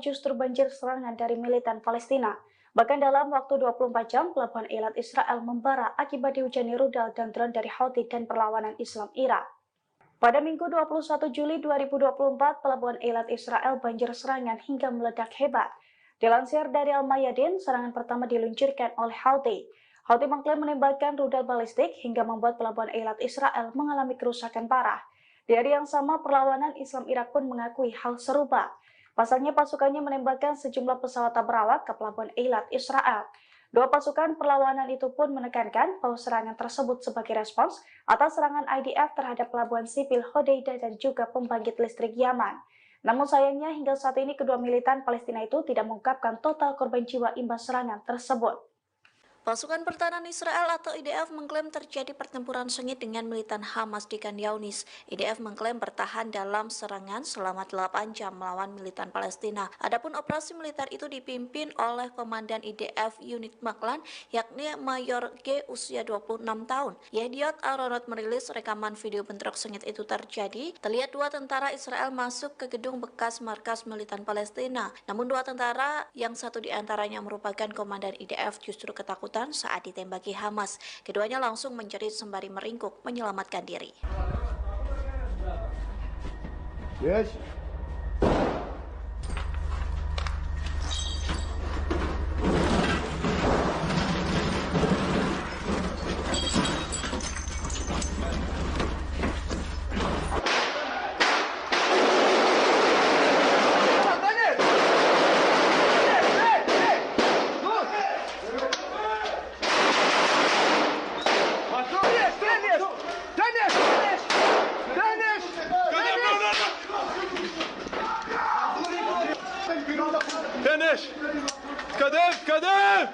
justru banjir serangan dari militan Palestina. Bahkan dalam waktu 24 jam, pelabuhan Eilat Israel membara akibat dihujani rudal dan drone dari Houthi dan perlawanan Islam Irak. Pada Minggu 21 Juli 2024, pelabuhan Eilat Israel banjir serangan hingga meledak hebat. Dilansir dari Al-Mayadin, serangan pertama diluncurkan oleh Houthi. Houthi mengklaim menembakkan rudal balistik hingga membuat pelabuhan Eilat Israel mengalami kerusakan parah. Di hari yang sama, perlawanan Islam Irak pun mengakui hal serupa. Pasalnya pasukannya menembakkan sejumlah pesawat berawak ke pelabuhan Eilat Israel. Dua pasukan perlawanan itu pun menekankan bahwa serangan tersebut sebagai respons atas serangan IDF terhadap pelabuhan sipil Hodeidah dan juga pembangkit listrik Yaman. Namun sayangnya hingga saat ini kedua militan Palestina itu tidak mengungkapkan total korban jiwa imbas serangan tersebut. Pasukan Pertahanan Israel atau IDF mengklaim terjadi pertempuran sengit dengan militan Hamas di Khan Younis. IDF mengklaim bertahan dalam serangan selama 8 jam melawan militan Palestina. Adapun operasi militer itu dipimpin oleh Komandan IDF Unit Maklan, yakni Mayor G usia 26 tahun. Yediot Aronot merilis rekaman video bentrok sengit itu terjadi. Terlihat dua tentara Israel masuk ke gedung bekas markas militan Palestina. Namun dua tentara, yang satu diantaranya merupakan Komandan IDF, justru ketakutan saat ditembaki Hamas. Keduanya langsung menjerit sembari meringkuk menyelamatkan diri. Yes. فينيش تقدم تقدم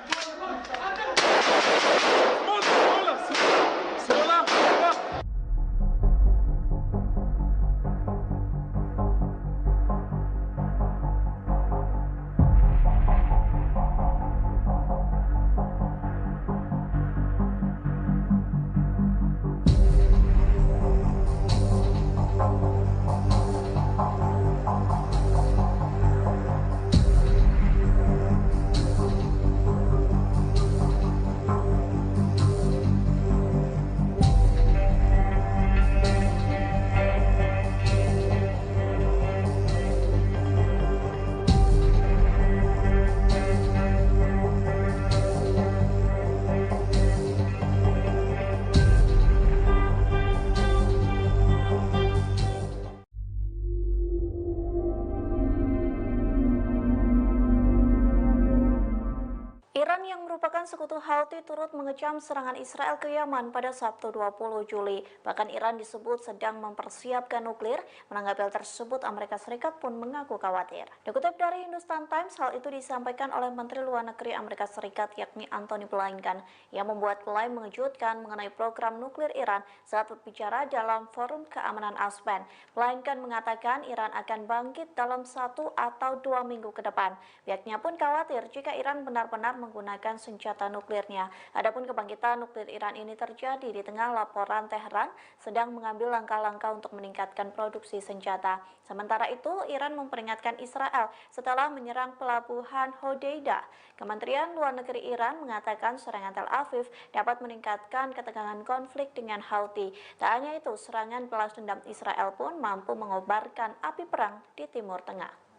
Iran yang merupakan sekutu Houthi turut mengecam serangan Israel ke Yaman pada Sabtu 20 Juli. Bahkan Iran disebut sedang mempersiapkan nuklir. Menanggapi hal tersebut, Amerika Serikat pun mengaku khawatir. Dikutip dari Hindustan Times, hal itu disampaikan oleh Menteri Luar Negeri Amerika Serikat yakni Antony Blinken yang membuat klaim mengejutkan mengenai program nuklir Iran saat berbicara dalam Forum Keamanan Aspen. Blinken mengatakan Iran akan bangkit dalam 1 atau 2 minggu ke depan. Pihaknya pun khawatir jika Iran benar-benar menggunakan senjata nuklirnya. Adapun kebangkitan nuklir Iran ini terjadi di tengah laporan Teheran sedang mengambil langkah-langkah untuk meningkatkan produksi senjata. Sementara itu, Iran memperingatkan Israel setelah menyerang pelabuhan Hodeidah. Kementerian Luar Negeri Iran mengatakan serangan Tel Aviv dapat meningkatkan ketegangan konflik dengan Houthi. Tak hanya itu, serangan balas dendam Israel pun mampu mengobarkan api perang di Timur Tengah.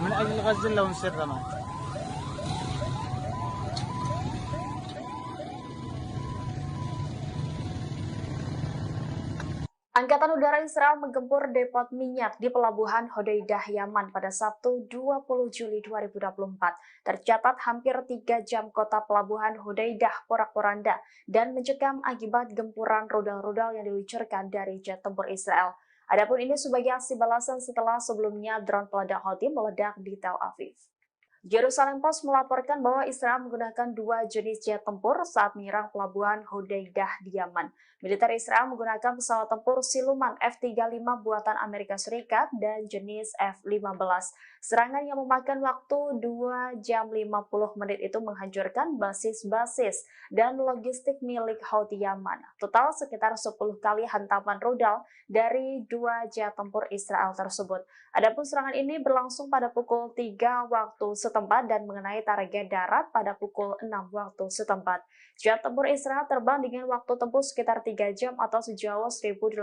من أجل غزة لو نسر رماد. Angkatan Udara Israel menggempur depot minyak di pelabuhan Hodeidah, Yaman pada Sabtu 20 Juli 2024. Tercatat hampir 3 jam kota pelabuhan Hodeidah porak-poranda dan mencekam akibat gempuran rudal-rudal yang diluncurkan dari jet tempur Israel. Adapun ini sebagai aksi balasan setelah sebelumnya drone peledak Houthi meledak di Tel Aviv. Jerusalem Post melaporkan bahwa Israel menggunakan 2 jenis jet tempur saat menyerang pelabuhan Hodeidah di Yaman. Militer Israel menggunakan pesawat tempur siluman F-35 buatan Amerika Serikat dan jenis F-15. Serangan yang memakan waktu 2 jam 50 menit itu menghancurkan basis-basis dan logistik milik Houthi Yaman. Total sekitar 10 kali hantaman rudal dari 2 jet tempur Israel tersebut. Adapun serangan ini berlangsung pada pukul 3 waktu setempat dan mengenai target darat pada pukul 6 waktu setempat. Jet tempur Israel terbang dengan waktu tempuh sekitar 3 jam atau sejauh 1.800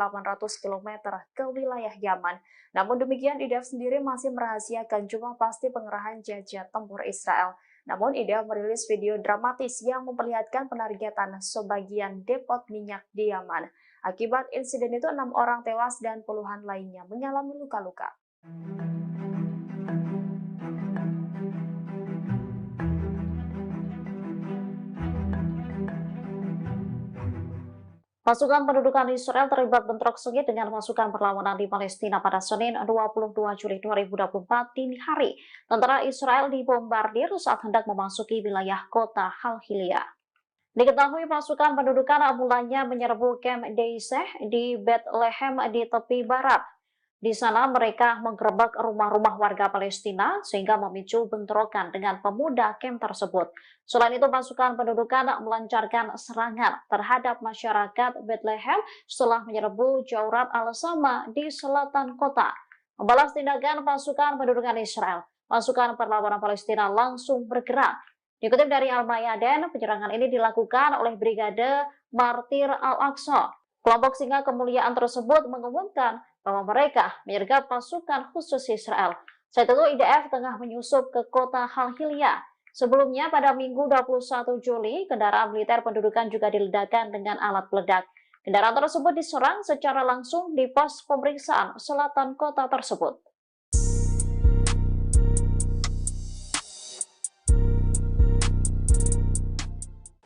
km ke wilayah Yaman. Namun demikian, IDF sendiri masih merahasiakan jumlah pasti pengerahan jet tempur Israel. Namun IDF merilis video dramatis yang memperlihatkan penargetan sebagian depot minyak di Yaman. Akibat insiden itu 6 orang tewas dan puluhan lainnya mengalami luka-luka. Pasukan pendudukan Israel terlibat bentrok sengit dengan pasukan perlawanan di Palestina pada Senin 22 Juli 2024 dini hari. Tentara Israel dibombardir saat hendak memasuki wilayah kota Halhilia. Diketahui pasukan pendudukan mulanya menyerbu Camp Deiseh di Bethlehem di tepi barat. Di sana mereka menggerebek rumah-rumah warga Palestina sehingga memicu bentrokan dengan pemuda camp tersebut. Selain itu, pasukan pendudukan melancarkan serangan terhadap masyarakat Bethlehem setelah menyerbu Jaurat al-Sama di selatan kota. Membalas tindakan pasukan pendudukan Israel, pasukan perlawanan Palestina langsung bergerak. Dikutip dari Al-Mayadin, penyerangan ini dilakukan oleh Brigade Martir Al-Aqsa. Kelompok Singa Kemuliaan tersebut mengumumkan bahwa mereka menyergap pasukan khusus Israel. Saat itu IDF tengah menyusup ke kota Halhilia. Sebelumnya pada Minggu 21 Juli, kendaraan militer pendudukan juga diledakkan dengan alat peledak. Kendaraan tersebut diserang secara langsung di pos pemeriksaan selatan kota tersebut.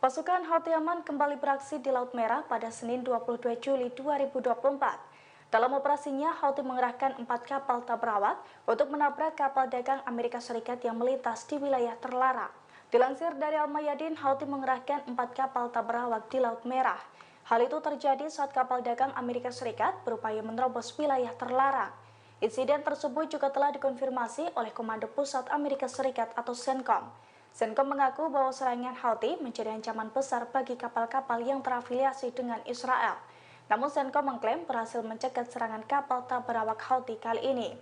Pasukan Houthi Yaman kembali beraksi di Laut Merah pada Senin 22 Juli 2024. Dalam operasinya, Houthi mengerahkan 4 kapal tabrawak untuk menabrak kapal dagang Amerika Serikat yang melintas di wilayah terlarang. Dilansir dari Al-Mayadin, Houthi mengerahkan 4 kapal tabrawak di Laut Merah. Hal itu terjadi saat kapal dagang Amerika Serikat berupaya menerobos wilayah terlarang. Insiden tersebut juga telah dikonfirmasi oleh Komando Pusat Amerika Serikat atau CENTCOM. CENTCOM mengaku bahwa serangan Houthi menjadi ancaman besar bagi kapal-kapal yang terafiliasi dengan Israel. Namun CENTCOM mengklaim berhasil mencegat serangan kapal tabrawak Houthi kali ini.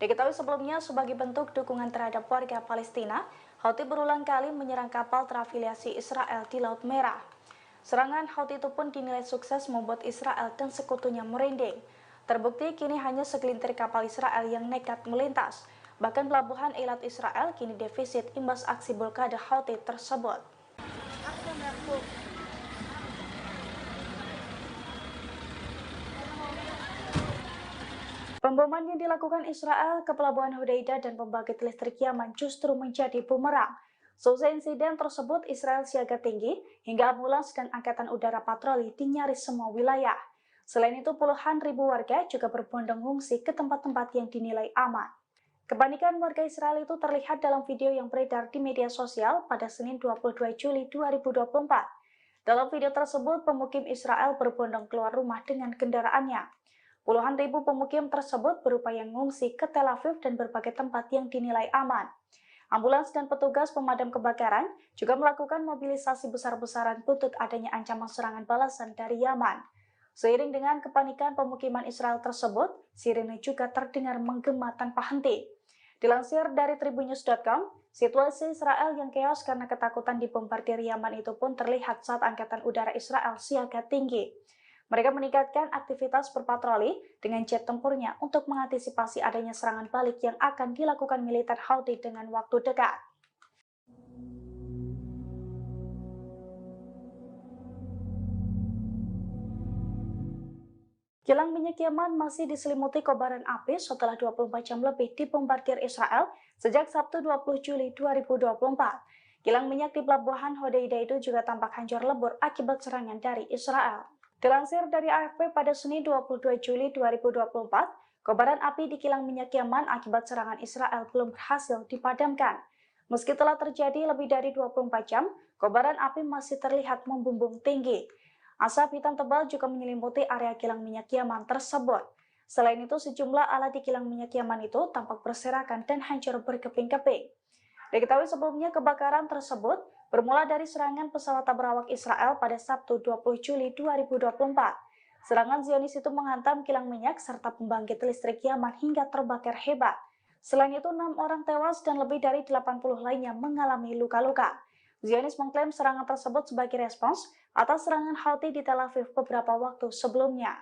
Diketahui sebelumnya sebagai bentuk dukungan terhadap warga Palestina, Houthi berulang kali menyerang kapal terafiliasi Israel di Laut Merah. Serangan Houthi itu pun dinilai sukses membuat Israel dan sekutunya merinding. Terbukti kini hanya segelintir kapal Israel yang nekat melintas. Bahkan pelabuhan Eilat Israel kini defisit imbas aksi blokade Houthi tersebut. Pemboman yang dilakukan Israel ke pelabuhan Hodeidah dan pembangkit listrik Yaman justru menjadi bumerang. Selesai insiden tersebut, Israel siaga tinggi hingga ambulans dan angkatan udara patroli di nyaris semua wilayah. Selain itu, puluhan ribu warga juga berbondong ngungsi ke tempat-tempat yang dinilai aman. Kepanikan warga Israel itu terlihat dalam video yang beredar di media sosial pada Senin 22 Juli 2024. Dalam video tersebut, pemukim Israel berbondong keluar rumah dengan kendaraannya. Puluhan ribu pemukim tersebut berupaya mengungsi ke Tel Aviv dan berbagai tempat yang dinilai aman. Ambulans dan petugas pemadam kebakaran juga melakukan mobilisasi besar-besaran buntut adanya ancaman serangan balasan dari Yaman. Seiring dengan kepanikan pemukiman Israel tersebut, sirene juga terdengar menggema tanpa henti. Dilansir dari tribunnews.com, situasi Israel yang keos karena ketakutan dibombardir Yaman itu pun terlihat saat angkatan udara Israel siaga tinggi. Mereka meningkatkan aktivitas berpatroli dengan jet tempurnya untuk mengantisipasi adanya serangan balik yang akan dilakukan militer Houthi dengan waktu dekat. Kilang minyak Yaman masih diselimuti kobaran api setelah 24 jam lebih dibombardir Israel sejak Sabtu 20 Juli 2024. Kilang minyak di pelabuhan Hodeidah itu juga tampak hancur lebur akibat serangan dari Israel. Dilansir dari AFP pada Senin 22 Juli 2024, kobaran api di kilang minyak Yaman akibat serangan Israel belum berhasil dipadamkan. Meski telah terjadi lebih dari 24 jam, kobaran api masih terlihat membumbung tinggi. Asap hitam tebal juga menyelimuti area kilang minyak Yaman tersebut. Selain itu, sejumlah alat di kilang minyak Yaman itu tampak berserakan dan hancur berkeping-keping. Diketahui sebelumnya kebakaran tersebut bermula dari serangan pesawat berawak Israel pada Sabtu 20 Juli 2024. Serangan Zionis itu menghantam kilang minyak serta pembangkit listrik Yaman hingga terbakar hebat. Selain itu, 6 orang tewas dan lebih dari 80 lainnya mengalami luka-luka. Zionis mengklaim serangan tersebut sebagai respons atas serangan Houthi di Tel Aviv beberapa waktu sebelumnya.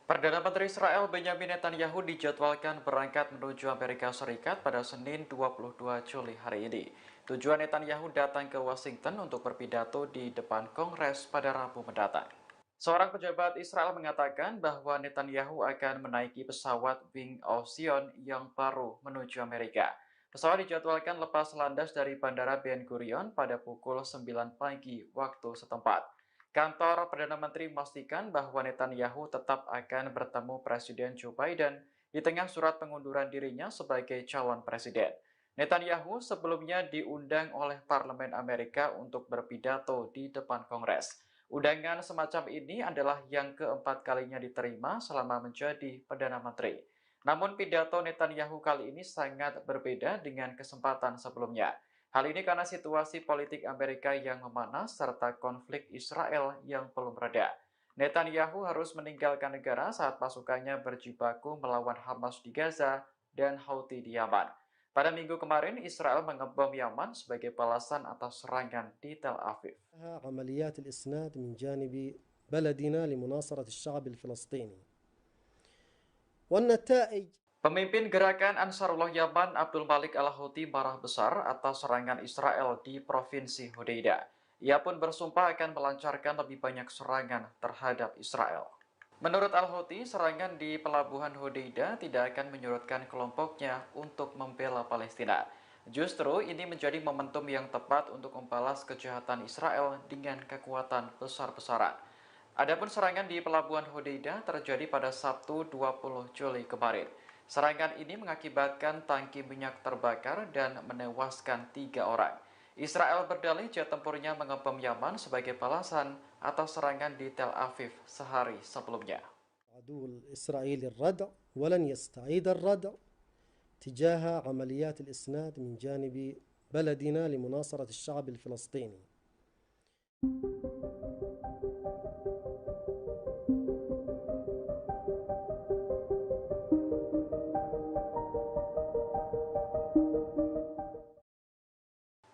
Perdana Menteri Israel Benyamin Netanyahu dijadwalkan berangkat menuju Amerika Serikat pada Senin 22 Juli hari ini. Tujuan Netanyahu datang ke Washington untuk berpidato di depan Kongres pada Rabu mendatang. Seorang pejabat Israel mengatakan bahwa Netanyahu akan menaiki pesawat Wing of Zion yang baru menuju Amerika. Pesawat dijadwalkan lepas landas dari Bandara Ben Gurion pada pukul 9 pagi waktu setempat. Kantor Perdana Menteri memastikan bahwa Netanyahu tetap akan bertemu Presiden Joe Biden di tengah surat pengunduran dirinya sebagai calon presiden. Netanyahu sebelumnya diundang oleh Parlemen Amerika untuk berpidato di depan Kongres. Undangan semacam ini adalah yang keempat kalinya diterima selama menjadi Perdana Menteri. Namun pidato Netanyahu kali ini sangat berbeda dengan kesempatan sebelumnya. Hal ini karena situasi politik Amerika yang memanas serta konflik Israel yang belum reda. Netanyahu harus meninggalkan negara saat pasukannya berjibaku melawan Hamas di Gaza dan Houthi di Yaman. Pada minggu kemarin, Israel mengebom Yaman sebagai balasan atas serangan di Tel Aviv. عمليات الإسناد من جانب بلدنا لمناصرة الشعب الفلسطيني والنتائج. Pemimpin gerakan Ansarullah Yaman Abdul Malik Al-Houthi marah besar atas serangan Israel di Provinsi Hodeida. Ia pun bersumpah akan melancarkan lebih banyak serangan terhadap Israel. Menurut Al-Houthi, serangan di pelabuhan Hodeida tidak akan menyurutkan kelompoknya untuk membela Palestina. Justru ini menjadi momentum yang tepat untuk membalas kejahatan Israel dengan kekuatan besar-besaran. Adapun serangan di pelabuhan Hodeida terjadi pada Sabtu 20 Juli kemarin. Serangan ini mengakibatkan tangki minyak terbakar dan menewaskan 3 orang. Israel berdalih jet tempurnya mengebom Yaman sebagai balasan atas serangan di Tel Aviv sehari sebelumnya. عدو الإسرائيلي الردع ولن يستعيد الردع تجاه عمليات الإسناد من جانب بلدنا لمناصرة الشعب الفلسطيني.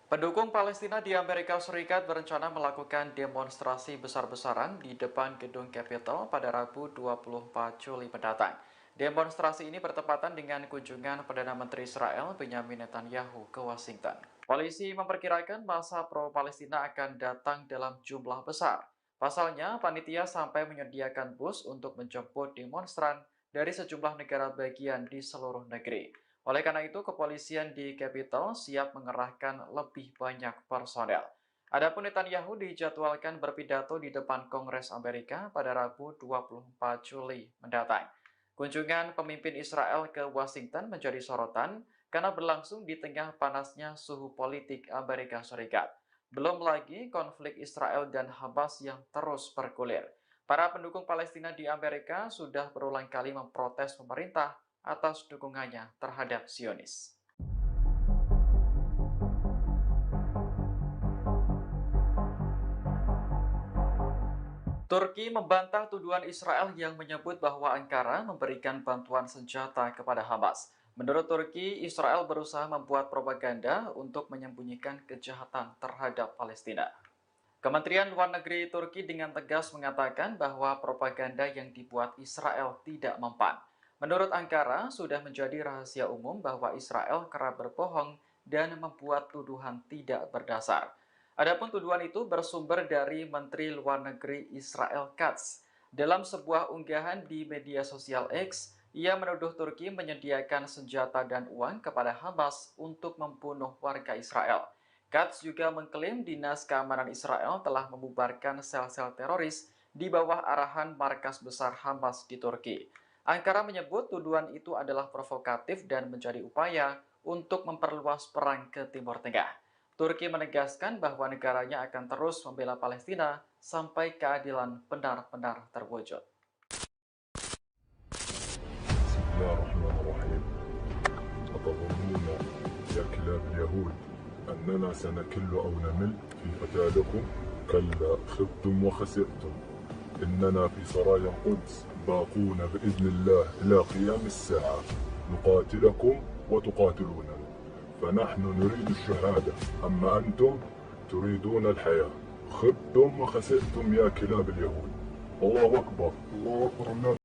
Pendukung Palestina di Amerika Serikat berencana melakukan demonstrasi besar-besaran di depan gedung Capitol pada Rabu 24 Juli mendatang. Demonstrasi ini bertepatan dengan kunjungan Perdana Menteri Israel Benyamin Netanyahu ke Washington. Polisi memperkirakan massa pro-Palestina akan datang dalam jumlah besar. Pasalnya, panitia sampai menyediakan bus untuk menjemput demonstran dari sejumlah negara bagian di seluruh negeri. Oleh karena itu, kepolisian di Capitol siap mengerahkan lebih banyak personel. Adapun Netanyahu dijadwalkan berpidato di depan Kongres Amerika pada Rabu 24 Juli mendatang. Kunjungan pemimpin Israel ke Washington menjadi sorotan karena berlangsung di tengah panasnya suhu politik Amerika Serikat. Belum lagi konflik Israel dan Hamas yang terus bergulir. Para pendukung Palestina di Amerika sudah berulang kali memprotes pemerintah atas dukungannya terhadap Zionis. Turki membantah tuduhan Israel yang menyebut bahwa Ankara memberikan bantuan senjata kepada Hamas. Menurut Turki, Israel berusaha membuat propaganda untuk menyembunyikan kejahatan terhadap Palestina. Kementerian Luar Negeri Turki dengan tegas mengatakan bahwa propaganda yang dibuat Israel tidak mempan. Menurut Ankara, sudah menjadi rahasia umum bahwa Israel kerap berbohong dan membuat tuduhan tidak berdasar. Adapun tuduhan itu bersumber dari Menteri Luar Negeri Israel Katz. Dalam sebuah unggahan di media sosial X, ia menuduh Turki menyediakan senjata dan uang kepada Hamas untuk membunuh warga Israel. Katz juga mengklaim Dinas Keamanan Israel telah membubarkan sel-sel teroris di bawah arahan markas besar Hamas di Turki. Ankara menyebut tuduhan itu adalah provokatif dan menjadi upaya untuk memperluas perang ke Timur Tengah. Turki menegaskan bahwa negaranya akan terus membela Palestina sampai keadilan benar-benar terwujud. Bismillahirrahmanirrahim. أتظنون يا كلاب اليهود أننا سنكل أو نمل في قتالكم؟ كلا خبتم وخسرتم. إننا في سرايا القدس باقون بإذن الله إلى قيام الساعة نقاتلكم وتقاتلوننا، فنحن نريد الشهادة أما أنتم تريدون الحياة. خبتم وخسرتم يا كلاب اليهود. الله أكبر، الله أكبر.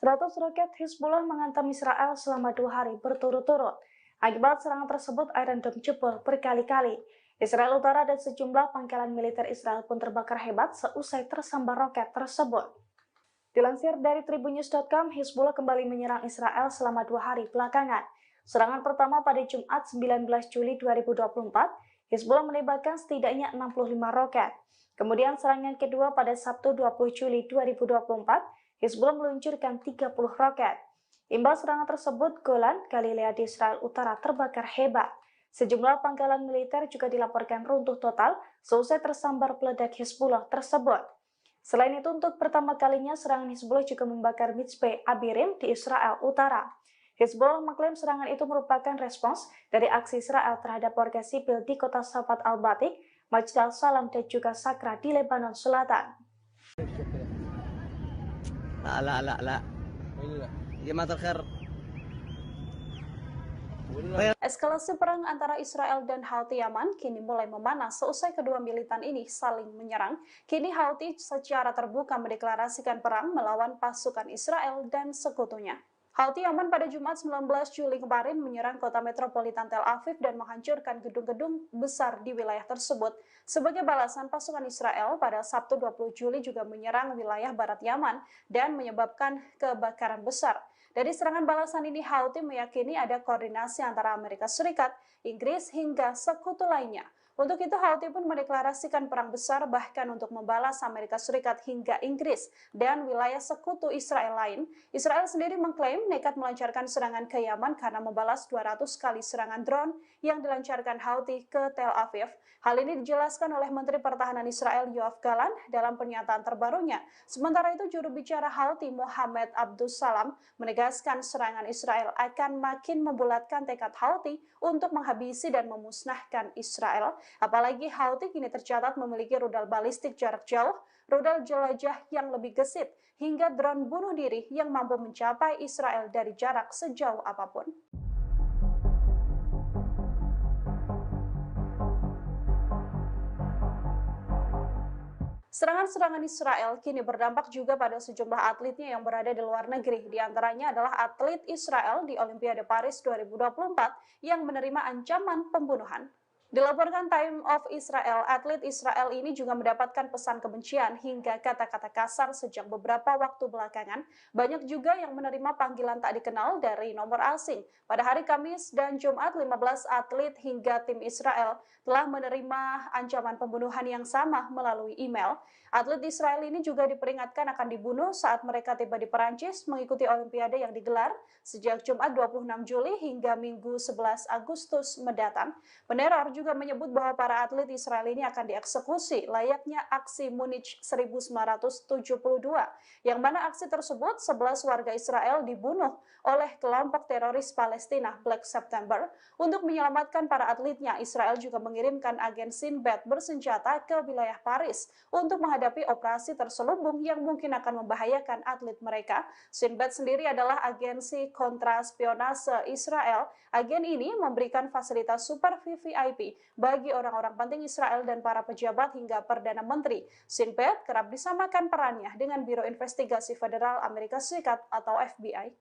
100 roket Hizbullah menghantam Israel selama 2 hari berturut-turut. Akibat serangan tersebut, Iron Dome jebol berkali-kali. Israel Utara dan sejumlah pangkalan militer Israel pun terbakar hebat seusai tersambar roket tersebut. Dilansir dari tribunnews.com, Hizbullah kembali menyerang Israel selama 2 hari belakangan. Serangan pertama pada Jumat 19 Juli 2024, Hizbullah menembakkan setidaknya 65 roket. Kemudian serangan kedua pada Sabtu 20 Juli 2024, Hizbullah meluncurkan 30 roket. Imbas serangan tersebut, Golan, Galilea di Israel Utara terbakar hebat. Sejumlah pangkalan militer juga dilaporkan runtuh total seusai tersambar peledak Hizbullah tersebut. Selain itu, untuk pertama kalinya serangan Hizbullah juga membakar Mitzpe Abirim di Israel Utara. Hizbullah mengklaim serangan itu merupakan respons dari aksi Israel terhadap warga sipil di kota Safat al-Batik, Masjid al-Salam, dan juga Sakra di Lebanon Selatan. لا جماعة الخير. Eskalasi perang antara Israel dan Houthi Yaman kini mulai memanas seusai kedua militan ini saling menyerang. Kini Houthi secara terbuka mendeklarasikan perang melawan pasukan Israel dan sekutunya. Houthi Yaman pada Jumat 19 Juli kemarin menyerang kota metropolitan Tel Aviv dan menghancurkan gedung-gedung besar di wilayah tersebut. Sebagai balasan, pasukan Israel pada Sabtu 20 Juli juga menyerang wilayah barat Yaman dan menyebabkan kebakaran besar. Dari serangan balasan ini, Houthi meyakini ada koordinasi antara Amerika Serikat, Inggris, hingga sekutu lainnya. Untuk itu, Houthi pun mendeklarasikan perang besar bahkan untuk membalas Amerika Serikat hingga Inggris dan wilayah sekutu Israel lain. Israel sendiri mengklaim nekat melancarkan serangan ke Yaman karena membalas 200 kali serangan drone yang dilancarkan Houthi ke Tel Aviv. Hal ini dijelaskan oleh Menteri Pertahanan Israel Yoav Gallant dalam pernyataan terbarunya. Sementara itu, juru bicara Houthi Mohammed Abdus Salam menegaskan serangan Israel akan makin membulatkan tekad Houthi untuk menghabisi dan memusnahkan Israel. Apalagi Houthi kini tercatat memiliki rudal balistik jarak jauh, rudal jelajah yang lebih gesit, hingga drone bunuh diri yang mampu mencapai Israel dari jarak sejauh apapun. Serangan-serangan Israel kini berdampak juga pada sejumlah atletnya yang berada di luar negeri. Di antaranya adalah atlet Israel di Olimpiade Paris 2024 yang menerima ancaman pembunuhan. Dilaporkan Time of Israel, atlet Israel ini juga mendapatkan pesan kebencian hingga kata-kata kasar sejak beberapa waktu belakangan. Banyak juga yang menerima panggilan tak dikenal dari nomor asing. Pada hari Kamis dan Jumat, 15 atlet hingga tim Israel telah menerima ancaman pembunuhan yang sama melalui email. Atlet Israel ini juga diperingatkan akan dibunuh saat mereka tiba di Perancis mengikuti Olimpiade yang digelar sejak Jumat 26 Juli hingga Minggu 11 Agustus mendatang. Peneror juga menyebut bahwa para atlet Israel ini akan dieksekusi layaknya aksi Munich 1972, yang mana aksi tersebut 11 warga Israel dibunuh oleh kelompok teroris Palestina Black September. Untuk menyelamatkan para atletnya, Israel juga mengirimkan agen Sinbad bersenjata ke wilayah Paris untuk menghadapi operasi terselubung yang mungkin akan membahayakan atlet mereka. Sinbad sendiri adalah agensi kontraspionase Israel. Agen ini memberikan fasilitas super VIP bagi orang-orang penting Israel dan para pejabat hingga Perdana Menteri. Sinbad kerap disamakan perannya dengan Biro Investigasi Federal Amerika Serikat atau FBI.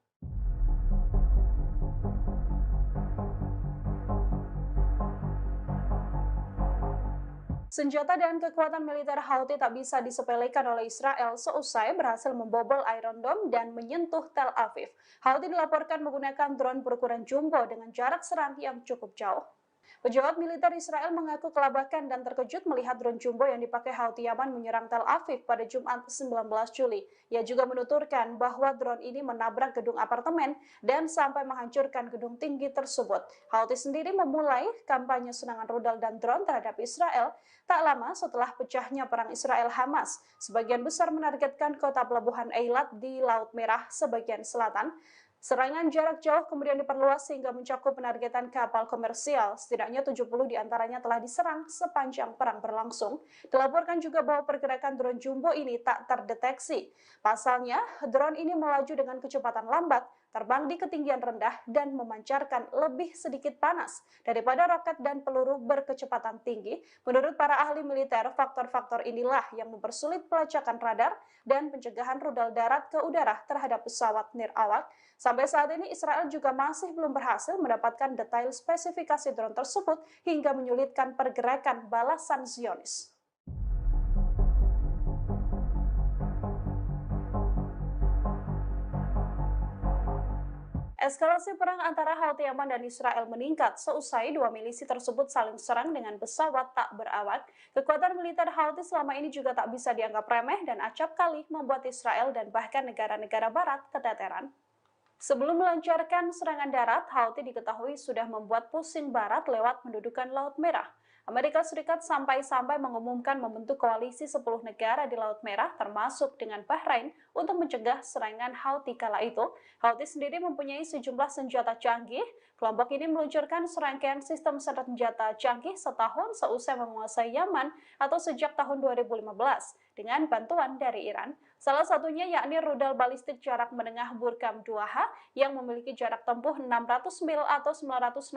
Senjata dan kekuatan militer Houthi tak bisa disepelekan oleh Israel seusai berhasil membobol Iron Dome dan menyentuh Tel Aviv. Houthi dilaporkan menggunakan drone berukuran jumbo dengan jarak serang yang cukup jauh. Pejabat militer Israel mengaku kelabakan dan terkejut melihat drone jumbo yang dipakai Houthi Yaman menyerang Tel Aviv pada Jumat 19 Juli. Ia juga menuturkan bahwa drone ini menabrak gedung apartemen dan sampai menghancurkan gedung tinggi tersebut. Houthi sendiri memulai kampanye serangan rudal dan drone terhadap Israel tak lama setelah pecahnya perang Israel-Hamas. Sebagian besar menargetkan kota pelabuhan Eilat di Laut Merah sebagian selatan. Serangan jarak jauh kemudian diperluas sehingga mencakup penargetan kapal komersial. Setidaknya 70 diantaranya telah diserang sepanjang perang berlangsung. Dilaporkan juga bahwa pergerakan drone jumbo ini tak terdeteksi. Pasalnya, drone ini melaju dengan kecepatan lambat, terbang di ketinggian rendah dan memancarkan lebih sedikit panas daripada roket dan peluru berkecepatan tinggi. Menurut para ahli militer, faktor-faktor inilah yang mempersulit pelacakan radar dan pencegahan rudal darat ke udara terhadap pesawat nirawak. Sampai saat ini Israel juga masih belum berhasil mendapatkan detail spesifikasi drone tersebut hingga menyulitkan pergerakan balasan Zionis. Eskalasi perang antara Houthi Yaman dan Israel meningkat seusai dua milisi tersebut saling serang dengan pesawat tak berawak. Kekuatan militer Houthi selama ini juga tak bisa dianggap remeh dan acap kali membuat Israel dan bahkan negara-negara barat keteteran. Sebelum melancarkan serangan darat, Houthi diketahui sudah membuat pusing barat lewat mendudukan Laut Merah. Amerika Serikat sampai-sampai mengumumkan membentuk koalisi 10 negara di Laut Merah termasuk dengan Bahrain untuk mencegah serangan Houthi kala itu. Houthi sendiri mempunyai sejumlah senjata canggih. Kelompok ini meluncurkan serangkaian sistem senjata canggih setahun seusai menguasai Yaman atau sejak tahun 2015 dengan bantuan dari Iran. Salah satunya yakni rudal balistik jarak menengah Burkam 2H yang memiliki jarak tempuh 600 mil atau 965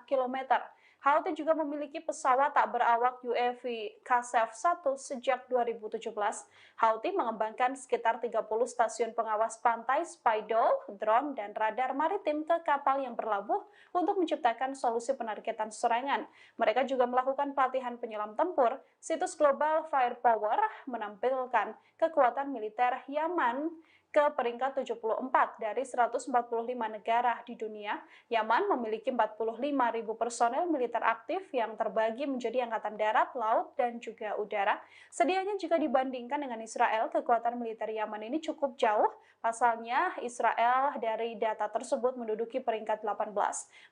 km. Houthi juga memiliki pesawat tak berawak UAV Qasef-1 sejak 2017. Houthi mengembangkan sekitar 30 stasiun pengawas pantai, spydol, drone, dan radar maritim ke kapal yang berlabuh untuk menciptakan solusi penargetan serangan. Mereka juga melakukan pelatihan penyelam tempur. Situs Global Firepower menampilkan kekuatan militer Yaman ke peringkat 74 dari 145 negara di dunia. Yaman memiliki 45.000 personel militer aktif yang terbagi menjadi angkatan darat, laut, dan juga udara. Sedianya jika dibandingkan dengan Israel, kekuatan militer Yaman ini cukup jauh. Pasalnya, Israel dari data tersebut menduduki peringkat 18.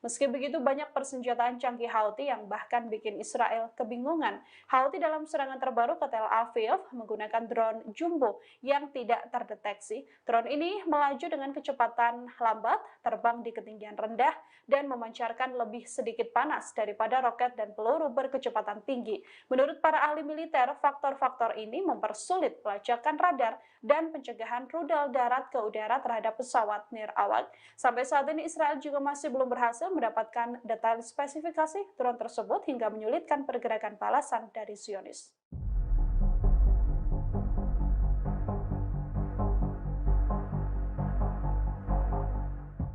Meski begitu, banyak persenjataan canggih Houthi yang bahkan bikin Israel kebingungan. Houthi dalam serangan terbaru ke Tel Aviv menggunakan drone jumbo yang tidak terdeteksi. Drone ini melaju dengan kecepatan lambat, terbang di ketinggian rendah, dan memancarkan lebih sedikit panas daripada roket dan peluru berkecepatan tinggi. Menurut para ahli militer, faktor-faktor ini mempersulit pelacakan radar dan pencegahan rudal darat ke udara terhadap pesawat nirawak. Sampai saat ini Israel juga masih belum berhasil mendapatkan detail spesifikasi drone tersebut hingga menyulitkan pergerakan balasan dari Zionis.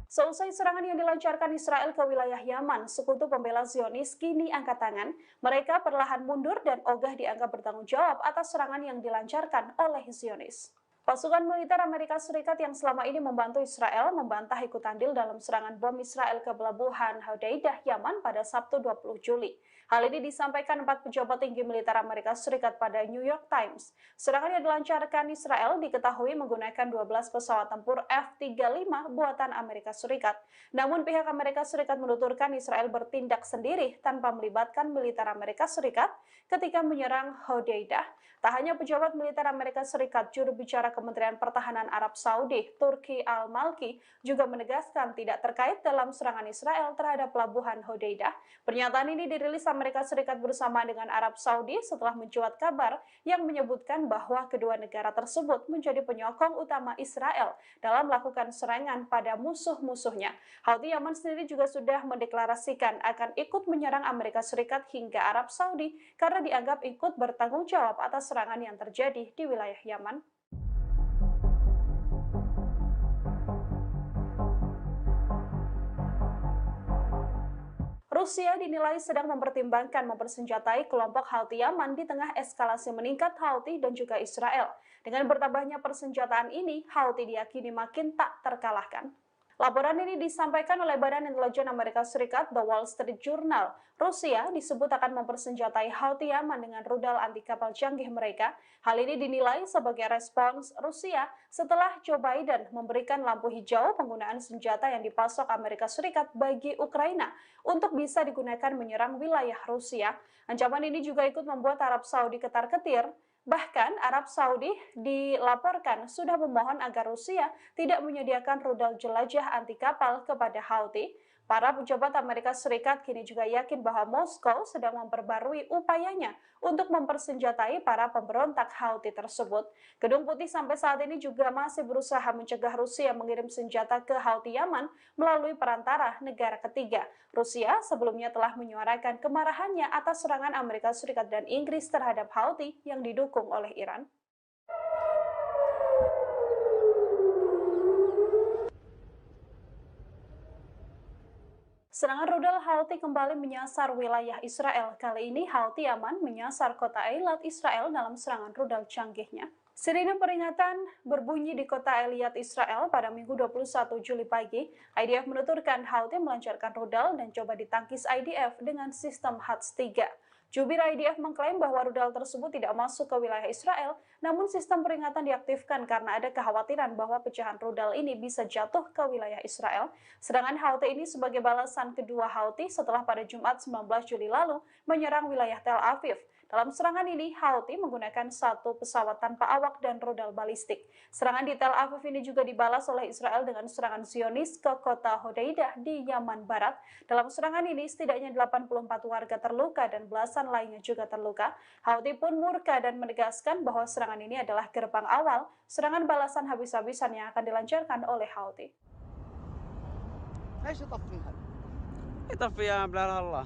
Seusai serangan yang dilancarkan Israel ke wilayah Yaman, sekutu pembela Zionis kini angkat tangan. Mereka perlahan mundur dan ogah dianggap bertanggung jawab atas serangan yang dilancarkan oleh Zionis. Pasukan militer Amerika Serikat yang selama ini membantu Israel membantah ikut andil dalam serangan bom Israel ke pelabuhan Hodeidah, Yaman pada Sabtu 20 Juli. Hal ini disampaikan 4 pejabat tinggi militer Amerika Serikat pada New York Times. Serangan yang dilancarkan Israel diketahui menggunakan 12 pesawat tempur F-35 buatan Amerika Serikat. Namun pihak Amerika Serikat menuturkan Israel bertindak sendiri tanpa melibatkan militer Amerika Serikat ketika menyerang Hodeidah. Tak hanya pejabat militer Amerika Serikat, juru bicara Kementerian Pertahanan Arab Saudi, Turki Al-Malki, juga menegaskan tidak terkait dalam serangan Israel terhadap pelabuhan Hodeidah. Pernyataan ini dirilis Amerika Serikat bersama dengan Arab Saudi setelah mencuat kabar yang menyebutkan bahwa kedua negara tersebut menjadi penyokong utama Israel dalam melakukan serangan pada musuh-musuhnya. Houthi Yaman sendiri juga sudah mendeklarasikan akan ikut menyerang Amerika Serikat hingga Arab Saudi karena dianggap ikut bertanggung jawab atas serangan yang terjadi di wilayah Yaman. Rusia dinilai sedang mempertimbangkan mempersenjatai kelompok Houthi Yaman di tengah eskalasi meningkat Houthi dan juga Israel. Dengan bertambahnya persenjataan ini, Houthi diyakini makin tak terkalahkan. Laporan ini disampaikan oleh Badan Intelijen Amerika Serikat, The Wall Street Journal. Rusia disebut akan mempersenjatai Houthi Yaman dengan rudal anti kapal canggih mereka. Hal ini dinilai sebagai respons Rusia setelah Joe Biden memberikan lampu hijau penggunaan senjata yang dipasok Amerika Serikat bagi Ukraina untuk bisa digunakan menyerang wilayah Rusia. Ancaman ini juga ikut membuat Arab Saudi ketar-ketir Bahkan Arab Saudi dilaporkan sudah memohon agar Rusia tidak menyediakan rudal jelajah anti kapal kepada Houthi. Para pejabat Amerika Serikat kini juga yakin bahwa Moskow sedang memperbarui upayanya untuk mempersenjatai para pemberontak Houthi tersebut. Gedung Putih sampai saat ini juga masih berusaha mencegah Rusia mengirim senjata ke Houthi Yaman melalui perantara negara ketiga. Rusia sebelumnya telah menyuarakan kemarahannya atas serangan Amerika Serikat dan Inggris terhadap Houthi yang didukung oleh Iran. Serangan rudal Houthi kembali menyasar wilayah Israel. Kali ini Houthi Yaman menyasar kota Eilat, Israel dalam serangan rudal canggihnya. Sirine peringatan berbunyi di kota Eilat, Israel pada Minggu 21 Juli pagi. IDF menuturkan Houthi melancarkan rudal dan coba ditangkis IDF dengan sistem HATS-3. Jubir IDF mengklaim bahwa rudal tersebut tidak masuk ke wilayah Israel, namun sistem peringatan diaktifkan karena ada kekhawatiran bahwa pecahan rudal ini bisa jatuh ke wilayah Israel. Serangan Houthi ini sebagai balasan kedua Houthi setelah pada Jumat 19 Juli lalu menyerang wilayah Tel Aviv. Dalam serangan ini, Houthi menggunakan satu pesawat tanpa awak dan rudal balistik. Serangan di Tel Aviv ini juga dibalas oleh Israel dengan serangan Zionis ke kota Hodeidah di Yaman Barat. Dalam serangan ini, setidaknya 84 warga terluka dan belasan lainnya juga terluka. Houthi pun murka dan menegaskan bahwa serangan ini adalah gerbang awal serangan balasan habis-habisan yang akan dilancarkan oleh Houthi. ايش يطفيها؟ يطفيها بلا الله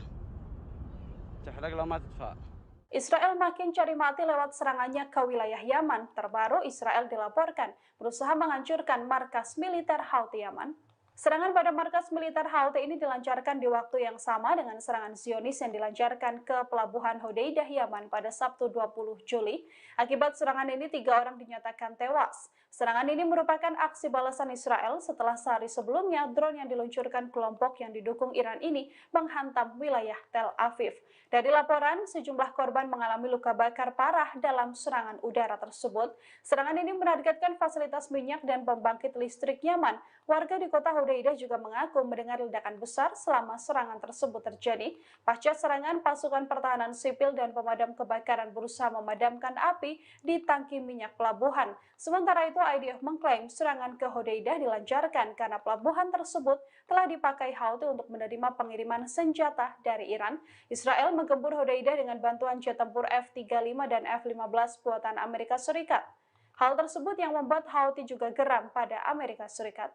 تحرق لو ما تدفع. Israel makin cari mati lewat serangannya ke wilayah Yaman. Terbaru, Israel dilaporkan berusaha menghancurkan markas militer Houthi Yaman. Serangan pada markas militer Houthi ini dilancarkan di waktu yang sama dengan serangan Zionis yang dilancarkan ke pelabuhan Hodeidah, Yaman pada Sabtu 20 Juli. Akibat serangan ini, 3 orang dinyatakan tewas. Serangan ini merupakan aksi balasan Israel setelah sehari sebelumnya drone yang diluncurkan kelompok yang didukung Iran ini menghantam wilayah Tel Aviv. Dari laporan, sejumlah korban mengalami luka bakar parah dalam serangan udara tersebut. Serangan ini menargetkan fasilitas minyak dan pembangkit listrik Yaman. Warga di kota Hodeidah juga mengaku mendengar ledakan besar selama serangan tersebut terjadi. Pasca serangan, pasukan pertahanan sipil dan pemadam kebakaran berusaha memadamkan api di tangki minyak pelabuhan. Sementara itu, IDF mengklaim serangan ke Hodeidah dilancarkan karena pelabuhan tersebut telah dipakai Houthi untuk menerima pengiriman senjata dari Iran. Israel menggempur Hodeidah dengan bantuan jet tempur F-35 dan F-15 buatan Amerika Serikat. Hal tersebut yang membuat Houthi juga geram pada Amerika Serikat.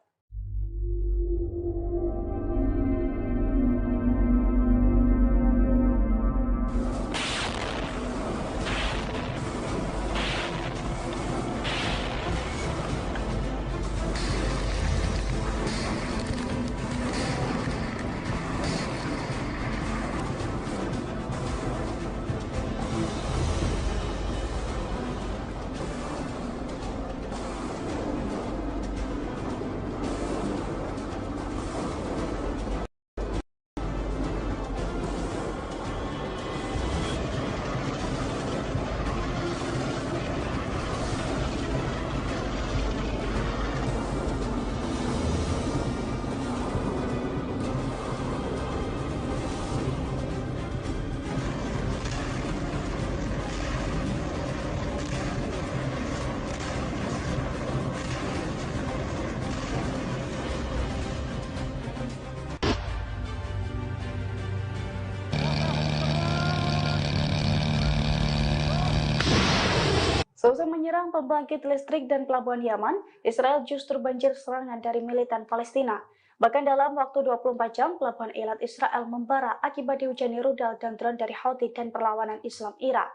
Seusai menyerang pembangkit listrik dan pelabuhan Yaman, Israel justru banjir serangan dari militan Palestina. Bahkan dalam waktu 24 jam, pelabuhan Eilat Israel membara akibat dihujani rudal dan drone dari Houthi dan perlawanan Islam Irak.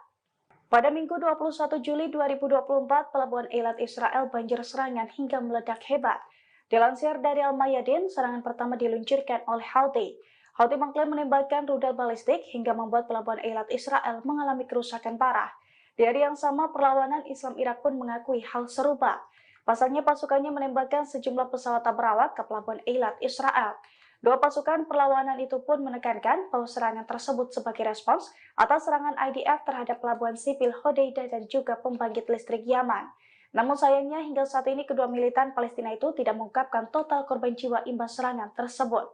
Pada Minggu 21 Juli 2024, pelabuhan Eilat Israel banjir serangan hingga meledak hebat. Dilansir dari Al-Mayadin, serangan pertama diluncurkan oleh Houthi. Houthi mengklaim menembakkan rudal balistik hingga membuat pelabuhan Eilat Israel mengalami kerusakan parah. Di hari yang sama, perlawanan Islam Irak pun mengakui hal serupa. Pasalnya pasukannya menembakkan sejumlah pesawat tak berawak ke pelabuhan Eilat Israel. Dua pasukan perlawanan itu pun menekankan bahwa serangan tersebut sebagai respons atas serangan IDF terhadap pelabuhan sipil Hodeidah dan juga pembangkit listrik Yaman. Namun sayangnya hingga saat ini kedua militan Palestina itu tidak mengungkapkan total korban jiwa imbas serangan tersebut.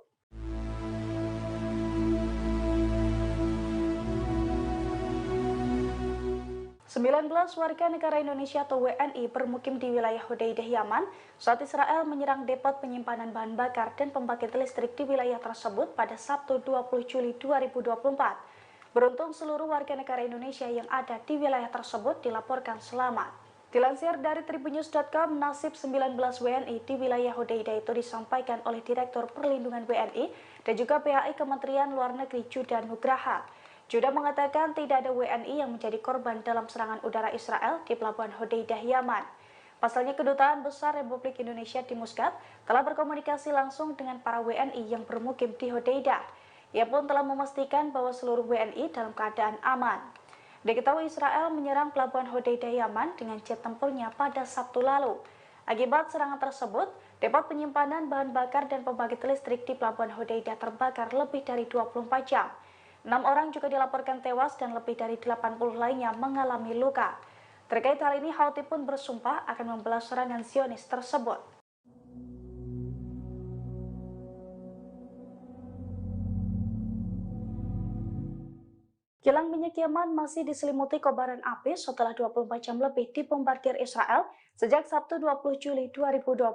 19 warga negara Indonesia atau WNI bermukim di wilayah Hudaidah, Yaman saat Israel menyerang depot penyimpanan bahan bakar dan pembangkit listrik di wilayah tersebut pada Sabtu 20 Juli 2024. Beruntung seluruh warga negara Indonesia yang ada di wilayah tersebut dilaporkan selamat. Dilansir dari tribunnews.com, nasib 19 WNI di wilayah Hudaidah itu disampaikan oleh Direktur Perlindungan WNI dan juga PHI Kementerian Luar Negeri Judah Nugraha. Judah mengatakan tidak ada WNI yang menjadi korban dalam serangan udara Israel di Pelabuhan Hudaidah, Yaman. Pasalnya, Kedutaan Besar Republik Indonesia di Muscat telah berkomunikasi langsung dengan para WNI yang bermukim di Hudaidah. Ia pun telah memastikan bahwa seluruh WNI dalam keadaan aman. Diketahui Israel menyerang Pelabuhan Hudaidah, Yaman dengan jet tempurnya pada Sabtu lalu. Akibat serangan tersebut, depot penyimpanan bahan bakar dan pembangkit listrik di Pelabuhan Hudaidah terbakar lebih dari 24 jam. 6 orang juga dilaporkan tewas dan lebih dari 80 lainnya mengalami luka. Terkait hal ini, Houthi pun bersumpah akan membalas serangan Zionis tersebut. Kilang minyak Yaman masih diselimuti kobaran api setelah 24 jam lebih dibombardir Israel sejak Sabtu 20 Juli 2024.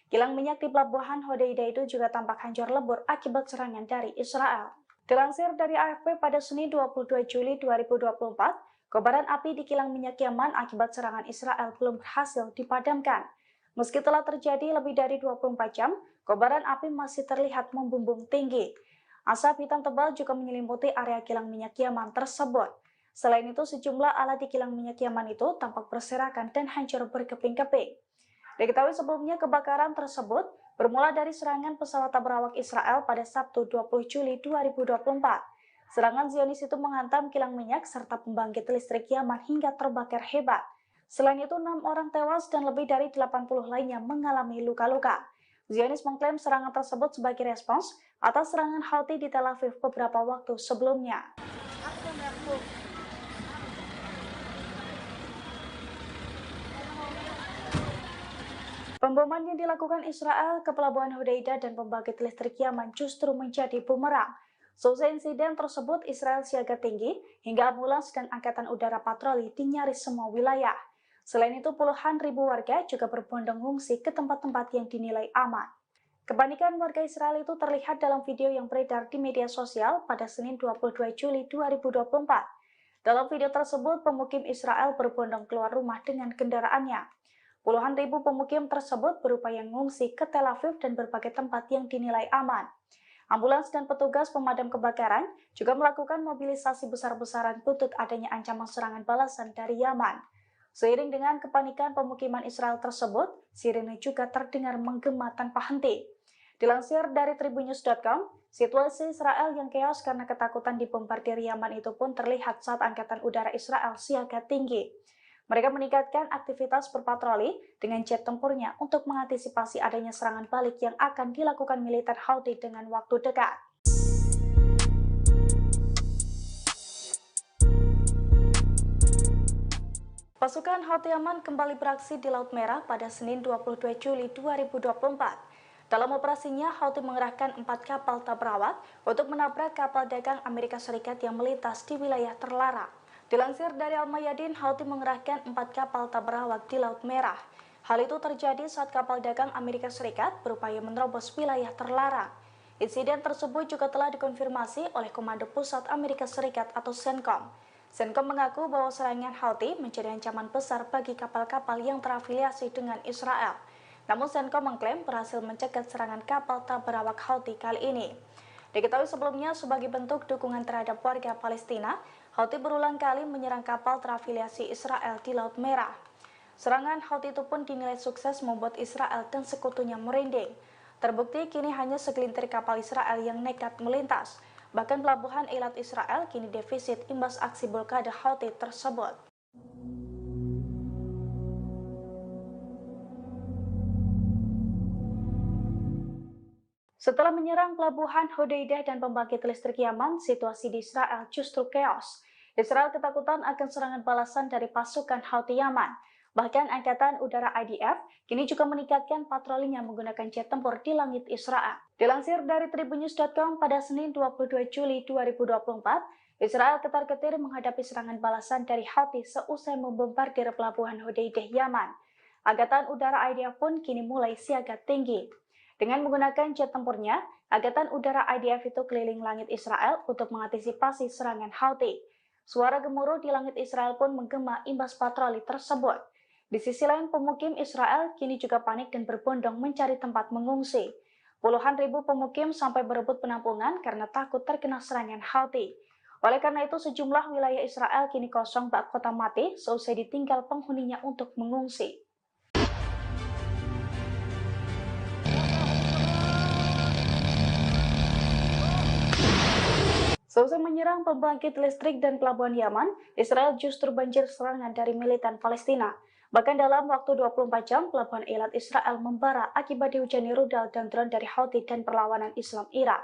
Kilang minyak di Pelabuhan Hudaidah itu juga tampak hancur lebur akibat serangan dari Israel. Dilansir dari AFP pada Senin 22 Juli 2024, kobaran api di kilang minyak Yaman akibat serangan Israel belum berhasil dipadamkan. Meski telah terjadi lebih dari 24 jam, kobaran api masih terlihat membumbung tinggi. Asap hitam tebal juga menyelimuti area kilang minyak Yaman tersebut. Selain itu, sejumlah alat di kilang minyak Yaman itu tampak berserakan dan hancur berkeping-keping. Diketahui sebelumnya kebakaran tersebut bermula dari serangan pesawat berawak Israel pada Sabtu 20 Juli 2024. Serangan Zionis itu menghantam kilang minyak serta pembangkit listrik Yaman hingga terbakar hebat. Selain itu, 6 orang tewas dan lebih dari 80 lainnya mengalami luka-luka. Zionis mengklaim serangan tersebut sebagai respons atas serangan Houthi di Tel Aviv beberapa waktu sebelumnya. Pemboman yang dilakukan Israel ke Pelabuhan Hudaidah dan pembangkit listrik Yaman justru menjadi bumerang. Seusai insiden tersebut, Israel siaga tinggi hingga ambulans dan angkatan udara patroli di nyaris semua wilayah. Selain itu, puluhan ribu warga juga berbondong ngungsi ke tempat-tempat yang dinilai aman. Kepanikan warga Israel itu terlihat dalam video yang beredar di media sosial pada Senin 22 Juli 2024. Dalam video tersebut, pemukim Israel berbondong keluar rumah dengan kendaraannya. Puluhan ribu pemukim tersebut berupaya mengungsi ke Tel Aviv dan berbagai tempat yang dinilai aman. Ambulans dan petugas pemadam kebakaran juga melakukan mobilisasi besar-besaran buntut adanya ancaman serangan balasan dari Yaman. Seiring dengan kepanikan pemukiman Israel tersebut, sirene juga terdengar menggema tanpa henti. Dilansir dari tribunnews.com, situasi Israel yang keos karena ketakutan dibombardir Yaman itu pun terlihat saat Angkatan Udara Israel siaga tinggi. Mereka meningkatkan aktivitas berpatroli dengan jet tempurnya untuk mengantisipasi adanya serangan balik yang akan dilakukan militer Houthi dengan waktu dekat. Pasukan Houthi Yaman kembali beraksi di Laut Merah pada Senin 22 Juli 2024. Dalam operasinya, Houthi mengerahkan 4 kapal tak berawak untuk menabrak kapal dagang Amerika Serikat yang melintas di wilayah terlarang. Dilansir dari Al-Mayadin, Houthi mengerahkan 4 kapal tak berawak di Laut Merah. Hal itu terjadi saat kapal dagang Amerika Serikat berupaya menerobos wilayah terlarang. Insiden tersebut juga telah dikonfirmasi oleh Komando Pusat Amerika Serikat atau CENTCOM. CENTCOM mengaku bahwa serangan Houthi menjadi ancaman besar bagi kapal-kapal yang terafiliasi dengan Israel. Namun CENTCOM mengklaim berhasil mencegat serangan kapal tak berawak Houthi kali ini. Diketahui sebelumnya sebagai bentuk dukungan terhadap warga Palestina, Houthi berulang kali menyerang kapal terafiliasi Israel di Laut Merah. Serangan Houthi itu pun dinilai sukses membuat Israel dan sekutunya merinding. Terbukti kini hanya segelintir kapal Israel yang nekat melintas. Bahkan pelabuhan Eilat Israel kini defisit imbas aksi blokade Houthi tersebut. Setelah menyerang pelabuhan Hudaidah dan pembangkit listrik Yaman, situasi di Israel justru keos. Israel ketakutan akan serangan balasan dari pasukan Houthi Yaman. Bahkan Angkatan Udara IDF kini juga meningkatkan patrolinya menggunakan jet tempur di langit Israel. Dilansir dari tribunnews.com pada Senin 22 Juli 2024, Israel ketar-ketir menghadapi serangan balasan dari Houthi seusai membombardir pelabuhan Hodeidah, Yaman. Angkatan Udara IDF pun kini mulai siaga tinggi. Dengan menggunakan jet tempurnya, Angkatan Udara IDF itu keliling langit Israel untuk mengantisipasi serangan Houthi. Suara gemuruh di langit Israel pun menggema imbas patroli tersebut. Di sisi lain, pemukim Israel kini juga panik dan berbondong mencari tempat mengungsi. Puluhan ribu pemukim sampai berebut penampungan karena takut terkena serangan Houthi. Oleh karena itu, sejumlah wilayah Israel kini kosong bak kota mati seusai ditinggal penghuninya untuk mengungsi. Seusai menyerang pembangkit listrik dan pelabuhan Yaman, Israel justru banjir serangan dari militan Palestina. Bahkan dalam waktu 24 jam, pelabuhan Eilat Israel membara akibat dihujani rudal dan drone dari Houthi dan perlawanan Islam Irak.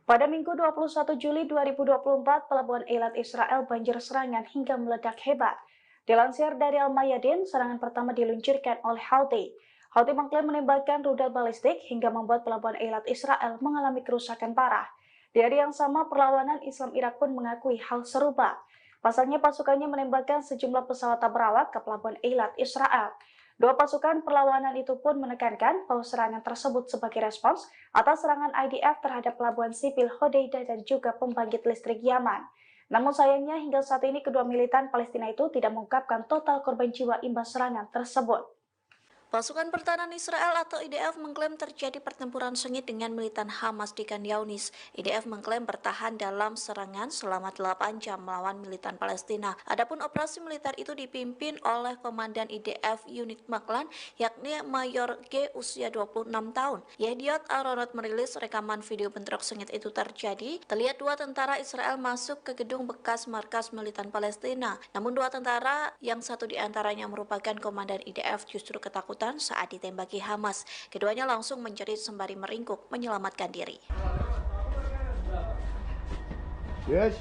Pada Minggu 21 Juli 2024, pelabuhan Eilat Israel banjir serangan hingga meledak hebat. Dilansir dari Al-Mayadin, serangan pertama diluncurkan oleh Houthi. Houthi mengklaim menembakkan rudal balistik hingga membuat pelabuhan Eilat Israel mengalami kerusakan parah. Di hari yang sama, perlawanan Islam Irak pun mengakui hal serupa. Pasalnya pasukannya menembakkan sejumlah pesawat tak berawak ke pelabuhan Eilat Israel. Dua pasukan perlawanan itu pun menekankan bahwa serangan tersebut sebagai respons atas serangan IDF terhadap pelabuhan sipil Hodeidah dan juga pembangkit listrik Yaman. Namun sayangnya hingga saat ini kedua militan Palestina itu tidak mengungkapkan total korban jiwa imbas serangan tersebut. Pasukan Pertahanan Israel atau IDF mengklaim terjadi pertempuran sengit dengan militan Hamas di Khan Younis. IDF mengklaim bertahan dalam serangan selama 8 jam melawan militan Palestina. Adapun operasi militer itu dipimpin oleh Komandan IDF Unit Maklan, yakni Mayor G usia 26 tahun. Yediot Aronot merilis rekaman video bentrok sengit itu terjadi. Terlihat dua tentara Israel masuk ke gedung bekas markas militan Palestina. Namun dua tentara, yang satu diantaranya merupakan Komandan IDF, justru ketakutan saat ditembaki Hamas. Keduanya langsung menjerit sembari meringkuk menyelamatkan diri. Yes.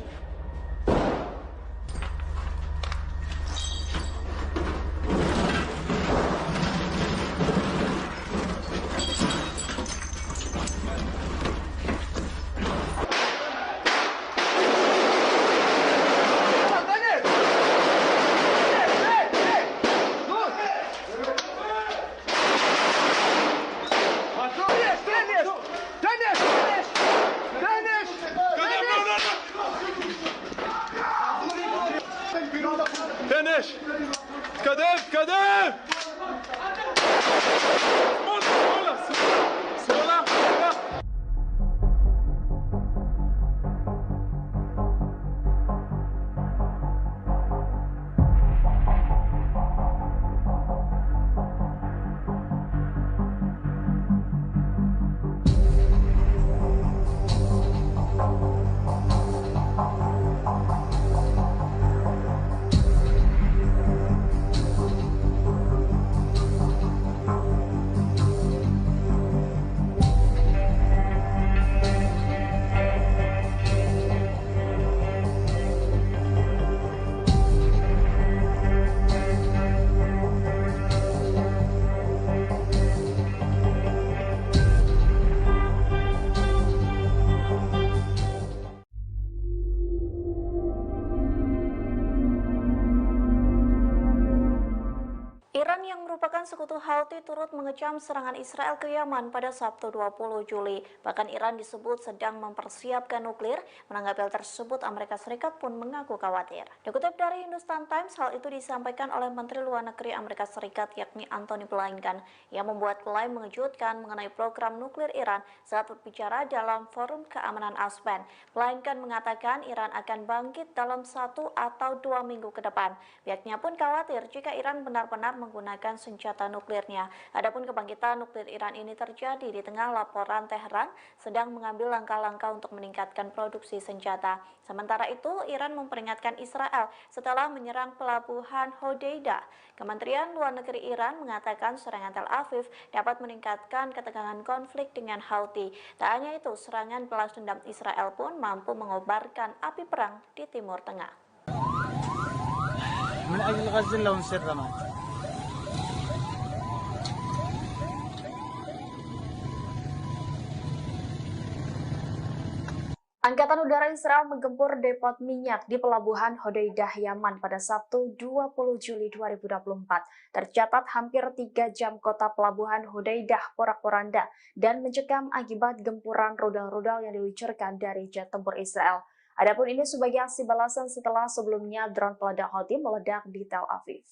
فينش كذب كذب Iran yang merupakan sekutu Houthi turut mengecam serangan Israel ke Yaman pada Sabtu 20 Juli. Bahkan Iran disebut sedang mempersiapkan nuklir. Menanggapi hal tersebut, Amerika Serikat pun mengaku khawatir. Dikutip dari Hindustan Times, hal itu disampaikan oleh Menteri Luar Negeri Amerika Serikat yakni Antony Blinken yang membuat klaim mengejutkan mengenai program nuklir Iran saat berbicara dalam Forum Keamanan Aspen. Blinken mengatakan Iran akan bangkit dalam 1 atau 2 minggu ke depan. Pihaknya pun khawatir jika Iran benar-benar menggunakan senjata nuklirnya. Adapun kebangkitan nuklir Iran ini terjadi di tengah laporan Teheran sedang mengambil langkah-langkah untuk meningkatkan produksi senjata. Sementara itu, Iran memperingatkan Israel setelah menyerang pelabuhan Hodeidah. Kementerian Luar Negeri Iran mengatakan serangan Tel Aviv dapat meningkatkan ketegangan konflik dengan Houthi. Tak hanya itu, serangan balas dendam Israel pun mampu mengobarkan api perang di Timur Tengah. من أجل غزة لهم سرما Angkatan Udara Israel menggempur depot minyak di Pelabuhan Hodeidah, Yaman pada Sabtu 20 Juli 2024. Tercatat hampir 3 jam kota Pelabuhan Hodeidah porak-poranda dan mencekam akibat gempuran rudal-rudal yang diluncurkan dari jet tempur Israel. Adapun ini sebagai aksi balasan setelah sebelumnya drone peledak Houthi meledak di Tel Aviv.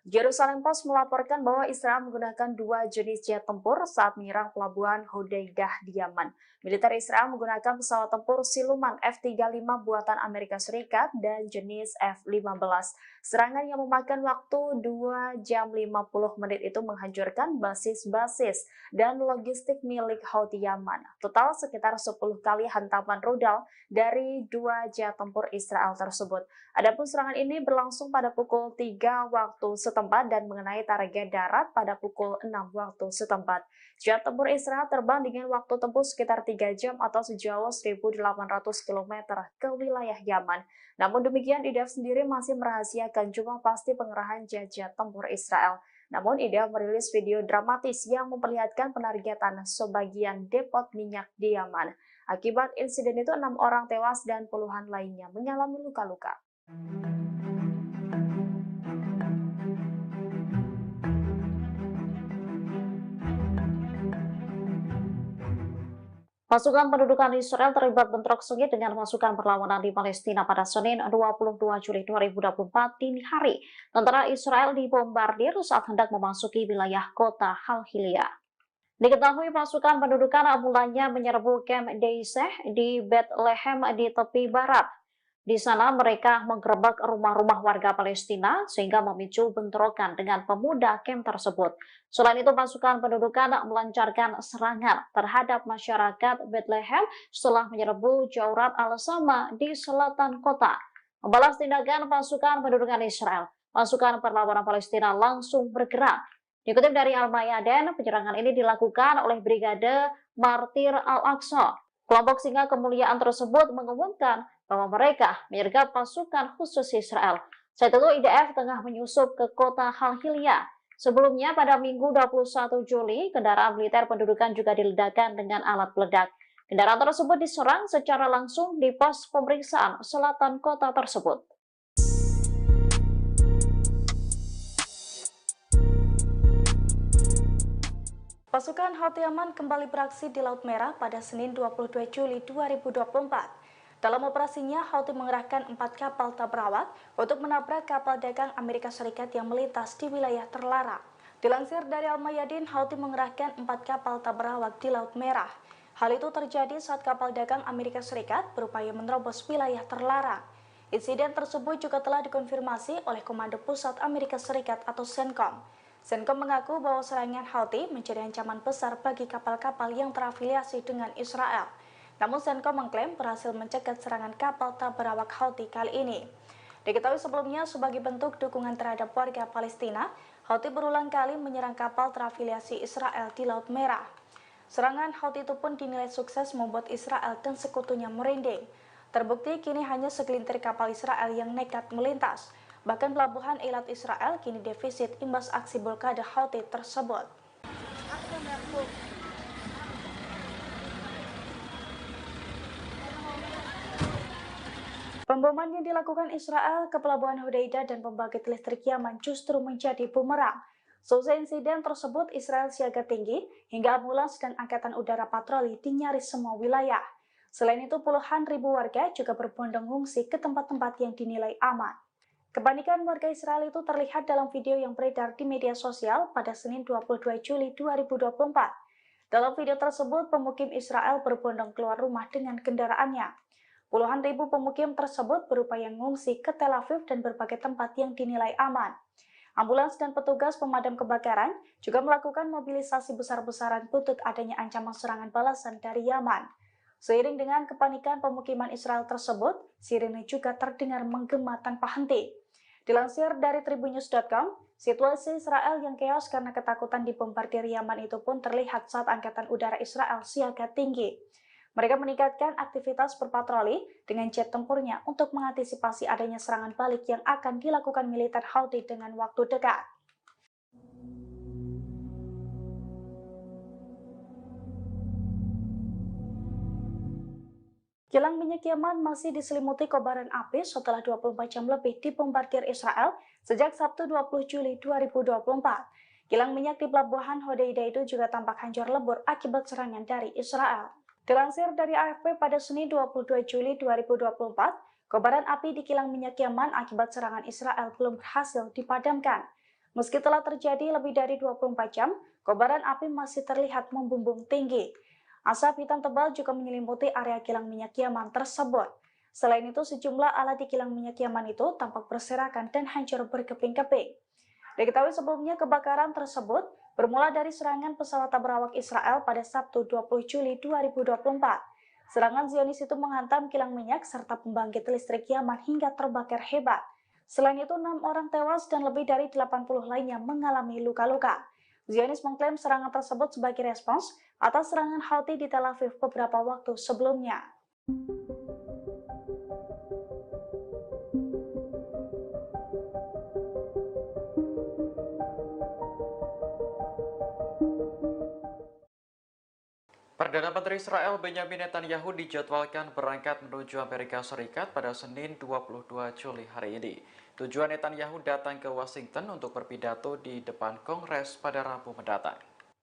Jerusalem Post melaporkan bahwa Israel menggunakan 2 jenis jet tempur saat menyerang Pelabuhan Hodeidah di Yaman. Militer Israel menggunakan pesawat tempur siluman F-35 buatan Amerika Serikat dan jenis F-15. Serangan yang memakan waktu 2 jam 50 menit itu menghancurkan basis-basis dan logistik milik Houthi Yaman. Total sekitar 10 kali hantaman rudal dari 2 jet tempur Israel tersebut. Adapun serangan ini berlangsung pada pukul 3 waktu setempat dan mengenai target darat pada pukul 6 waktu setempat. Jet tempur Israel terbang dengan waktu tempuh sekitar 3 jam atau sejauh 1.800 km ke wilayah Yaman. Namun demikian, IDF sendiri masih merahasiakan jumlah pasti pengerahan jet tempur Israel. Namun IDF merilis video dramatis yang memperlihatkan penargetan sebagian depot minyak di Yaman. Akibat insiden itu 6 orang tewas dan puluhan lainnya mengalami luka-luka. Pasukan pendudukan Israel terlibat bentrok sengit dengan pasukan perlawanan di Palestina pada Senin 22 Juli 2024 dini hari. Tentara Israel dibombardir saat hendak memasuki wilayah kota Halhilia. Diketahui pasukan pendudukan mulanya menyerbu Camp Deiseh di Bethlehem di tepi barat. Di sana mereka menggerebek rumah-rumah warga Palestina sehingga memicu bentrokan dengan pemuda camp tersebut. Selain itu, pasukan pendudukan melancarkan serangan terhadap masyarakat Bethlehem setelah menyerbu Jaurat al-Sama di selatan kota. Membalas tindakan pasukan pendudukan Israel, pasukan perlawanan Palestina langsung bergerak. Dikutip dari Al-Mayadin, penyerangan ini dilakukan oleh Brigade Martir Al-Aqsa. Kelompok Singa Kemuliaan tersebut mengumumkan bahwa mereka menyergap pasukan khusus Israel. Saat itu IDF tengah menyusup ke kota Halhilia. Sebelumnya pada Minggu 21 Juli, kendaraan militer pendudukan juga diledakkan dengan alat peledak. Kendaraan tersebut diserang secara langsung di pos pemeriksaan selatan kota tersebut. Pasukan Houthi Yaman kembali beraksi di Laut Merah pada Senin 22 Juli 2024. Dalam operasinya, Houthi mengerahkan 4 kapal tabrawak untuk menabrak kapal dagang Amerika Serikat yang melintas di wilayah terlarang. Dilansir dari Al-Mayadin, Houthi mengerahkan 4 kapal tabrawak di Laut Merah. Hal itu terjadi saat kapal dagang Amerika Serikat berupaya menerobos wilayah terlarang. Insiden tersebut juga telah dikonfirmasi oleh Komando Pusat Amerika Serikat atau CENTCOM. CENTCOM mengaku bahwa serangan Houthi menjadi ancaman besar bagi kapal-kapal yang terafiliasi dengan Israel. Namun CENTCOM mengklaim berhasil mencegat serangan kapal tabrawak Houthi kali ini. Diketahui sebelumnya sebagai bentuk dukungan terhadap warga Palestina, Houthi berulang kali menyerang kapal terafiliasi Israel di Laut Merah. Serangan Houthi itu pun dinilai sukses membuat Israel dan sekutunya merinding. Terbukti kini hanya segelintir kapal Israel yang nekat melintas. Bahkan pelabuhan Eilat Israel kini defisit imbas aksi blokade Houthi tersebut. Pemboman yang dilakukan Israel ke pelabuhan Hodeidah dan pembangkit listrik Yaman justru menjadi bumerang. Selesai insiden tersebut, Israel siaga tinggi hingga ambulans dan angkatan udara patroli di nyaris semua wilayah. Selain itu, puluhan ribu warga juga berbondong ngungsi ke tempat-tempat yang dinilai aman. Kepanikan warga Israel itu terlihat dalam video yang beredar di media sosial pada Senin 22 Juli 2024. Dalam video tersebut, pemukim Israel berbondong keluar rumah dengan kendaraannya. Puluhan ribu pemukim tersebut berupaya mengungsi ke Tel Aviv dan berbagai tempat yang dinilai aman. Ambulans dan petugas pemadam kebakaran juga melakukan mobilisasi besar-besaran buntut adanya ancaman serangan balasan dari Yaman. Seiring dengan kepanikan pemukiman Israel tersebut, sirine juga terdengar menggema tanpa henti. Dilansir dari tribunnews.com, situasi Israel yang keos karena ketakutan dibombardir Yaman itu pun terlihat saat Angkatan Udara Israel siaga tinggi. Mereka meningkatkan aktivitas berpatroli dengan jet tempurnya untuk mengantisipasi adanya serangan balik yang akan dilakukan militer Houthi dengan waktu dekat. Kilang minyak Yaman masih diselimuti kobaran api setelah 24 jam lebih dibombardir Israel sejak Sabtu 20 Juli 2024. Kilang minyak di pelabuhan Hodeida itu juga tampak hancur lebur akibat serangan dari Israel. Dilansir dari AFP pada Senin 22 Juli 2024, kobaran api di kilang minyak Yaman akibat serangan Israel belum berhasil dipadamkan. Meski telah terjadi lebih dari 24 jam, kobaran api masih terlihat membumbung tinggi. Asap hitam tebal juga menyelimuti area kilang minyak Yaman tersebut. Selain itu, sejumlah alat di kilang minyak Yaman itu tampak berserakan dan hancur berkeping-keping. Diketahui sebelumnya kebakaran tersebut bermula dari serangan pesawat berawak Israel pada Sabtu 20 Juli 2024. Serangan Zionis itu menghantam kilang minyak serta pembangkit listrik Yaman hingga terbakar hebat. Selain itu, 6 orang tewas dan lebih dari 80 lainnya mengalami luka-luka. Zionis mengklaim serangan tersebut sebagai respons atas serangan Houthi di Tel Aviv beberapa waktu sebelumnya. Perdana Menteri Israel Benyamin Netanyahu dijadwalkan berangkat menuju Amerika Serikat pada Senin 22 Juli hari ini. Tujuan Netanyahu datang ke Washington untuk berpidato di depan Kongres pada Rabu mendatang.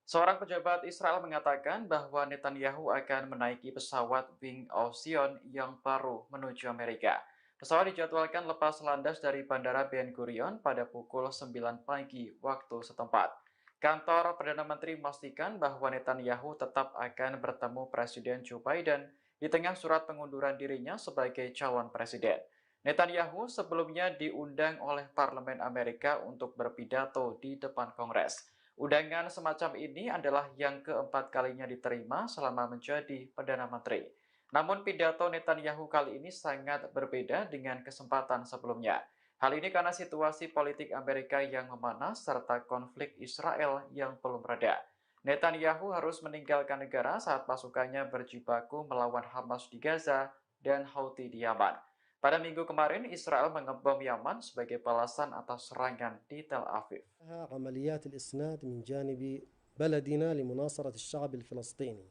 Seorang pejabat Israel mengatakan bahwa Netanyahu akan menaiki pesawat Wing of Zion yang baru menuju Amerika. Pesawat dijadwalkan lepas landas dari Bandara Ben Gurion pada pukul 9 pagi waktu setempat. Kantor Perdana Menteri memastikan bahwa Netanyahu tetap akan bertemu Presiden Joe Biden di tengah surat pengunduran dirinya sebagai calon presiden. Netanyahu sebelumnya diundang oleh Parlemen Amerika untuk berpidato di depan Kongres. Undangan semacam ini adalah yang keempat kalinya diterima selama menjadi Perdana Menteri. Namun pidato Netanyahu kali ini sangat berbeda dengan kesempatan sebelumnya. Hal ini karena situasi politik Amerika yang memanas serta konflik Israel yang belum reda. Netanyahu harus meninggalkan negara saat pasukannya berjibaku melawan Hamas di Gaza dan Houthi di Yaman. Pada minggu kemarin, Israel mengebom Yaman sebagai balasan atas serangan di Tel Aviv. عمليات الإسناد من جانب بلدنا لمناصرة الشعب الفلسطيني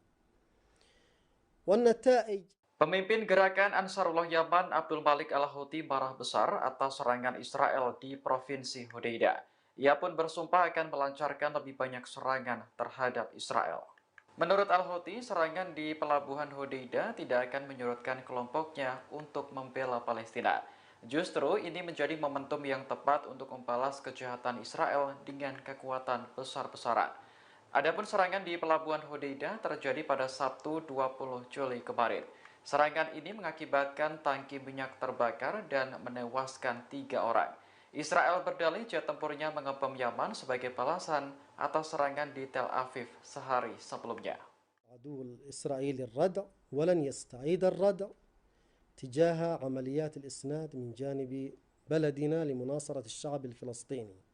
والنتائج. Pemimpin gerakan Ansarullah Yaman Abdul Malik Al-Houthi marah besar atas serangan Israel di Provinsi Hodeida. Ia pun bersumpah akan melancarkan lebih banyak serangan terhadap Israel. Menurut Al-Houthi, serangan di pelabuhan Hodeida tidak akan menyurutkan kelompoknya untuk membela Palestina. Justru ini menjadi momentum yang tepat untuk membalas kejahatan Israel dengan kekuatan besar-besaran. Adapun serangan di pelabuhan Hodeida terjadi pada Sabtu 20 Juli kemarin. Serangan ini mengakibatkan tangki minyak terbakar dan menewaskan 3 orang. Israel berdalih jet tempurnya mengebom Yaman sebagai balasan atas serangan di Tel Aviv sehari sebelumnya. عدو الإسرائيلي الردع ولن يستعيد الردع تجاه عمليات الإسناد من جانب بلدنا لمناصرة الشعب الفلسطيني.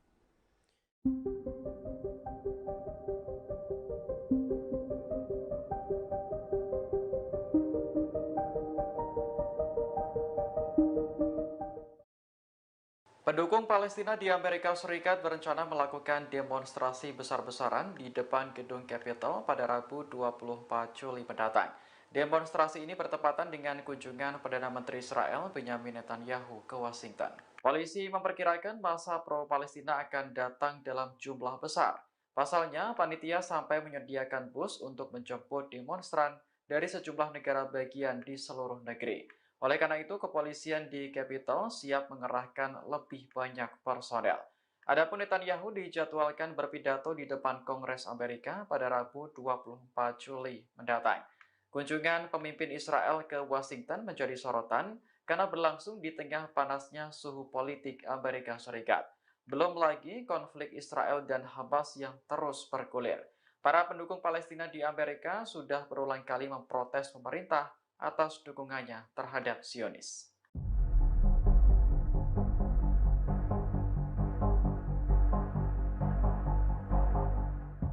Pendukung Palestina di Amerika Serikat berencana melakukan demonstrasi besar-besaran di depan gedung Capitol pada Rabu 24 Juli mendatang. Demonstrasi ini bertepatan dengan kunjungan Perdana Menteri Israel Benyamin Netanyahu ke Washington. Polisi memperkirakan massa pro-Palestina akan datang dalam jumlah besar. Pasalnya, panitia sampai menyediakan bus untuk menjemput demonstran dari sejumlah negara bagian di seluruh negeri. Oleh karena itu, kepolisian di Capitol siap mengerahkan lebih banyak personel. Adapun Netanyahu dijadwalkan berpidato di depan Kongres Amerika pada Rabu 24 Juli mendatang. Kunjungan pemimpin Israel ke Washington menjadi sorotan karena berlangsung di tengah panasnya suhu politik Amerika Serikat. Belum lagi konflik Israel dan Hamas yang terus bergulir. Para pendukung Palestina di Amerika sudah berulang kali memprotes pemerintah atas dukungannya terhadap Zionis.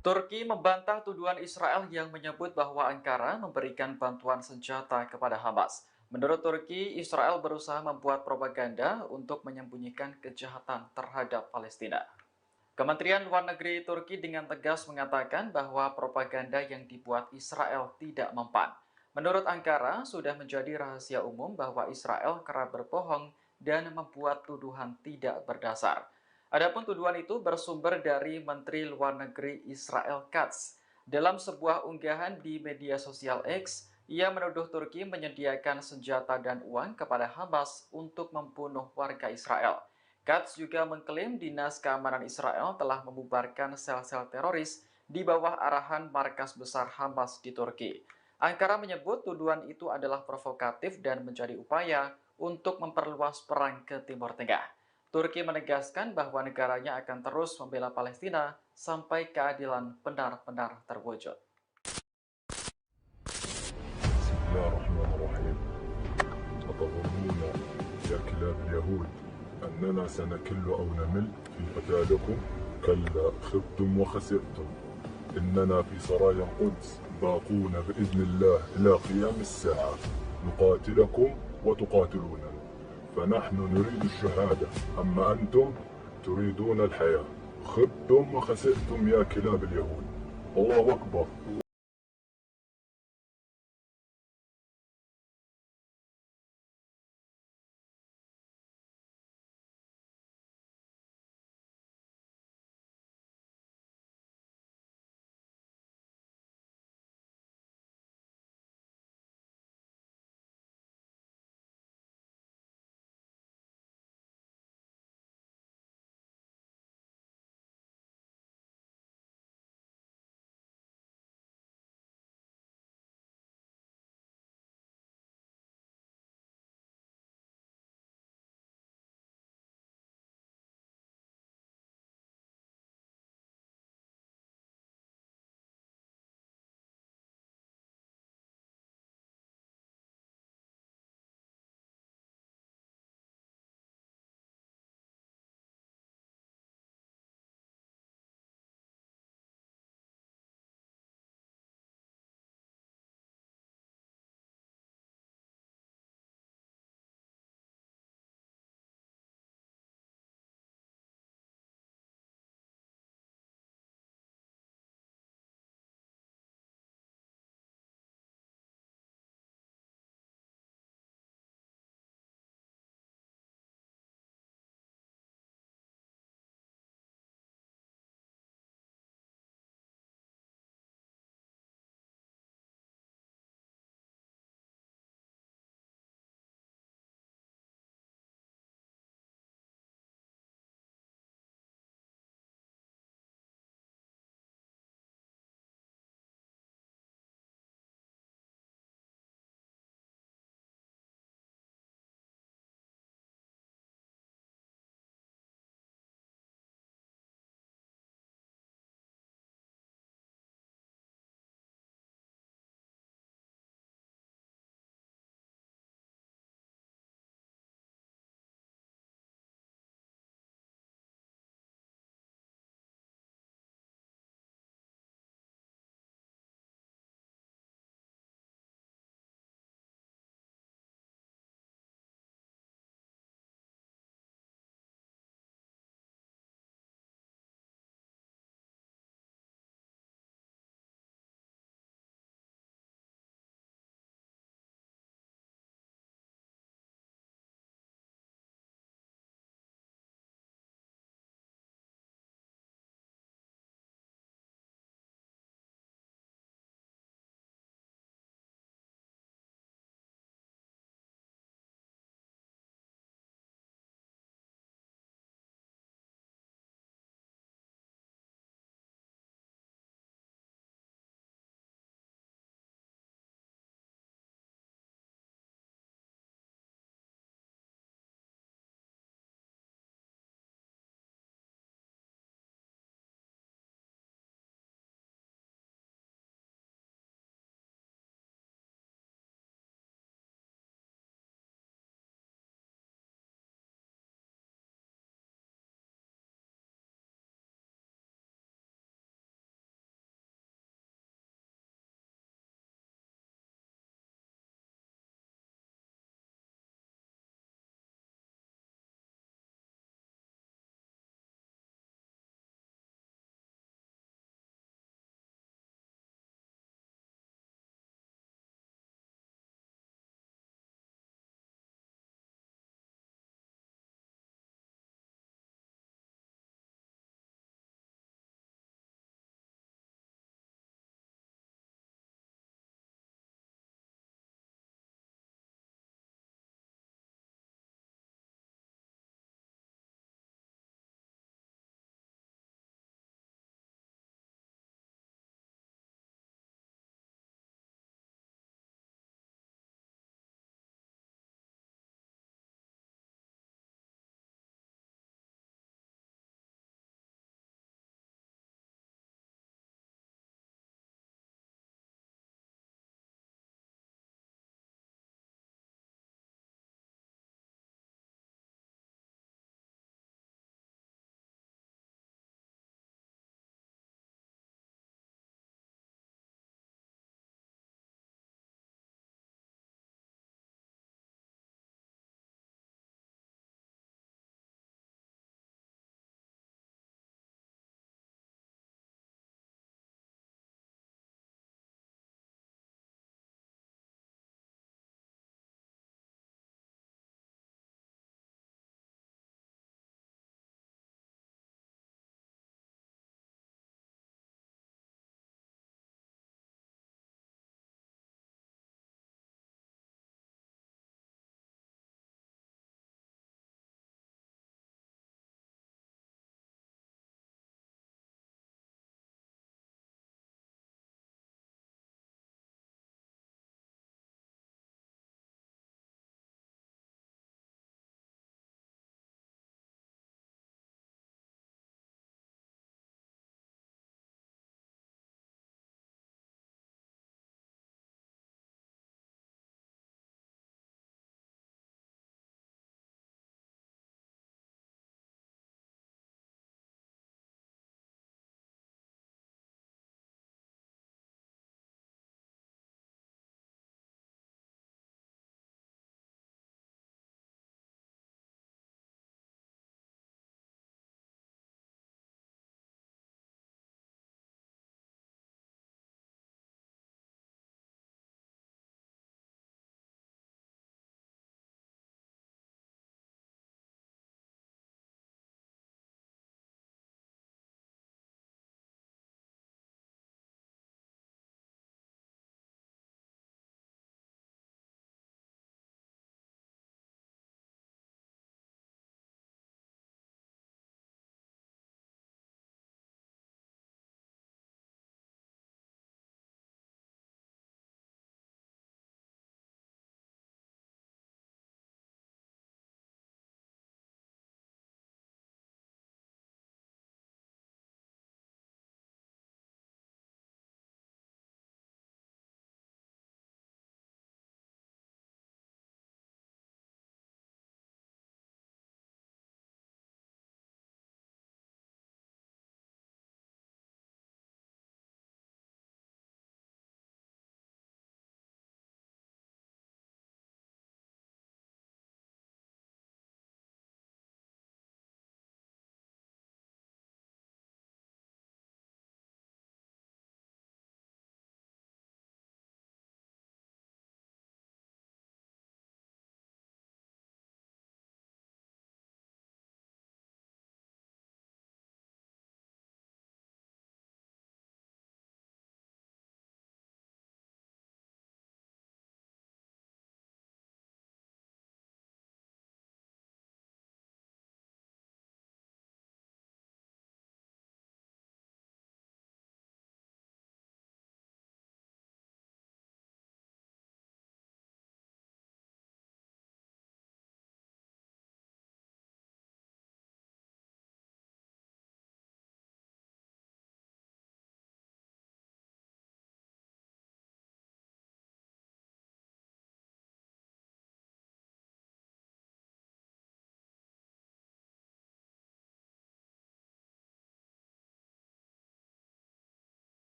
Turki membantah tuduhan Israel yang menyebut bahwa Ankara memberikan bantuan senjata kepada Hamas. Menurut Turki, Israel berusaha membuat propaganda untuk menyembunyikan kejahatan terhadap Palestina. Kementerian Luar Negeri Turki dengan tegas mengatakan bahwa propaganda yang dibuat Israel tidak mempan. Menurut Ankara, sudah menjadi rahasia umum bahwa Israel kerap berbohong dan membuat tuduhan tidak berdasar. Adapun tuduhan itu bersumber dari Menteri Luar Negeri Israel Katz. Dalam sebuah unggahan di media sosial X, ia menuduh Turki menyediakan senjata dan uang kepada Hamas untuk membunuh warga Israel. Katz juga mengklaim Dinas Keamanan Israel telah membubarkan sel-sel teroris di bawah arahan markas besar Hamas di Turki. Ankara menyebut tuduhan itu adalah provokatif dan menjadi upaya untuk memperluas perang ke Timur Tengah. Turki menegaskan bahwa negaranya akan terus membela Palestina sampai keadilan benar-benar terwujud. Bismillahirrahmanirrahim. أتظنون يا كلاب اليهود أننا سنكل أو نمل في قتالكم؟ كلا خبتم وخسرتم. إننا في سرايا القدس باقون بإذن الله إلى قيام الساعة نقاتلكم وتقاتلوننا، فنحن نريد الشهادة أما أنتم تريدون الحياة. خبتم وخسرتم يا كلاب اليهود. الله أكبر.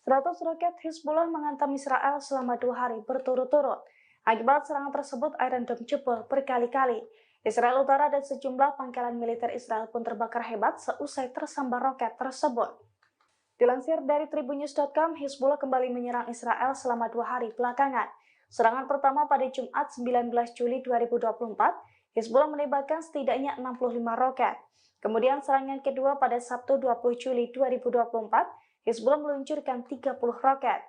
100 roket Hizbullah menghantam Israel selama 2 hari berturut-turut. Akibat serangan tersebut, Iron Dome jebol berkali-kali. Israel Utara dan sejumlah pangkalan militer Israel pun terbakar hebat seusai tersambar roket tersebut. Dilansir dari tribunnews.com, Hizbullah kembali menyerang Israel selama 2 hari belakangan. Serangan pertama pada Jumat 19 Juli 2024, Hizbullah menembakkan setidaknya 65 roket. Kemudian serangan kedua pada Sabtu 20 Juli 2024, Hizbullah meluncurkan 30 roket.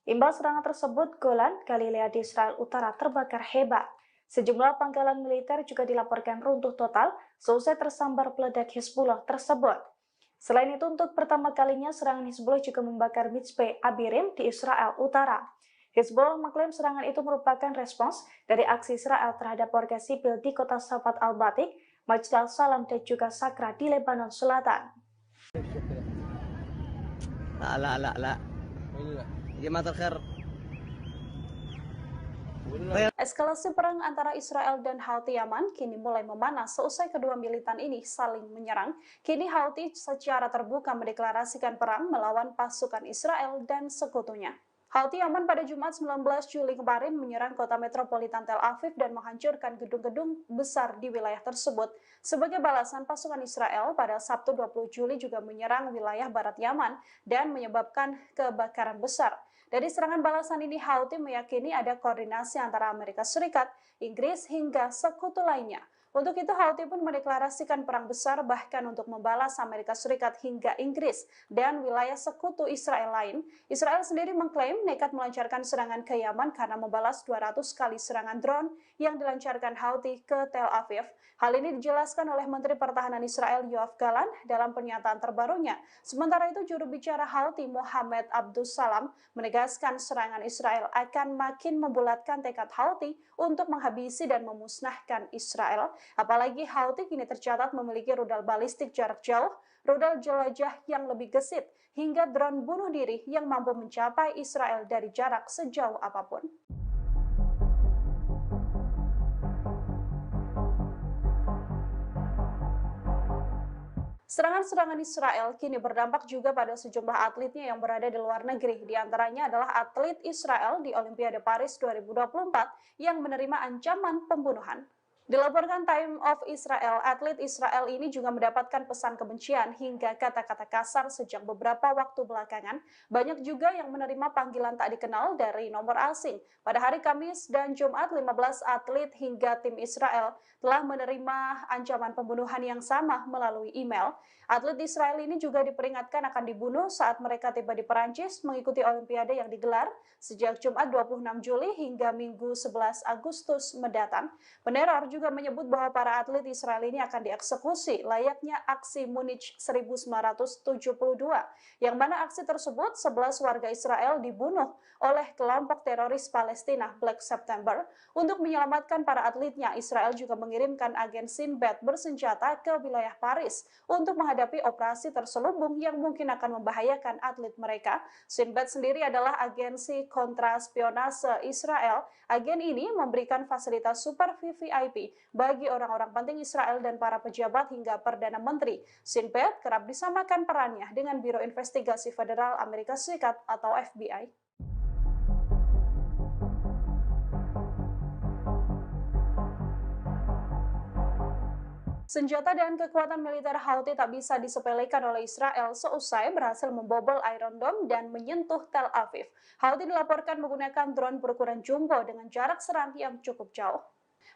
Imbas serangan tersebut, Golan, Galilea di Israel Utara terbakar hebat. Sejumlah pangkalan militer juga dilaporkan runtuh total seusai tersambar peledak Hizbullah tersebut. Selain itu, untuk pertama kalinya serangan Hizbullah juga membakar Mitzpe Abirim di Israel Utara. Hizbullah mengklaim serangan itu merupakan respons dari aksi Israel terhadap warga sipil di kota Safat al-Batik, Majd al-Salam, dan juga Sakra di Lebanon Selatan. لا جماعة الخير. Eskalasi perang antara Israel dan Houthi Yaman kini mulai memanas seusai kedua militan ini saling menyerang. Kini Houthi secara terbuka mendeklarasikan perang melawan pasukan Israel dan sekutunya. Houthi Yaman pada Jumat 19 Juli kemarin menyerang kota metropolitan Tel Aviv dan menghancurkan gedung-gedung besar di wilayah tersebut. Sebagai balasan, pasukan Israel pada Sabtu 20 Juli juga menyerang wilayah barat Yaman dan menyebabkan kebakaran besar. Dari serangan balasan ini, Houthi meyakini ada koordinasi antara Amerika Serikat, Inggris, hingga sekutu lainnya. Untuk itu, Houthi pun mendeklarasikan perang besar bahkan untuk membalas Amerika Serikat hingga Inggris dan wilayah sekutu Israel lain. Israel sendiri mengklaim nekat melancarkan serangan ke Yaman karena membalas 200 kali serangan drone yang dilancarkan Houthi ke Tel Aviv. Hal ini dijelaskan oleh Menteri Pertahanan Israel Yoav Gallant dalam pernyataan terbarunya. Sementara itu, juru bicara Houthi Mohammed Abdus Salam menegaskan serangan Israel akan makin membulatkan tekad Houthi untuk menghabisi dan memusnahkan Israel. Apalagi Houthi kini tercatat memiliki rudal balistik jarak jauh, rudal jelajah yang lebih gesit, hingga drone bunuh diri yang mampu mencapai Israel dari jarak sejauh apapun. Serangan-serangan Israel kini berdampak juga pada sejumlah atletnya yang berada di luar negeri. Di antaranya adalah atlet Israel di Olimpiade Paris 2024 yang menerima ancaman pembunuhan. Dilaporkan Time of Israel, atlet Israel ini juga mendapatkan pesan kebencian hingga kata-kata kasar sejak beberapa waktu belakangan. Banyak juga yang menerima panggilan tak dikenal dari nomor asing. Pada hari Kamis dan Jumat, 15 atlet hingga tim Israel telah menerima ancaman pembunuhan yang sama melalui email. Atlet Israel ini juga diperingatkan akan dibunuh saat mereka tiba di Perancis mengikuti Olimpiade yang digelar sejak Jumat 26 Juli hingga Minggu 11 Agustus mendatang. Peneror juga menyebut bahwa para atlet Israel ini akan dieksekusi layaknya aksi Munich 1972, yang mana aksi tersebut 11 warga Israel dibunuh oleh kelompok teroris Palestina Black September. Untuk menyelamatkan para atletnya, Israel juga mengirimkan agen Sinbad bersenjata ke wilayah Paris untuk menghadapi operasi terselubung yang mungkin akan membahayakan atlet mereka. Sinbad sendiri adalah agensi kontraspionase Israel. Agen ini memberikan fasilitas super VVIP bagi orang-orang penting Israel dan para pejabat hingga Perdana Menteri. Sinbad kerap disamakan perannya dengan Biro Investigasi Federal Amerika Serikat atau FBI. Senjata dan kekuatan militer Houthi tak bisa disepelekan oleh Israel seusai berhasil membobol Iron Dome dan menyentuh Tel Aviv. Houthi dilaporkan menggunakan drone berukuran jumbo dengan jarak serang yang cukup jauh.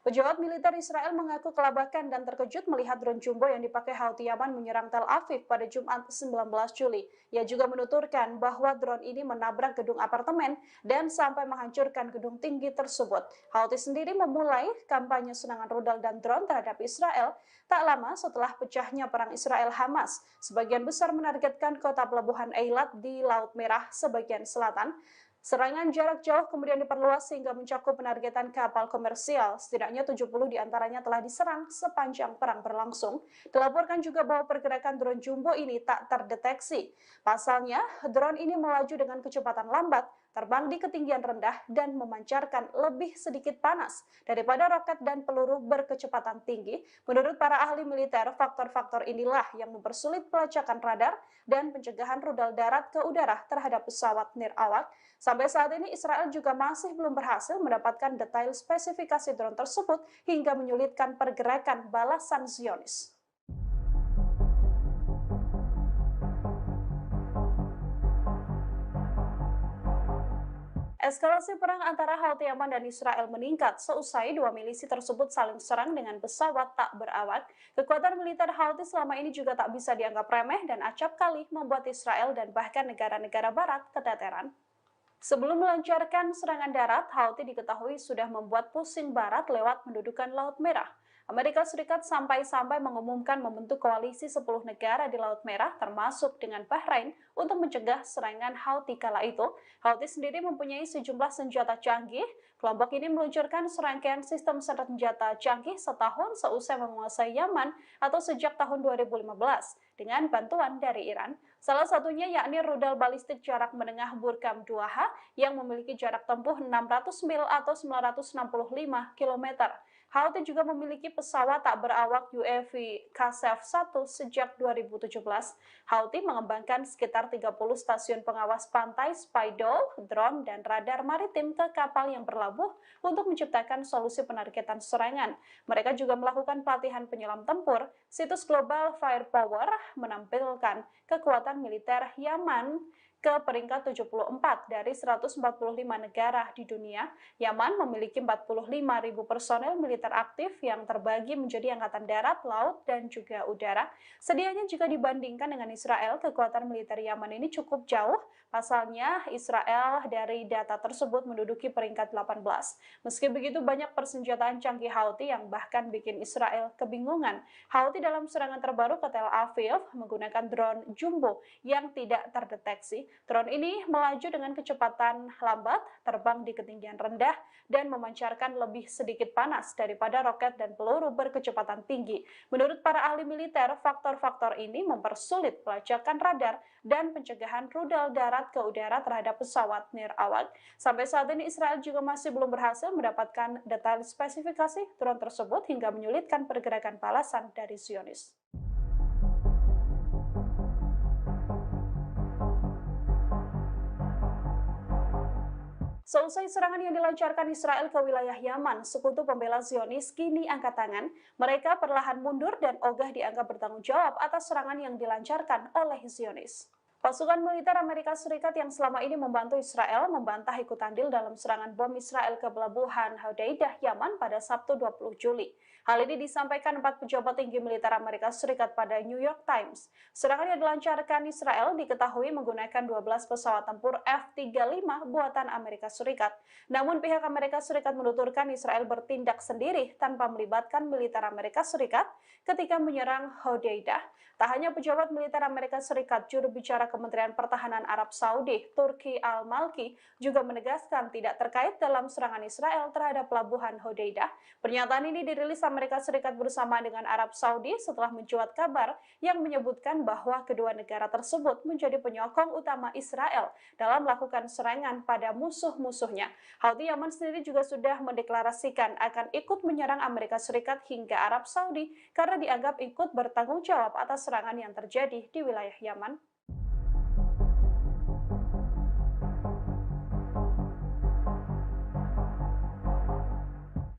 Pejabat militer Israel mengaku kelabakan dan terkejut melihat drone jumbo yang dipakai Houthi Yaman menyerang Tel Aviv pada Jumat 19 Juli. Ia juga menuturkan bahwa drone ini menabrak gedung apartemen dan sampai menghancurkan gedung tinggi tersebut. Houthi sendiri memulai kampanye serangan rudal dan drone terhadap Israel tak lama setelah pecahnya perang Israel-Hamas. Sebagian besar menargetkan kota pelabuhan Eilat di Laut Merah sebagian selatan. Serangan jarak jauh kemudian diperluas sehingga mencakup penargetan kapal komersial. Setidaknya 70 diantaranya telah diserang sepanjang perang berlangsung. Dilaporkan juga bahwa pergerakan drone jumbo ini tak terdeteksi. Pasalnya, drone ini melaju dengan kecepatan lambat terbang di ketinggian rendah dan memancarkan lebih sedikit panas daripada roket dan peluru berkecepatan tinggi. Menurut para ahli militer, faktor-faktor inilah yang mempersulit pelacakan radar dan pencegahan rudal darat ke udara terhadap pesawat nirawak. Sampai saat ini Israel juga masih belum berhasil mendapatkan detail spesifikasi drone tersebut hingga menyulitkan pergerakan balasan Zionis. Eskalasi perang antara Houthi Yaman dan Israel meningkat seusai dua milisi tersebut saling serang dengan pesawat tak berawak. Kekuatan militer Houthi selama ini juga tak bisa dianggap remeh dan acap kali membuat Israel dan bahkan negara-negara barat keteteran. Sebelum melancarkan serangan darat, Houthi diketahui sudah membuat pusing barat lewat mendudukan Laut Merah. Amerika Serikat sampai-sampai mengumumkan membentuk koalisi 10 negara di Laut Merah, termasuk dengan Bahrain, untuk mencegah serangan Houthi kala itu. Houthi sendiri mempunyai sejumlah senjata canggih. Kelompok ini meluncurkan serangkaian sistem senjata canggih setahun seusai menguasai Yaman atau sejak tahun 2015 dengan bantuan dari Iran. Salah satunya yakni rudal balistik jarak menengah Burkam 2H yang memiliki jarak tempuh 600 mil atau 965 km. Houthi juga memiliki pesawat tak berawak UAV Qasef-1 sejak 2017. Houthi mengembangkan sekitar 30 stasiun pengawas pantai, spy dome, drone, dan radar maritim ke kapal yang berlabuh untuk menciptakan solusi penargetan serangan. Mereka juga melakukan pelatihan penyelam tempur. Situs Global Firepower menampilkan kekuatan militer Yaman ke peringkat 74 dari 145 negara di dunia. Yaman memiliki 45.000 personel militer aktif yang terbagi menjadi angkatan darat, laut, dan juga udara. Sedianya jika dibandingkan dengan Israel, kekuatan militer Yaman ini cukup jauh. Pasalnya, Israel dari data tersebut menduduki peringkat 18. Meski begitu, banyak persenjataan canggih Houthi yang bahkan bikin Israel kebingungan. Houthi dalam serangan terbaru ke Tel Aviv menggunakan drone jumbo yang tidak terdeteksi. Drone ini melaju dengan kecepatan lambat, terbang di ketinggian rendah, dan memancarkan lebih sedikit panas daripada roket dan peluru berkecepatan tinggi. Menurut para ahli militer, faktor-faktor ini mempersulit pelacakan radar dan pencegahan rudal darat ke udara terhadap pesawat nirawak. Sampai saat ini Israel juga masih belum berhasil mendapatkan detail spesifikasi drone tersebut hingga menyulitkan pergerakan balasan dari Zionis. Seusai serangan yang dilancarkan Israel ke wilayah Yaman, sekutu pembela Zionis kini angkat tangan. Mereka perlahan mundur dan ogah dianggap bertanggung jawab atas serangan yang dilancarkan oleh Zionis. Pasukan militer Amerika Serikat yang selama ini membantu Israel membantah ikut andil dalam serangan bom Israel ke pelabuhan Hodeidah, Yaman pada Sabtu 20 Juli. Hal ini disampaikan 4 pejabat tinggi militer Amerika Serikat pada New York Times. Serangan yang dilancarkan Israel diketahui menggunakan 12 pesawat tempur F-35 buatan Amerika Serikat. Namun pihak Amerika Serikat menuturkan Israel bertindak sendiri tanpa melibatkan militer Amerika Serikat ketika menyerang Hodeidah. Tak hanya pejabat militer Amerika Serikat, juru bicara Kementerian Pertahanan Arab Saudi, Turki Al-Malki, juga menegaskan tidak terkait dalam serangan Israel terhadap pelabuhan Hodeidah. Pernyataan ini dirilis Amerika Serikat bersama dengan Arab Saudi setelah mencuat kabar yang menyebutkan bahwa kedua negara tersebut menjadi penyokong utama Israel dalam melakukan serangan pada musuh-musuhnya. Houthi Yaman sendiri juga sudah mendeklarasikan akan ikut menyerang Amerika Serikat hingga Arab Saudi karena dianggap ikut bertanggung jawab atas serangan yang terjadi di wilayah Yaman.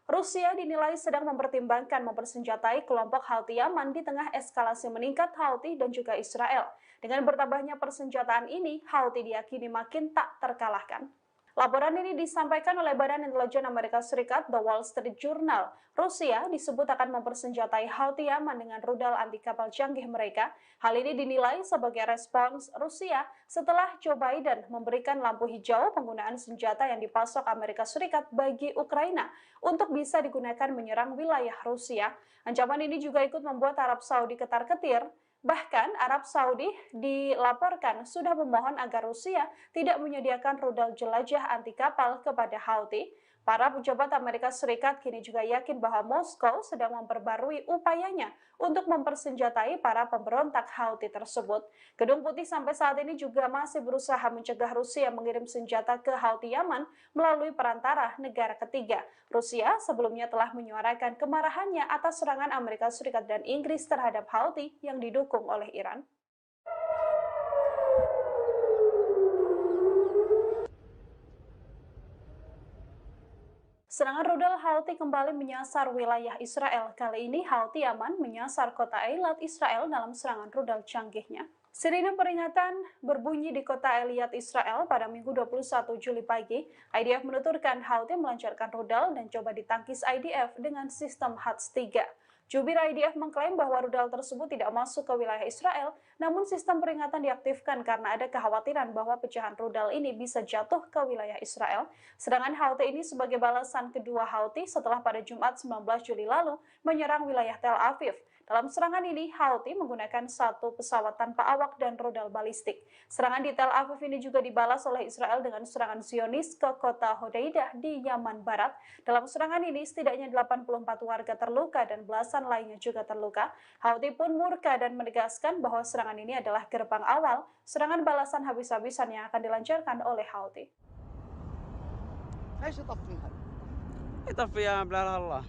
Rusia dinilai sedang mempertimbangkan mempersenjatai kelompok Houthi Yaman di tengah eskalasi meningkat Houthi dan juga Israel. Dengan bertambahnya persenjataan ini, Houthi diyakini makin tak terkalahkan. Laporan ini disampaikan oleh Badan Intelijen Amerika Serikat, The Wall Street Journal. Rusia disebut akan mempersenjatai Houthi Yaman dengan rudal anti kapal canggih mereka. Hal ini dinilai sebagai respons Rusia setelah Joe Biden memberikan lampu hijau penggunaan senjata yang dipasok Amerika Serikat bagi Ukraina untuk bisa digunakan menyerang wilayah Rusia. Ancaman ini juga ikut membuat Arab Saudi ketar-ketir. Bahkan Arab Saudi dilaporkan sudah memohon agar Rusia tidak menyediakan rudal jelajah anti kapal kepada Houthi. Para pejabat Amerika Serikat kini juga yakin bahwa Moskow sedang memperbarui upayanya untuk mempersenjatai para pemberontak Houthi tersebut. Gedung Putih sampai saat ini juga masih berusaha mencegah Rusia mengirim senjata ke Houthi Yaman melalui perantara negara ketiga. Rusia sebelumnya telah menyuarakan kemarahannya atas serangan Amerika Serikat dan Inggris terhadap Houthi yang didukung oleh Iran. Serangan rudal Houthi kembali menyasar wilayah Israel. Kali ini Houthi Yaman menyasar kota Eilat, Israel dalam serangan rudal canggihnya. Sirine peringatan berbunyi di kota Eilat, Israel pada Minggu 21 Juli pagi. IDF menuturkan Houthi melancarkan rudal dan coba ditangkis IDF dengan sistem HATS-3. Jubir IDF mengklaim bahwa rudal tersebut tidak masuk ke wilayah Israel, namun sistem peringatan diaktifkan karena ada kekhawatiran bahwa pecahan rudal ini bisa jatuh ke wilayah Israel. Serangan Houthi ini sebagai balasan kedua Houthi setelah pada Jumat 19 Juli lalu menyerang wilayah Tel Aviv. Dalam serangan ini, Houthi menggunakan satu pesawat tanpa awak dan rudal balistik. Serangan di Tel Aviv ini juga dibalas oleh Israel dengan serangan Zionis ke kota Hodeidah di Yaman Barat. Dalam serangan ini, setidaknya 84 warga terluka dan belasan lainnya juga terluka. Houthi pun murka dan menegaskan bahwa serangan ini adalah gerbang awal serangan balasan habis-habisan yang akan dilancarkan oleh Houthi. يطفيها بلا الله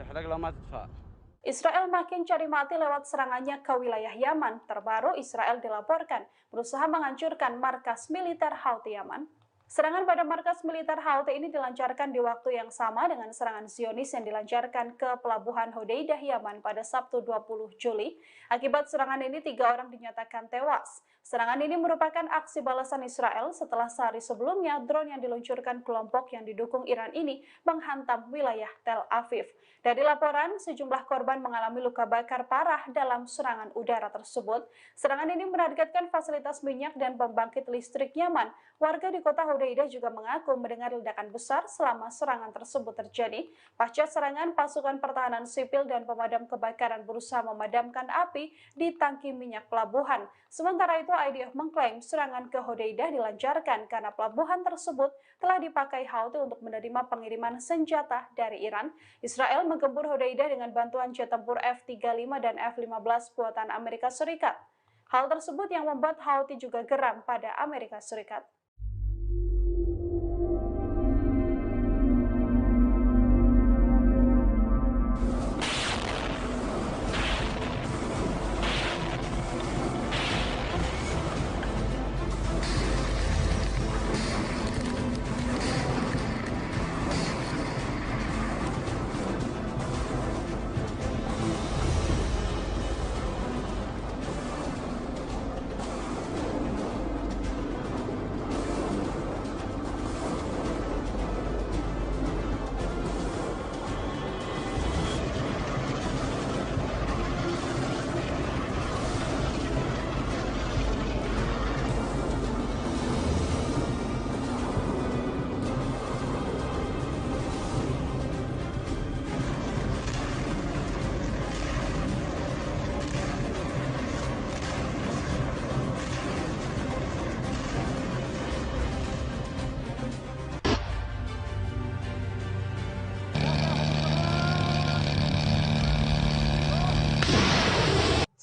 تحرق لو ما تطفأ. Israel makin cari mati lewat serangannya ke wilayah Yaman. Terbaru, Israel dilaporkan berusaha menghancurkan markas militer Houthi Yaman. Serangan pada markas militer Houthi ini dilancarkan di waktu yang sama dengan serangan Zionis yang dilancarkan ke pelabuhan Hodeidah, Yaman pada Sabtu 20 Juli. Akibat serangan ini 3 orang dinyatakan tewas. Serangan ini merupakan aksi balasan Israel setelah sehari sebelumnya drone yang diluncurkan kelompok yang didukung Iran ini menghantam wilayah Tel Aviv. Dari laporan, sejumlah korban mengalami luka bakar parah dalam serangan udara tersebut. Serangan ini menargetkan fasilitas minyak dan pembangkit listrik Yaman. Warga di kota Hodeidah juga mengaku mendengar ledakan besar selama serangan tersebut terjadi. Pasca serangan, pasukan pertahanan sipil dan pemadam kebakaran berusaha memadamkan api di tangki minyak pelabuhan. Sementara itu, IDF mengklaim serangan ke Hodeidah dilancarkan karena pelabuhan tersebut telah dipakai Houthi untuk menerima pengiriman senjata dari Iran. Israel menggempur Hodeidah dengan bantuan jet tempur F-35 dan F-15 buatan Amerika Serikat. Hal tersebut yang membuat Houthi juga geram pada Amerika Serikat.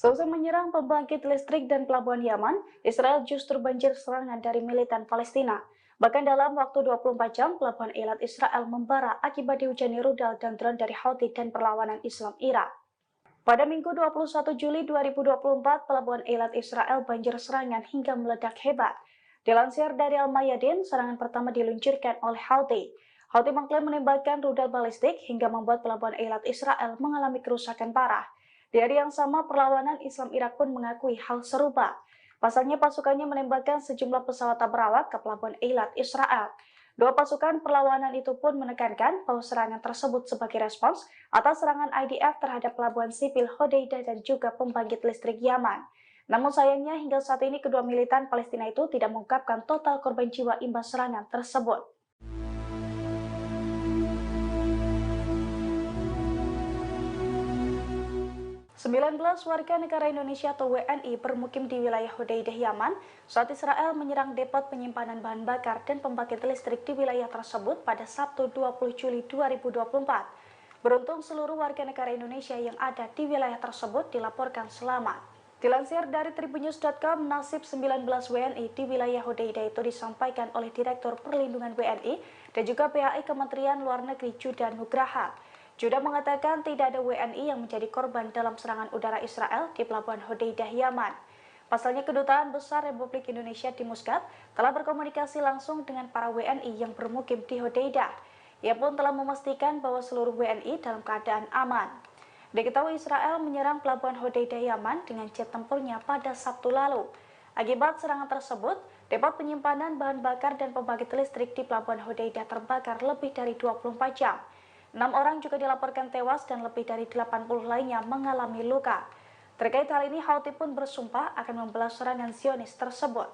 Seusai menyerang pembangkit listrik dan pelabuhan Yaman, Israel justru banjir serangan dari militan Palestina. Bahkan dalam waktu 24 jam, pelabuhan Eilat Israel membara akibat dihujani rudal dan drone dari Houthi dan perlawanan Islam Iran. Pada Minggu 21 Juli 2024, pelabuhan Eilat Israel banjir serangan hingga meledak hebat. Dilansir dari Al-Mayadin, serangan pertama diluncurkan oleh Houthi. Houthi mengklaim menembakkan rudal balistik hingga membuat pelabuhan Eilat Israel mengalami kerusakan parah. Di hari yang sama, perlawanan Islam Irak pun mengakui hal serupa. Pasalnya pasukannya menembakkan sejumlah pesawat tak berawak ke pelabuhan Eilat Israel. Dua pasukan perlawanan itu pun menekankan bahwa serangan tersebut sebagai respons atas serangan IDF terhadap pelabuhan sipil Hodeidah dan juga pembangkit listrik Yaman. Namun sayangnya hingga saat ini kedua militan Palestina itu tidak mengungkapkan total korban jiwa imbas serangan tersebut. 19 warga negara Indonesia atau WNI bermukim di wilayah Hodeidah, Yaman saat Israel menyerang depot penyimpanan bahan bakar dan pembangkit listrik di wilayah tersebut pada Sabtu 20 Juli 2024. Beruntung seluruh warga negara Indonesia yang ada di wilayah tersebut dilaporkan selamat. Dilansir dari tribunnews.com, nasib 19 WNI di wilayah Hodeidah itu disampaikan oleh Direktur Perlindungan WNI dan juga PAI Kementerian Luar Negeri Judah Nugraha. Judah mengatakan tidak ada WNI yang menjadi korban dalam serangan udara Israel di Pelabuhan Hodeidah, Yaman. Pasalnya, Kedutaan Besar Republik Indonesia di Muscat telah berkomunikasi langsung dengan para WNI yang bermukim di Hodeidah. Ia pun telah memastikan bahwa seluruh WNI dalam keadaan aman. Diketahui Israel menyerang Pelabuhan Hodeidah, Yaman dengan jet tempurnya pada Sabtu lalu. Akibat serangan tersebut, depot penyimpanan bahan bakar dan pembangkit listrik di Pelabuhan Hodeidah terbakar lebih dari 24 jam. 6 orang juga dilaporkan tewas dan lebih dari 80 lainnya mengalami luka. Terkait hal ini, Houthi pun bersumpah akan membalas serangan Zionis tersebut.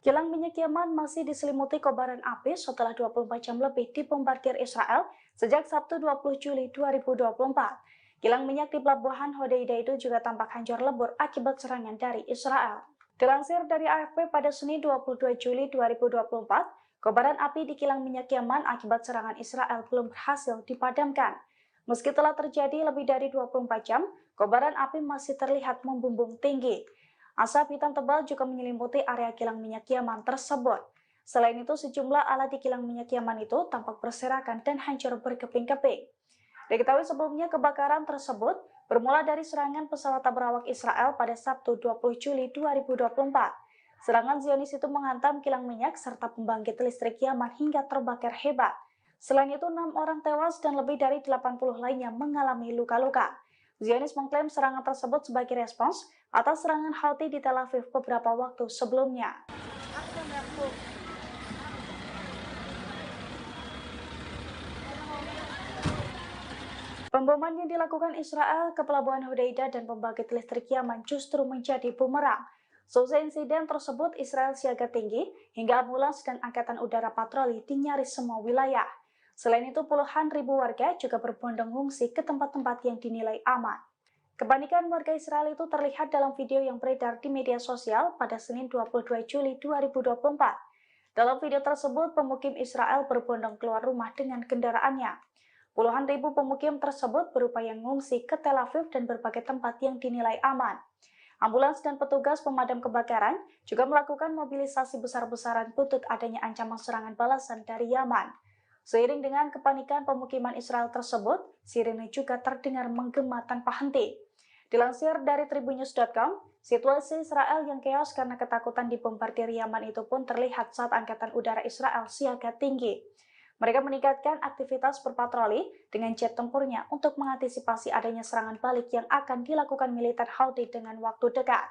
Kilang minyak Yaman masih diselimuti kobaran api setelah 24 jam lebih dibombardir Israel sejak Sabtu 20 Juli 2024. Kilang minyak di Pelabuhan Hodeidah itu juga tampak hancur lebur akibat serangan dari Israel. Dilansir dari AFP pada Senin 22 Juli 2024, kobaran api di kilang minyak Yaman akibat serangan Israel belum berhasil dipadamkan. Meski telah terjadi lebih dari 24 jam, kobaran api masih terlihat membumbung tinggi. Asap hitam tebal juga menyelimuti area kilang minyak Yaman tersebut. Selain itu, sejumlah alat di kilang minyak Yaman itu tampak berserakan dan hancur berkeping-keping. Diketahui sebelumnya kebakaran tersebut bermula dari serangan pesawat berawak Israel pada Sabtu 20 Juli 2024. Serangan Zionis itu menghantam kilang minyak serta pembangkit listrik Yaman hingga terbakar hebat. Selain itu, 6 orang tewas dan lebih dari 80 lainnya mengalami luka-luka. Zionis mengklaim serangan tersebut sebagai respons atas serangan Houthi di Tel Aviv beberapa waktu sebelumnya. Pemboman yang dilakukan Israel ke Pelabuhan Hodeidah dan pembangkit listrik Yaman justru menjadi bumerang. Seusai insiden tersebut, Israel siaga tinggi hingga ambulans dan angkatan udara patroli di nyaris semua wilayah. Selain itu, puluhan ribu warga juga berbondong ngungsi ke tempat-tempat yang dinilai aman. Kepanikan warga Israel itu terlihat dalam video yang beredar di media sosial pada Senin 22 Juli 2024. Dalam video tersebut, pemukim Israel berbondong keluar rumah dengan kendaraannya. Puluhan ribu pemukim tersebut berupaya mengungsi ke Tel Aviv dan berbagai tempat yang dinilai aman. Ambulans dan petugas pemadam kebakaran juga melakukan mobilisasi besar-besaran buntut adanya ancaman serangan balasan dari Yaman. Seiring dengan kepanikan pemukiman Israel tersebut, sirene juga terdengar menggema tanpa henti. Dilansir dari tribunnews.com, situasi Israel yang keos karena ketakutan dibombardir Yaman itu pun terlihat saat Angkatan Udara Israel siaga tinggi. Mereka meningkatkan aktivitas berpatroli dengan jet tempurnya untuk mengantisipasi adanya serangan balik yang akan dilakukan militer Houthi dengan waktu dekat.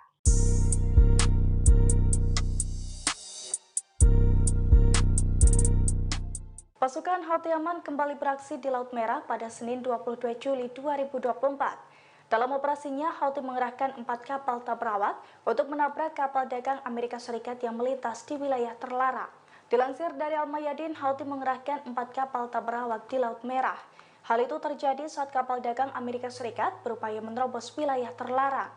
Pasukan Houthi Yaman kembali beraksi di Laut Merah pada Senin 22 Juli 2024. Dalam operasinya, Houthi mengerahkan 4 kapal tak berawak untuk menabrak kapal dagang Amerika Serikat yang melintas di wilayah terlarang. Dilansir dari Al-Mayadin, Houthi mengerahkan 4 kapal tak berawak di Laut Merah. Hal itu terjadi saat kapal dagang Amerika Serikat berupaya menerobos wilayah terlarang.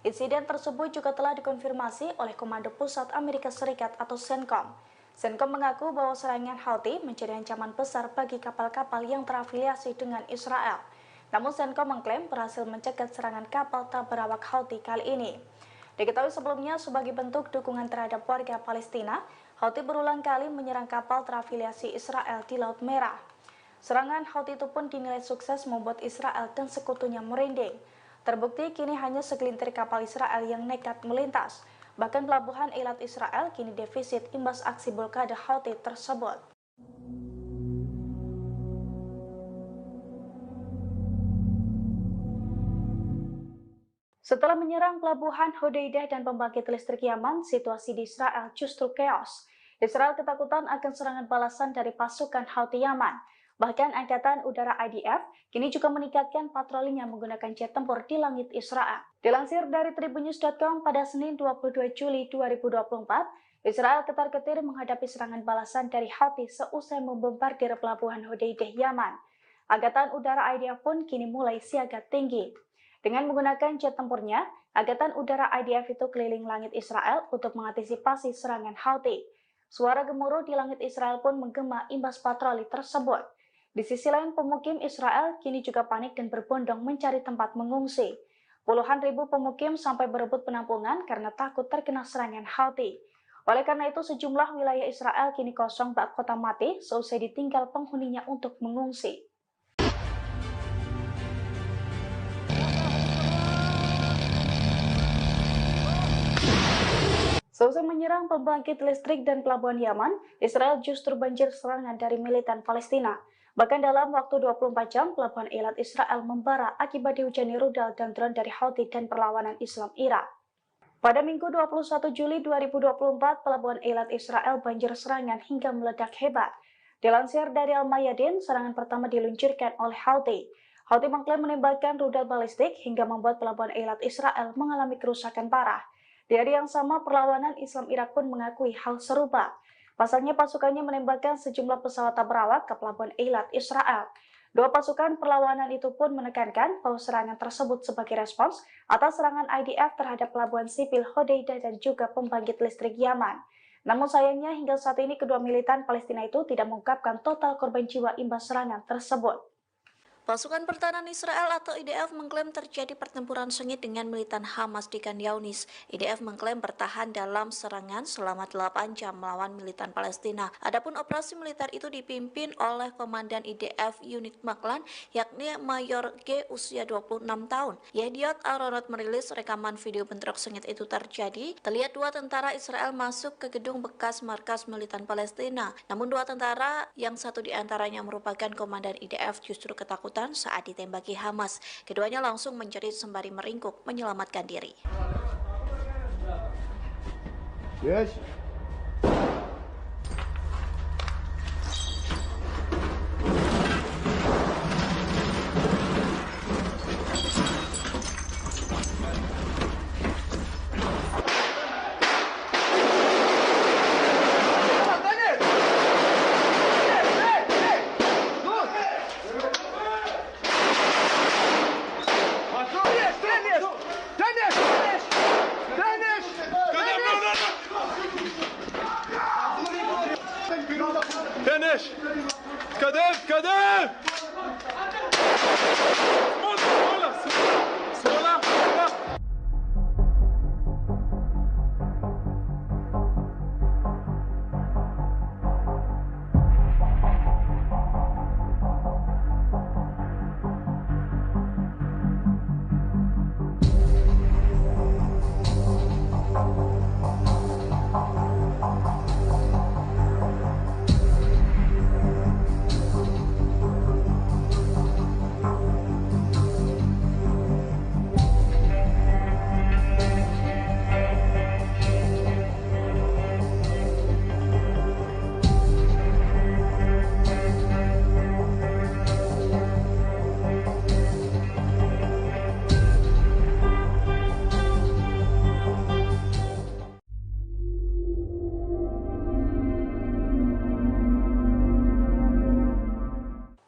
Insiden tersebut juga telah dikonfirmasi oleh Komando Pusat Amerika Serikat atau CENTCOM. CENTCOM mengaku bahwa serangan Houthi menjadi ancaman besar bagi kapal-kapal yang terafiliasi dengan Israel. Namun CENTCOM mengklaim berhasil mencegat serangan kapal tak berawak Houthi kali ini. Diketahui sebelumnya sebagai bentuk dukungan terhadap warga Palestina, Houthi berulang kali menyerang kapal terafiliasi Israel di Laut Merah. Serangan Houthi itu pun dinilai sukses membuat Israel dan sekutunya merinding. Terbukti kini hanya segelintir kapal Israel yang nekat melintas. Bahkan pelabuhan Eilat Israel kini defisit imbas aksi blokade Houthi tersebut. Setelah menyerang pelabuhan Hodeidah dan pembangkit listrik Yaman, situasi di Israel justru keos. Israel ketakutan akan serangan balasan dari pasukan Houthi Yaman. Bahkan Angkatan Udara IDF kini juga meningkatkan patrolinya menggunakan jet tempur di langit Israel. Dilansir dari tribunnews.com pada Senin 22 Juli 2024, Israel ketar-ketir menghadapi serangan balasan dari Houthi seusai membombardir pelabuhan Hodeidah, Yaman. Angkatan Udara IDF pun kini mulai siaga tinggi. Dengan menggunakan jet tempurnya, Angkatan Udara IDF itu keliling langit Israel untuk mengantisipasi serangan Houthi. Suara gemuruh di langit Israel pun menggema imbas patroli tersebut. Di sisi lain, pemukim Israel kini juga panik dan berbondong mencari tempat mengungsi. Puluhan ribu pemukim sampai berebut penampungan karena takut terkena serangan Houthi. Oleh karena itu, sejumlah wilayah Israel kini kosong bak kota mati seusai ditinggal penghuninya untuk mengungsi. Seusai menyerang pembangkit listrik dan pelabuhan Yaman, Israel justru banjir serangan dari militan Palestina. Bahkan dalam waktu 24 jam, pelabuhan Eilat Israel membara akibat dihujani rudal dan drone dari Houthi dan perlawanan Islam Irak. Pada Minggu 21 Juli 2024, pelabuhan Eilat Israel banjir serangan hingga meledak hebat. Dilansir dari Al-Mayadin, serangan pertama diluncurkan oleh Houthi. Houthi mengklaim menembakkan rudal balistik hingga membuat pelabuhan Eilat Israel mengalami kerusakan parah. Di hari yang sama, perlawanan Islam Irak pun mengakui hal serupa. Pasalnya pasukannya menembakkan sejumlah pesawat berawak ke pelabuhan Eilat Israel. Dua pasukan perlawanan itu pun menekankan bahwa serangan tersebut sebagai respons atas serangan IDF terhadap pelabuhan sipil Hodeidah dan juga pembangkit listrik Yaman. Namun sayangnya hingga saat ini kedua militan Palestina itu tidak mengungkapkan total korban jiwa imbas serangan tersebut. Pasukan Pertahanan Israel atau IDF mengklaim terjadi pertempuran sengit dengan militan Hamas di Khan Younis. IDF mengklaim bertahan dalam serangan selama 8 jam melawan militan Palestina. Adapun operasi militer itu dipimpin oleh Komandan IDF Unit Maklan, yakni Mayor G usia 26 tahun. Yediot Aronot merilis rekaman video bentrok sengit itu terjadi. Terlihat dua tentara Israel masuk ke gedung bekas markas militan Palestina. Namun dua tentara, yang satu diantaranya merupakan Komandan IDF, justru ketakutan saat ditembaki Hamas. Keduanya langsung menjerit sembari meringkuk menyelamatkan diri. Yes. فينيش كذب كذب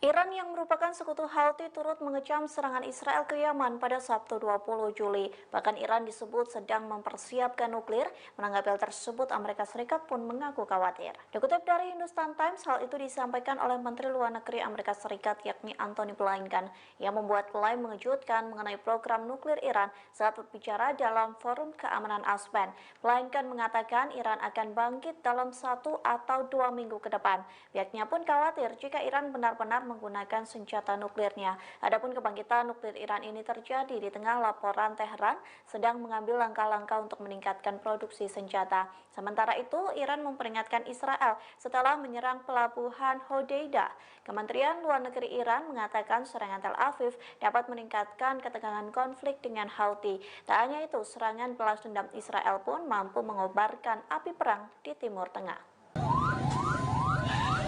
Iran yang merupakan sekutu Houthi turut mengecam serangan Israel ke Yaman pada Sabtu 20 Juli. Bahkan Iran disebut sedang mempersiapkan nuklir. Menanggapi hal tersebut, Amerika Serikat pun mengaku khawatir. Dikutip dari Hindustan Times, hal itu disampaikan oleh Menteri Luar Negeri Amerika Serikat yakni Antony Blinken yang membuat klaim mengejutkan mengenai program nuklir Iran saat berbicara dalam Forum Keamanan Aspen. Blinken mengatakan Iran akan bangkit dalam 1 atau 2 minggu ke depan. Pihaknya pun khawatir jika Iran benar-benar menggunakan senjata nuklirnya. Adapun kebangkitan nuklir Iran ini terjadi di tengah laporan Teheran sedang mengambil langkah-langkah untuk meningkatkan produksi senjata. Sementara itu, Iran memperingatkan Israel setelah menyerang pelabuhan Hodeidah. Kementerian Luar Negeri Iran mengatakan serangan Tel Aviv dapat meningkatkan ketegangan konflik dengan Houthi. Tak hanya itu, serangan balas dendam Israel pun mampu mengobarkan api perang di Timur Tengah.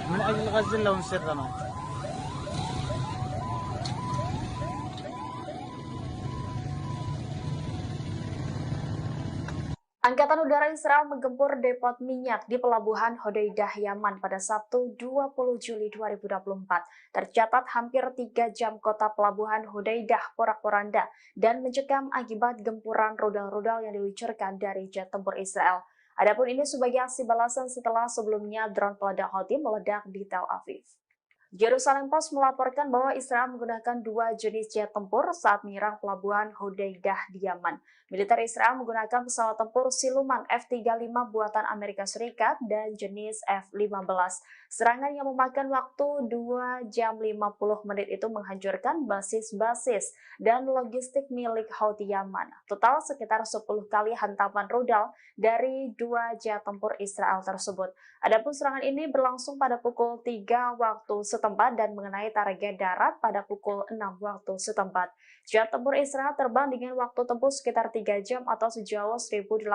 من أجل غزة لهم سر ما Angkatan Udara Israel menggempur depot minyak di Pelabuhan Hodeidah, Yaman pada Sabtu 20 Juli 2024. Tercatat hampir 3 jam kota Pelabuhan Hodeidah porak-poranda dan mencekam akibat gempuran rudal-rudal yang diluncurkan dari jet tempur Israel. Adapun ini sebagai aksi balasan setelah sebelumnya drone peledak Houthi meledak di Tel Aviv. Jerusalem Post melaporkan bahwa Israel menggunakan 2 jenis jet tempur saat menyerang Pelabuhan Hodeidah di Yaman. Militer Israel menggunakan pesawat tempur siluman F-35 buatan Amerika Serikat dan jenis F-15. Serangan yang memakan waktu 2 jam 50 menit itu menghancurkan basis-basis dan logistik milik Houthi Yaman. Total sekitar 10 kali hantaman rudal dari 2 jet tempur Israel tersebut. Adapun serangan ini berlangsung pada pukul 3 waktu setempat dan mengenai target darat pada pukul 6 waktu setempat. Jet tempur Israel terbang dengan waktu tempuh sekitar 3 jam atau sejauh 1.800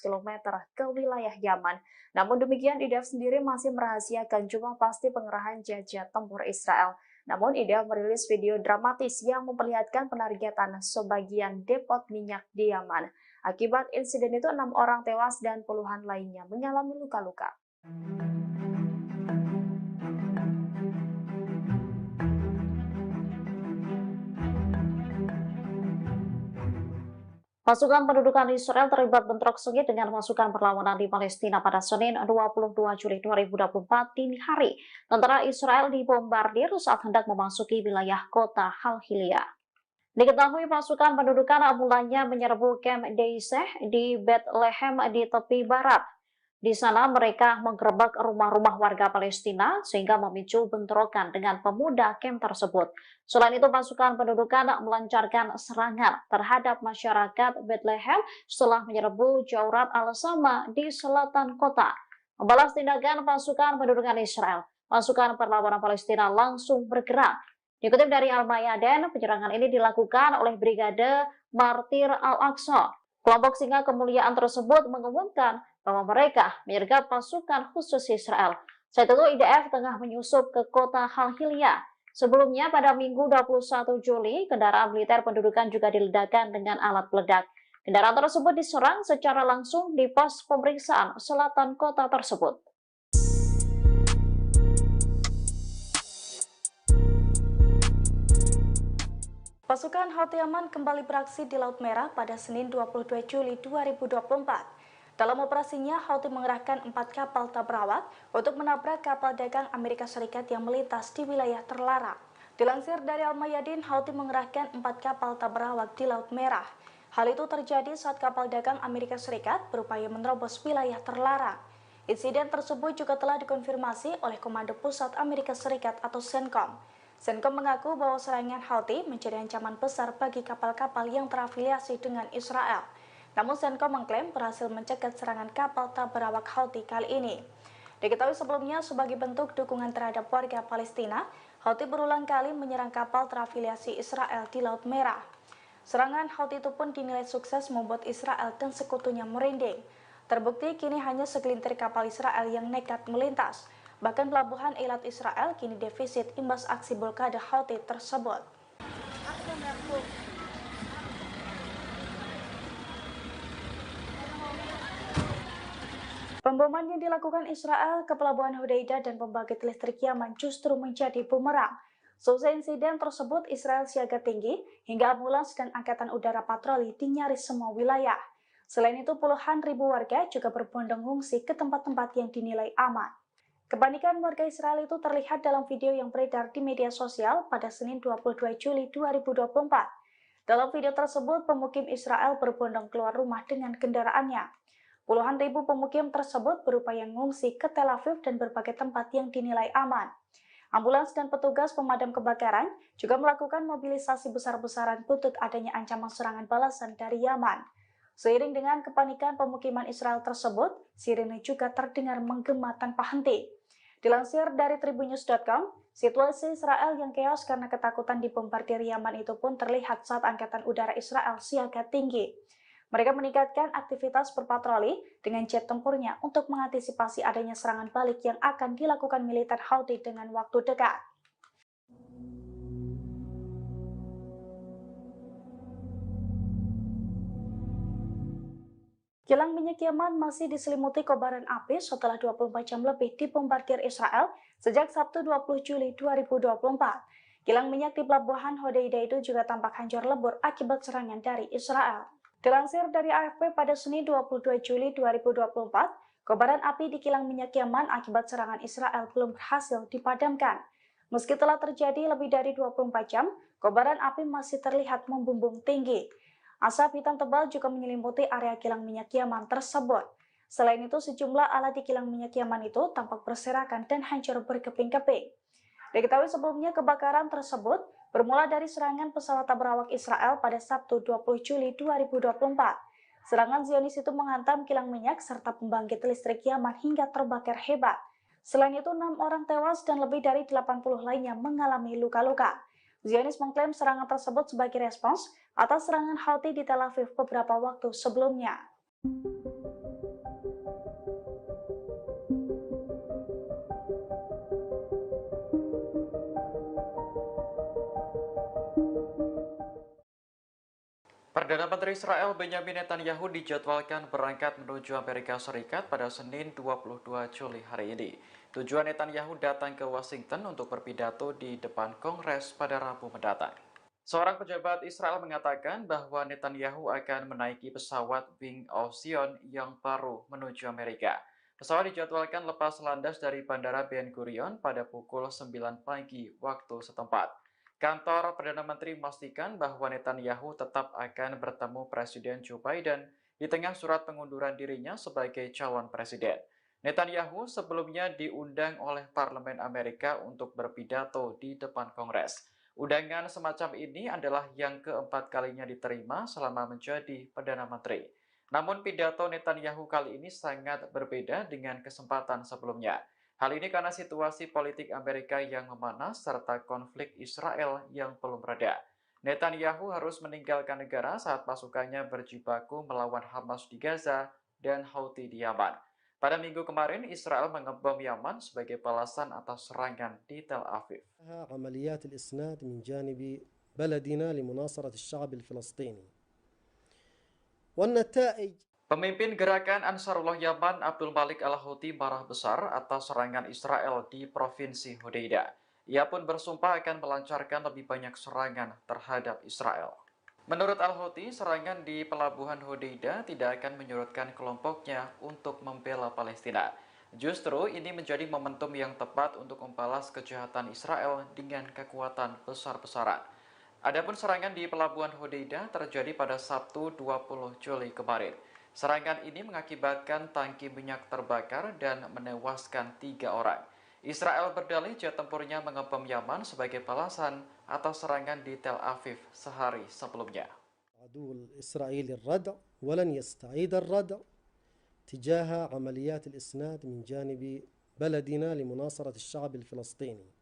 km ke wilayah Yaman. Namun demikian, IDF sendiri masih merahasiakan jumlah pasti pengerahan jet-jet tempur Israel. Namun IDF merilis video dramatis yang memperlihatkan penargetan sebagian depot minyak di Yaman. Akibat insiden itu 6 orang tewas dan puluhan lainnya mengalami luka-luka. Pasukan pendudukan Israel terlibat bentrok sengit dengan pasukan perlawanan di Palestina pada Senin 22 Juli 2024 dini hari. Tentara Israel dibombardir saat hendak memasuki wilayah kota Halhilia. Diketahui pasukan pendudukan mulanya menyerbu Camp Deiseh di Bethlehem di tepi barat. Di sana mereka menggerebek rumah-rumah warga Palestina sehingga memicu bentrokan dengan pemuda camp tersebut. Selain itu, pasukan pendudukan melancarkan serangan terhadap masyarakat Bethlehem setelah menyerbu Jaurat al-Sama di selatan kota. Membalas tindakan pasukan pendudukan Israel, pasukan perlawanan Palestina langsung bergerak. Dikutip dari Al-Mayadin, penyerangan ini dilakukan oleh Brigade Martir Al-Aqsa. Kelompok Singa Kemuliaan tersebut mengumumkan bahwa mereka menyergap pasukan khusus Israel. Saat itu IDF tengah menyusup ke kota Halhilia. Sebelumnya pada Minggu 21 Juli, kendaraan militer pendudukan juga diledakkan dengan alat peledak. Kendaraan tersebut diserang secara langsung di pos pemeriksaan selatan kota tersebut. Pasukan Houthi Yaman kembali beraksi di Laut Merah pada Senin 22 Juli 2024. Dalam operasinya, Houthi mengerahkan 4 kapal tabrawak untuk menabrak kapal dagang Amerika Serikat yang melintas di wilayah terlarang. Dilansir dari Al-Mayadin, Houthi mengerahkan 4 kapal tabrawak di Laut Merah. Hal itu terjadi saat kapal dagang Amerika Serikat berupaya menerobos wilayah terlarang. Insiden tersebut juga telah dikonfirmasi oleh Komando Pusat Amerika Serikat atau CENTCOM. CENTCOM mengaku bahwa serangan Houthi menjadi ancaman besar bagi kapal-kapal yang terafiliasi dengan Israel. Namun CENTCOM mengklaim berhasil mencegat serangan kapal tabrawak Houthi kali ini. Diketahui sebelumnya sebagai bentuk dukungan terhadap warga Palestina, Houthi berulang kali menyerang kapal terafiliasi Israel di Laut Merah. Serangan Houthi itu pun dinilai sukses membuat Israel dan sekutunya merinding. Terbukti kini hanya segelintir kapal Israel yang nekat melintas. Bahkan pelabuhan Eilat Israel kini defisit imbas aksi blokade Houthi tersebut. Pemboman yang dilakukan Israel ke Pelabuhan Hodeidah dan pembangkit listrik Yaman justru menjadi bumerang. Selesai insiden tersebut, Israel siaga tinggi hingga ambulans dan angkatan udara patroli di nyaris semua wilayah. Selain itu, puluhan ribu warga juga berbondong ngungsi ke tempat-tempat yang dinilai aman. Kepanikan warga Israel itu terlihat dalam video yang beredar di media sosial pada Senin 22 Juli 2024. Dalam video tersebut, pemukim Israel berbondong keluar rumah dengan kendaraannya. Puluhan ribu pemukim tersebut berupaya mengungsi ke Tel Aviv dan berbagai tempat yang dinilai aman. Ambulans dan petugas pemadam kebakaran juga melakukan mobilisasi besar-besaran buntut adanya ancaman serangan balasan dari Yaman. Seiring dengan kepanikan pemukiman Israel tersebut, sirene juga terdengar menggema tanpa henti. Dilansir dari tribunnews.com, situasi Israel yang keos karena ketakutan dibombardir Yaman itu pun terlihat saat Angkatan Udara Israel siaga tinggi. Mereka meningkatkan aktivitas berpatroli dengan jet tempurnya untuk mengantisipasi adanya serangan balik yang akan dilakukan militer Houthi dengan waktu dekat. Kilang minyak Yaman masih diselimuti kobaran api setelah 24 jam lebih dibombardir Israel sejak Sabtu 20 Juli 2024. Kilang minyak di pelabuhan Hodeida itu juga tampak hancur lebur akibat serangan dari Israel. Dilansir dari AFP pada Senin 22 Juli 2024, kobaran api di kilang minyak Yaman akibat serangan Israel belum berhasil dipadamkan. Meski telah terjadi lebih dari 24 jam, kobaran api masih terlihat membumbung tinggi. Asap hitam tebal juga menyelimuti area kilang minyak Yaman tersebut. Selain itu, sejumlah alat di kilang minyak Yaman itu tampak berserakan dan hancur berkeping-keping. Diketahui sebelumnya kebakaran tersebut bermula dari serangan pesawat berawak Israel pada Sabtu 20 Juli 2024. Serangan Zionis itu menghantam kilang minyak serta pembangkit listrik Yaman hingga terbakar hebat. Selain itu, 6 orang tewas dan lebih dari 80 lainnya mengalami luka-luka. Zionis mengklaim serangan tersebut sebagai respons atas serangan Houthi di Tel Aviv beberapa waktu sebelumnya. Perdana Menteri Israel Benyamin Netanyahu dijadwalkan berangkat menuju Amerika Serikat pada Senin 22 Juli hari ini. Tujuan Netanyahu datang ke Washington untuk berpidato di depan Kongres pada Rabu mendatang. Seorang pejabat Israel mengatakan bahwa Netanyahu akan menaiki pesawat Wing of Zion yang baru menuju Amerika. Pesawat dijadwalkan lepas landas dari Bandara Ben Gurion pada pukul 9 pagi waktu setempat. Kantor Perdana Menteri memastikan bahwa Netanyahu tetap akan bertemu Presiden Joe Biden di tengah surat pengunduran dirinya sebagai calon presiden. Netanyahu sebelumnya diundang oleh Parlemen Amerika untuk berpidato di depan Kongres. Undangan semacam ini adalah yang keempat kalinya diterima selama menjadi Perdana Menteri. Namun pidato Netanyahu kali ini sangat berbeda dengan kesempatan sebelumnya. Hal ini karena situasi politik Amerika yang memanas serta konflik Israel yang belum reda. Netanyahu harus meninggalkan negara saat pasukannya berjibaku melawan Hamas di Gaza dan Houthi di Yaman. Pada minggu kemarin, Israel mengebom Yaman sebagai balasan atas serangan di Tel Aviv. عمليات الإسناد من جانب بلدنا لمناصرة الشعب الفلسطيني والنتائج. Pemimpin gerakan Ansarullah Yaman Abdul Malik Al-Houthi marah besar atas serangan Israel di Provinsi Hodeida. Ia pun bersumpah akan melancarkan lebih banyak serangan terhadap Israel. Menurut Al-Houthi, serangan di pelabuhan Hodeida tidak akan menyurutkan kelompoknya untuk membela Palestina. Justru ini menjadi momentum yang tepat untuk membalas kejahatan Israel dengan kekuatan besar-besaran. Adapun serangan di pelabuhan Hodeida terjadi pada Sabtu 20 Juli kemarin. Serangan ini mengakibatkan tangki minyak terbakar dan menewaskan 3 orang. Israel berdalih jet tempurnya mengebom Yaman sebagai balasan atas serangan di Tel Aviv sehari sebelumnya. عدو الإسرائيلي الردع ولن يستعيد الردع تجاه عمليات الإسناد من جانب بلدنا لمناصرة الشعب الفلسطيني.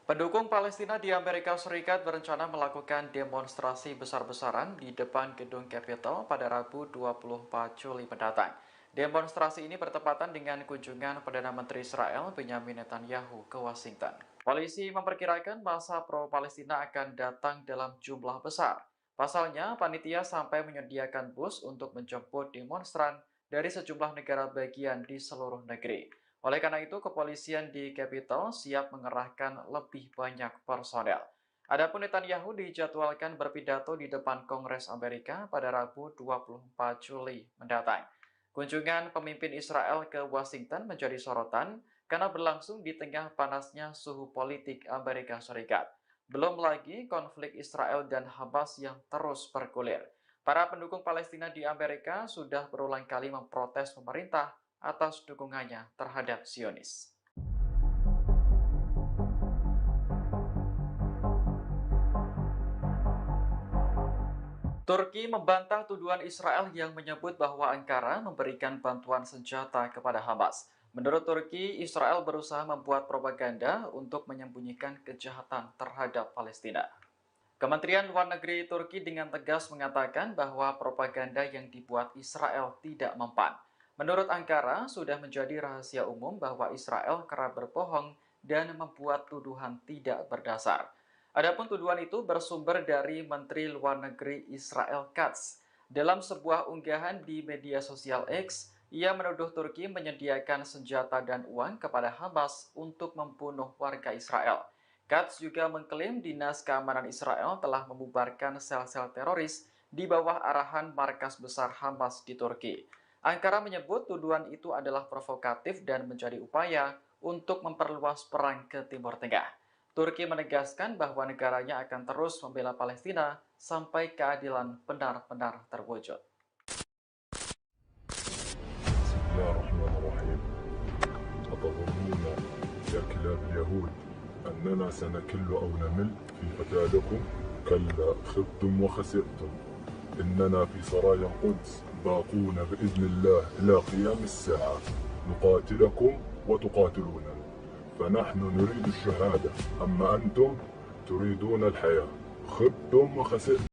Pendukung Palestina di Amerika Serikat berencana melakukan demonstrasi besar-besaran di depan gedung Capitol pada Rabu 24 Juli mendatang. Demonstrasi ini bertepatan dengan kunjungan Perdana Menteri Israel Benyamin Netanyahu ke Washington. Polisi memperkirakan massa pro-Palestina akan datang dalam jumlah besar. Pasalnya, panitia sampai menyediakan bus untuk menjemput demonstran dari sejumlah negara bagian di seluruh negeri. Oleh karena itu, kepolisian di Capitol siap mengerahkan lebih banyak personel. Adapun Netanyahu dijadwalkan berpidato di depan Kongres Amerika pada Rabu 24 Juli mendatang. Kunjungan pemimpin Israel ke Washington menjadi sorotan karena berlangsung di tengah panasnya suhu politik Amerika Serikat. Belum lagi konflik Israel dan Hamas yang terus bergulir. Para pendukung Palestina di Amerika sudah berulang kali memprotes pemerintah atas dukungannya terhadap Zionis. Turki membantah tuduhan Israel yang menyebut bahwa Ankara memberikan bantuan senjata kepada Hamas. Menurut Turki, Israel berusaha membuat propaganda untuk menyembunyikan kejahatan terhadap Palestina. Kementerian Luar Negeri Turki dengan tegas mengatakan bahwa propaganda yang dibuat Israel tidak mempan. Menurut Ankara, sudah menjadi rahasia umum bahwa Israel kerap berbohong dan membuat tuduhan tidak berdasar. Adapun tuduhan itu bersumber dari Menteri Luar Negeri Israel Katz. Dalam sebuah unggahan di media sosial X, ia menuduh Turki menyediakan senjata dan uang kepada Hamas untuk membunuh warga Israel. Katz juga mengklaim Dinas Keamanan Israel telah membubarkan sel-sel teroris di bawah arahan markas besar Hamas di Turki. Ankara menyebut tuduhan itu adalah provokatif dan menjadi upaya untuk memperluas perang ke Timur Tengah. Turki menegaskan bahwa negaranya akan terus membela Palestina sampai keadilan benar-benar terwujud. Bismillahirrahmanirrahim. أتظنون يا كلاب اليهود أننا سنكل أو نمل في قتالكم؟ كلا خبتم وخسرتم. إننا في سرايا القدس باقون بإذن الله إلى قيام الساعة نقاتلكم وتقاتلوننا فنحن نريد الشهادة أما أنتم تريدون الحياة خبتم وخسرتم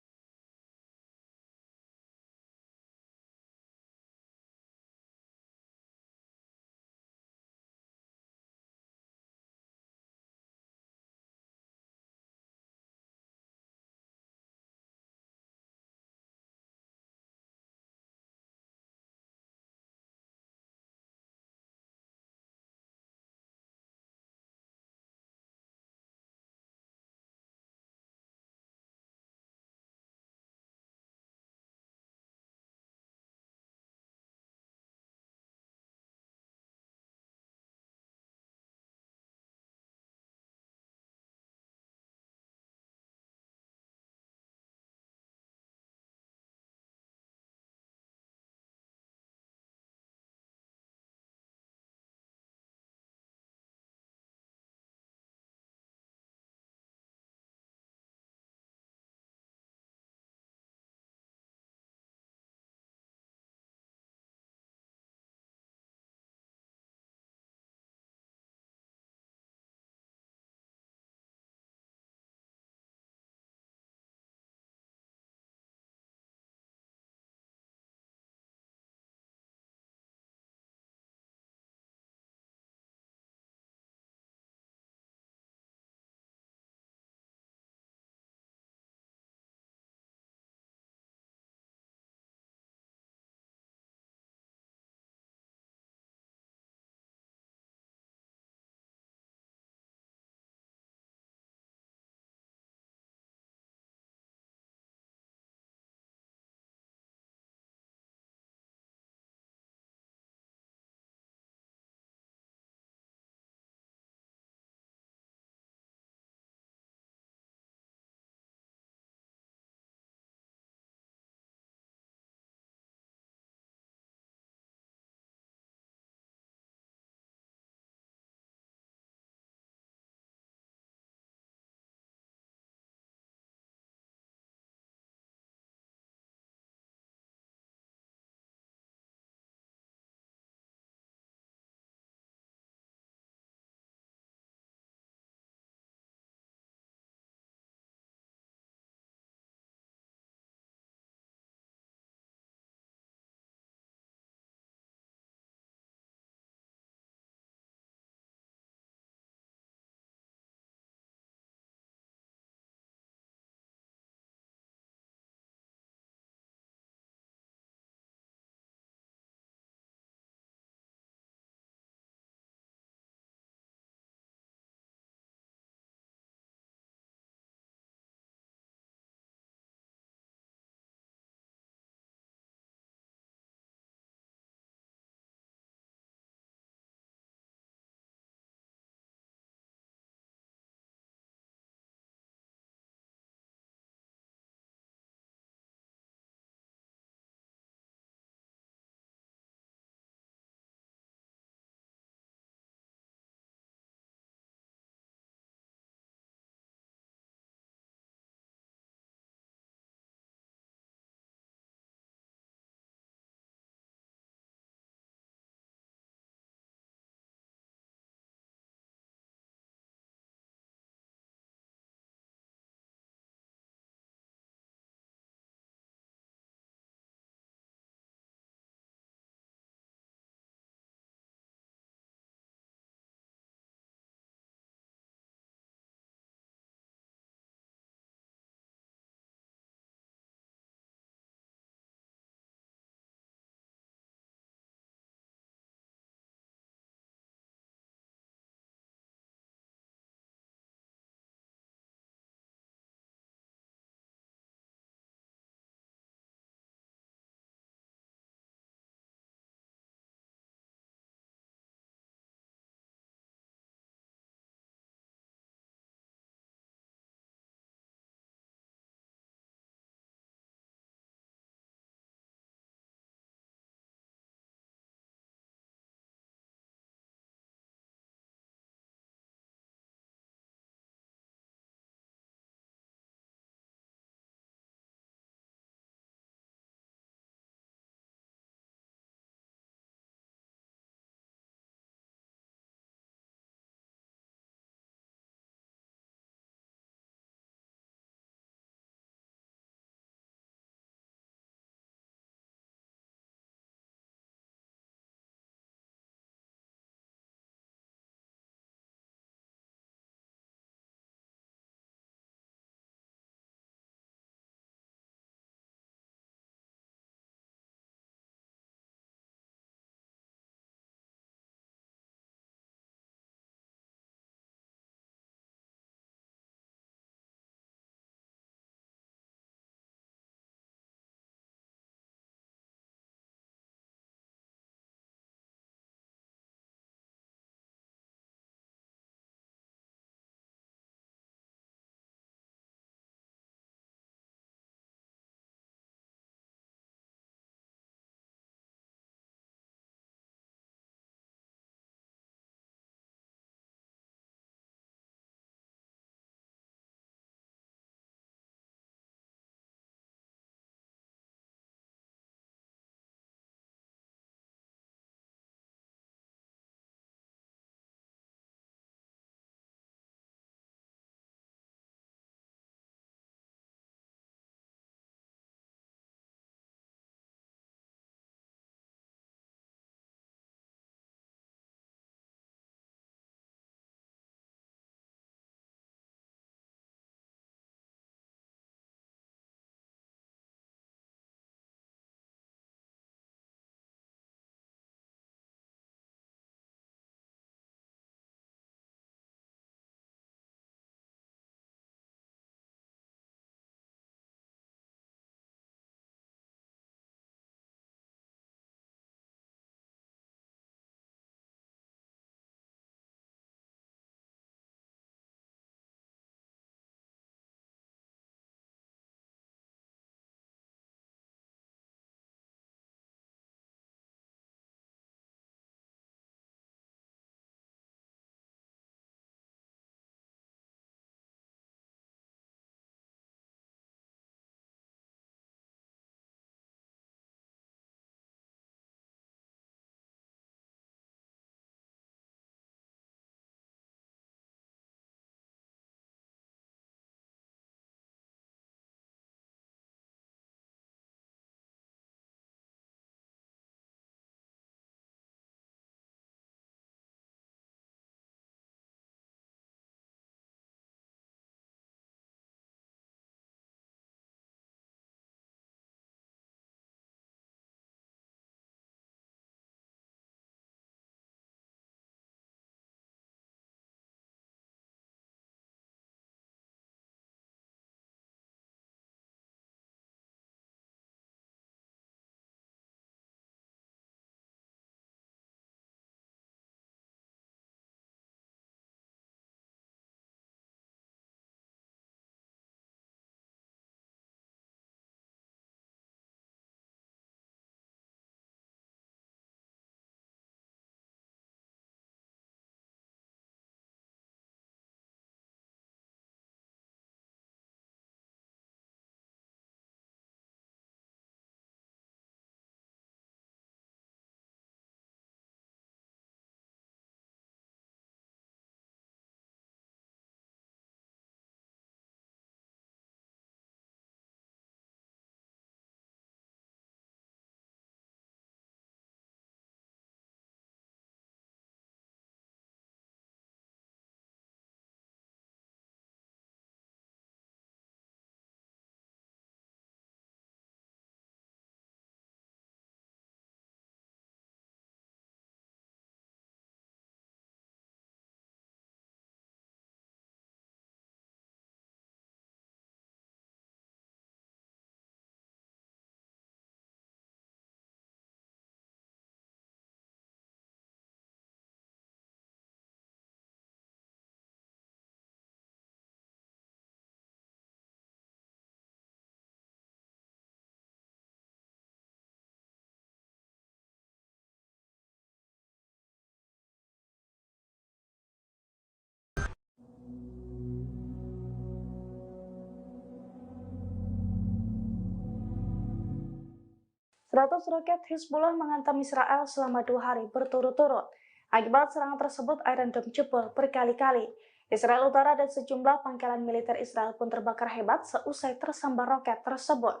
100 roket Hizbullah menghantam Israel selama 2 hari berturut-turut. Akibat serangan tersebut, Iron Dome jebol berkali-kali. Israel Utara dan sejumlah pangkalan militer Israel pun terbakar hebat seusai tersambar roket tersebut.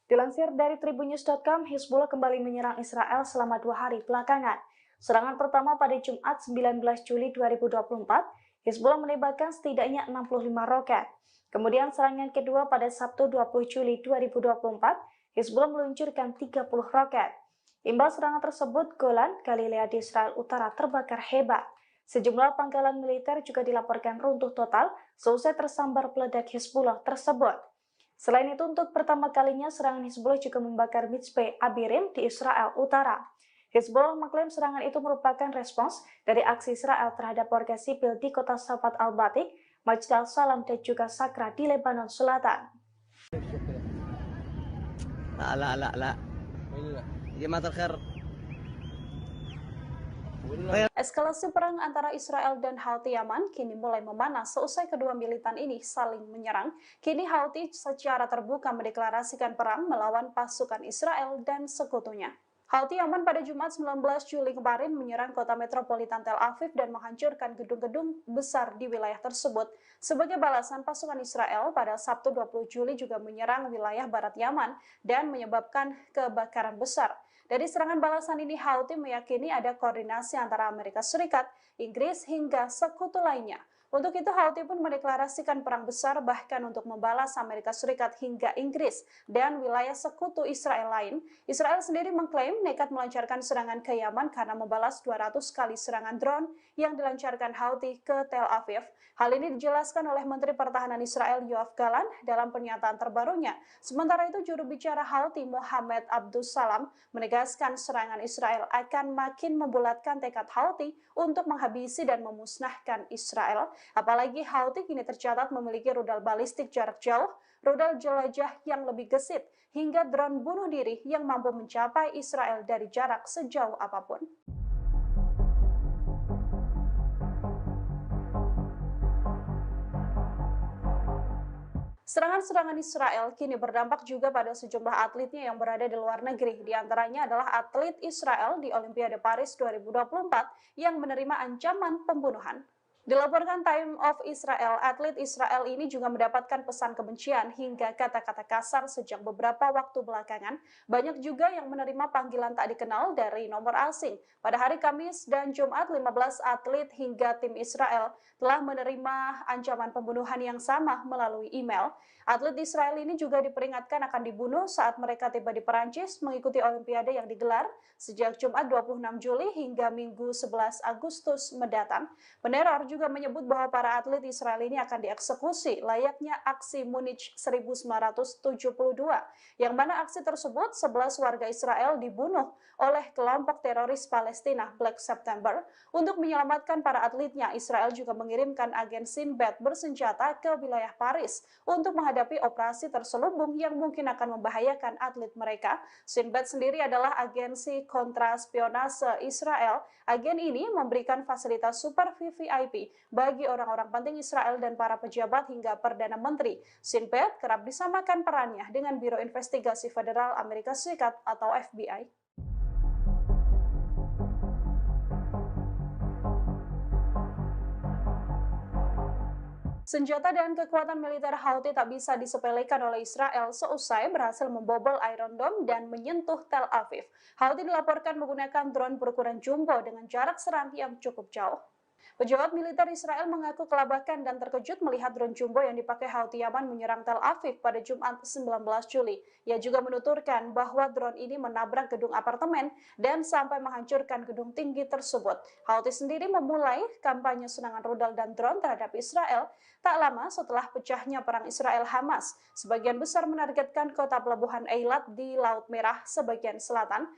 Dilansir dari tribunnews.com, Hizbullah kembali menyerang Israel selama 2 hari belakangan. Serangan pertama pada Jumat 19 Juli 2024, Hizbullah menembakkan setidaknya 65 roket. Kemudian serangan kedua pada Sabtu 20 Juli 2024, Hizbullah meluncurkan 30 roket. Imbas serangan tersebut, Golan, Galilea di Israel Utara terbakar hebat. Sejumlah pangkalan militer juga dilaporkan runtuh total seusai tersambar peledak Hizbullah tersebut. Selain itu, untuk pertama kalinya serangan Hizbullah juga membakar Mitzpe Abirim di Israel Utara. Hizbullah mengklaim serangan itu merupakan respons dari aksi Israel terhadap warga sipil di kota Safat al-Batik, Majd al-Salam, dan juga Sakra di Lebanon Selatan. لا جماعة الخير. Eskalasi perang antara Israel dan Houthi Yaman kini mulai memanas seusai kedua militan ini saling menyerang. Kini Houthi secara terbuka mendeklarasikan perang melawan pasukan Israel dan sekutunya. Houthi Yaman pada Jumat 19 Juli kemarin menyerang kota metropolitan Tel Aviv dan menghancurkan gedung-gedung besar di wilayah tersebut. Sebagai balasan, pasukan Israel pada Sabtu 20 Juli juga menyerang wilayah barat Yaman dan menyebabkan kebakaran besar. Dari serangan balasan ini, Houthi meyakini ada koordinasi antara Amerika Serikat, Inggris, hingga sekutu lainnya. Untuk itu, Houthi pun mendeklarasikan perang besar bahkan untuk membalas Amerika Serikat hingga Inggris dan wilayah sekutu Israel lain. Israel sendiri mengklaim nekat melancarkan serangan ke Yaman karena membalas 200 kali serangan drone yang dilancarkan Houthi ke Tel Aviv. Hal ini dijelaskan oleh Menteri Pertahanan Israel Yoav Gallant dalam pernyataan terbarunya. Sementara itu, juru bicara Houthi Mohammed Abdus Salam menegaskan serangan Israel akan makin membulatkan tekad Houthi untuk menghabisi dan memusnahkan Israel. Apalagi Houthi kini tercatat memiliki rudal balistik jarak jauh, rudal jelajah yang lebih gesit, hingga drone bunuh diri yang mampu mencapai Israel dari jarak sejauh apapun. Serangan-serangan Israel kini berdampak juga pada sejumlah atletnya yang berada di luar negeri. Di antaranya adalah atlet Israel di Olimpiade Paris 2024 yang menerima ancaman pembunuhan. Dilaporkan Time of Israel, atlet Israel ini juga mendapatkan pesan kebencian hingga kata-kata kasar sejak beberapa waktu belakangan. Banyak juga yang menerima panggilan tak dikenal dari nomor asing. Pada hari Kamis dan Jumat, 15 atlet hingga tim Israel telah menerima ancaman pembunuhan yang sama melalui email. Atlet Israel ini juga diperingatkan akan dibunuh saat mereka tiba di Perancis mengikuti Olimpiade yang digelar sejak Jumat 26 Juli hingga Minggu 11 Agustus mendatang. Peneror juga menyebut bahwa para atlet Israel ini akan dieksekusi layaknya aksi Munich 1972, yang mana aksi tersebut 11 warga Israel dibunuh oleh kelompok teroris Palestina Black September. Untuk menyelamatkan para atletnya, Israel juga mengirimkan agen Sinbad bersenjata ke wilayah Paris untuk menghadapi operasi terselubung yang mungkin akan membahayakan atlet mereka. Sinbad sendiri adalah agensi kontraspionase Israel. Agen ini memberikan fasilitas super VVIP bagi orang-orang penting Israel dan para pejabat hingga Perdana Menteri. Sinbad kerap disamakan perannya dengan Biro Investigasi Federal Amerika Serikat atau FBI. Senjata dan kekuatan militer Houthi tak bisa disepelekan oleh Israel seusai berhasil membobol Iron Dome dan menyentuh Tel Aviv. Houthi dilaporkan menggunakan drone berukuran jumbo dengan jarak serang yang cukup jauh. Pejabat militer Israel mengaku kelabakan dan terkejut melihat drone jumbo yang dipakai Houthi Yaman menyerang Tel Aviv pada Jumat 19 Juli. Ia juga menuturkan bahwa drone ini menabrak gedung apartemen dan sampai menghancurkan gedung tinggi tersebut. Houthi sendiri memulai kampanye serangan rudal dan drone terhadap Israel tak lama setelah pecahnya perang Israel-Hamas. Sebagian besar menargetkan kota pelabuhan Eilat di Laut Merah sebagian selatan.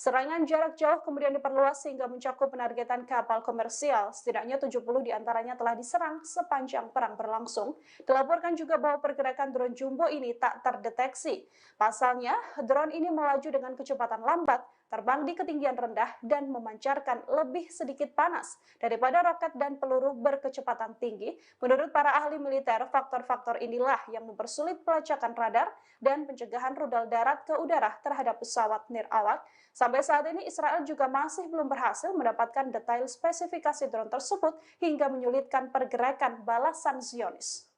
Serangan jarak jauh kemudian diperluas sehingga mencakup penargetan kapal komersial. Setidaknya 70 diantaranya telah diserang sepanjang perang berlangsung. Dilaporkan juga bahwa pergerakan drone jumbo ini tak terdeteksi. Pasalnya, drone ini melaju dengan kecepatan lambat terbang di ketinggian rendah dan memancarkan lebih sedikit panas daripada roket dan peluru berkecepatan tinggi. Menurut para ahli militer, faktor-faktor inilah yang mempersulit pelacakan radar dan pencegahan rudal darat ke udara terhadap pesawat nirawak. Sampai saat ini Israel juga masih belum berhasil mendapatkan detail spesifikasi drone tersebut hingga menyulitkan pergerakan balasan Zionis.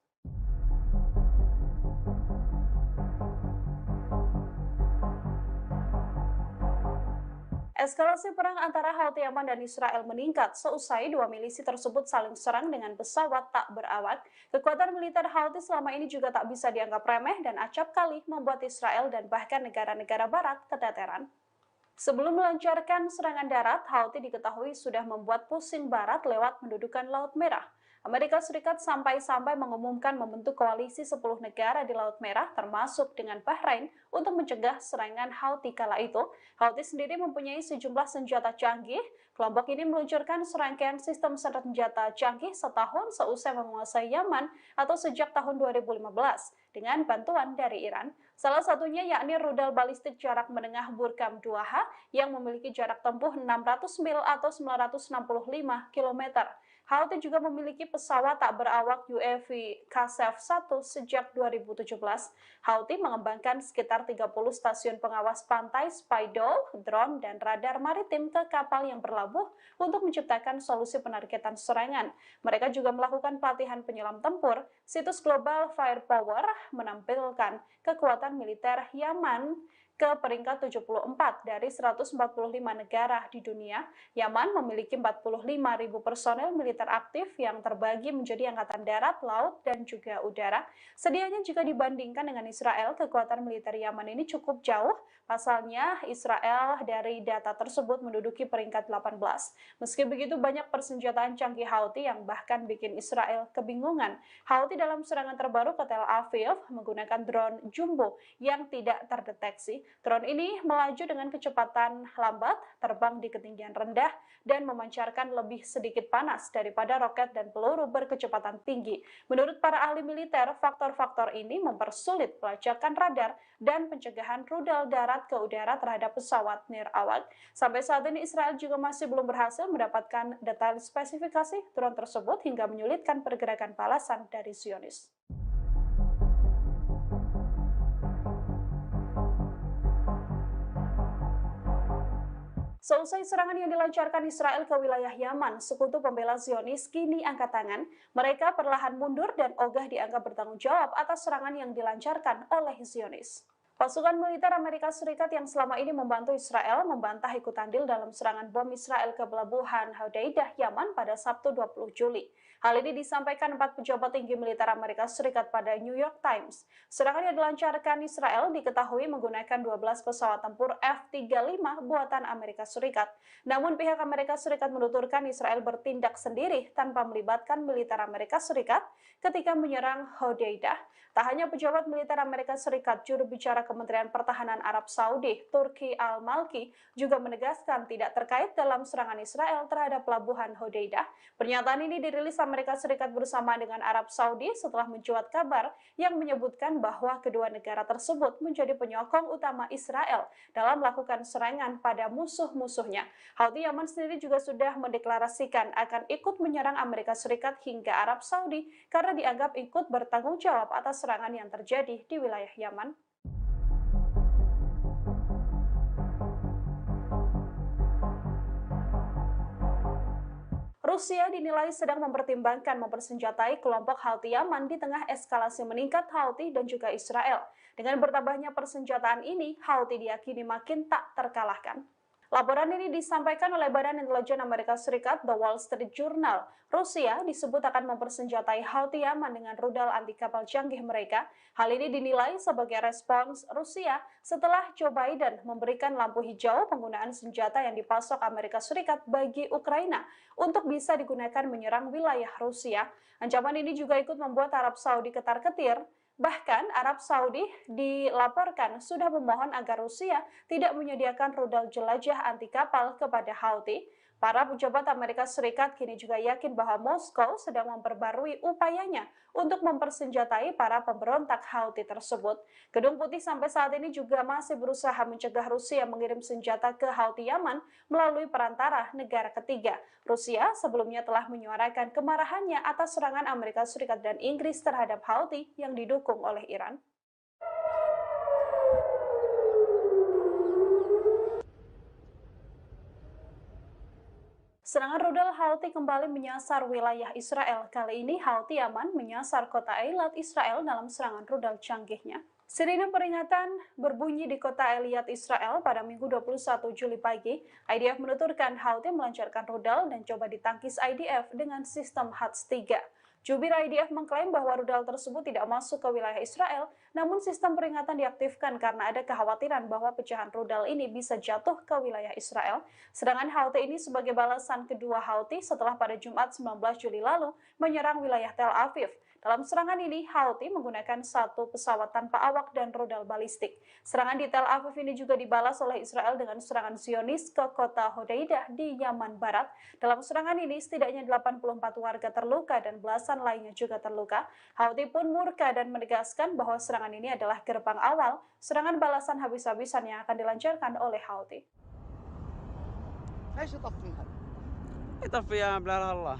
Eskalasi perang antara Houthi Yaman dan Israel meningkat seusai dua milisi tersebut saling serang dengan pesawat tak berawak. Kekuatan militer Houthi selama ini juga tak bisa dianggap remeh dan acap kali membuat Israel dan bahkan negara-negara barat keteteran. Sebelum melancarkan serangan darat, Houthi diketahui sudah membuat pusing barat lewat mendudukan Laut Merah. Amerika Serikat sampai-sampai mengumumkan membentuk koalisi 10 negara di Laut Merah, termasuk dengan Bahrain, untuk mencegah serangan Houthi kala itu. Houthi sendiri mempunyai sejumlah senjata canggih. Kelompok ini meluncurkan serangkaian sistem senjata canggih setahun seusai menguasai Yaman atau sejak tahun 2015 dengan bantuan dari Iran. Salah satunya yakni rudal balistik jarak menengah Burkam 2H yang memiliki jarak tempuh 600 mil atau 965 km. Houthi juga memiliki pesawat tak berawak UAV Qasef-1 sejak 2017. Houthi mengembangkan sekitar 30 stasiun pengawas pantai, spy dome, drone, dan radar maritim ke kapal yang berlabuh untuk menciptakan solusi penargetan serangan. Mereka juga melakukan pelatihan penyelam tempur. Situs Global Firepower menampilkan kekuatan militer Yaman ke peringkat 74 dari 145 negara di dunia. Yaman memiliki 45.000 personel militer aktif yang terbagi menjadi angkatan darat, laut, dan juga udara. Sedianya jika dibandingkan dengan Israel, kekuatan militer Yaman ini cukup jauh. Pasalnya, Israel dari data tersebut menduduki peringkat 18. Meski begitu, banyak persenjataan canggih Houthi yang bahkan bikin Israel kebingungan. Houthi dalam serangan terbaru ke Tel Aviv menggunakan drone jumbo yang tidak terdeteksi. Drone ini melaju dengan kecepatan lambat, terbang di ketinggian rendah, dan memancarkan lebih sedikit panas daripada roket dan peluru berkecepatan tinggi. Menurut para ahli militer, faktor-faktor ini mempersulit pelacakan radar dan pencegahan rudal darat ke udara terhadap pesawat nirawak. Sampai saat ini Israel juga masih belum berhasil mendapatkan detail spesifikasi drone tersebut hingga menyulitkan pergerakan balasan dari Zionis. Seusai serangan yang dilancarkan Israel ke wilayah Yaman, sekutu pembela Zionis kini angkat tangan. Mereka perlahan mundur dan ogah dianggap bertanggung jawab atas serangan yang dilancarkan oleh Zionis. Pasukan militer Amerika Serikat yang selama ini membantu Israel membantah ikut andil dalam serangan bom Israel ke pelabuhan Hodeidah, Yaman pada Sabtu 20 Juli. Hal ini disampaikan 4 pejabat tinggi militer Amerika Serikat pada New York Times. Serangan yang dilancarkan Israel diketahui menggunakan 12 pesawat tempur F-35 buatan Amerika Serikat. Namun pihak Amerika Serikat menuturkan Israel bertindak sendiri tanpa melibatkan militer Amerika Serikat ketika menyerang Hodeidah. Tak hanya pejabat militer Amerika Serikat, juru bicara Kementerian Pertahanan Arab Saudi, Turki Al-Malki, juga menegaskan tidak terkait dalam serangan Israel terhadap pelabuhan Hodeidah. Pernyataan ini dirilis Amerika Serikat bersama dengan Arab Saudi setelah mencuat kabar yang menyebutkan bahwa kedua negara tersebut menjadi penyokong utama Israel dalam melakukan serangan pada musuh-musuhnya. Houthi Yaman sendiri juga sudah mendeklarasikan akan ikut menyerang Amerika Serikat hingga Arab Saudi karena dianggap ikut bertanggung jawab atas serangan yang terjadi di wilayah Yaman. Rusia dinilai sedang mempertimbangkan mempersenjatai kelompok Houthi Yaman di tengah eskalasi meningkat Houthi dan juga Israel. Dengan bertambahnya persenjataan ini, Houthi diyakini makin tak terkalahkan. Laporan ini disampaikan oleh Badan Intelijen Amerika Serikat, The Wall Street Journal. Rusia disebut akan mempersenjatai Houthi Yaman dengan rudal anti kapal canggih mereka. Hal ini dinilai sebagai respons Rusia setelah Joe Biden memberikan lampu hijau penggunaan senjata yang dipasok Amerika Serikat bagi Ukraina untuk bisa digunakan menyerang wilayah Rusia. Ancaman ini juga ikut membuat Arab Saudi ketar-ketir Bahkan Arab Saudi dilaporkan sudah memohon agar Rusia tidak menyediakan rudal jelajah anti kapal kepada Houthi. Para pejabat Amerika Serikat kini juga yakin bahwa Moskow sedang memperbarui upayanya untuk mempersenjatai para pemberontak Houthi tersebut. Gedung Putih sampai saat ini juga masih berusaha mencegah Rusia mengirim senjata ke Houthi Yaman melalui perantara negara ketiga. Rusia sebelumnya telah menyuarakan kemarahannya atas serangan Amerika Serikat dan Inggris terhadap Houthi yang didukung oleh Iran. Serangan rudal Houthi kembali menyasar wilayah Israel. Kali ini Houthi Yaman menyasar kota Eilat Israel dalam serangan rudal canggihnya. Sirine peringatan berbunyi di kota Eilat Israel pada Minggu 21 Juli pagi. IDF menuturkan Houthi melancarkan rudal dan coba ditangkis IDF dengan sistem HATS-3. Jubir IDF mengklaim bahwa rudal tersebut tidak masuk ke wilayah Israel, namun sistem peringatan diaktifkan karena ada kekhawatiran bahwa pecahan rudal ini bisa jatuh ke wilayah Israel. Serangan Houthi ini sebagai balasan kedua Houthi setelah pada Jumat 19 Juli lalu menyerang wilayah Tel Aviv. Dalam serangan ini, Houthi menggunakan satu pesawat tanpa awak dan rudal balistik. Serangan di Tel Aviv ini juga dibalas oleh Israel dengan serangan Zionis ke kota Hodeidah di Yaman Barat. Dalam serangan ini, setidaknya 84 warga terluka dan belasan lainnya juga terluka. Houthi pun murka dan menegaskan bahwa serangan ini adalah gerbang awal serangan balasan habis-habisan yang akan dilancarkan oleh Houthi. يطفيها بلا الله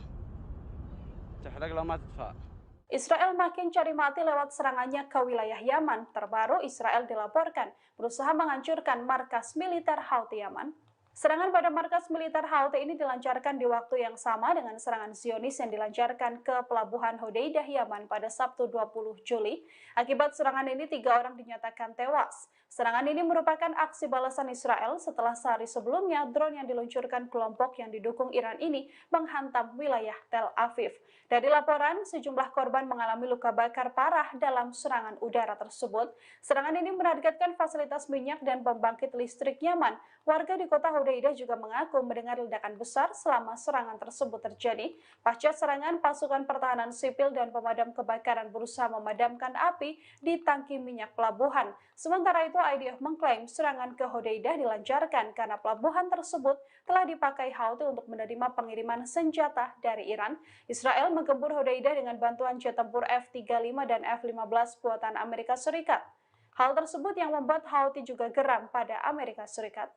تحرق لو ما تطفأ. Israel makin cari mati lewat serangannya ke wilayah Yaman. Terbaru, Israel dilaporkan berusaha menghancurkan markas militer Houthi Yaman. Serangan pada markas militer Houthi ini dilancarkan di waktu yang sama dengan serangan Zionis yang dilancarkan ke pelabuhan Hodeidah Yaman pada Sabtu 20 Juli. Akibat serangan ini 3 orang dinyatakan tewas. Serangan ini merupakan aksi balasan Israel setelah sehari sebelumnya drone yang diluncurkan kelompok yang didukung Iran ini menghantam wilayah Tel Aviv. Dari laporan, sejumlah korban mengalami luka bakar parah dalam serangan udara tersebut. Serangan ini menargetkan fasilitas minyak dan pembangkit listrik Yaman. Warga di kota Hodeidah juga mengaku mendengar ledakan besar selama serangan tersebut terjadi. Pasca serangan, pasukan pertahanan sipil dan pemadam kebakaran berusaha memadamkan api di tangki minyak pelabuhan. Sementara itu, IDF mengklaim serangan ke Hodeidah dilancarkan karena pelabuhan tersebut telah dipakai Houthi untuk menerima pengiriman senjata dari Iran. Israel menggempur Hodeidah dengan bantuan jet tempur F-35 dan F-15 buatan Amerika Serikat. Hal tersebut yang membuat Houthi juga geram pada Amerika Serikat.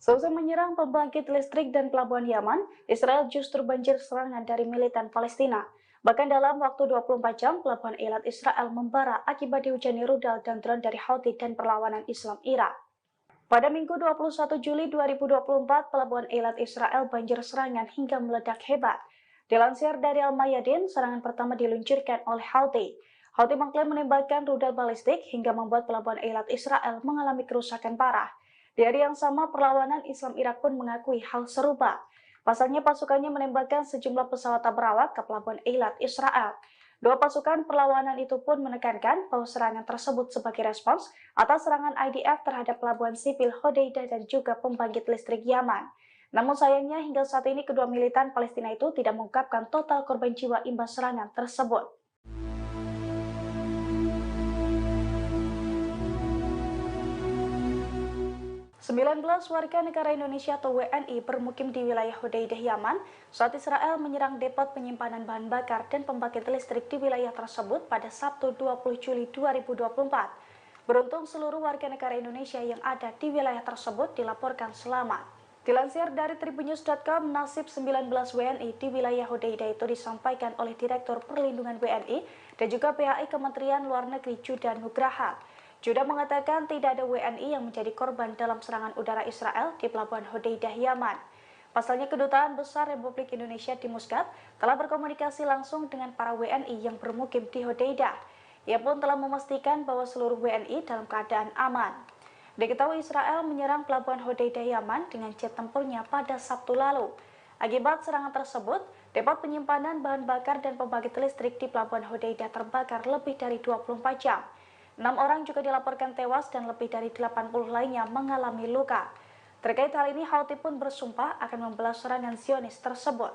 Seusai menyerang pembangkit listrik dan pelabuhan Yaman, Israel justru banjir serangan dari militan Palestina. Bahkan dalam waktu 24 jam, pelabuhan Eilat Israel membara akibat dihujani rudal dan drone dari Houthi dan perlawanan Islam Irak. Pada Minggu 21 Juli 2024, pelabuhan Eilat Israel banjir serangan hingga meledak hebat. Dilansir dari Al-Mayadin, serangan pertama diluncurkan oleh Houthi. Houthi mengklaim menembakkan rudal balistik hingga membuat pelabuhan Eilat Israel mengalami kerusakan parah. Di hari yang sama, perlawanan Islam Irak pun mengakui hal serupa. Pasalnya pasukannya menembakkan sejumlah pesawat tak berawak ke pelabuhan Eilat Israel. Dua pasukan perlawanan itu pun menekankan bahwa serangan tersebut sebagai respons atas serangan IDF terhadap pelabuhan sipil Hodeidah dan juga pembangkit listrik Yaman. Namun sayangnya hingga saat ini kedua militan Palestina itu tidak mengungkapkan total korban jiwa imbas serangan tersebut. 19 warga negara Indonesia atau WNI bermukim di wilayah Hudaidah, Yaman saat Israel menyerang depot penyimpanan bahan bakar dan pembangkit listrik di wilayah tersebut pada Sabtu 20 Juli 2024. Beruntung seluruh warga negara Indonesia yang ada di wilayah tersebut dilaporkan selamat. Dilansir dari tribunnews.com, nasib 19 WNI di wilayah Hudaidah itu disampaikan oleh Direktur Perlindungan WNI dan juga PHI Kementerian Luar Negeri Judah Nugraha. Judah mengatakan tidak ada WNI yang menjadi korban dalam serangan udara Israel di Pelabuhan Hudaidah, Yaman. Pasalnya, Kedutaan Besar Republik Indonesia di Muscat telah berkomunikasi langsung dengan para WNI yang bermukim di Hudaidah. Ia pun telah memastikan bahwa seluruh WNI dalam keadaan aman. Diketahui Israel menyerang Pelabuhan Hudaidah, Yaman dengan jet tempurnya pada Sabtu lalu. Akibat serangan tersebut, depot penyimpanan bahan bakar dan pembangkit listrik di Pelabuhan Hudaidah terbakar lebih dari 24 jam. 6 orang juga dilaporkan tewas dan lebih dari 80 lainnya mengalami luka. Terkait hal ini, Houthi pun bersumpah akan membalas serangan Zionis tersebut.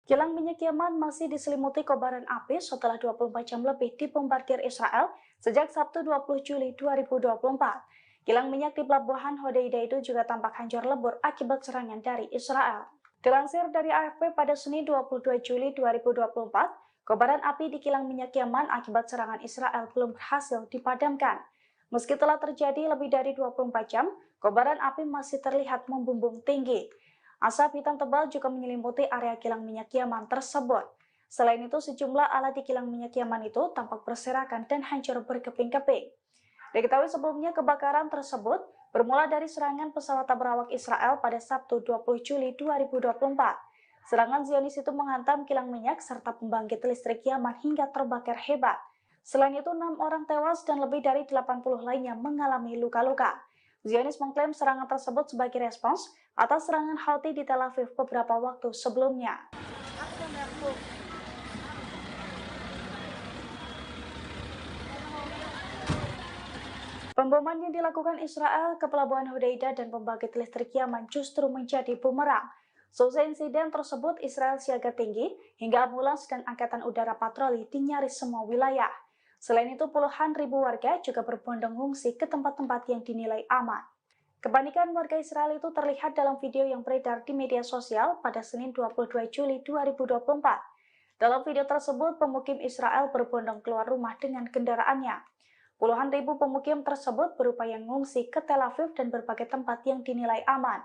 Kilang minyak Yaman masih diselimuti kobaran api setelah 24 jam lebih dibombardir Israel sejak Sabtu 20 Juli 2024. Kilang minyak di Pelabuhan Hudaidah itu juga tampak hancur lebur akibat serangan dari Israel. Dilansir dari AFP pada Senin 22 Juli 2024, kobaran api di kilang minyak Yaman akibat serangan Israel belum berhasil dipadamkan. Meski telah terjadi lebih dari 24 jam, kobaran api masih terlihat membumbung tinggi. Asap hitam tebal juga menyelimuti area kilang minyak Yaman tersebut. Selain itu, sejumlah alat di kilang minyak Yaman itu tampak berserakan dan hancur berkeping-keping. Diketahui sebelumnya kebakaran tersebut bermula dari serangan pesawat berawak Israel pada Sabtu 20 Juli 2024. Serangan Zionis itu menghantam kilang minyak serta pembangkit listrik Yaman hingga terbakar hebat. Selain itu, 6 orang tewas dan lebih dari 80 lainnya mengalami luka-luka. Zionis mengklaim serangan tersebut sebagai respons atas serangan Houthi di Tel Aviv beberapa waktu sebelumnya. Pemboman yang dilakukan Israel ke Pelabuhan Hudaidah dan pembangkit listrik Yaman justru menjadi bumerang. Selesai insiden tersebut, Israel siaga tinggi hingga ambulans dan angkatan udara patroli di nyaris semua wilayah. Selain itu, puluhan ribu warga juga berbondong mengungsi ke tempat-tempat yang dinilai aman. Kepanikan warga Israel itu terlihat dalam video yang beredar di media sosial pada Senin 22 Juli 2024. Dalam video tersebut, pemukim Israel berbondong keluar rumah dengan kendaraannya. Puluhan ribu pemukim tersebut berupaya mengungsi ke Tel Aviv dan berbagai tempat yang dinilai aman.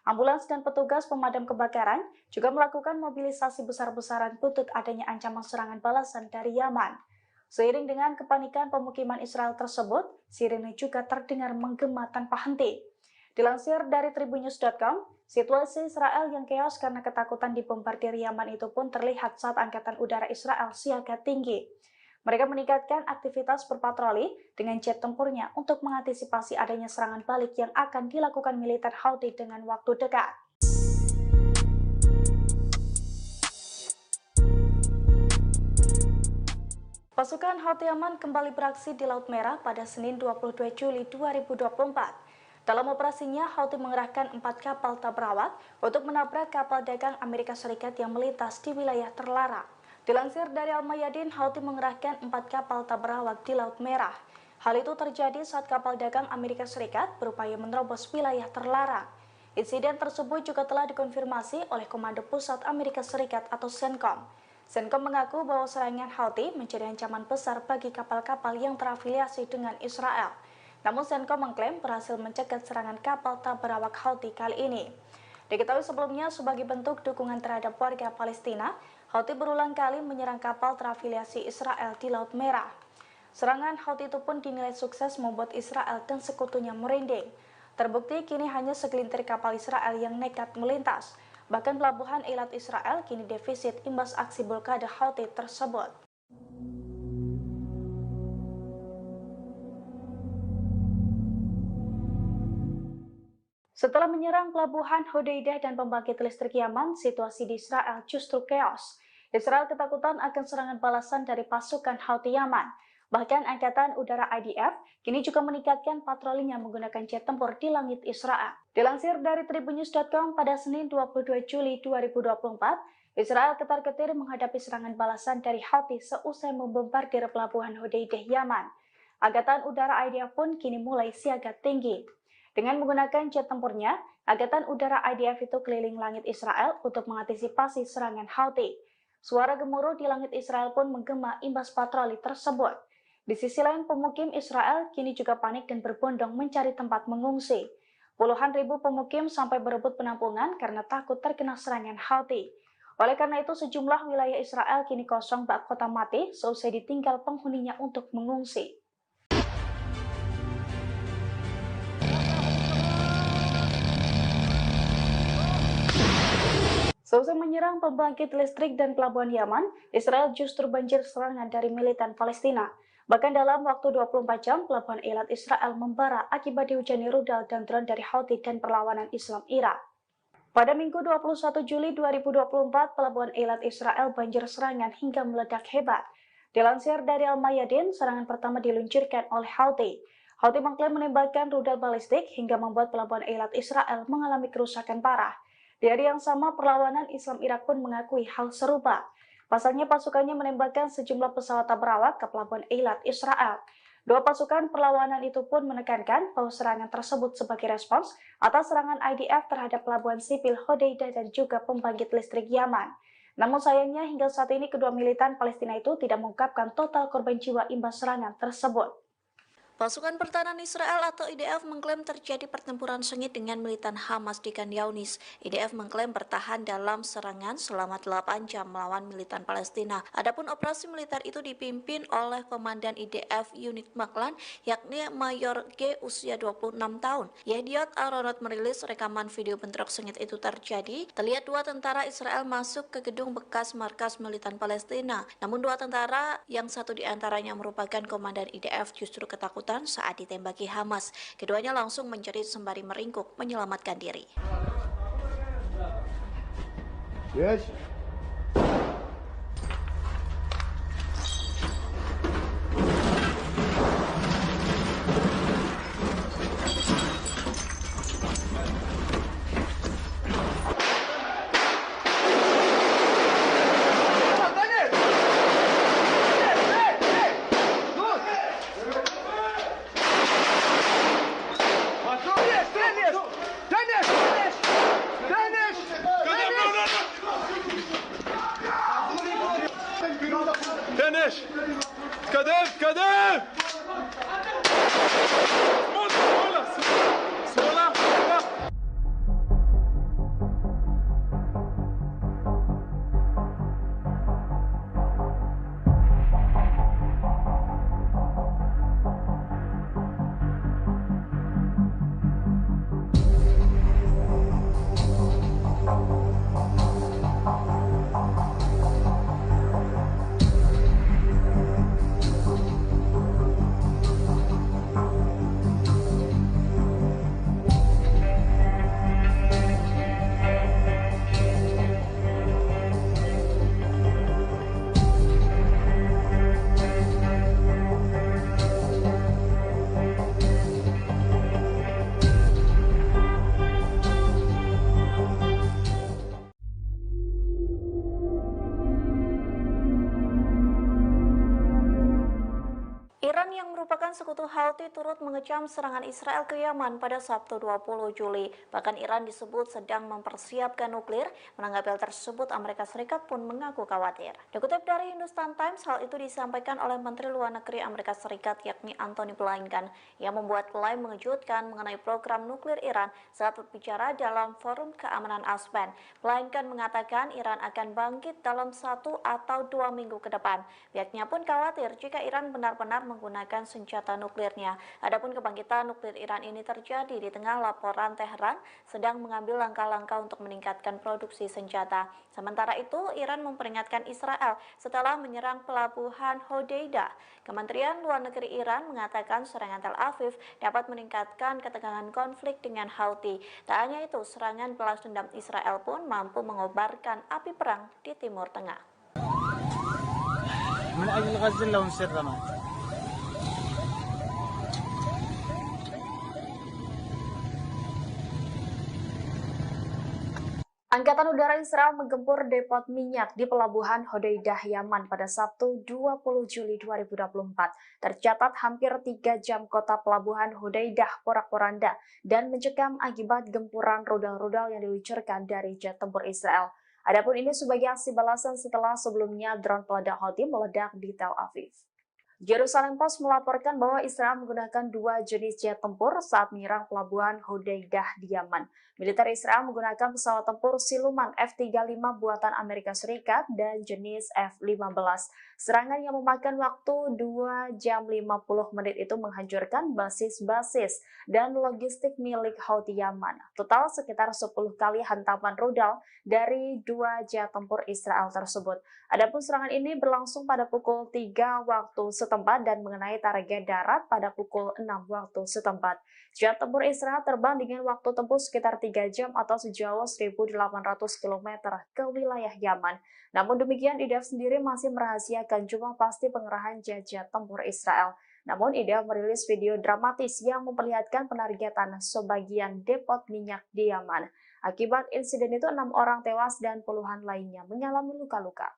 Ambulans dan petugas pemadam kebakaran juga melakukan mobilisasi besar-besaran buntut adanya ancaman serangan balasan dari Yaman. Seiring dengan kepanikan pemukiman Israel tersebut, sirene juga terdengar menggema tanpa henti. Dilansir dari tribunnews.com, situasi Israel yang keos karena ketakutan dibombardir Yaman itu pun terlihat saat angkatan udara Israel siaga tinggi. Mereka meningkatkan aktivitas berpatroli dengan jet tempurnya untuk mengantisipasi adanya serangan balik yang akan dilakukan militer Houthi dengan waktu dekat. Pasukan Houthi Yaman kembali beraksi di Laut Merah pada Senin 22 Juli 2024. Dalam operasinya, Houthi mengerahkan 4 kapal tabrawak untuk menabrak kapal dagang Amerika Serikat yang melintas di wilayah terlarang. Dilansir dari Al-Mayadin, Houthi mengerahkan 4 kapal tabrawak di Laut Merah. Hal itu terjadi saat kapal dagang Amerika Serikat berupaya menerobos wilayah terlarang. Insiden tersebut juga telah dikonfirmasi oleh Komando Pusat Amerika Serikat atau CENTCOM. CENTCOM mengaku bahwa serangan Houthi menjadi ancaman besar bagi kapal-kapal yang terafiliasi dengan Israel. Namun CENTCOM mengklaim berhasil mencegat serangan kapal tabrawak Houthi kali ini. Diketahui sebelumnya sebagai bentuk dukungan terhadap warga Palestina, Houthi berulang kali menyerang kapal terafiliasi Israel di Laut Merah. Serangan Houthi itu pun dinilai sukses membuat Israel dan sekutunya merinding. Terbukti kini hanya segelintir kapal Israel yang nekat melintas. Bahkan pelabuhan Eilat Israel kini defisit imbas aksi blokade Houthi tersebut. Setelah menyerang pelabuhan Hudaidah dan pembangkit listrik Yaman, situasi di Israel justru keos. Israel ketakutan akan serangan balasan dari pasukan Houthi Yaman. Bahkan Angkatan Udara IDF kini juga meningkatkan patrolinya menggunakan jet tempur di langit Israel. Dilansir dari tribunnews.com pada Senin 22 Juli 2024, Israel ketar-ketir menghadapi serangan balasan dari Houthi seusai membombardir pelabuhan Hodeidah, Yaman. Angkatan Udara IDF pun kini mulai siaga tinggi. Dengan menggunakan jet tempurnya, Angkatan Udara IDF itu keliling langit Israel untuk mengantisipasi serangan Houthi. Suara gemuruh di langit Israel pun menggema imbas patroli tersebut. Di sisi lain, pemukim Israel kini juga panik dan berbondong mencari tempat mengungsi. Puluhan ribu pemukim sampai berebut penampungan karena takut terkena serangan Houthi. Oleh karena itu, sejumlah wilayah Israel kini kosong bak kota mati seusai ditinggal penghuninya untuk mengungsi. Seusai menyerang pembangkit listrik dan pelabuhan Yaman, Israel justru banjir serangan dari militan Palestina. Bahkan dalam waktu 24 jam, pelabuhan Eilat Israel membara akibat dihujani rudal dan drone dari Houthi dan perlawanan Islam Iran. Pada Minggu 21 Juli 2024, pelabuhan Eilat Israel banjir serangan hingga meledak hebat. Dilansir dari Al-Mayadin, serangan pertama diluncurkan oleh Houthi. Houthi mengklaim menembakkan rudal balistik hingga membuat pelabuhan Eilat Israel mengalami kerusakan parah. Di hari yang sama, perlawanan Islam Irak pun mengakui hal serupa. Pasalnya pasukannya menembakkan sejumlah pesawat tabrawak ke pelabuhan Eilat Israel. Dua pasukan perlawanan itu pun menekankan bahwa serangan tersebut sebagai respons atas serangan IDF terhadap pelabuhan sipil Hodeidah dan juga pembangkit listrik Yaman. Namun sayangnya hingga saat ini kedua militan Palestina itu tidak mengungkapkan total korban jiwa imbas serangan tersebut. Pasukan Pertahanan Israel atau IDF mengklaim terjadi pertempuran sengit dengan militan Hamas di Khan Younis. IDF mengklaim bertahan dalam serangan selama 8 jam melawan militan Palestina. Adapun operasi militer itu dipimpin oleh Komandan IDF Unit Maklan, yakni Mayor G usia 26 tahun. Yediot Aronot merilis rekaman video bentrok sengit itu terjadi. Terlihat dua tentara Israel masuk ke gedung bekas markas militan Palestina. Namun dua tentara, yang satu diantaranya merupakan Komandan IDF, justru ketakutan saat ditembaki Hamas. Keduanya langsung menjerit sembari meringkuk menyelamatkan diri. Yes. Finish! Kadem! Kadem! Iran yang merupakan sekutu Houthi turut mengecam serangan Israel ke Yaman pada Sabtu 20 Juli. Bahkan Iran disebut sedang mempersiapkan nuklir. Menanggapi hal tersebut, Amerika Serikat pun mengaku khawatir. Dikutip dari Hindustan Times, hal itu disampaikan oleh Menteri Luar Negeri Amerika Serikat yakni Antony Blinken yang membuat klaim mengejutkan mengenai program nuklir Iran saat berbicara dalam Forum Keamanan Aspen. Blinken mengatakan Iran akan bangkit dalam 1 atau 2 minggu ke depan. Pihaknya pun khawatir jika Iran benar-benar menggunakan senjata nuklirnya. Adapun kebangkitan nuklir Iran ini terjadi di tengah laporan Teheran sedang mengambil langkah-langkah untuk meningkatkan produksi senjata. Sementara itu, Iran memperingatkan Israel setelah menyerang pelabuhan Hodeidah. Kementerian Luar Negeri Iran mengatakan serangan Tel Aviv dapat meningkatkan ketegangan konflik dengan Houthi. Tak hanya itu, serangan balas dendam Israel pun mampu mengobarkan api perang di Timur Tengah. Angkatan Udara Israel menggempur depot minyak di Pelabuhan Hodeidah, Yaman pada Sabtu 20 Juli 2024. Tercatat hampir 3 jam kota Pelabuhan Hodeidah porak-poranda dan mencekam akibat gempuran rudal-rudal yang diluncurkan dari jet tempur Israel. Adapun ini sebagai aksi balasan setelah sebelumnya drone peledak Houthi meledak di Tel Aviv. Jerusalem Post melaporkan bahwa Israel menggunakan 2 jenis jet tempur saat menyerang pelabuhan Hodeidah di Yaman. Militer Israel menggunakan pesawat tempur siluman F-35 buatan Amerika Serikat dan jenis F-15. Serangan yang memakan waktu 2 jam 50 menit itu menghancurkan basis-basis dan logistik milik Houthi Yaman. Total sekitar 10 kali hantaman rudal dari 2 jet tempur Israel tersebut. Adapun serangan ini berlangsung pada pukul 3 waktu setempat dan mengenai target darat pada pukul 6 waktu setempat. Jet tempur Israel terbang dengan waktu tempuh sekitar 3 jam atau sejauh 1.800 km ke wilayah Yaman. Namun demikian, IDF sendiri masih merahasiakan jumlah pasti pengerahan jet tempur Israel. Namun IDF merilis video dramatis yang memperlihatkan penargetan sebagian depot minyak di Yaman. Akibat insiden itu 6 orang tewas dan puluhan lainnya mengalami luka-luka.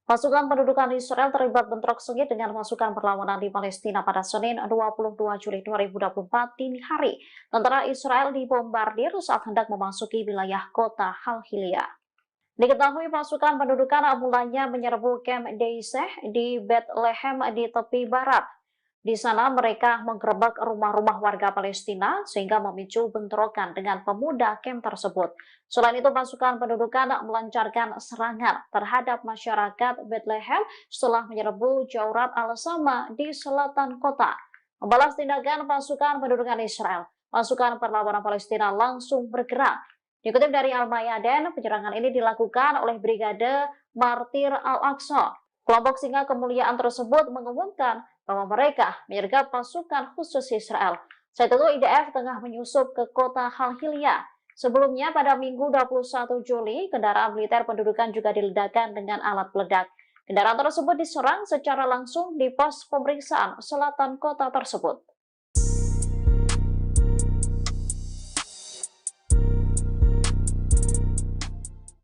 Pasukan pendudukan Israel terlibat bentrok sengit dengan pasukan perlawanan di Palestina pada Senin 22 Juli 2024 dini hari. Tentara Israel dibombardir saat hendak memasuki wilayah kota Halhilia. Diketahui pasukan pendudukan mulanya menyerbu Camp Deiseh di Bethlehem di tepi barat. Di sana mereka menggerebek rumah-rumah warga Palestina sehingga memicu bentrokan dengan pemuda camp tersebut. Selain itu, pasukan pendudukan melancarkan serangan terhadap masyarakat Bethlehem setelah menyerbu Jaurat al-Sama di selatan kota. Membalas tindakan pasukan pendudukan Israel, pasukan perlawanan Palestina langsung bergerak. Dikutip dari Al-Mayadin, penyerangan ini dilakukan oleh Brigade Martir Al-Aqsa. Kelompok Singa Kemuliaan tersebut mengumumkan bahwa mereka menyergap pasukan khusus Israel. Saat itu IDF tengah menyusup ke kota Halhilia. Sebelumnya pada Minggu 21 Juli, kendaraan militer pendudukan juga diledakkan dengan alat peledak. Kendaraan tersebut diserang secara langsung di pos pemeriksaan selatan kota tersebut.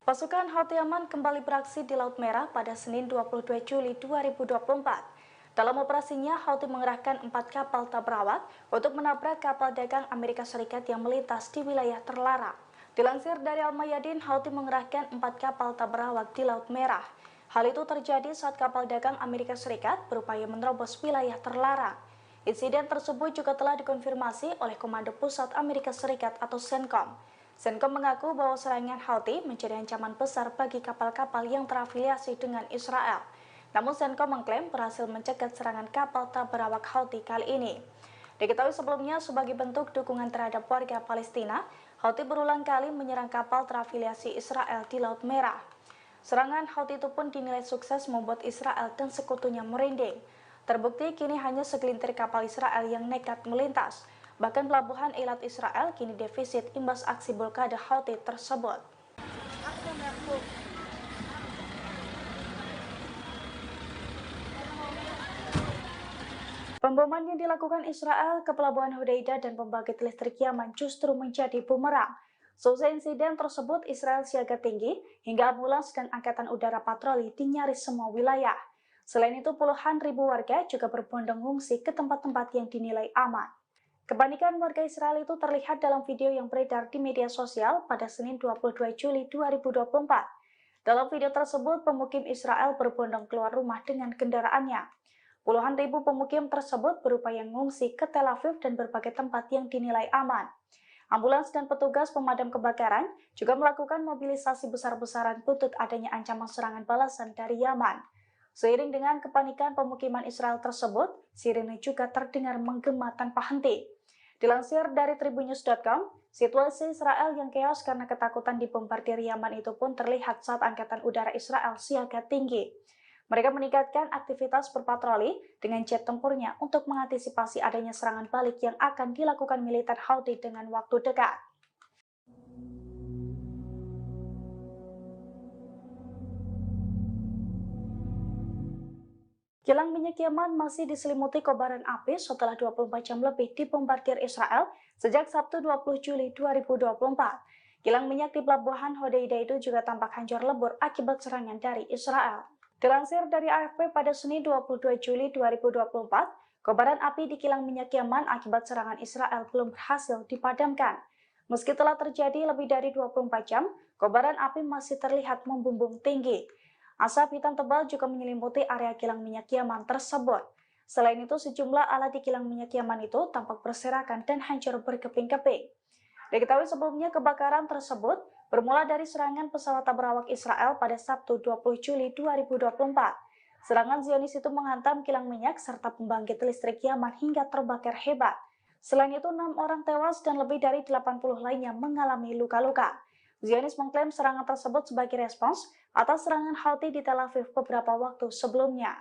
Pasukan Houthi Yaman kembali beraksi di Laut Merah pada Senin 22 Juli 2024. Dalam operasinya, Houthi mengerahkan 4 kapal tabrawak untuk menabrak kapal dagang Amerika Serikat yang melintas di wilayah terlarang. Dilansir dari Al-Mayadin, Houthi mengerahkan 4 kapal tabrawak di Laut Merah. Hal itu terjadi saat kapal dagang Amerika Serikat berupaya menerobos wilayah terlarang. Insiden tersebut juga telah dikonfirmasi oleh Komando Pusat Amerika Serikat atau CENTCOM. CENTCOM mengaku bahwa serangan Houthi menjadi ancaman besar bagi kapal-kapal yang terafiliasi dengan Israel. Namun CENTCOM mengklaim berhasil mencegat serangan kapal tabrawak Houthi kali ini. Diketahui sebelumnya sebagai bentuk dukungan terhadap warga Palestina, Houthi berulang kali menyerang kapal terafiliasi Israel di Laut Merah. Serangan Houthi itu pun dinilai sukses membuat Israel dan sekutunya merinding. Terbukti kini hanya segelintir kapal Israel yang nekat melintas. Bahkan pelabuhan Eilat Israel kini defisit imbas aksi blokade Houthi tersebut. Pemboman yang dilakukan Israel ke pelabuhan Hodeidah dan pembangkit listrik Yaman justru menjadi bumerang. Seusai insiden tersebut, Israel siaga tinggi hingga ambulans dan angkatan udara patroli di nyaris semua wilayah. Selain itu, puluhan ribu warga juga berbondong ngungsi ke tempat-tempat yang dinilai aman. Kepanikan warga Israel itu terlihat dalam video yang beredar di media sosial pada Senin 22 Juli 2024. Dalam video tersebut, pemukim Israel berbondong keluar rumah dengan kendaraannya. Puluhan ribu pemukim tersebut berupaya mengungsi ke Tel Aviv dan berbagai tempat yang dinilai aman. Ambulans dan petugas pemadam kebakaran juga melakukan mobilisasi besar-besaran buntut adanya ancaman serangan balasan dari Yaman. Seiring dengan kepanikan pemukiman Israel tersebut, sirine juga terdengar menggema tanpa henti. Dilansir dari tribunnews.com, situasi Israel yang keos karena ketakutan dibombardir Yaman itu pun terlihat saat Angkatan Udara Israel siaga tinggi. Mereka meningkatkan aktivitas berpatroli dengan jet tempurnya untuk mengantisipasi adanya serangan balik yang akan dilakukan militer Houthi dengan waktu dekat. Kilang minyak Yaman masih diselimuti kobaran api setelah 24 jam lebih dibombardir Israel sejak Sabtu 20 Juli 2024. Kilang minyak di pelabuhan Hodeida itu juga tampak hancur lebur akibat serangan dari Israel. Dilansir dari AFP pada Senin 22 Juli 2024, kobaran api di kilang minyak Yaman akibat serangan Israel belum berhasil dipadamkan. Meski telah terjadi lebih dari 24 jam, kobaran api masih terlihat membumbung tinggi. Asap hitam tebal juga menyelimuti area kilang minyak Yaman tersebut. Selain itu, sejumlah alat di kilang minyak Yaman itu tampak berserakan dan hancur berkeping-keping. Diketahui sebelumnya kebakaran tersebut bermula dari serangan pesawat tak berawak Israel pada Sabtu 20 Juli 2024. Serangan Zionis itu menghantam kilang minyak serta pembangkit listrik Yaman hingga terbakar hebat. Selain itu, 6 orang tewas dan lebih dari 80 lainnya mengalami luka-luka. Zionis mengklaim serangan tersebut sebagai respons atas serangan Houthi di Tel Aviv beberapa waktu sebelumnya.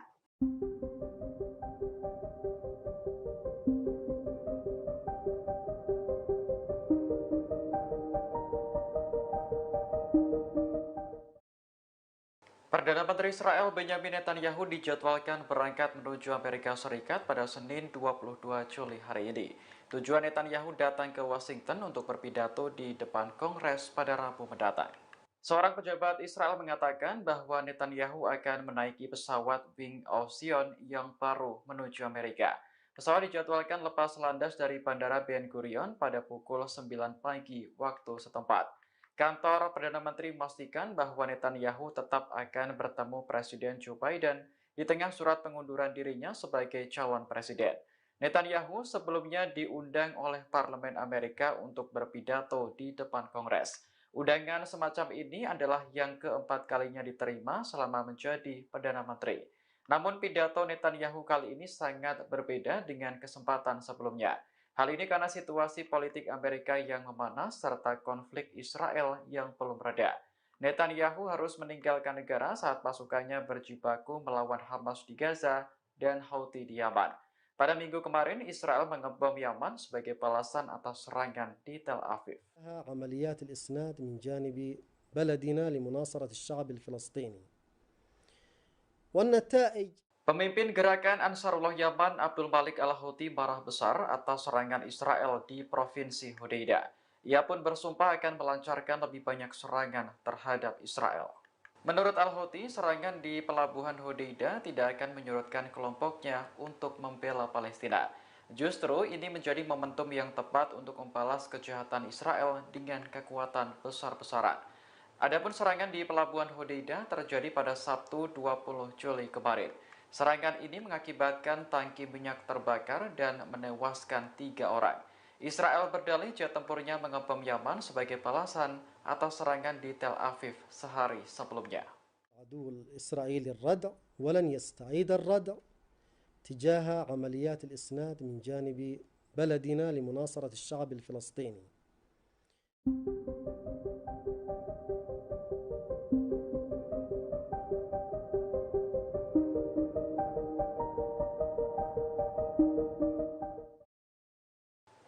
Perdana Menteri Israel Benyamin Netanyahu dijadwalkan berangkat menuju Amerika Serikat pada Senin 22 Juli hari ini. Tujuan Netanyahu datang ke Washington untuk berpidato di depan Kongres pada Rabu mendatang. Seorang pejabat Israel mengatakan bahwa Netanyahu akan menaiki pesawat Wing of Zion yang baru menuju Amerika. Pesawat dijadwalkan lepas landas dari Bandara Ben Gurion pada pukul 9 pagi waktu setempat. Kantor Perdana Menteri memastikan bahwa Netanyahu tetap akan bertemu Presiden Joe Biden di tengah surat pengunduran dirinya sebagai calon presiden. Netanyahu sebelumnya diundang oleh Parlemen Amerika untuk berpidato di depan Kongres. Undangan semacam ini adalah yang keempat kalinya diterima selama menjadi Perdana Menteri. Namun pidato Netanyahu kali ini sangat berbeda dengan kesempatan sebelumnya. Hal ini karena situasi politik Amerika yang memanas serta konflik Israel yang belum reda. Netanyahu harus meninggalkan negara saat pasukannya berjibaku melawan Hamas di Gaza dan Houthi di Yaman. Pada minggu kemarin, Israel mengebom Yaman sebagai balasan atas serangan di Tel Aviv. عمليات الإسناد من جانب بلدنا لمناصرة الشعب الفلسطيني والنتائج. Pemimpin gerakan Ansarullah Yaman Abdul Malik Al-Houthi marah besar atas serangan Israel di Provinsi Hodeida. Ia pun bersumpah akan melancarkan lebih banyak serangan terhadap Israel. Menurut Al-Houthi, serangan di pelabuhan Hodeida tidak akan menyurutkan kelompoknya untuk membela Palestina. Justru ini menjadi momentum yang tepat untuk membalas kejahatan Israel dengan kekuatan besar-besaran. Adapun serangan di pelabuhan Hodeida terjadi pada Sabtu 20 Juli kemarin. Serangan ini mengakibatkan tangki minyak terbakar dan menewaskan 3 orang. Israel berdalih jet tempurnya mengebom Yaman sebagai balasan atas serangan di Tel Aviv sehari sebelumnya. عدو الإسرائيلي الردع ولن يستعيد الردع تجاه عمليات الإسناد من جانب بلدنا لمناصرة الشعب الفلسطيني.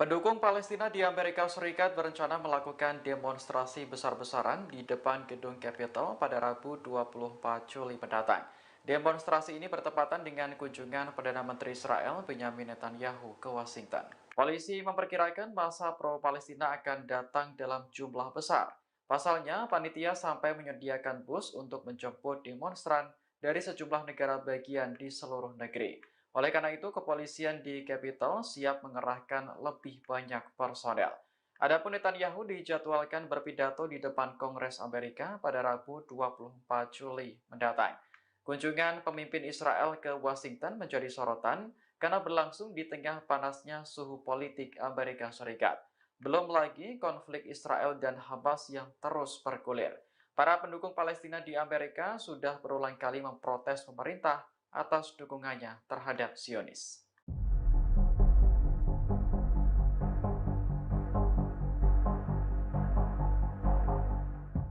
Pendukung Palestina di Amerika Serikat berencana melakukan demonstrasi besar-besaran di depan gedung Capitol pada Rabu 24 Juli mendatang. Demonstrasi ini bertepatan dengan kunjungan Perdana Menteri Israel Benyamin Netanyahu ke Washington. Polisi memperkirakan massa pro-Palestina akan datang dalam jumlah besar. Pasalnya, panitia sampai menyediakan bus untuk menjemput demonstran dari sejumlah negara bagian di seluruh negeri. Oleh karena itu, kepolisian di Capitol siap mengerahkan lebih banyak personel. Adapun Netanyahu dijadwalkan berpidato di depan Kongres Amerika pada Rabu 24 Juli mendatang. Kunjungan pemimpin Israel ke Washington menjadi sorotan karena berlangsung di tengah panasnya suhu politik Amerika Serikat. Belum lagi konflik Israel dan Hamas yang terus bergulir. Para pendukung Palestina di Amerika sudah berulang kali memprotes pemerintah atas dukungannya terhadap Zionis.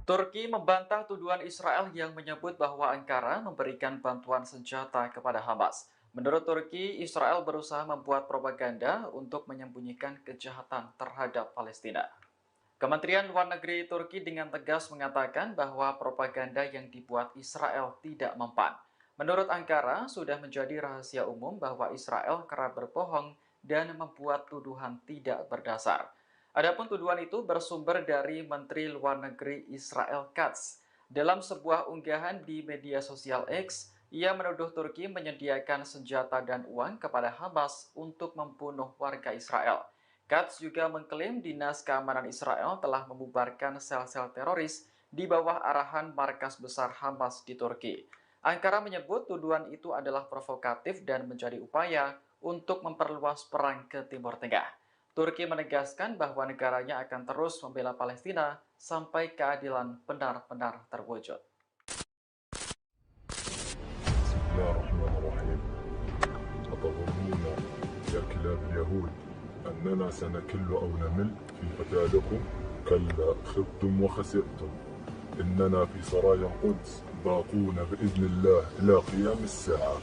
Turki membantah tuduhan Israel yang menyebut bahwa Ankara memberikan bantuan senjata kepada Hamas. Menurut Turki, Israel berusaha membuat propaganda untuk menyembunyikan kejahatan terhadap Palestina. Kementerian Luar Negeri Turki dengan tegas mengatakan bahwa propaganda yang dibuat Israel tidak mempan. Menurut Ankara, sudah menjadi rahasia umum bahwa Israel kerap berbohong dan membuat tuduhan tidak berdasar. Adapun tuduhan itu bersumber dari Menteri Luar Negeri Israel Katz. Dalam sebuah unggahan di media sosial X, ia menuduh Turki menyediakan senjata dan uang kepada Hamas untuk membunuh warga Israel. Katz juga mengklaim Dinas Keamanan Israel telah membubarkan sel-sel teroris di bawah arahan markas besar Hamas di Turki. Ankara menyebut tuduhan itu adalah provokatif dan menjadi upaya untuk memperluas perang ke Timur Tengah. Turki menegaskan bahwa negaranya akan terus membela Palestina sampai keadilan benar-benar terwujud. Bismillahirrahmanirrahim. أتظنون يا كلاب اليهود أننا سنكل أو نمل في قتالكم؟ كلا خبتم وخسرتم. إننا في سرايا القدس باقون بإذن الله إلى قيام الساعة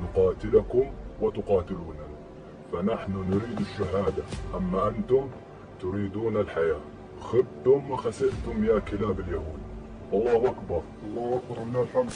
نقاتلكم وتقاتلوننا فنحن نريد الشهادة أما أنتم تريدون الحياة خبتم وخسرتم يا كلاب اليهود. الله أكبر الله أكبر ولله الحمد.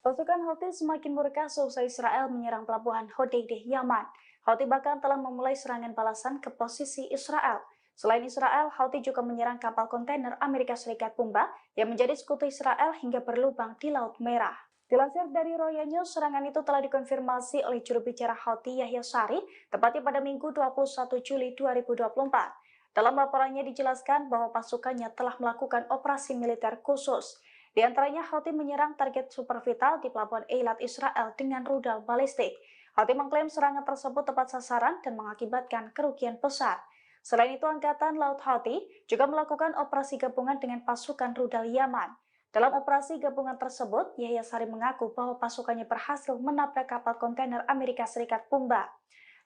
Pasukan Houthi semakin murka seusai Israel menyerang pelabuhan Hodeidah, Yaman. Houthi bahkan telah memulai serangan balasan ke posisi Israel. Selain Israel, Houthi juga menyerang kapal kontainer Amerika Serikat Pumba yang menjadi sekutu Israel hingga berlubang di Laut Merah. Dilansir dari Roya News, serangan itu telah dikonfirmasi oleh juru bicara Houthi Yahya Sari, tepatnya pada Minggu 21 Juli 2024. Dalam laporannya dijelaskan bahwa pasukannya telah melakukan operasi militer khusus. Di antaranya, Houthi menyerang target super vital di pelabuhan Eilat Israel dengan rudal balistik. Houthi mengklaim serangan tersebut tepat sasaran dan mengakibatkan kerugian besar. Selain itu, Angkatan Laut Houthi juga melakukan operasi gabungan dengan pasukan rudal Yaman. Dalam operasi gabungan tersebut, Yahya Sari mengaku bahwa pasukannya berhasil menabrak kapal kontainer Amerika Serikat Pumba.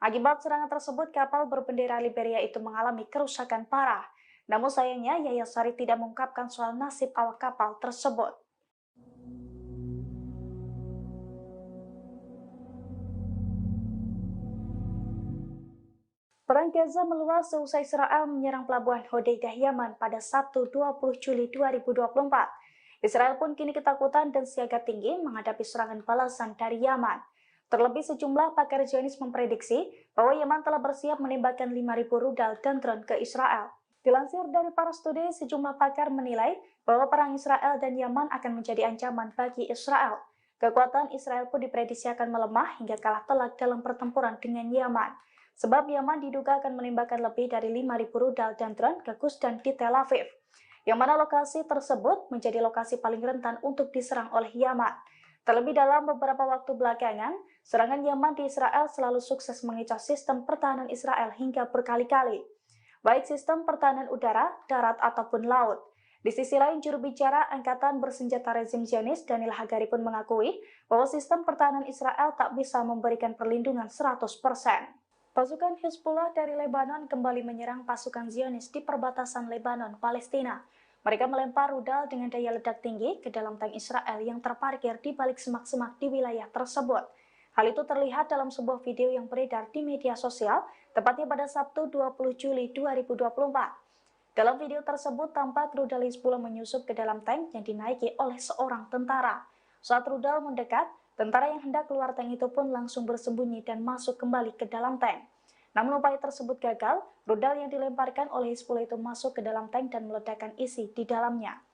Akibat serangan tersebut, kapal berbendera Liberia itu mengalami kerusakan parah. Namun sayangnya, Yahya Sari tidak mengungkapkan soal nasib awak kapal tersebut. Perang Gaza meluas seusai Israel menyerang pelabuhan Hodeidah, Yaman pada Sabtu 20 Juli 2024. Israel pun kini ketakutan dan siaga tinggi menghadapi serangan balasan dari Yaman. Terlebih sejumlah pakar Zionis memprediksi bahwa Yaman telah bersiap menembakkan 5.000 rudal dan drone ke Israel. Dilansir dari Pars Today, sejumlah pakar menilai bahwa perang Israel dan Yaman akan menjadi ancaman bagi Israel. Kekuatan Israel pun diprediksi akan melemah hingga kalah telak dalam pertempuran dengan Yaman. Sebab Yaman diduga akan menembakkan lebih dari 5.000 rudal dan drone ke Quds dan di Tel Aviv. Yang mana lokasi tersebut menjadi lokasi paling rentan untuk diserang oleh Yaman. Terlebih dalam beberapa waktu belakangan, serangan Yaman di Israel selalu sukses mengecah sistem pertahanan Israel hingga berkali-kali. Baik sistem pertahanan udara, darat, ataupun laut. Di sisi lain, juru bicara Angkatan Bersenjata Rezim Zionis, Daniel Hagari pun mengakui bahwa sistem pertahanan Israel tak bisa memberikan perlindungan 100%. Pasukan Hizbullah dari Lebanon kembali menyerang pasukan Zionis di perbatasan Lebanon, Palestina. Mereka melempar rudal dengan daya ledak tinggi ke dalam tank Israel yang terparkir di balik semak-semak di wilayah tersebut. Hal itu terlihat dalam sebuah video yang beredar di media sosial, tepatnya pada Sabtu 20 Juli 2024. Dalam video tersebut tampak rudal Hizbullah menyusup ke dalam tank yang dinaiki oleh seorang tentara. Saat rudal mendekat, tentara yang hendak keluar tank itu pun langsung bersembunyi dan masuk kembali ke dalam tank. Namun upaya tersebut gagal, rudal yang dilemparkan oleh Hizbullah itu masuk ke dalam tank dan meledakkan isi di dalamnya.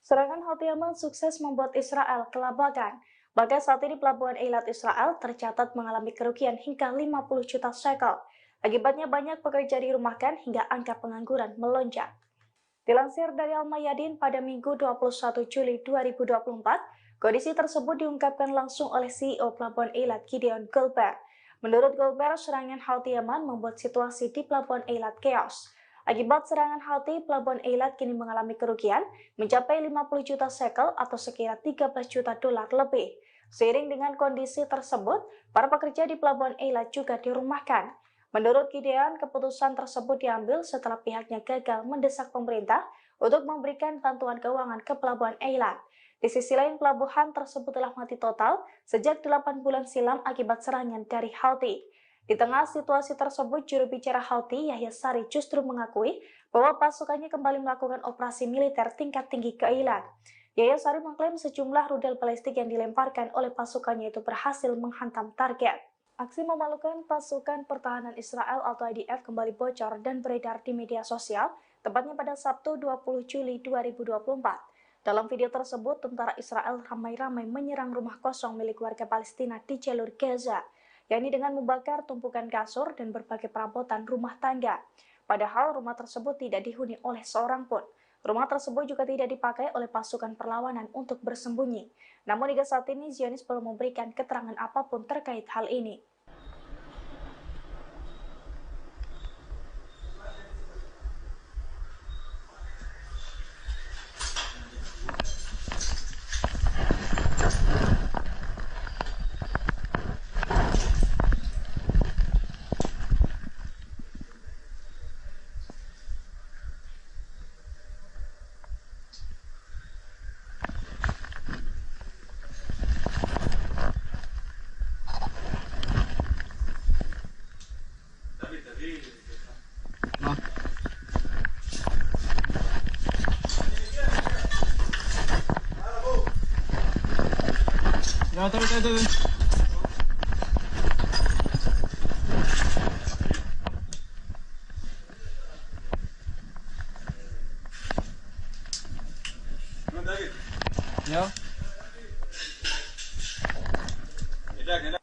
Serangan Houthi Yaman sukses membuat Israel kelabakan. Bahkan saat ini pelabuhan Eilat Israel tercatat mengalami kerugian hingga 50 juta shekel. Akibatnya banyak pekerja dirumahkan hingga angka pengangguran melonjak. Dilansir dari Al-Mayadin pada Minggu 21 Juli 2024, kondisi tersebut diungkapkan langsung oleh CEO Pelabuhan Eilat Gideon Goldberg. Menurut Goldberg, serangan Houthi Yaman membuat situasi di Pelabuhan Eilat chaos. Akibat serangan Houthi, Pelabuhan Eilat kini mengalami kerugian mencapai 50 juta shekel atau sekira 13 juta dolar lebih. Seiring dengan kondisi tersebut, para pekerja di Pelabuhan Eilat juga dirumahkan. Menurut Gideon, keputusan tersebut diambil setelah pihaknya gagal mendesak pemerintah untuk memberikan bantuan keuangan ke Pelabuhan Eilat. Di sisi lain, pelabuhan tersebut telah mati total sejak 8 bulan silam akibat serangan dari Houthi. Di tengah situasi tersebut, juru bicara Houthi, Yahya Sari, justru mengakui bahwa pasukannya kembali melakukan operasi militer tingkat tinggi ke Eilat. Yahya Sari mengklaim sejumlah rudal balistik yang dilemparkan oleh pasukannya itu berhasil menghantam target. Aksi memalukan pasukan pertahanan Israel atau IDF kembali bocor dan beredar di media sosial, tepatnya pada Sabtu 20 Juli 2024. Dalam video tersebut, tentara Israel ramai-ramai menyerang rumah kosong milik warga Palestina di jalur Gaza, yakni dengan membakar tumpukan kasur dan berbagai perabotan rumah tangga. Padahal rumah tersebut tidak dihuni oleh seorang pun. Rumah tersebut juga tidak dipakai oleh pasukan perlawanan untuk bersembunyi. Namun hingga saat ini Zionis belum memberikan keterangan apapun terkait hal ini. Ya, tahu. Ya.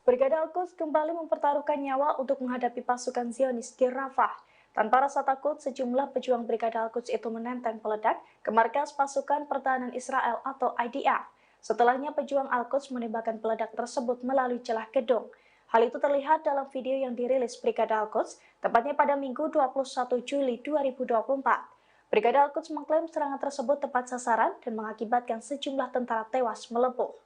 Brigada Al-Quds kembali mempertaruhkan nyawa untuk menghadapi pasukan Zionis di Rafah. Tanpa rasa takut, sejumlah pejuang Brigada Al-Quds itu menenteng peledak ke markas pasukan pertahanan Israel atau IDF. Setelahnya pejuang Al-Quds menembakkan peledak tersebut melalui celah gedung. Hal itu terlihat dalam video yang dirilis Brigada Al-Quds, tepatnya pada Minggu 21 Juli 2024. Brigada Al-Quds mengklaim serangan tersebut tepat sasaran dan mengakibatkan sejumlah tentara tewas melepuh.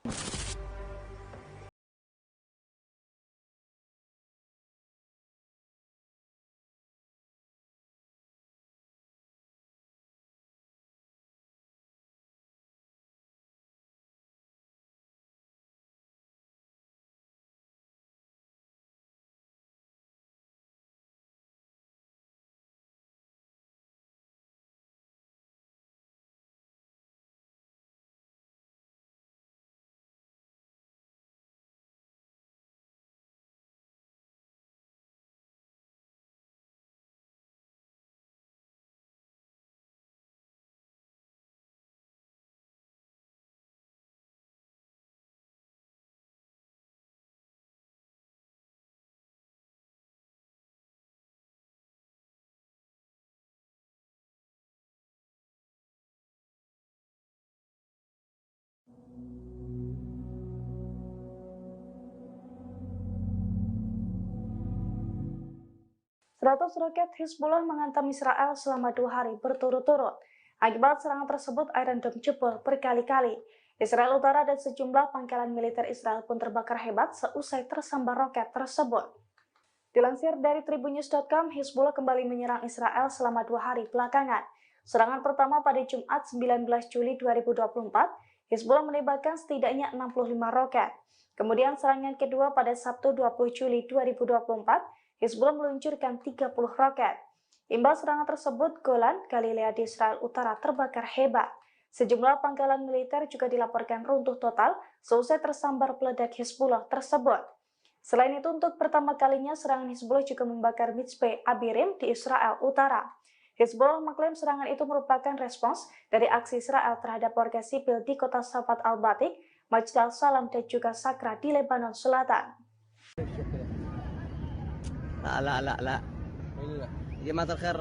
Seratus roket Hizbullah menghantam Israel selama 2 hari berturut-turut. Akibat serangan tersebut, Iron Dome jebol berkali-kali. Israel Utara dan sejumlah pangkalan militer Israel pun terbakar hebat seusai tersambar roket tersebut. Dilansir dari tribunnews.com, Hizbullah kembali menyerang Israel selama 2 hari belakangan. Serangan pertama pada Jumat 19 Juli 2024, Hizbullah menembakkan setidaknya 65 roket. Kemudian serangan kedua pada Sabtu 20 Juli 2024, Hizbullah meluncurkan 30 roket. Imbas serangan tersebut, Golan, Galilea di Israel Utara terbakar hebat. Sejumlah pangkalan militer juga dilaporkan runtuh total seusai tersambar peledak Hizbullah tersebut. Selain itu, untuk pertama kalinya serangan Hizbullah juga membakar Mitzpe Abirim di Israel Utara. Hizbullah mengklaim serangan itu merupakan respons dari aksi Israel terhadap warga sipil di kota Safat al-Batik, Majd al-Salam, dan juga Sakra di Lebanon Selatan. لا جماعة الخير.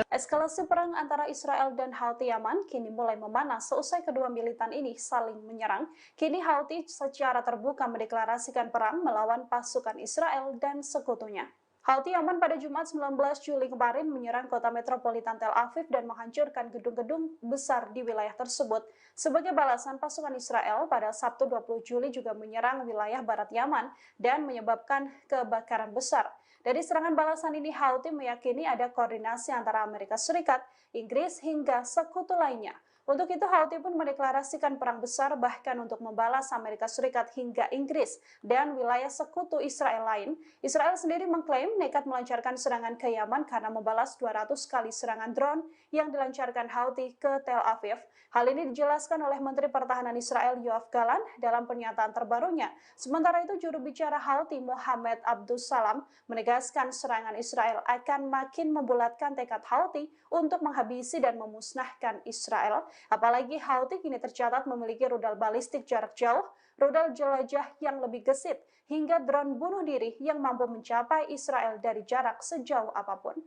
Eskalasi perang antara Israel dan Houthi Yaman kini mulai memanas seusai kedua militan ini saling menyerang. Kini Houthi secara terbuka mendeklarasikan perang melawan pasukan Israel dan sekutunya. Houthi Yaman pada Jumat 19 Juli kemarin menyerang kota metropolitan Tel Aviv dan menghancurkan gedung-gedung besar di wilayah tersebut. Sebagai balasan, pasukan Israel pada Sabtu 20 Juli juga menyerang wilayah barat Yaman dan menyebabkan kebakaran besar. Dari serangan balasan ini, Houthi meyakini ada koordinasi antara Amerika Serikat, Inggris, hingga sekutu lainnya. Untuk itu, Houthi pun mendeklarasikan perang besar bahkan untuk membalas Amerika Serikat hingga Inggris dan wilayah sekutu Israel lain. Israel sendiri mengklaim nekat melancarkan serangan ke Yaman karena membalas 200 kali serangan drone yang dilancarkan Houthi ke Tel Aviv. Hal ini dijelaskan oleh Menteri Pertahanan Israel Yoav Gallant dalam pernyataan terbarunya. Sementara itu, juru bicara Houthi Mohammed Abdus Salam menegaskan serangan Israel akan makin membulatkan tekad Houthi untuk menghabisi dan memusnahkan Israel. Apalagi Houthi kini tercatat memiliki rudal balistik jarak jauh, rudal jelajah yang lebih gesit, hingga drone bunuh diri yang mampu mencapai Israel dari jarak sejauh apapun.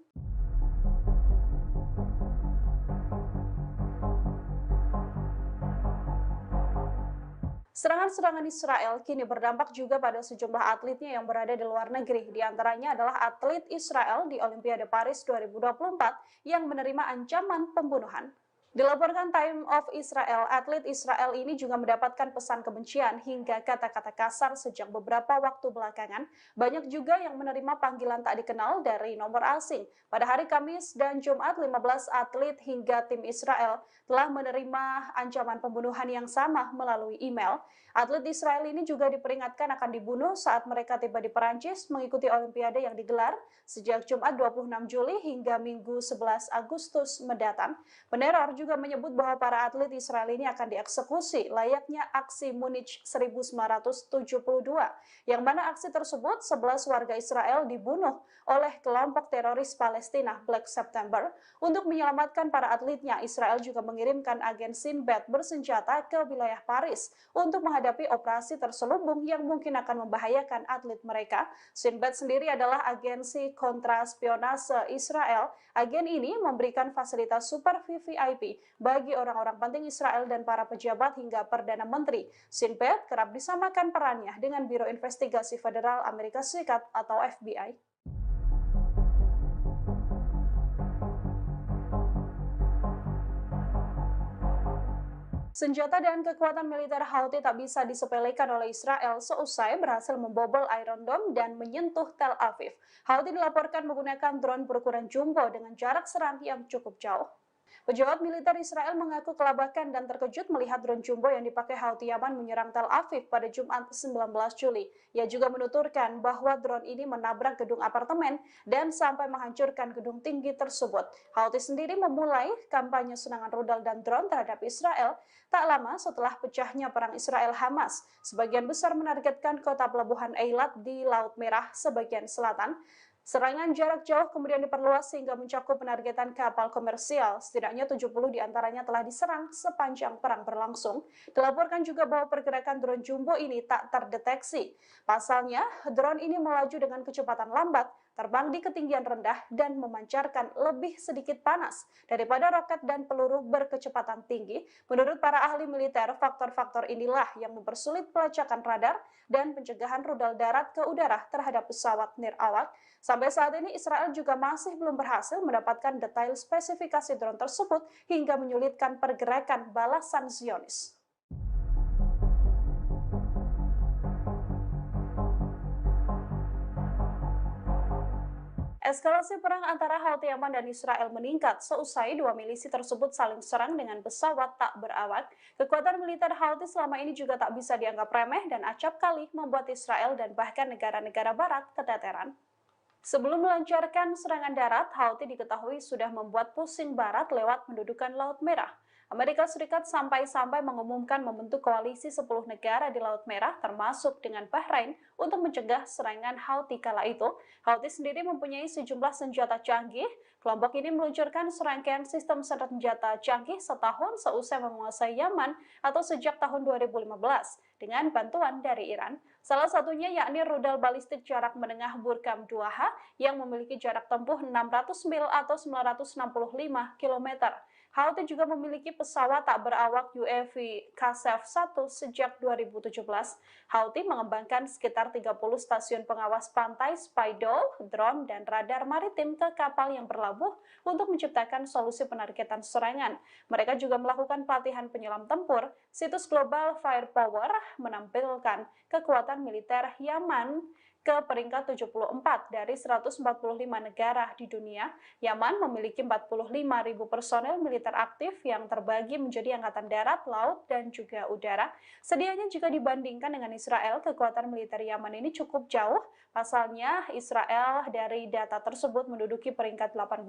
Serangan-serangan Israel kini berdampak juga pada sejumlah atletnya yang berada di luar negeri. Di antaranya adalah atlet Israel di Olimpiade Paris 2024 yang menerima ancaman pembunuhan. Dilaporkan Time of Israel, atlet Israel ini juga mendapatkan pesan kebencian hingga kata-kata kasar sejak beberapa waktu belakangan. Banyak juga yang menerima panggilan tak dikenal dari nomor asing. Pada hari Kamis dan Jumat, 15 atlet hingga tim Israel telah menerima ancaman pembunuhan yang sama melalui email. Atlet Israel ini juga diperingatkan akan dibunuh saat mereka tiba di Perancis mengikuti Olimpiade yang digelar sejak Jumat 26 Juli hingga Minggu 11 Agustus mendatang. Peneror juga menyebut bahwa para atlet Israel ini akan dieksekusi layaknya aksi Munich 1972, yang mana aksi tersebut 11 warga Israel dibunuh oleh kelompok teroris Palestina Black September. Untuk menyelamatkan para atletnya, Israel juga mengirimkan agen Shin Bet bersenjata ke wilayah Paris untuk menghadapi operasi terselubung yang mungkin akan membahayakan atlet mereka. Shin Bet sendiri adalah agensi kontraspionase Israel. Agen ini memberikan fasilitas super VIP bagi orang-orang penting Israel dan para pejabat hingga Perdana Menteri. Shin Bet kerap disamakan perannya dengan Biro Investigasi Federal Amerika Serikat atau FBI. Senjata dan kekuatan militer Houthi tak bisa disepelekan oleh Israel seusai berhasil membobol Iron Dome dan menyentuh Tel Aviv. Houthi dilaporkan menggunakan drone berukuran jumbo dengan jarak serang yang cukup jauh. Pejabat militer Israel mengaku kelabakan dan terkejut melihat drone jumbo yang dipakai Houthi Yaman menyerang Tel Aviv pada Jumat 19 Juli. Ia juga menuturkan bahwa drone ini menabrak gedung apartemen dan sampai menghancurkan gedung tinggi tersebut. Houthi sendiri memulai kampanye serangan rudal dan drone terhadap Israel tak lama setelah pecahnya perang Israel-Hamas. Sebagian besar menargetkan kota pelabuhan Eilat di Laut Merah sebagian selatan. Serangan jarak jauh kemudian diperluas sehingga mencakup penargetan kapal komersial. Setidaknya 70 diantaranya telah diserang sepanjang perang berlangsung. Dilaporkan juga bahwa pergerakan drone jumbo ini tak terdeteksi. Pasalnya, drone ini melaju dengan kecepatan lambat, terbang di ketinggian rendah, dan memancarkan lebih sedikit panas daripada roket dan peluru berkecepatan tinggi. Menurut para ahli militer, faktor-faktor inilah yang mempersulit pelacakan radar dan pencegahan rudal darat ke udara terhadap pesawat nirawak. Sampai saat ini, Israel juga masih belum berhasil mendapatkan detail spesifikasi drone tersebut hingga menyulitkan pergerakan balasan Zionis. Eskalasi perang antara Houthi Yaman dan Israel meningkat seusai dua milisi tersebut saling serang dengan pesawat tak berawak. Kekuatan militer Houthi selama ini juga tak bisa dianggap remeh dan acap kali membuat Israel dan bahkan negara-negara barat keteteran. Sebelum melancarkan serangan darat, Houthi diketahui sudah membuat pusing barat lewat mendudukan Laut Merah. Amerika Serikat sampai-sampai mengumumkan membentuk koalisi 10 negara di Laut Merah, termasuk dengan Bahrain, untuk mencegah serangan Houthi kala itu. Houthi sendiri mempunyai sejumlah senjata canggih. Kelompok ini meluncurkan serangkaian sistem senjata canggih setahun seusai menguasai Yaman atau sejak tahun 2015 dengan bantuan dari Iran. Salah satunya yakni rudal balistik jarak menengah Burkam 2H yang memiliki jarak tempuh 600 mil atau 965 km. Houthi juga memiliki pesawat tak berawak UAV Qasef-1 sejak 2017. Houthi mengembangkan sekitar 30 stasiun pengawas pantai, spy dome, drone, dan radar maritim ke kapal yang berlabuh untuk menciptakan solusi penargetan serangan. Mereka juga melakukan pelatihan penyelam tempur. Situs Global Firepower menampilkan kekuatan militer Yaman ke peringkat 74 dari 145 negara di dunia. Yaman memiliki 45.000 personel militer aktif yang terbagi menjadi angkatan darat, laut, dan juga udara. Sedianya jika dibandingkan dengan Israel, kekuatan militer Yaman ini cukup jauh. Pasalnya, Israel dari data tersebut menduduki peringkat 18.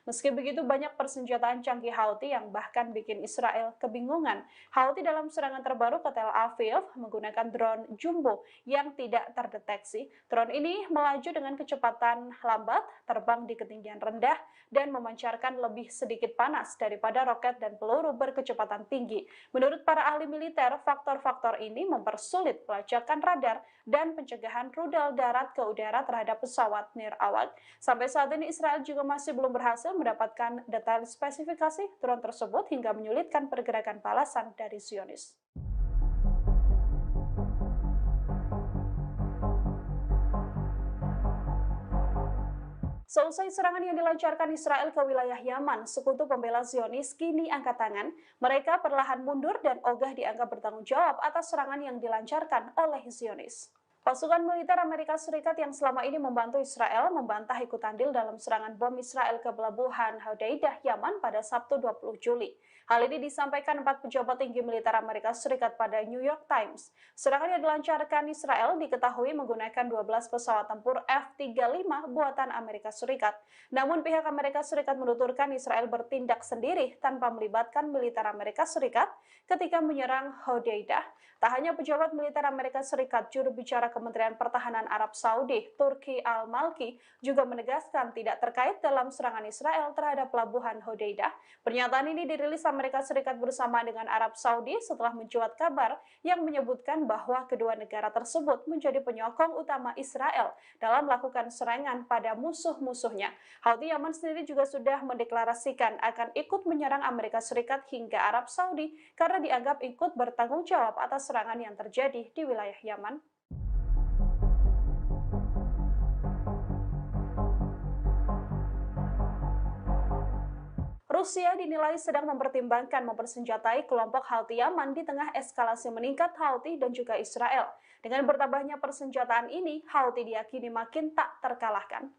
Meski begitu, banyak persenjataan canggih Houthi yang bahkan bikin Israel kebingungan. Houthi dalam serangan terbaru ke Tel Aviv menggunakan drone jumbo yang tidak terdeteksi. Drone ini melaju dengan kecepatan lambat, terbang di ketinggian rendah, dan memancarkan lebih sedikit panas daripada roket dan peluru berkecepatan tinggi. Menurut para ahli militer, faktor-faktor ini mempersulit pelacakan radar dan pencegahan rudal darat ke udara terhadap pesawat nirawak. Sampai saat ini, Israel juga masih belum berhasil mendapatkan detail spesifikasi drone tersebut hingga menyulitkan pergerakan balasan dari Zionis. Seusai serangan yang dilancarkan Israel ke wilayah Yaman, sekutu pembela Zionis kini angkat tangan. Mereka perlahan mundur dan ogah dianggap bertanggung jawab atas serangan yang dilancarkan oleh Zionis. Pasukan militer Amerika Serikat yang selama ini membantu Israel membantah ikut andil dalam serangan bom Israel ke pelabuhan Hodeidah, Yaman pada Sabtu 20 Juli. Hal ini disampaikan 4 pejabat tinggi militer Amerika Serikat pada New York Times. Serangan yang dilancarkan Israel diketahui menggunakan 12 pesawat tempur F-35 buatan Amerika Serikat. Namun pihak Amerika Serikat menuturkan Israel bertindak sendiri tanpa melibatkan militer Amerika Serikat ketika menyerang Hodeidah. Tak hanya pejabat militer Amerika Serikat, juru bicara Kementerian Pertahanan Arab Saudi, Turki Al-Malki, juga menegaskan tidak terkait dalam serangan Israel terhadap pelabuhan Hodeidah. Pernyataan ini dirilis Amerika Serikat bersama dengan Arab Saudi setelah mencuat kabar yang menyebutkan bahwa kedua negara tersebut menjadi penyokong utama Israel dalam melakukan serangan pada musuh-musuhnya. Houthi Yaman sendiri juga sudah mendeklarasikan akan ikut menyerang Amerika Serikat hingga Arab Saudi karena dianggap ikut bertanggung jawab atas serangan yang terjadi di wilayah Yaman. Rusia dinilai sedang mempertimbangkan mempersenjatai kelompok Houthi Yaman di tengah eskalasi meningkat Houthi dan juga Israel. Dengan bertambahnya persenjataan ini, Houthi diyakini makin tak terkalahkan.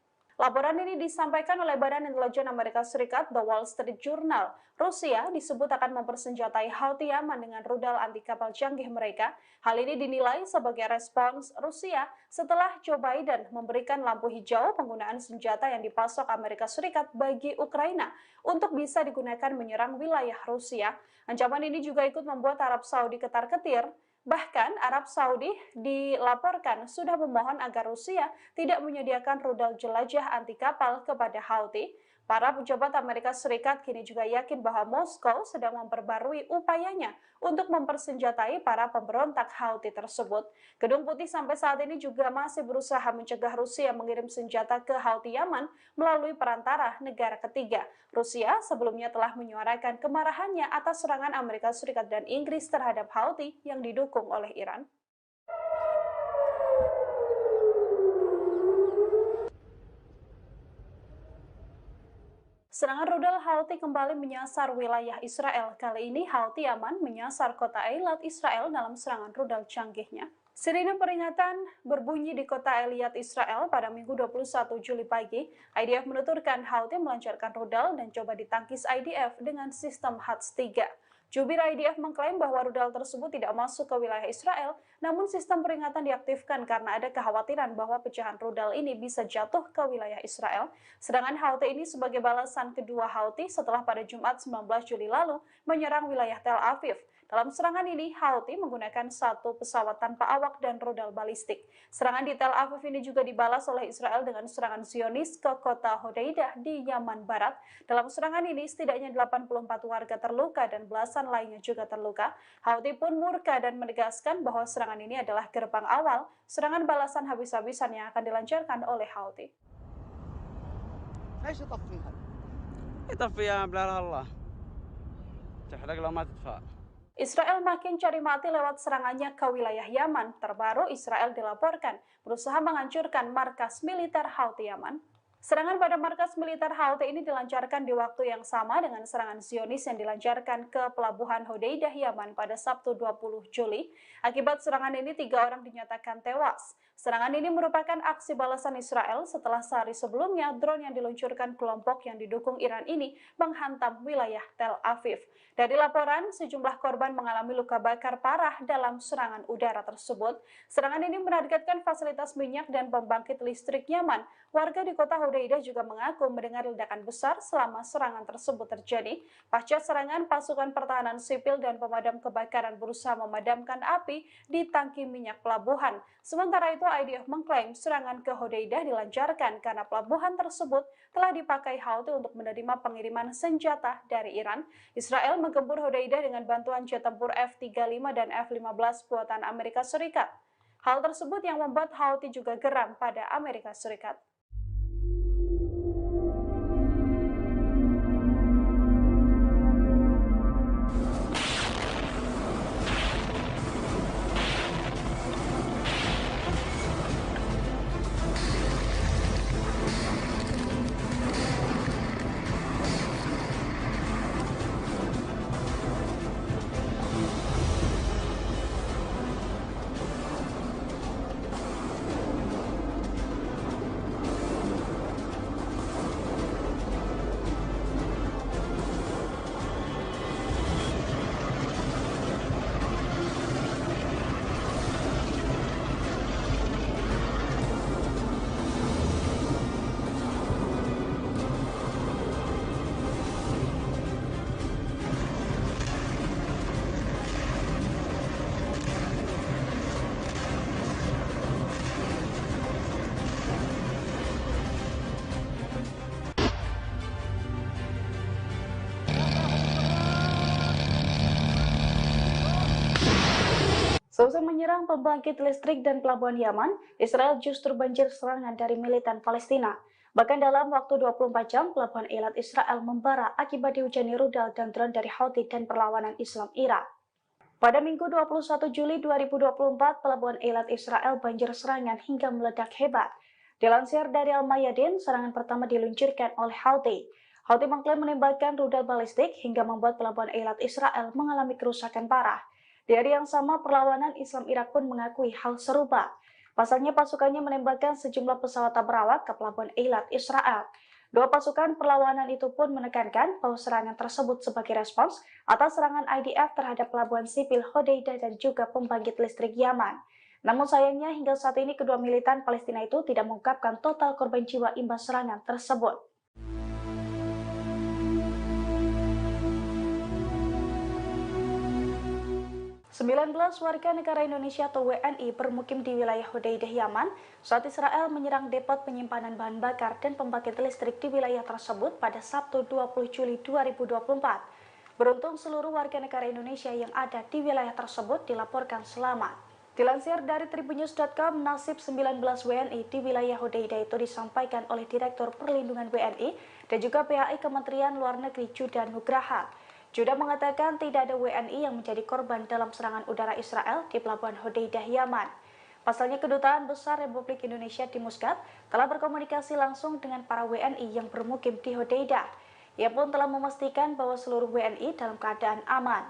Laporan ini disampaikan oleh Badan Intelijen Amerika Serikat, The Wall Street Journal. Rusia disebut akan mempersenjatai Houthi Yaman dengan rudal anti kapal canggih mereka. Hal ini dinilai sebagai respons Rusia setelah Joe Biden memberikan lampu hijau penggunaan senjata yang dipasok Amerika Serikat bagi Ukraina untuk bisa digunakan menyerang wilayah Rusia. Ancaman ini juga ikut membuat Arab Saudi ketar-ketir. Bahkan Arab Saudi dilaporkan sudah memohon agar Rusia tidak menyediakan rudal jelajah anti kapal kepada Houthi. Para pejabat Amerika Serikat kini juga yakin bahwa Moskow sedang memperbarui upayanya untuk mempersenjatai para pemberontak Houthi tersebut. Gedung Putih sampai saat ini juga masih berusaha mencegah Rusia mengirim senjata ke Houthi Yaman melalui perantara negara ketiga. Rusia sebelumnya telah menyuarakan kemarahannya atas serangan Amerika Serikat dan Inggris terhadap Houthi yang didukung oleh Iran. Serangan rudal Houthi kembali menyasar wilayah Israel. Kali ini Houthi Yaman menyasar kota Eilat Israel dalam serangan rudal canggihnya. Sirine peringatan berbunyi di kota Eilat Israel pada Minggu 21 Juli pagi. IDF menuturkan Houthi melancarkan rudal dan coba ditangkis IDF dengan sistem HATS-3. Jubir IDF mengklaim bahwa rudal tersebut tidak masuk ke wilayah Israel, namun sistem peringatan diaktifkan karena ada kekhawatiran bahwa pecahan rudal ini bisa jatuh ke wilayah Israel. Serangan Houthi ini sebagai balasan kedua Houthi setelah pada Jumat 19 Juli lalu menyerang wilayah Tel Aviv. Dalam serangan ini, Houthi menggunakan satu pesawat tanpa awak dan rudal balistik. Serangan di Tel Aviv ini juga dibalas oleh Israel dengan serangan Zionis ke kota Hodeidah di Yaman Barat. Dalam serangan ini, setidaknya 84 warga terluka dan belasan lainnya juga terluka. Houthi pun murka dan menegaskan bahwa serangan ini adalah gerbang awal serangan balasan habis-habisan yang akan dilancarkan oleh Houthi. يطفيها بلا الله تحرق لو ما تدفع. Israel makin cari mati lewat serangannya ke wilayah Yaman. Terbaru Israel dilaporkan berusaha menghancurkan markas militer Houthi Yaman. Serangan pada markas militer Houthi ini dilancarkan di waktu yang sama dengan serangan Zionis yang dilancarkan ke pelabuhan Hodeidah Yaman pada Sabtu 20 Juli. Akibat serangan ini 3 orang dinyatakan tewas. Serangan ini merupakan aksi balasan Israel setelah sehari sebelumnya drone yang diluncurkan kelompok yang didukung Iran ini menghantam wilayah Tel Aviv. Dari laporan, sejumlah korban mengalami luka bakar parah dalam serangan udara tersebut. Serangan ini menargetkan fasilitas minyak dan pembangkit listrik Yaman. Warga di kota Hodeidah juga mengaku mendengar ledakan besar selama serangan tersebut terjadi. Pasca serangan, pasukan pertahanan sipil dan pemadam kebakaran berusaha memadamkan api di tangki minyak pelabuhan. Sementara itu, IDF mengklaim serangan ke Hodeidah dilancarkan karena pelabuhan tersebut telah dipakai Houthi untuk menerima pengiriman senjata dari Iran. Israel menggempur Hodeidah dengan bantuan jet tempur F-35 dan F-15 buatan Amerika Serikat. Hal tersebut yang membuat Houthi juga geram pada Amerika Serikat. Seusai menyerang pembangkit listrik dan pelabuhan Yaman, Israel justru banjir serangan dari militan Palestina. Bahkan dalam waktu 24 jam, pelabuhan Eilat Israel membara akibat dihujani rudal dan drone dari Houthi dan perlawanan Islam Irak. Pada Minggu 21 Juli 2024, pelabuhan Eilat Israel banjir serangan hingga meledak hebat. Dilansir dari Al-Mayadin, serangan pertama diluncurkan oleh Houthi. Houthi mengklaim menembakkan rudal balistik hingga membuat pelabuhan Eilat Israel mengalami kerusakan parah. Di hari yang sama, perlawanan Islam Irak pun mengakui hal serupa. Pasalnya pasukannya menembakkan sejumlah pesawat tabrak ke pelabuhan Eilat Israel. Dua pasukan perlawanan itu pun menekankan bahwa serangan tersebut sebagai respons atas serangan IDF terhadap pelabuhan sipil Hodeidah dan juga pembangkit listrik Yaman. Namun sayangnya hingga saat ini kedua militan Palestina itu tidak mengungkapkan total korban jiwa imbas serangan tersebut. Sembilan 19 warga negara Indonesia atau WNI bermukim di wilayah Hodeidah, Yaman saat Israel menyerang depot penyimpanan bahan bakar dan pembangkit listrik di wilayah tersebut pada Sabtu 20 Juli 2024. Beruntung seluruh warga negara Indonesia yang ada di wilayah tersebut dilaporkan selamat. Dilansir dari tribunnews.com, nasib 19 WNI di wilayah Hodeidah itu disampaikan oleh Direktur Perlindungan WNI dan juga PHI Kementerian Luar Negeri Judah Nugraha. Judah mengatakan tidak ada WNI yang menjadi korban dalam serangan udara Israel di pelabuhan Hodeidah, Yaman. Pasalnya Kedutaan Besar Republik Indonesia di Muscat telah berkomunikasi langsung dengan para WNI yang bermukim di Hodeidah. Ia pun telah memastikan bahwa seluruh WNI dalam keadaan aman.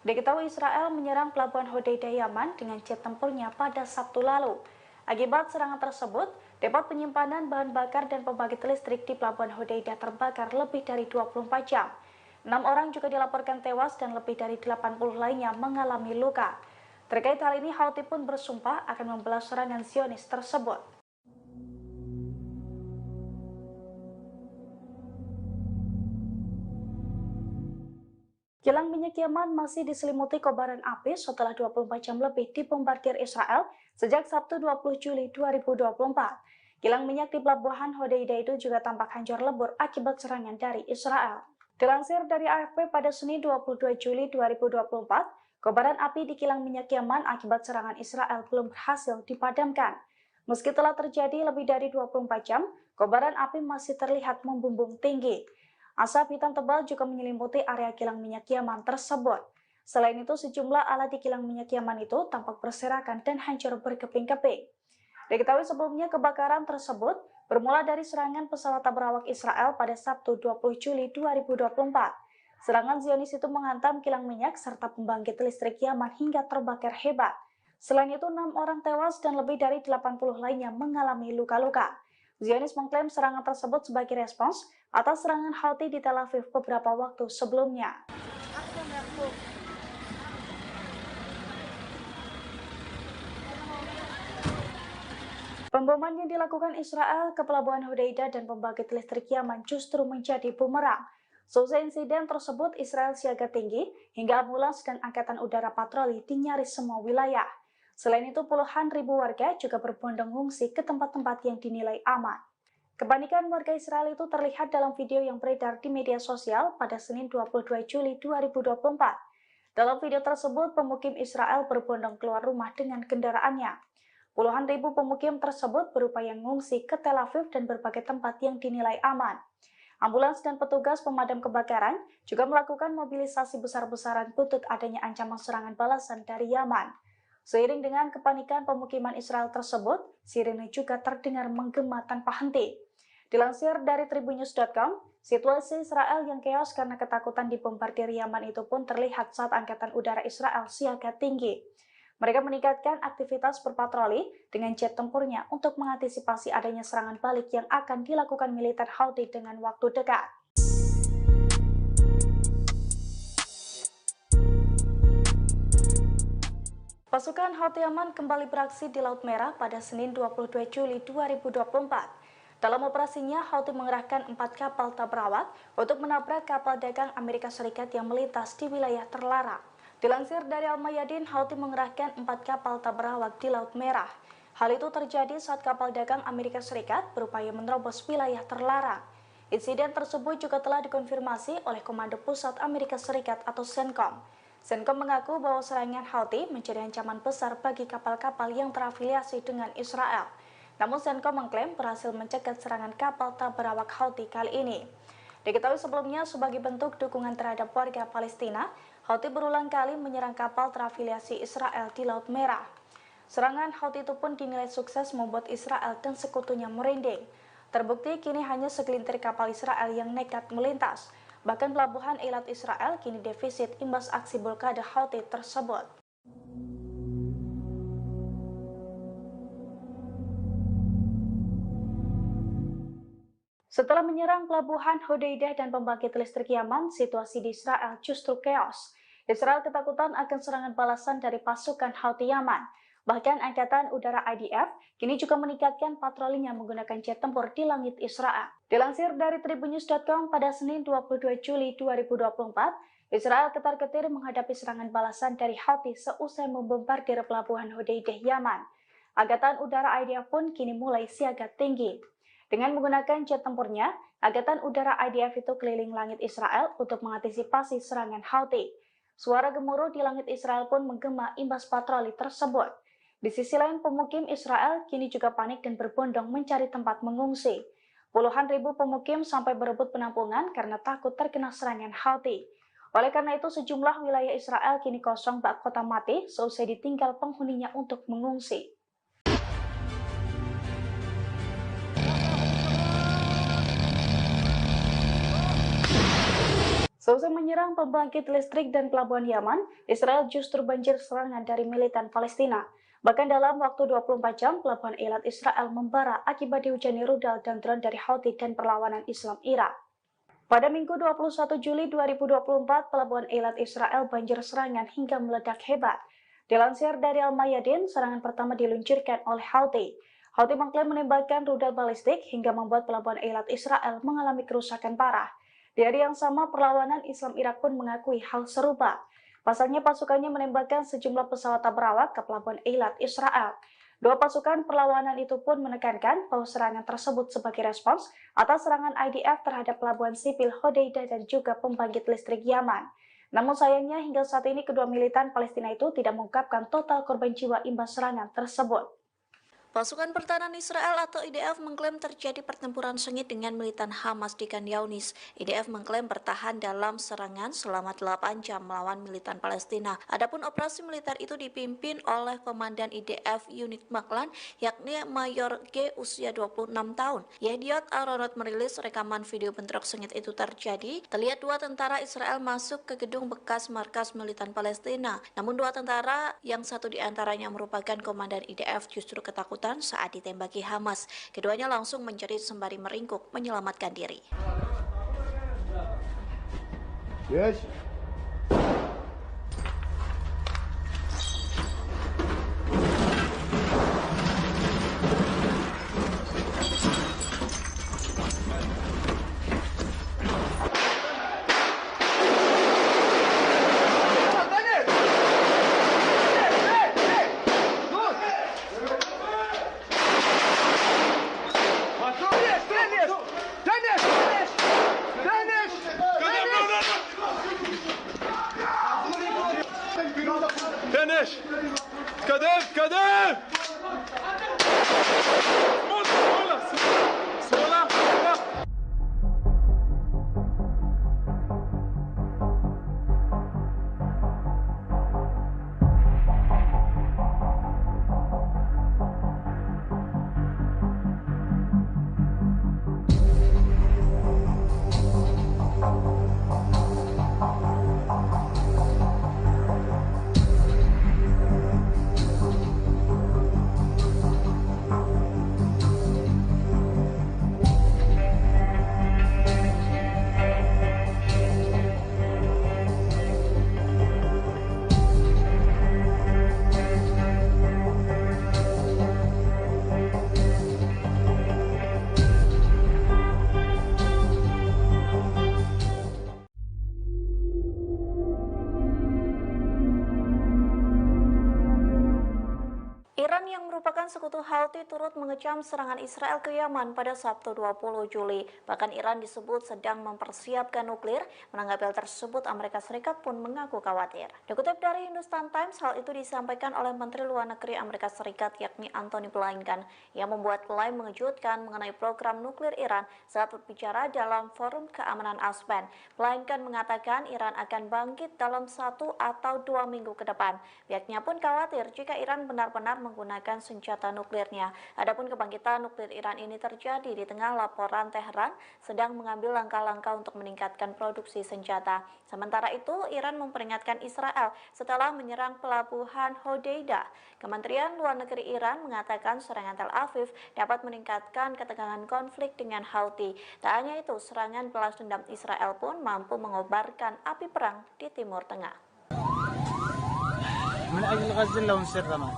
Diketahui Israel menyerang pelabuhan Hodeidah, Yaman dengan jet tempurnya pada Sabtu lalu. Akibat serangan tersebut, depot penyimpanan bahan bakar dan pembangkit listrik di pelabuhan Hodeidah terbakar lebih dari 24 jam. 6 orang juga dilaporkan tewas dan lebih dari 80 lainnya mengalami luka. Terkait hal ini, Houthi pun bersumpah akan membalas serangan Zionis tersebut. Kilang minyak Yaman masih diselimuti kobaran api setelah 24 jam lebih dibombardir Israel sejak Sabtu 20 Juli 2024. Kilang minyak di pelabuhan Hodeidah itu juga tampak hancur lebur akibat serangan dari Israel. Dilansir dari AFP pada Senin 22 Juli 2024, kobaran api di kilang minyak Yaman akibat serangan Israel belum berhasil dipadamkan. Meski telah terjadi lebih dari 24 jam, kobaran api masih terlihat membumbung tinggi. Asap hitam tebal juga menyelimuti area kilang minyak Yaman tersebut. Selain itu, sejumlah alat di kilang minyak Yaman itu tampak berserakan dan hancur berkeping-keping. Diketahui sebelumnya kebakaran tersebut bermula dari serangan pesawat tabrak Israel pada Sabtu 20 Juli 2024. Serangan Zionis itu menghantam kilang minyak serta pembangkit listrik Yaman hingga terbakar hebat. Selain itu, 6 orang tewas dan lebih dari 80 lainnya mengalami luka-luka. Zionis mengklaim serangan tersebut sebagai respons atas serangan Houthi di Tel Aviv beberapa waktu sebelumnya. Pemboman yang dilakukan Israel ke pelabuhan Hodeidah dan pembangkit listrik Yaman justru menjadi bumerang. Seusai insiden tersebut, Israel siaga tinggi hingga ambulans dan angkatan udara patroli di nyaris semua wilayah. Selain itu, puluhan ribu warga juga berbondong ngungsi ke tempat-tempat yang dinilai aman. Kepanikan warga Israel itu terlihat dalam video yang beredar di media sosial pada Senin 22 Juli 2024. Dalam video tersebut, pemukim Israel berbondong keluar rumah dengan kendaraannya. Puluhan ribu pemukim tersebut berupaya mengungsi ke Tel Aviv dan berbagai tempat yang dinilai aman. Ambulans dan petugas pemadam kebakaran juga melakukan mobilisasi besar-besaran buntut adanya ancaman serangan balasan dari Yaman. Seiring dengan kepanikan pemukiman Israel tersebut, sirene juga terdengar menggema tanpa henti. Dilansir dari tribunnews.com, situasi Israel yang keos karena ketakutan dibombardir Yaman itu pun terlihat saat angkatan udara Israel siaga tinggi. Mereka meningkatkan aktivitas berpatroli dengan jet tempurnya untuk mengantisipasi adanya serangan balik yang akan dilakukan militer Houthi dengan waktu dekat. Pasukan Houthi Yaman kembali beraksi di Laut Merah pada Senin 22 Juli 2024. Dalam operasinya, Houthi mengerahkan 4 kapal tabrak untuk menabrak kapal dagang Amerika Serikat yang melintas di wilayah terlarang. Dilansir dari Al-Mayadin, Houthi mengerahkan 4 kapal tabrak di Laut Merah. Hal itu terjadi saat kapal dagang Amerika Serikat berupaya menerobos wilayah terlarang. Insiden tersebut juga telah dikonfirmasi oleh Komando Pusat Amerika Serikat atau CENTCOM. CENTCOM mengaku bahwa serangan Houthi menjadi ancaman besar bagi kapal-kapal yang terafiliasi dengan Israel. Namun CENTCOM mengklaim berhasil mencegat serangan kapal tak berawak Houthi kali ini. Diketahui sebelumnya sebagai bentuk dukungan terhadap warga Palestina, Houthi berulang kali menyerang kapal terafiliasi Israel di Laut Merah. Serangan Houthi itu pun dinilai sukses membuat Israel dan sekutunya merinding. Terbukti kini hanya segelintir kapal Israel yang nekat melintas. Bahkan pelabuhan Eilat Israel kini defisit imbas aksi blokade Houthi tersebut. Setelah menyerang pelabuhan Hodeidah dan pembangkit listrik Yaman, situasi di Israel justru chaos. Israel ketakutan akan serangan balasan dari pasukan Houthi Yaman. Bahkan Angkatan Udara IDF kini juga meningkatkan patrolinya menggunakan jet tempur di langit Israel. Dilansir dari tribunnews.com pada Senin 22 Juli 2024, Israel ketar-ketir menghadapi serangan balasan dari Houthi seusai membombardir pelabuhan Hodeidah Yaman. Angkatan Udara IDF pun kini mulai siaga tinggi. Dengan menggunakan jet tempurnya, Angkatan Udara IDF itu keliling langit Israel untuk mengantisipasi serangan Houthi. Suara gemuruh di langit Israel pun menggema imbas patroli tersebut. Di sisi lain, pemukim Israel kini juga panik dan berbondong mencari tempat mengungsi. Puluhan ribu pemukim sampai berebut penampungan karena takut terkena serangan Houthi. Oleh karena itu, sejumlah wilayah Israel kini kosong bak kota mati seusai ditinggal penghuninya untuk mengungsi. Seusai menyerang pembangkit listrik dan pelabuhan Yaman, Israel justru banjir serangan dari militan Palestina. Bahkan dalam waktu 24 jam, pelabuhan Eilat Israel membara akibat dihujani rudal dan drone dari Houthi dan perlawanan Islam Irak. Pada Minggu 21 Juli 2024, pelabuhan Eilat Israel banjir serangan hingga meledak hebat. Dilansir dari Al-Mayadin, serangan pertama diluncurkan oleh Houthi. Houthi mengklaim menembakkan rudal balistik hingga membuat pelabuhan Eilat Israel mengalami kerusakan parah. Di hari yang sama, perlawanan Islam Irak pun mengakui hal serupa. Pasalnya pasukannya menembakkan sejumlah pesawat tak berawak ke pelabuhan Eilat Israel. Dua pasukan perlawanan itu pun menekankan bahwa serangan tersebut sebagai respons atas serangan IDF terhadap pelabuhan sipil Hodeidah dan juga pembangkit listrik Yaman. Namun sayangnya hingga saat ini kedua militan Palestina itu tidak mengungkapkan total korban jiwa imbas serangan tersebut. Pasukan Pertahanan Israel atau IDF mengklaim terjadi pertempuran sengit dengan militan Hamas di Khan Younis. IDF mengklaim bertahan dalam serangan selama 8 jam melawan militan Palestina. Adapun operasi militer itu dipimpin oleh Komandan IDF Unit Maklan, yakni Mayor G usia 26 tahun. Yediot Aronot merilis rekaman video bentrok sengit itu terjadi. Terlihat dua tentara Israel masuk ke gedung bekas markas militan Palestina. Namun dua tentara, yang satu diantaranya merupakan Komandan IDF, justru ketakutan saat ditembaki Hamas. Keduanya langsung menjerit sembari meringkuk menyelamatkan diri. Yes. Iran, sekutu Houthi turut mengecam serangan Israel ke Yaman pada Sabtu 20 Juli. Bahkan Iran disebut sedang mempersiapkan nuklir. Menanggapi hal tersebut, Amerika Serikat pun mengaku khawatir. Dikutip dari Hindustan Times, hal itu disampaikan oleh Menteri Luar Negeri Amerika Serikat yakni Antony Blinken yang membuat klaim mengejutkan mengenai program nuklir Iran saat berbicara dalam Forum Keamanan Aspen. Blinken mengatakan Iran akan bangkit dalam 1 atau 2 minggu ke depan. Pihaknya pun khawatir jika Iran benar-benar menggunakan senjata nuklirnya. Adapun kebangkitan nuklir Iran ini terjadi di tengah laporan Teheran sedang mengambil langkah-langkah untuk meningkatkan produksi senjata. Sementara itu, Iran memperingatkan Israel setelah menyerang pelabuhan Hodeidah. Kementerian Luar Negeri Iran mengatakan serangan Tel Aviv dapat meningkatkan ketegangan konflik dengan Houthi. Tak hanya itu, serangan balas dendam Israel pun mampu mengobarkan api perang di Timur Tengah. من أجل غزة لهم سرمات.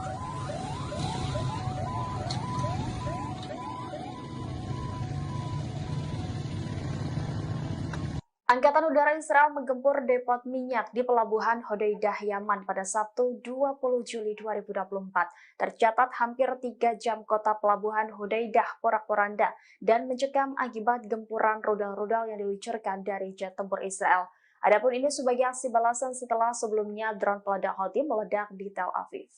Angkatan Udara Israel menggempur depot minyak di Pelabuhan Hodeidah, Yaman pada Sabtu 20 Juli 2024. Tercatat hampir 3 jam kota Pelabuhan Hodeidah porak-poranda dan mencekam akibat gempuran rudal-rudal yang diluncurkan dari jet tempur Israel. Adapun ini sebagai aksi balasan setelah sebelumnya drone peledak Houthi meledak di Tel Aviv.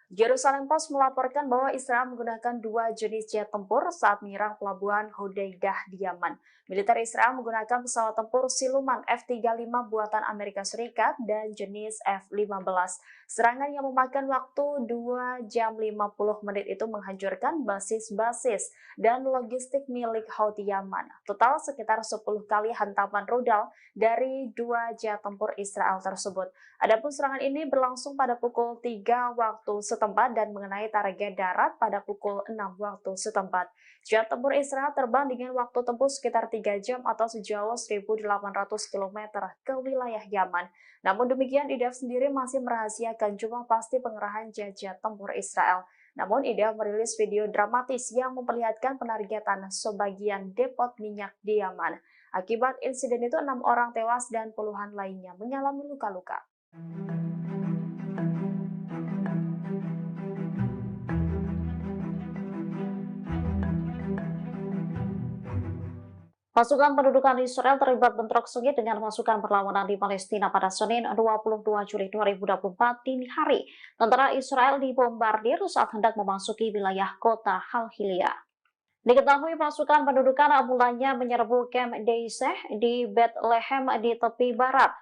Jerusalem Post melaporkan bahwa Israel menggunakan 2 jenis jet tempur saat menyerang Pelabuhan Hodeidah di Yaman. Militer Israel menggunakan pesawat tempur siluman F-35 buatan Amerika Serikat dan jenis F-15. Serangan yang memakan waktu 2 jam 50 menit itu menghancurkan basis-basis dan logistik milik Houthi Yaman. Total sekitar 10 kali hantaman rudal dari 2 jet tempur Israel tersebut. Adapun serangan ini berlangsung pada pukul 3 waktu setempat dan mengenai target darat pada pukul 6 waktu setempat. Jet tempur Israel terbang dengan waktu tempuh sekitar 3 jam atau sejauh 1.800 km ke wilayah Yaman. Namun demikian, IDF sendiri masih merahasiakan jumlah pasti pengerahan jet tempur Israel. Namun IDF merilis video dramatis yang memperlihatkan penargetan sebagian depot minyak di Yaman. Akibat insiden itu 6 orang tewas dan puluhan lainnya mengalami luka-luka. Pasukan pendudukan Israel terlibat bentrok sengit dengan pasukan perlawanan di Palestina pada Senin 22 Juli 2024 dini hari. Tentara Israel dibombardir saat hendak memasuki wilayah kota Halhilia. Diketahui pasukan pendudukan mulanya menyerbu Camp Deiseh di Bethlehem di tepi barat.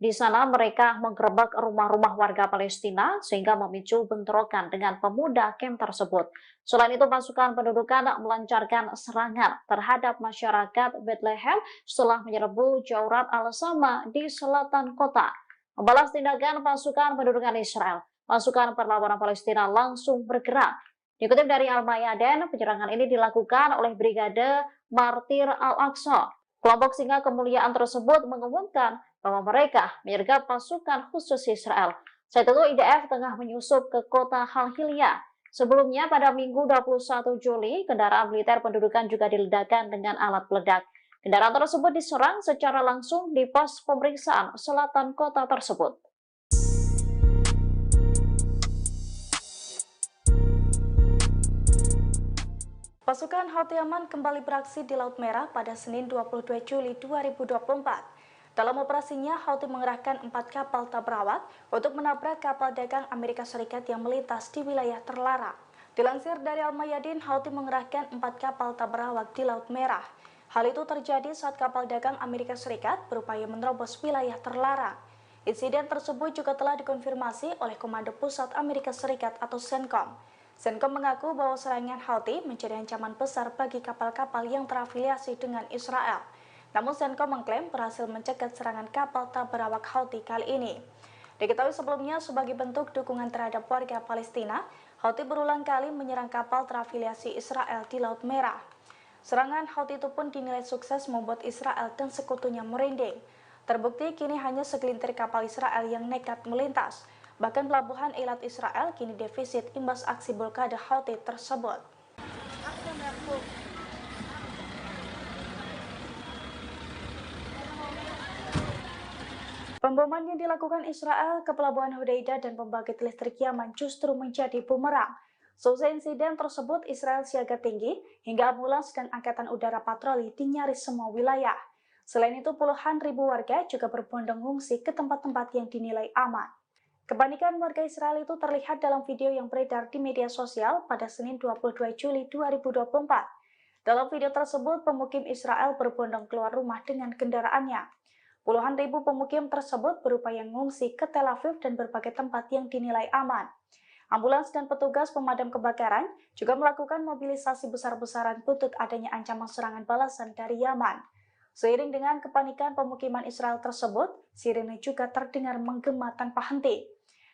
Di sana mereka menggerebek rumah-rumah warga Palestina sehingga memicu bentrokan dengan pemuda camp tersebut. Selain itu, pasukan pendudukan melancarkan serangan terhadap masyarakat Bethlehem setelah menyerbu Jaurat al-Sama di selatan kota. Membalas tindakan pasukan pendudukan Israel, pasukan perlawanan Palestina langsung bergerak. Dikutip dari Al-Mayadin, penyerangan ini dilakukan oleh Brigade Martir Al-Aqsa. Kelompok Singa Kemuliaan tersebut mengumumkan bahwa mereka menyergap pasukan khusus Israel. Saat itu IDF tengah menyusup ke kota Halhilia. Sebelumnya pada Minggu 21 Juli, kendaraan militer pendudukan juga diledakkan dengan alat peledak. Kendaraan tersebut diserang secara langsung di pos pemeriksaan selatan kota tersebut. Pasukan Houthi Yaman kembali beraksi di Laut Merah pada Senin 22 Juli 2024. Dalam operasinya, Houthi mengerahkan 4 kapal tabrawak untuk menabrak kapal dagang Amerika Serikat yang melintas di wilayah terlarang. Dilansir dari Al-Mayadin, Houthi mengerahkan 4 kapal tabrawak di Laut Merah. Hal itu terjadi saat kapal dagang Amerika Serikat berupaya menerobos wilayah terlarang. Insiden tersebut juga telah dikonfirmasi oleh Komando Pusat Amerika Serikat atau CENTCOM. CENTCOM mengaku bahwa serangan Houthi menjadi ancaman besar bagi kapal-kapal yang terafiliasi dengan Israel. Namun CENTCOM mengklaim berhasil mencegat serangan kapal tabrawak Houthi kali ini. Diketahui sebelumnya sebagai bentuk dukungan terhadap warga Palestina, Houthi berulang kali menyerang kapal terafiliasi Israel di Laut Merah. Serangan Houthi itu pun dinilai sukses membuat Israel dan sekutunya merinding. Terbukti kini hanya segelintir kapal Israel yang nekat melintas. Bahkan pelabuhan Eilat Israel kini defisit imbas aksi blokade Houthi tersebut. Pemboman yang dilakukan Israel ke pelabuhan Hodeidah dan pembangkit listrik Yaman justru menjadi bumerang. Seusai insiden tersebut, Israel siaga tinggi hingga ambulans dan angkatan udara patroli di nyaris semua wilayah. Selain itu, puluhan ribu warga juga berbondong ngungsi ke tempat-tempat yang dinilai aman. Kepanikan warga Israel itu terlihat dalam video yang beredar di media sosial pada Senin 22 Juli 2024. Dalam video tersebut, pemukim Israel berbondong keluar rumah dengan kendaraannya. Puluhan ribu pemukim tersebut berupaya mengungsi ke Tel Aviv dan berbagai tempat yang dinilai aman. Ambulans dan petugas pemadam kebakaran juga melakukan mobilisasi besar-besaran buntut adanya ancaman serangan balasan dari Yaman. Seiring dengan kepanikan pemukiman Israel tersebut, sirene juga terdengar menggema tanpa henti.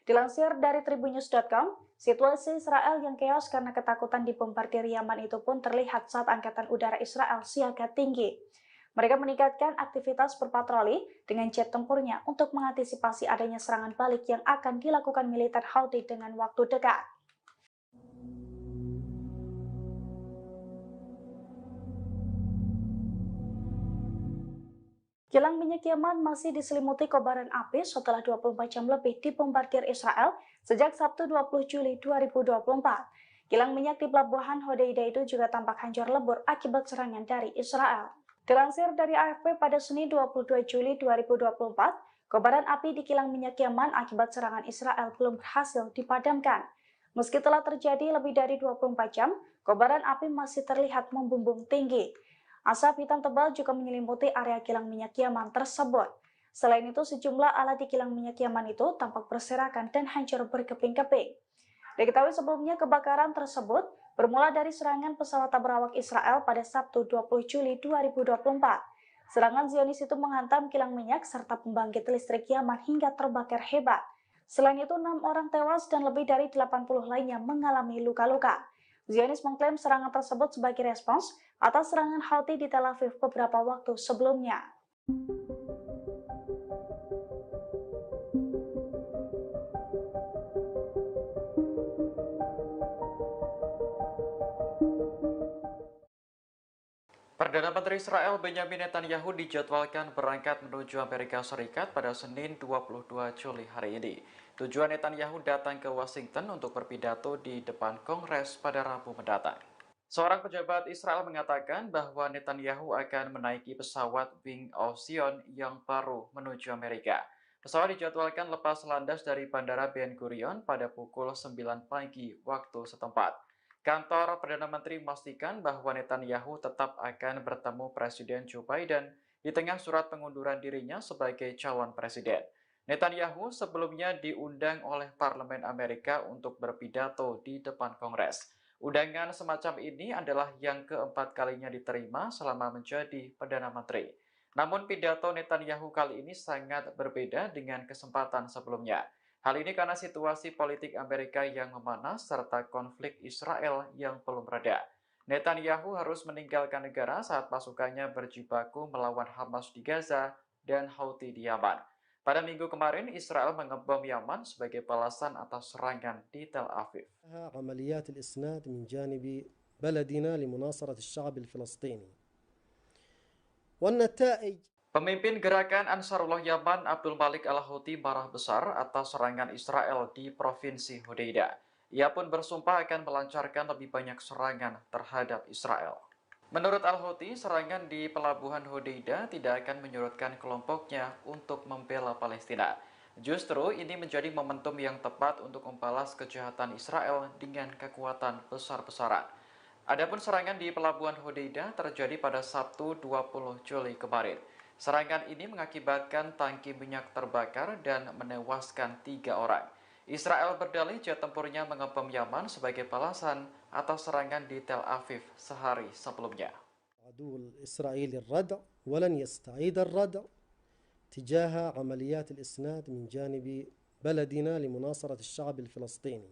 Dilansir dari tribunnews.com, situasi Israel yang keos karena ketakutan dibombardir Yaman itu pun terlihat saat Angkatan Udara Israel siaga tinggi. Mereka meningkatkan aktivitas berpatroli dengan jet tempurnya untuk mengantisipasi adanya serangan balik yang akan dilakukan militer Houthi dengan waktu dekat. Kilang minyak Yaman masih diselimuti kobaran api setelah 24 jam lebih dibombardir Israel sejak Sabtu 20 Juli 2024. Kilang minyak di pelabuhan Hodeida itu juga tampak hancur lebur akibat serangan dari Israel. Dilansir dari AFP pada Senin 22 Juli 2024, kobaran api di kilang minyak Yaman akibat serangan Israel belum berhasil dipadamkan. Meski telah terjadi lebih dari 24 jam, kobaran api masih terlihat membumbung tinggi. Asap hitam tebal juga menyelimuti area kilang minyak Yaman tersebut. Selain itu, sejumlah alat di kilang minyak Yaman itu tampak berserakan dan hancur berkeping-keping. Diketahui sebelumnya kebakaran tersebut bermula dari serangan pesawat berawak Israel pada Sabtu 20 Juli 2024. Serangan Zionis itu menghantam kilang minyak serta pembangkit listrik Yaman hingga terbakar hebat. Selain itu, 6 orang tewas dan lebih dari 80 lainnya mengalami luka-luka. Zionis mengklaim serangan tersebut sebagai respons atas serangan Houthi di Tel Aviv beberapa waktu sebelumnya. Perdana Menteri Israel Benyamin Netanyahu dijadwalkan berangkat menuju Amerika Serikat pada Senin 22 Juli hari ini. Tujuan Netanyahu datang ke Washington untuk berpidato di depan Kongres pada Rabu mendatang. Seorang pejabat Israel mengatakan bahwa Netanyahu akan menaiki pesawat Wing of Zion yang baru menuju Amerika. Pesawat dijadwalkan lepas landas dari Bandara Ben Gurion pada pukul 9 pagi waktu setempat. Kantor Perdana Menteri memastikan bahwa Netanyahu tetap akan bertemu Presiden Joe Biden di tengah surat pengunduran dirinya sebagai calon presiden. Netanyahu sebelumnya diundang oleh Parlemen Amerika untuk berpidato di depan Kongres. Undangan semacam ini adalah yang keempat kalinya diterima selama menjadi Perdana Menteri. Namun pidato Netanyahu kali ini sangat berbeda dengan kesempatan sebelumnya. Hal ini karena situasi politik Amerika yang memanas serta konflik Israel yang belum reda. Netanyahu harus meninggalkan negara saat pasukannya berjibaku melawan Hamas di Gaza dan Houthi di Yaman. Pada minggu kemarin, Israel mengebom Yaman sebagai balasan atas serangan di Tel Aviv. عمليات الإسناد من جانب بلدنا لمناصرة الشعب الفلسطيني والنتائج. Pemimpin gerakan Ansarullah Yaman Abdul Malik Al-Houthi marah besar atas serangan Israel di Provinsi Hodeida. Ia pun bersumpah akan melancarkan lebih banyak serangan terhadap Israel. Menurut Al-Houthi, serangan di pelabuhan Hodeida tidak akan menyurutkan kelompoknya untuk membela Palestina. Justru ini menjadi momentum yang tepat untuk membalas kejahatan Israel dengan kekuatan besar-besaran. Adapun serangan di pelabuhan Hodeida terjadi pada Sabtu 20 Juli kemarin. Serangan ini mengakibatkan tangki minyak terbakar dan menewaskan 3 orang. Israel berdalih jet tempurnya mengebom Yaman sebagai balasan atas serangan di Tel Aviv sehari sebelumnya. عدو الإسرائيلي الردع ولن يستعيد الردع تجاه عمليات الإسناد من جانب بلدنا لمناصرة الشعب الفلسطيني.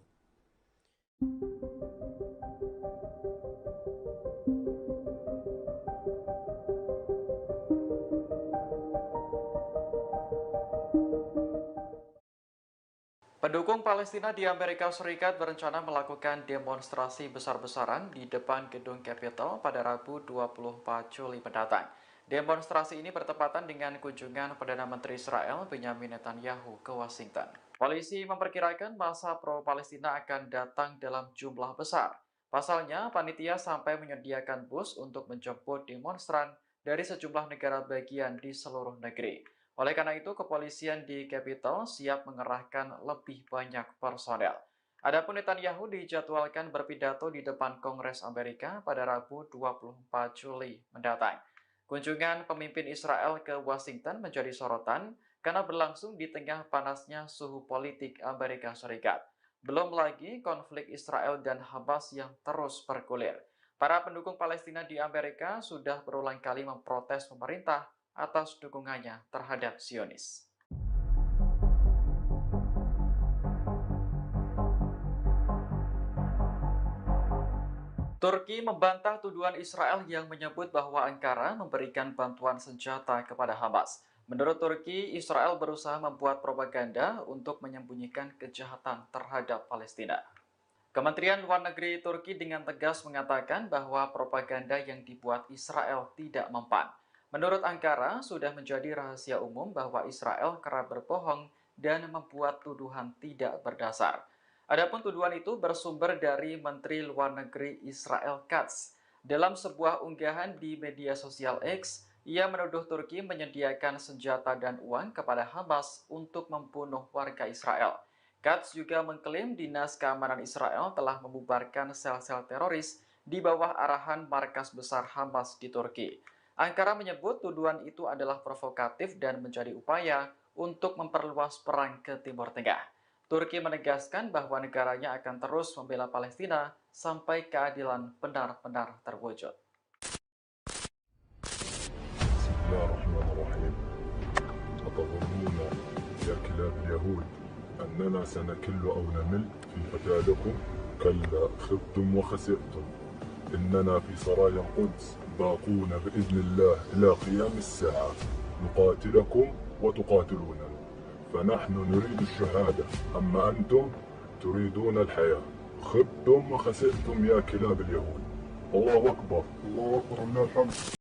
Pendukung Palestina di Amerika Serikat berencana melakukan demonstrasi besar-besaran di depan gedung Capitol pada Rabu 24 Juli mendatang. Demonstrasi ini bertepatan dengan kunjungan Perdana Menteri Israel Benyamin Netanyahu ke Washington. Polisi memperkirakan massa pro-Palestina akan datang dalam jumlah besar. Pasalnya, panitia sampai menyediakan bus untuk menjemput demonstran dari sejumlah negara bagian di seluruh negeri. Oleh karena itu, kepolisian di Capitol siap mengerahkan lebih banyak personel. Adapun Netanyahu dijadwalkan berpidato di depan Kongres Amerika pada Rabu 24 Juli mendatang. Kunjungan pemimpin Israel ke Washington menjadi sorotan karena berlangsung di tengah panasnya suhu politik Amerika Serikat. Belum lagi konflik Israel dan Hamas yang terus bergulir. Para pendukung Palestina di Amerika sudah berulang kali memprotes pemerintah atas dukungannya terhadap Zionis. Turki membantah tuduhan Israel yang menyebut bahwa Ankara memberikan bantuan senjata kepada Hamas. Menurut Turki, Israel berusaha membuat propaganda untuk menyembunyikan kejahatan terhadap Palestina. Kementerian Luar Negeri Turki dengan tegas mengatakan bahwa propaganda yang dibuat Israel tidak mempan. Menurut Ankara, sudah menjadi rahasia umum bahwa Israel kerap berbohong dan membuat tuduhan tidak berdasar. Adapun tuduhan itu bersumber dari Menteri Luar Negeri Israel Katz. Dalam sebuah unggahan di media sosial X, ia menuduh Turki menyediakan senjata dan uang kepada Hamas untuk membunuh warga Israel. Katz juga mengklaim Dinas Keamanan Israel telah membubarkan sel-sel teroris di bawah arahan markas besar Hamas di Turki. Ankara menyebut tuduhan itu adalah provokatif dan menjadi upaya untuk memperluas perang ke Timur Tengah. Turki menegaskan bahwa negaranya akan terus membela Palestina sampai keadilan benar-benar terwujud. Bismillahirrahmanirrahim. أتظنون يا كلاب اليهود أننا سنكل أو نمل في قتالكم؟ كلا خبتم وخسرتم. إننا في سرايا القدس باقون بإذن الله إلى قيام الساعة نقاتلكم وتقاتلوننا، فنحن نريد الشهادة أما أنتم تريدون الحياة. خبتم وخسرتم يا كلاب اليهود. الله أكبر، الله أكبر، لله الحمد.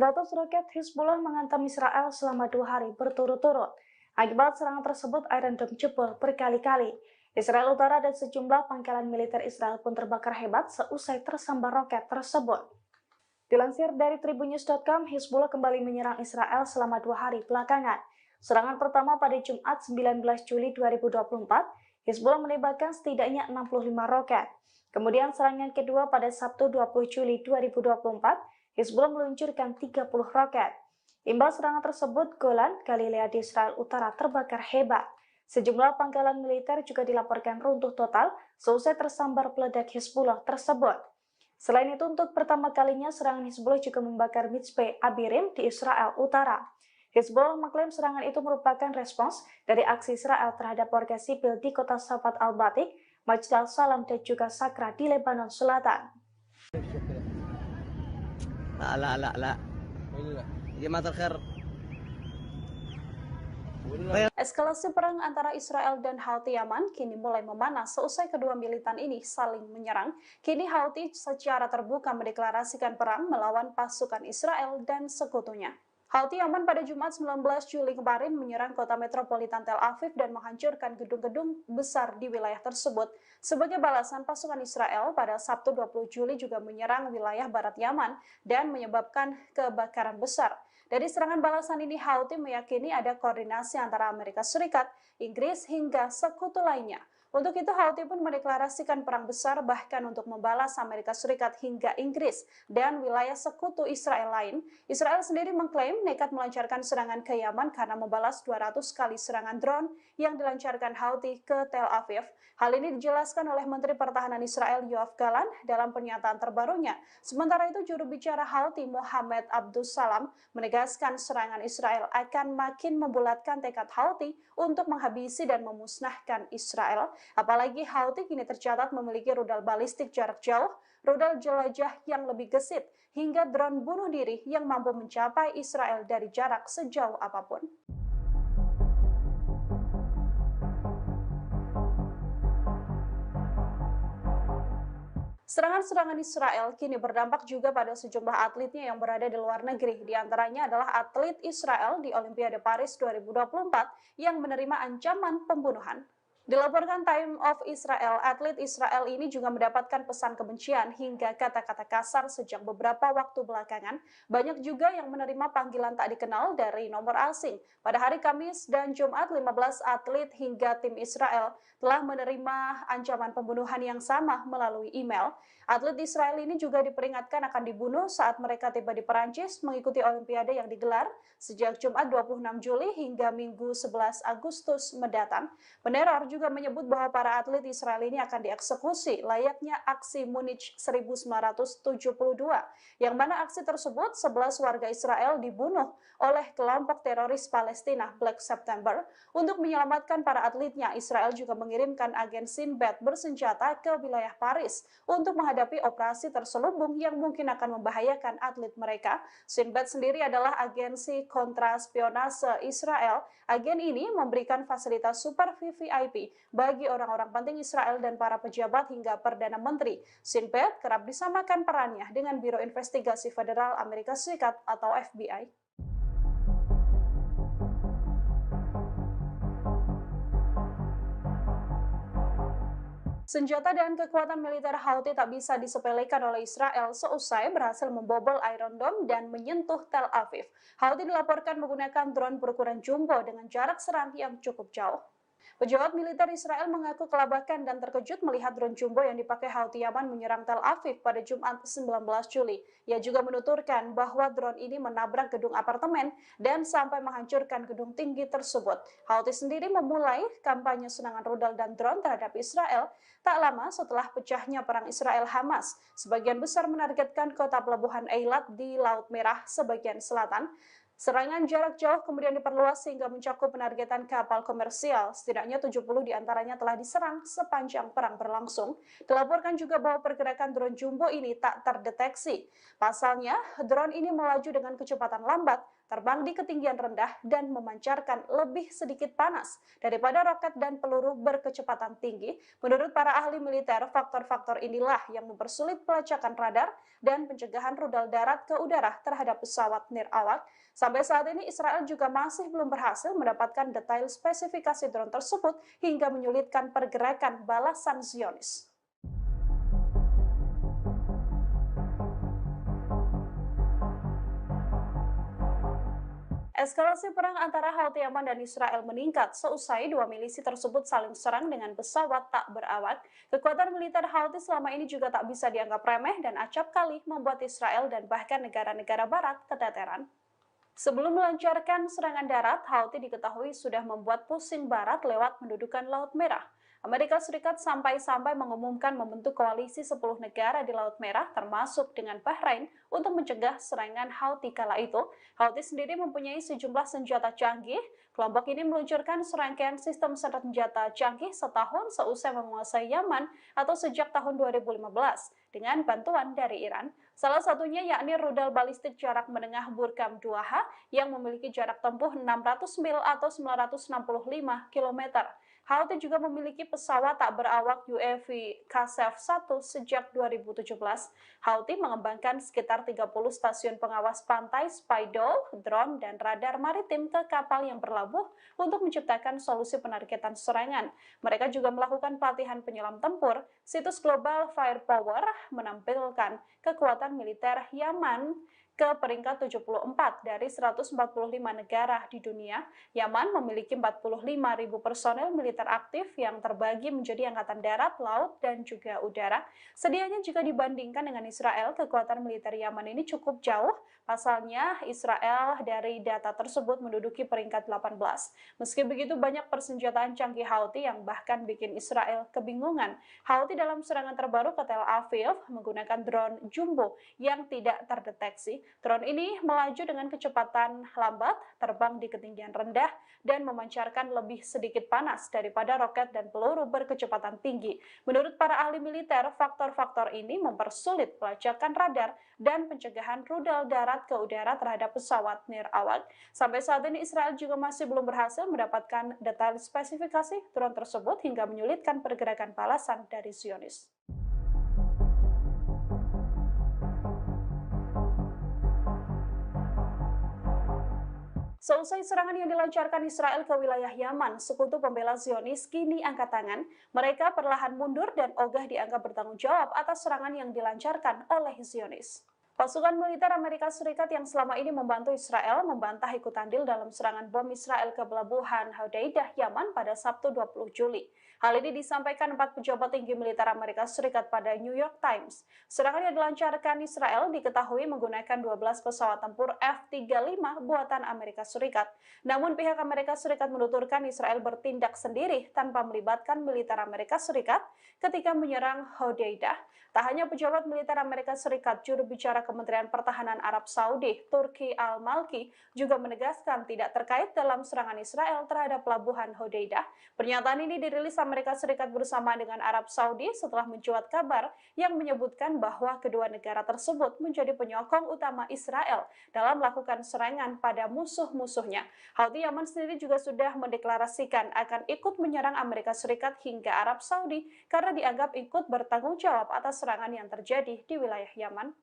100 roket Hizbullah menghantam Israel selama 2 hari berturut-turut. Akibat serangan tersebut, Iron Dome jebol berkali-kali. Israel Utara dan sejumlah pangkalan militer Israel pun terbakar hebat seusai tersambar roket tersebut. Dilansir dari tribunnews.com, Hizbullah kembali menyerang Israel selama 2 hari belakangan. Serangan pertama pada Jumat 19 Juli 2024, Hizbullah menembakkan setidaknya 65 roket. Kemudian serangan kedua pada Sabtu 20 Juli 2024, Hizbullah meluncurkan 30 roket. Imbas serangan tersebut, Golan, Galilea di Israel Utara terbakar hebat. Sejumlah pangkalan militer juga dilaporkan runtuh total seusai tersambar peledak Hizbullah tersebut. Selain itu, untuk pertama kalinya serangan Hizbullah juga membakar Mitzpe Abirim di Israel Utara. Hizbullah mengklaim serangan itu merupakan respons dari aksi Israel terhadap warga sipil di kota Safat al-Batik, Majd al-Salam, dan juga Sakra di Lebanon Selatan. لا جماعة الخير. Eskalasi perang antara Israel dan Houthi Yaman kini mulai memanas seusai kedua militan ini saling menyerang. Kini Houthi secara terbuka mendeklarasikan perang melawan pasukan Israel dan sekutunya. Houthi Yaman pada Jumat 19 Juli kemarin menyerang kota metropolitan Tel Aviv dan menghancurkan gedung-gedung besar di wilayah tersebut. Sebagai balasan, pasukan Israel pada Sabtu 20 Juli juga menyerang wilayah barat Yaman dan menyebabkan kebakaran besar. Dari serangan balasan ini, Houthi meyakini ada koordinasi antara Amerika Serikat, Inggris, hingga sekutu lainnya. Untuk itu, Houthi pun mendeklarasikan perang besar bahkan untuk membalas Amerika Serikat hingga Inggris dan wilayah sekutu Israel lain. Israel sendiri mengklaim nekat melancarkan serangan ke Yaman karena membalas 200 kali serangan drone yang dilancarkan Houthi ke Tel Aviv. Hal ini dijelaskan oleh Menteri Pertahanan Israel Yoav Gallant dalam pernyataan terbarunya. Sementara itu, juru bicara Houthi Mohammed Abdus Salam menegaskan serangan Israel akan makin membulatkan tekad Houthi untuk menghabisi dan memusnahkan Israel. Apalagi Houthi kini tercatat memiliki rudal balistik jarak jauh, rudal jelajah yang lebih gesit, hingga drone bunuh diri yang mampu mencapai Israel dari jarak sejauh apapun. Serangan-serangan Israel kini berdampak juga pada sejumlah atletnya yang berada di luar negeri. Di antaranya adalah atlet Israel di Olimpiade Paris 2024 yang menerima ancaman pembunuhan. Dilaporkan Time of Israel, atlet Israel ini juga mendapatkan pesan kebencian hingga kata-kata kasar sejak beberapa waktu belakangan. Banyak juga yang menerima panggilan tak dikenal dari nomor asing. Pada hari Kamis dan Jumat, 15 atlet hingga tim Israel telah menerima ancaman pembunuhan yang sama melalui email. Atlet Israel ini juga diperingatkan akan dibunuh saat mereka tiba di Perancis mengikuti Olimpiade yang digelar sejak Jumat 26 Juli hingga Minggu 11 Agustus mendatang. Peneror juga menyebut bahwa para atlet Israel ini akan dieksekusi layaknya aksi Munich 1972, yang mana aksi tersebut 11 warga Israel dibunuh oleh kelompok teroris Palestina Black September. Untuk menyelamatkan para atletnya, Israel juga mengirimkan agen Sinbad bersenjata ke wilayah Paris untuk menghadapi operasi terselubung yang mungkin akan membahayakan atlet mereka. Sinbad sendiri adalah agensi kontraspionase Israel. Agen ini memberikan fasilitas super VVIP bagi orang-orang penting Israel dan para pejabat hingga Perdana Menteri. Sinbad kerap disamakan perannya dengan Biro Investigasi Federal Amerika Serikat atau FBI. Senjata dan kekuatan militer Houthi tak bisa disepelekan oleh Israel seusai berhasil membobol Iron Dome dan menyentuh Tel Aviv. Houthi dilaporkan menggunakan drone berukuran jumbo dengan jarak serang yang cukup jauh. Pejabat militer Israel mengaku kelabakan dan terkejut melihat drone jumbo yang dipakai Houthi Yaman menyerang Tel Aviv pada Jumat 19 Juli. Ia juga menuturkan bahwa drone ini menabrak gedung apartemen dan sampai menghancurkan gedung tinggi tersebut. Houthi sendiri memulai kampanye serangan rudal dan drone terhadap Israel tak lama setelah pecahnya perang Israel-Hamas. Sebagian besar menargetkan kota pelabuhan Eilat di Laut Merah sebagian selatan. Serangan jarak jauh kemudian diperluas sehingga mencakup penargetan kapal komersial. Setidaknya 70 diantaranya telah diserang sepanjang perang berlangsung. Dilaporkan juga bahwa pergerakan drone jumbo ini tak terdeteksi. Pasalnya, drone ini melaju dengan kecepatan lambat, terbang di ketinggian rendah dan memancarkan lebih sedikit panas daripada roket dan peluru berkecepatan tinggi. Menurut para ahli militer, faktor-faktor inilah yang mempersulit pelacakan radar dan pencegahan rudal darat ke udara terhadap pesawat nirawak. Sampai saat ini Israel juga masih belum berhasil mendapatkan detail spesifikasi drone tersebut hingga menyulitkan pergerakan balasan Zionis. Eskalasi perang antara Houthi Yaman dan Israel meningkat seusai dua milisi tersebut saling serang dengan pesawat tak berawak. Kekuatan militer Houthi selama ini juga tak bisa dianggap remeh dan acap kali membuat Israel dan bahkan negara-negara barat keteteran. Sebelum melancarkan serangan darat, Houthi diketahui sudah membuat pusing barat lewat mendudukan Laut Merah. Amerika Serikat sampai-sampai mengumumkan membentuk koalisi 10 negara di Laut Merah termasuk dengan Bahrain untuk mencegah serangan Houthi kala itu. Houthi sendiri mempunyai sejumlah senjata canggih. Kelompok ini meluncurkan serangkaian sistem senjata canggih setahun seusai menguasai Yaman atau sejak tahun 2015 dengan bantuan dari Iran. Salah satunya yakni rudal balistik jarak menengah Burkam 2H yang memiliki jarak tempuh 600 mil atau 965 km. Houthi juga memiliki pesawat tak berawak UAV Qasef-1 sejak 2017. Houthi mengembangkan sekitar 30 stasiun pengawas pantai, spy dome, drone, dan radar maritim ke kapal yang berlabuh untuk menciptakan solusi penargetan serangan. Mereka juga melakukan pelatihan penyelam tempur. Situs Global Firepower menampilkan kekuatan militer Yaman ke peringkat 74 dari 145 negara di dunia. Yaman memiliki 45.000 personel militer aktif yang terbagi menjadi angkatan darat, laut, dan juga udara. Sedianya jika dibandingkan dengan Israel, kekuatan militer Yaman ini cukup jauh. Pasalnya, Israel dari data tersebut menduduki peringkat 18. Meski begitu, banyak persenjataan canggih Houthi yang bahkan bikin Israel kebingungan. Houthi dalam serangan terbaru ke Tel Aviv menggunakan drone jumbo yang tidak terdeteksi. Drone ini melaju dengan kecepatan lambat, terbang di ketinggian rendah, dan memancarkan lebih sedikit panas daripada roket dan peluru berkecepatan tinggi. Menurut para ahli militer, faktor-faktor ini mempersulit pelacakan radar dan pencegahan rudal darat ke udara terhadap pesawat nirawak. Sampai saat ini Israel juga masih belum berhasil mendapatkan detail spesifikasi drone tersebut hingga menyulitkan pergerakan balasan dari Zionis. Seusai serangan yang dilancarkan Israel ke wilayah Yaman, sekutu pembela Zionis kini angkat tangan. Mereka perlahan mundur dan ogah dianggap bertanggung jawab atas serangan yang dilancarkan oleh Zionis. Pasukan militer Amerika Serikat yang selama ini membantu Israel membantah ikut andil dalam serangan bom Israel ke pelabuhan Hodeidah, Yaman pada Sabtu 20 Juli. Hal ini disampaikan 4 pejabat tinggi militer Amerika Serikat pada New York Times. Serangan yang dilancarkan Israel diketahui menggunakan 12 pesawat tempur F-35 buatan Amerika Serikat. Namun pihak Amerika Serikat menuturkan Israel bertindak sendiri tanpa melibatkan militer Amerika Serikat ketika menyerang Hodeidah. Tak hanya pejabat militer Amerika Serikat, juru bicara Kementerian Pertahanan Arab Saudi, Turki Al-Malki, juga menegaskan tidak terkait dalam serangan Israel terhadap pelabuhan Hodeidah. Pernyataan ini dirilis Amerika Serikat bersama dengan Arab Saudi setelah mencuat kabar yang menyebutkan bahwa kedua negara tersebut menjadi penyokong utama Israel dalam melakukan serangan pada musuh-musuhnya. Houthi Yaman sendiri juga sudah mendeklarasikan akan ikut menyerang Amerika Serikat hingga Arab Saudi karena dianggap ikut bertanggung jawab atas serangan yang terjadi di wilayah Yaman.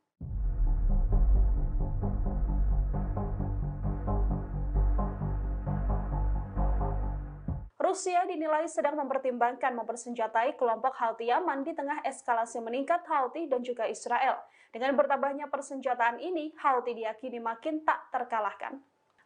Rusia dinilai sedang mempertimbangkan mempersenjatai kelompok Houthi Yaman di tengah eskalasi meningkat Houthi dan juga Israel. Dengan bertambahnya persenjataan ini, Houthi diyakini makin tak terkalahkan.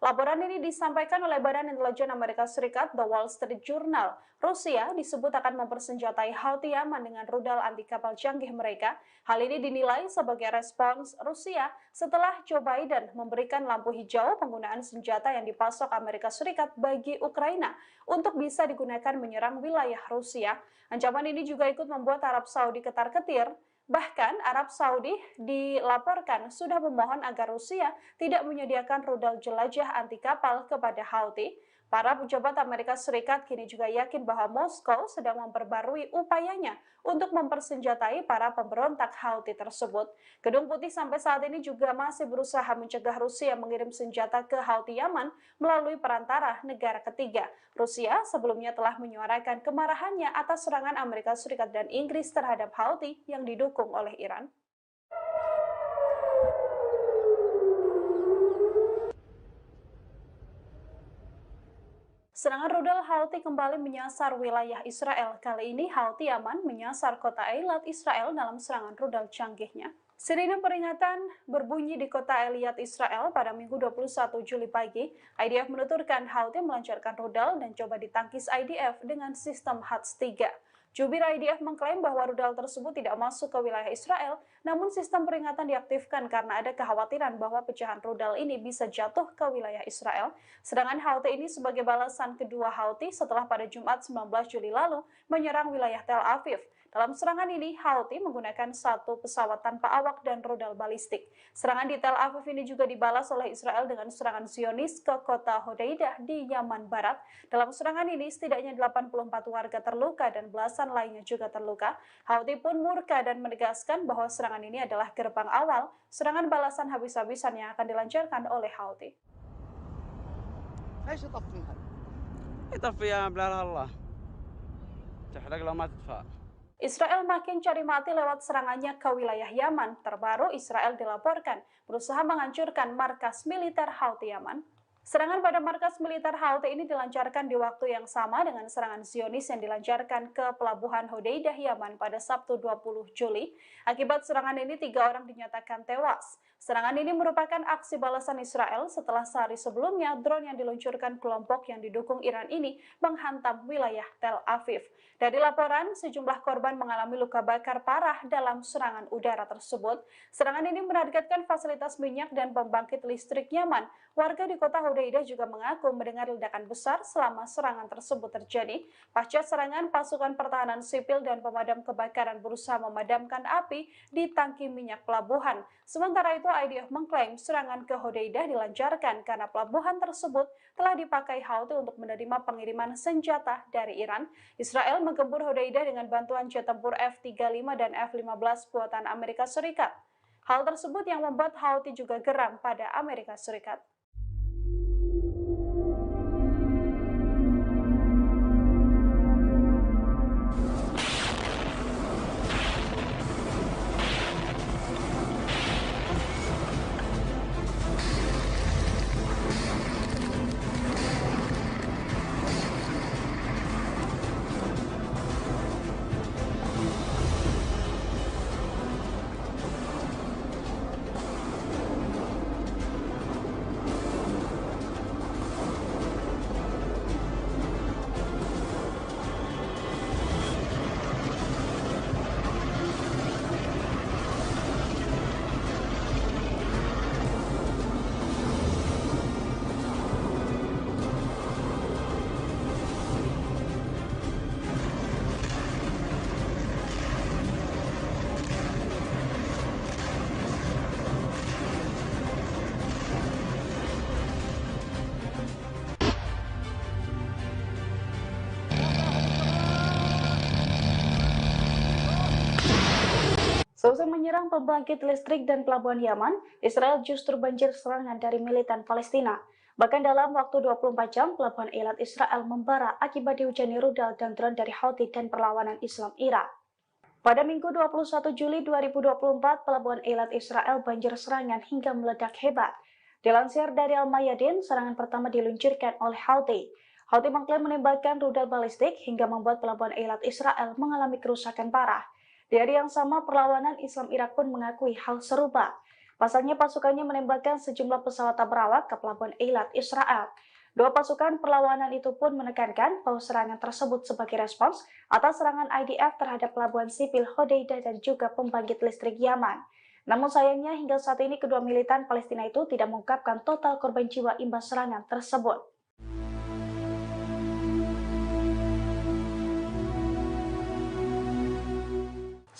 Laporan ini disampaikan oleh Badan Intelijen Amerika Serikat, The Wall Street Journal. Rusia disebut akan mempersenjatai Houthi Yaman dengan rudal anti kapal canggih mereka. Hal ini dinilai sebagai respons Rusia setelah Joe Biden memberikan lampu hijau penggunaan senjata yang dipasok Amerika Serikat bagi Ukraina untuk bisa digunakan menyerang wilayah Rusia. Ancaman ini juga ikut membuat Arab Saudi ketar-ketir. Bahkan Arab Saudi dilaporkan sudah memohon agar Rusia tidak menyediakan rudal jelajah anti kapal kepada Houthi. Para pejabat Amerika Serikat kini juga yakin bahwa Moskow sedang memperbarui upayanya untuk mempersenjatai para pemberontak Houthi tersebut. Gedung Putih sampai saat ini juga masih berusaha mencegah Rusia mengirim senjata ke Houthi Yaman melalui perantara negara ketiga. Rusia sebelumnya telah menyuarakan kemarahannya atas serangan Amerika Serikat dan Inggris terhadap Houthi yang didukung oleh Iran. Serangan rudal Houthi kembali menyasar wilayah Israel. Kali ini Houthi Yaman menyasar kota Eilat, Israel dalam serangan rudal canggihnya. Sirine peringatan berbunyi di kota Eilat, Israel pada Minggu 21 Juli pagi. IDF menuturkan Houthi melancarkan rudal dan coba ditangkis IDF dengan sistem HATS-3. Jubir IDF mengklaim bahwa rudal tersebut tidak masuk ke wilayah Israel, namun sistem peringatan diaktifkan karena ada kekhawatiran bahwa pecahan rudal ini bisa jatuh ke wilayah Israel. Sedangkan Houthi ini sebagai balasan kedua Houthi setelah pada Jumat 19 Juli lalu menyerang wilayah Tel Aviv. Dalam serangan ini, Houthi menggunakan satu pesawat tanpa awak dan rudal balistik. Serangan di Tel Aviv ini juga dibalas oleh Israel dengan serangan Zionis ke kota Hodeidah di Yaman Barat. Dalam serangan ini, setidaknya 84 warga terluka dan belasan lainnya juga terluka. Houthi pun murka dan menegaskan bahwa serangan ini adalah gerbang awal serangan balasan habis-habisan yang akan dilancarkan oleh Houthi. يطفيها بلا الله تحرق لو ما تدفع. Israel makin cari mati lewat serangannya ke wilayah Yaman. Terbaru, Israel dilaporkan berusaha menghancurkan markas militer Houthi Yaman. Serangan pada markas militer Houthi ini dilancarkan di waktu yang sama dengan serangan Zionis yang dilancarkan ke pelabuhan Hodeidah, Yaman pada Sabtu 20 Juli. Akibat serangan ini, 3 orang dinyatakan tewas. Serangan ini merupakan aksi balasan Israel setelah sehari sebelumnya drone yang diluncurkan kelompok yang didukung Iran ini menghantam wilayah Tel Aviv. Dari laporan, sejumlah korban mengalami luka bakar parah dalam serangan udara tersebut. Serangan ini menargetkan fasilitas minyak dan pembangkit listrik Yaman. Warga di kota Hodeidah juga mengaku mendengar ledakan besar selama serangan tersebut terjadi. Pasca serangan, pasukan pertahanan sipil dan pemadam kebakaran berusaha memadamkan api di tangki minyak pelabuhan. Sementara itu, IDF mengklaim serangan ke Hodeidah dilancarkan karena pelabuhan tersebut telah dipakai Houthi untuk menerima pengiriman senjata dari Iran. Israel menggempur Hodeidah dengan bantuan jet tempur F-35 dan F-15 buatan Amerika Serikat. Hal tersebut yang membuat Houthi juga geram pada Amerika Serikat. Seusai menyerang pembangkit listrik dan pelabuhan Yaman, Israel justru banjir serangan dari militan Palestina. Bahkan dalam waktu 24 jam, pelabuhan Eilat Israel membara akibat dihujani rudal dan drone dari Houthi dan perlawanan Islam Irak. Pada Minggu 21 Juli 2024, pelabuhan Eilat Israel banjir serangan hingga meledak hebat. Dilansir dari Al-Mayadin, serangan pertama diluncurkan oleh Houthi. Houthi mengklaim menembakkan rudal balistik hingga membuat pelabuhan Eilat Israel mengalami kerusakan parah. Di hari yang sama, perlawanan Islam Irak pun mengakui hal serupa. Pasalnya pasukannya menembakkan sejumlah pesawat tak berawak ke pelabuhan Eilat Israel. Dua pasukan perlawanan itu pun menekankan bahwa serangan tersebut sebagai respons atas serangan IDF terhadap pelabuhan sipil Hodeidah dan juga pembangkit listrik Yaman. Namun sayangnya hingga saat ini kedua militan Palestina itu tidak mengungkapkan total korban jiwa imbas serangan tersebut.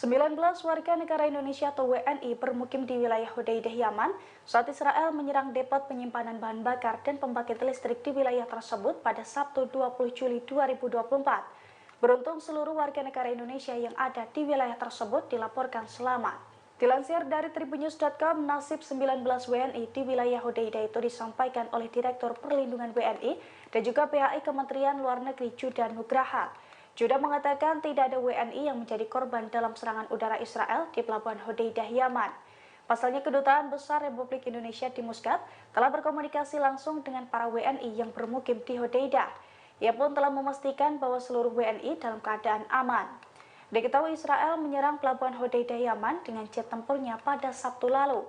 19 warga negara Indonesia atau WNI bermukim di wilayah Hudaidah, Yaman saat Israel menyerang depot penyimpanan bahan bakar dan pembangkit listrik di wilayah tersebut pada Sabtu 20 Juli 2024. Beruntung seluruh warga negara Indonesia yang ada di wilayah tersebut dilaporkan selamat. Dilansir dari tribunnews.com, nasib 19 WNI di wilayah Hudaidah itu disampaikan oleh Direktur Perlindungan WNI dan juga PHI Kementerian Luar Negeri Judah Nugraha. Judah mengatakan tidak ada WNI yang menjadi korban dalam serangan udara Israel di Pelabuhan Hudaidah, Yaman. Pasalnya, Kedutaan Besar Republik Indonesia di Muscat telah berkomunikasi langsung dengan para WNI yang bermukim di Hudaidah. Ia pun telah memastikan bahwa seluruh WNI dalam keadaan aman. Diketahui Israel menyerang Pelabuhan Hudaidah, Yaman dengan jet tempurnya pada Sabtu lalu.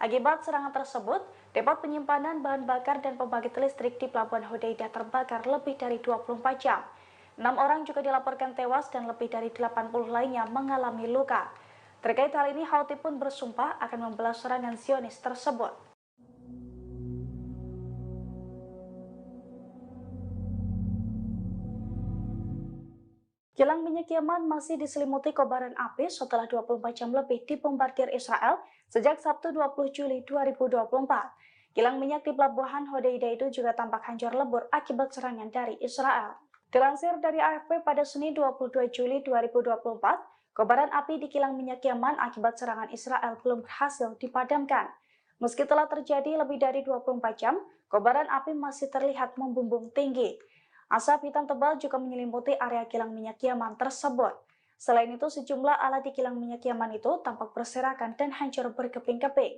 Akibat serangan tersebut, depot penyimpanan bahan bakar dan pembangkit listrik di Pelabuhan Hudaidah terbakar lebih dari 24 jam. 6 orang juga dilaporkan tewas dan lebih dari 80 lainnya mengalami luka. Terkait hal ini, Houthi pun bersumpah akan membalas serangan Zionis tersebut. Kilang minyak Yaman masih diselimuti kobaran api setelah 24 jam lebih dibombardir Israel sejak Sabtu 20 Juli 2024. Kilang minyak di Pelabuhan Hudaidah itu juga tampak hancur lebur akibat serangan dari Israel. Dilansir dari AFP pada Senin 22 Juli 2024, kobaran api di kilang minyak Yaman akibat serangan Israel belum berhasil dipadamkan. Meski telah terjadi lebih dari 24 jam, kobaran api masih terlihat membumbung tinggi. Asap hitam tebal juga menyelimuti area kilang minyak Yaman tersebut. Selain itu, sejumlah alat di kilang minyak Yaman itu tampak berserakan dan hancur berkeping-keping.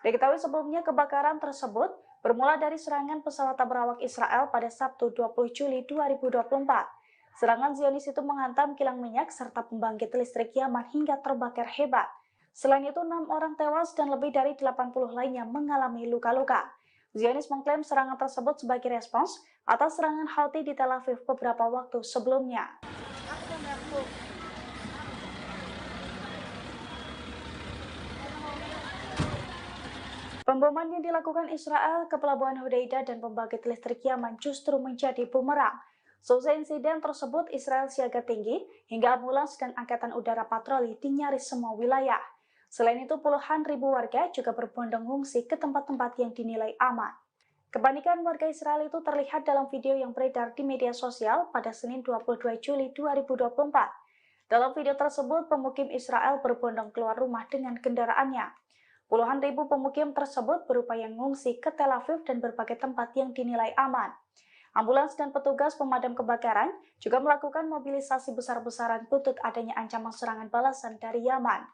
Diketahui sebelumnya kebakaran tersebut bermula dari serangan pesawat berawak Israel pada Sabtu 20 Juli 2024. Serangan Zionis itu menghantam kilang minyak serta pembangkit listrik Yaman hingga terbakar hebat. Selain itu, 6 orang tewas dan lebih dari 80 lainnya mengalami luka-luka. Zionis mengklaim serangan tersebut sebagai respons atas serangan Houthi di Tel Aviv beberapa waktu sebelumnya. Pemboman yang dilakukan Israel ke Pelabuhan Hudaidah dan pembangkit listrik Yaman justru menjadi bumerang. Seusai insiden tersebut, Israel siaga tinggi hingga ambulans dan angkatan udara patroli di nyaris semua wilayah. Selain itu, puluhan ribu warga juga berbondong ngungsi ke tempat-tempat yang dinilai aman. Kepanikan warga Israel itu terlihat dalam video yang beredar di media sosial pada Senin 22 Juli 2024. Dalam video tersebut, pemukim Israel berbondong keluar rumah dengan kendaraannya. Puluhan ribu pemukim tersebut berupaya mengungsi ke Tel Aviv dan berbagai tempat yang dinilai aman. Ambulans dan petugas pemadam kebakaran juga melakukan mobilisasi besar-besaran buntut adanya ancaman serangan balasan dari Yaman.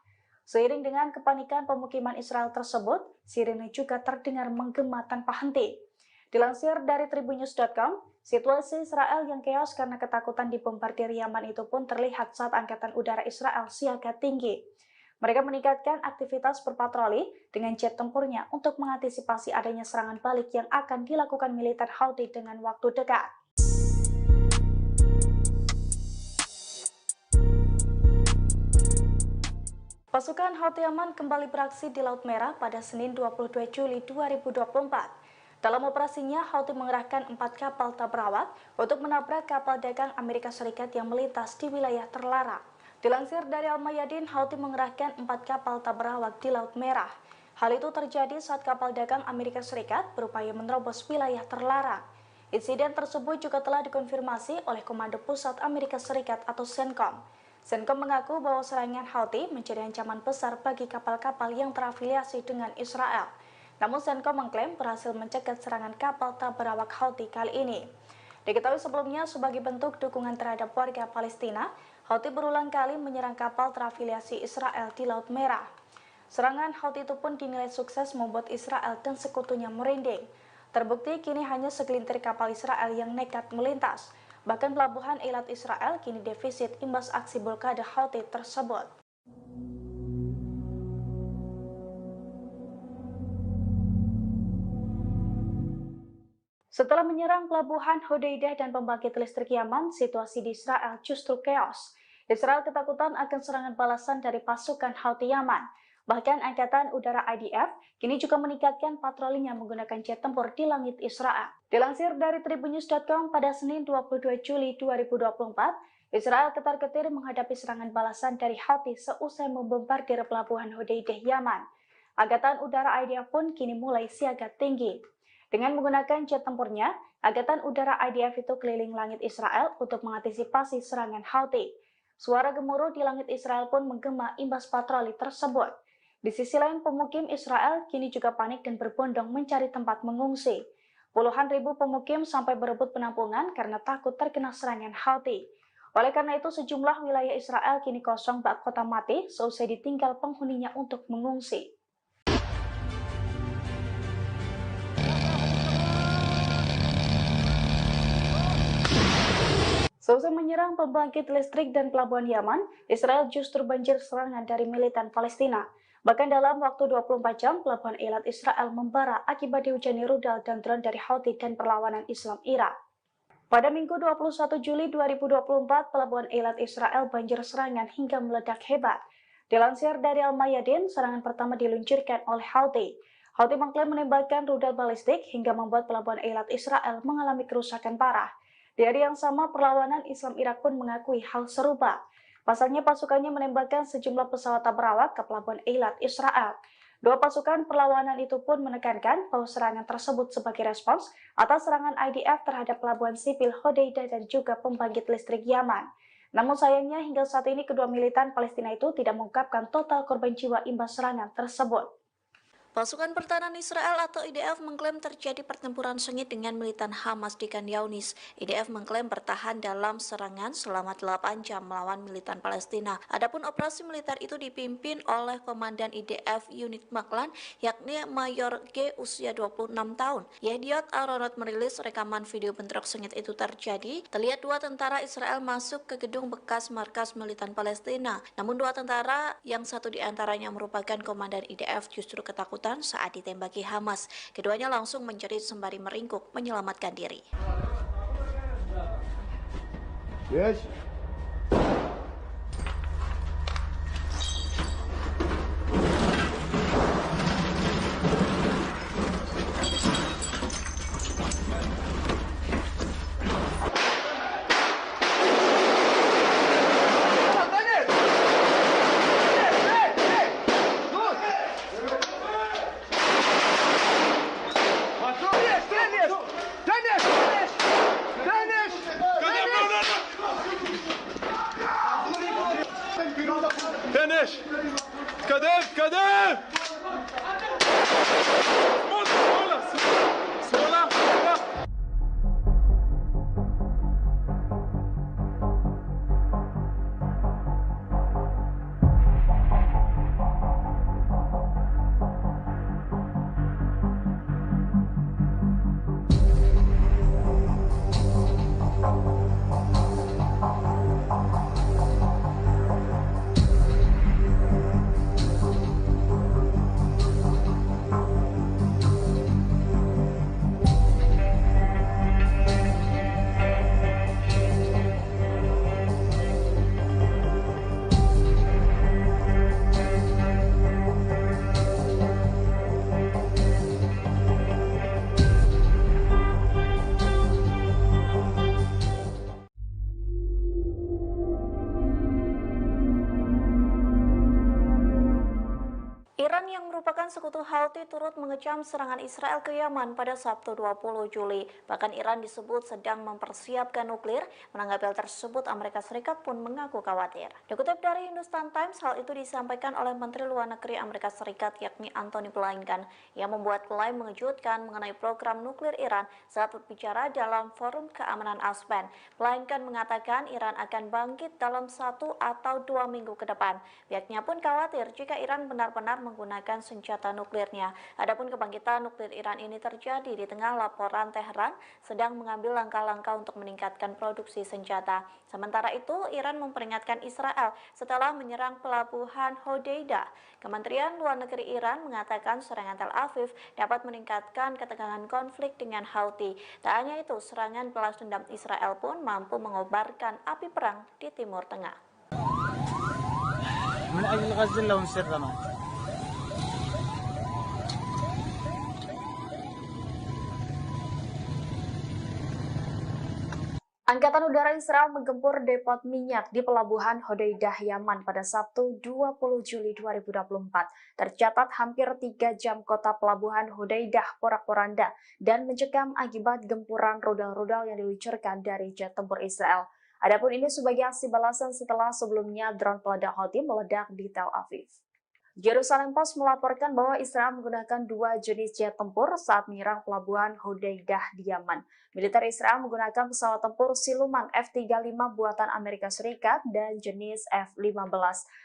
Seiring dengan kepanikan pemukiman Israel tersebut, sirene juga terdengar menggema tanpa henti. Dilansir dari tribunnews.com, situasi Israel yang keos karena ketakutan dibombardir Yaman itu pun terlihat saat angkatan udara Israel siaga tinggi. Mereka meningkatkan aktivitas berpatroli dengan jet tempurnya untuk mengantisipasi adanya serangan balik yang akan dilakukan militer Houthi dengan waktu dekat. Pasukan Houthi Yaman kembali beraksi di Laut Merah pada Senin 22 Juli 2024. Dalam operasinya, Houthi mengerahkan 4 kapal tabrawak untuk menabrak kapal dagang Amerika Serikat yang melintas di wilayah terlarang. Dilansir dari Al-Mayadin, Houthi mengerahkan 4 kapal tabrawak di Laut Merah. Hal itu terjadi saat kapal dagang Amerika Serikat berupaya menerobos wilayah terlarang. Insiden tersebut juga telah dikonfirmasi oleh Komando Pusat Amerika Serikat atau CENTCOM. CENTCOM mengaku bahwa serangan Houthi menjadi ancaman besar bagi kapal-kapal yang terafiliasi dengan Israel. Namun CENTCOM mengklaim berhasil mencegat serangan kapal tabrawak Houthi kali ini. Diketahui sebelumnya sebagai bentuk dukungan terhadap warga Palestina, Houthi berulang kali menyerang kapal terafiliasi Israel di Laut Merah. Serangan Houthi itu pun dinilai sukses membuat Israel dan sekutunya merinding. Terbukti kini hanya segelintir kapal Israel yang nekat melintas. Bahkan pelabuhan Eilat Israel kini defisit imbas aksi blokade Houthi tersebut. Setelah menyerang pelabuhan Hudaidah dan pembangkit listrik Yaman, situasi di Israel justru keos. Israel ketakutan akan serangan balasan dari pasukan Houthi Yaman. Bahkan Angkatan Udara IDF kini juga meningkatkan patrolinya menggunakan jet tempur di langit Israel. Dilansir dari tribunnews.com pada Senin 22 Juli 2024, Israel ketar-ketir menghadapi serangan balasan dari Houthi seusai membombardir pelabuhan Hodeidah, Yaman. Angkatan Udara IDF pun kini mulai siaga tinggi. Dengan menggunakan jet tempurnya, Angkatan Udara IDF itu keliling langit Israel untuk mengantisipasi serangan Houthi. Suara gemuruh di langit Israel pun menggema imbas patroli tersebut. Di sisi lain, pemukim Israel kini juga panik dan berbondong mencari tempat mengungsi. Puluhan ribu pemukim sampai berebut penampungan karena takut terkena serangan Houthi. Oleh karena itu, sejumlah wilayah Israel kini kosong bak kota mati seusai ditinggal penghuninya untuk mengungsi. Seusai menyerang pembangkit listrik dan pelabuhan Yaman, Israel justru banjir serangan dari militan Palestina. Bahkan dalam waktu 24 jam, pelabuhan Eilat Israel membara akibat dihujani rudal dan drone dari Houthi dan perlawanan Islam Irak. Pada Minggu 21 Juli 2024, pelabuhan Eilat Israel banjir serangan hingga meledak hebat. Dilansir dari Al-Mayadin, serangan pertama diluncurkan oleh Houthi. Houthi mengklaim menembakkan rudal balistik hingga membuat pelabuhan Eilat Israel mengalami kerusakan parah. Di hari yang sama, perlawanan Islam Irak pun mengakui hal serupa. Pasalnya pasukannya menembakkan sejumlah pesawat tabrawak ke pelabuhan Eilat Israel. Dua pasukan perlawanan itu pun menekankan bahwa serangan tersebut sebagai respons atas serangan IDF terhadap pelabuhan sipil Hodeidah dan juga pembangkit listrik Yaman. Namun sayangnya hingga saat ini kedua militan Palestina itu tidak mengungkapkan total korban jiwa imbas serangan tersebut. Pasukan Pertahanan Israel atau IDF mengklaim terjadi pertempuran sengit dengan militan Hamas di Khan Younis. IDF mengklaim bertahan dalam serangan selama 8 jam melawan militan Palestina. Adapun operasi militer itu dipimpin oleh Komandan IDF Unit Maklan, yakni Mayor G usia 26 tahun. Yediot Aronot merilis rekaman video bentrok sengit itu terjadi. Terlihat dua tentara Israel masuk ke gedung bekas markas militan Palestina. Namun dua tentara, yang satu diantaranya merupakan Komandan IDF, justru ketakutan saat ditembaki Hamas. Keduanya langsung menjerit sembari meringkuk menyelamatkan diri. Yes. Finish! Kadem! Kadem! Iran yang merupakan sekutu Houthi turut mengecam serangan Israel ke Yaman pada Sabtu 20 Juli. Bahkan Iran disebut sedang mempersiapkan nuklir. Menanggapi hal tersebut, Amerika Serikat pun mengaku khawatir. Dikutip dari Hindustan Times, hal itu disampaikan oleh Menteri Luar Negeri Amerika Serikat yakni Antony Blinken yang membuat klaim mengejutkan mengenai program nuklir Iran saat berbicara dalam Forum Keamanan Aspen. Blinken mengatakan Iran akan bangkit dalam 1 atau 2 minggu ke depan. Pihaknya pun khawatir jika Iran benar-benar menggunakan senjata nuklirnya. Adapun kebangkitan nuklir Iran ini terjadi di tengah laporan Teheran sedang mengambil langkah-langkah untuk meningkatkan produksi senjata. Sementara itu, Iran memperingatkan Israel setelah menyerang pelabuhan Hodeidah. Kementerian Luar Negeri Iran mengatakan serangan Tel Aviv dapat meningkatkan ketegangan konflik dengan Houthi. Tak hanya itu, serangan balas dendam Israel pun mampu mengobarkan api perang di Timur Tengah. من أجل غزة لهم سر ما Angkatan Udara Israel menggempur depot minyak di Pelabuhan Hodeidah, Yaman pada Sabtu 20 Juli 2024. Tercatat hampir 3 jam kota Pelabuhan Hodeidah porak-poranda dan mencekam akibat gempuran rudal-rudal yang diluncurkan dari jet tempur Israel. Adapun ini sebagai aksi balasan setelah sebelumnya drone peledak Houthi meledak di Tel Aviv. Jerusalem Post melaporkan bahwa Israel menggunakan 2 jenis jet tempur saat menyerang Pelabuhan Hodeidah di Yaman. Militer Israel menggunakan pesawat tempur siluman F-35 buatan Amerika Serikat dan jenis F-15.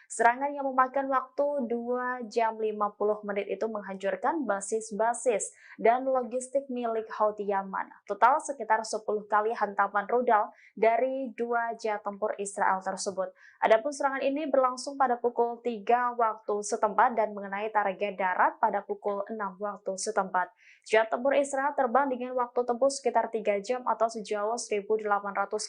Serangan yang memakan waktu 2 jam 50 menit itu menghancurkan basis-basis dan logistik milik Houthi Yaman. Total sekitar 10 kali hantaman rudal dari 2 jet tempur Israel tersebut. Adapun serangan ini berlangsung pada pukul 3 waktu setempat dan mengenai target darat pada pukul 6 waktu setempat. Jet tempur Israel terbang dengan waktu tempuh sekitar 3 jam atau sejauh 1.800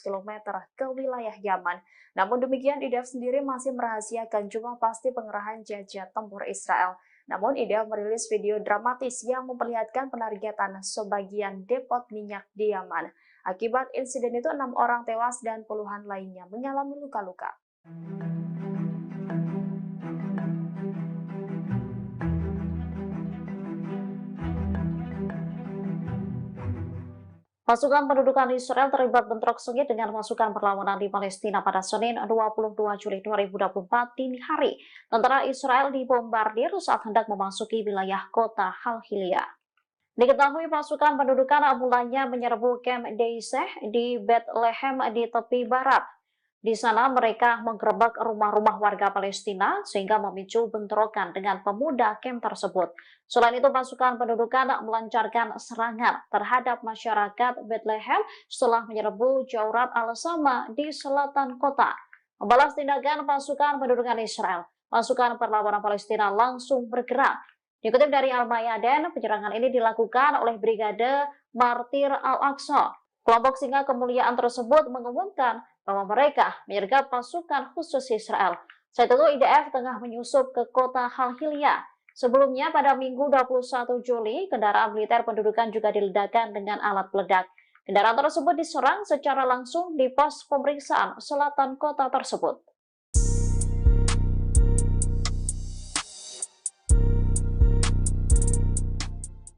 km ke wilayah Yaman. Namun demikian, IDF sendiri masih merahasiakan jumlah pasti pengerahan jet tempur Israel. Namun IDF merilis video dramatis yang memperlihatkan penargetan sebagian depot minyak di Yaman. Akibat insiden itu 6 orang tewas dan puluhan lainnya mengalami luka-luka. Pasukan pendudukan Israel terlibat bentrok sengit dengan pasukan perlawanan di Palestina pada Senin 22 Juli 2024 dini hari. Tentara Israel dibombardir saat hendak memasuki wilayah kota Halhilia. Diketahui pasukan pendudukan mulanya menyerbu Camp Deiseh di Bethlehem di tepi barat. Di sana mereka menggerebek rumah-rumah warga Palestina sehingga memicu bentrokan dengan pemuda camp tersebut. Selain itu, pasukan pendudukan melancarkan serangan terhadap masyarakat Bethlehem setelah menyerbu Jaurat al-Sama di selatan kota. Membalas tindakan pasukan pendudukan Israel, pasukan perlawanan Palestina langsung bergerak. Dikutip dari Al-Mayadin, penyerangan ini dilakukan oleh Brigade Martir Al-Aqsa. Kelompok Singa Kemuliaan tersebut mengumumkan bahwa mereka menyergap pasukan khusus Israel. Saat itu IDF tengah menyusup ke kota Halhilia. Sebelumnya pada Minggu 21 Juli, kendaraan militer pendudukan juga diledakkan dengan alat peledak. Kendaraan tersebut diserang secara langsung di pos pemeriksaan selatan kota tersebut.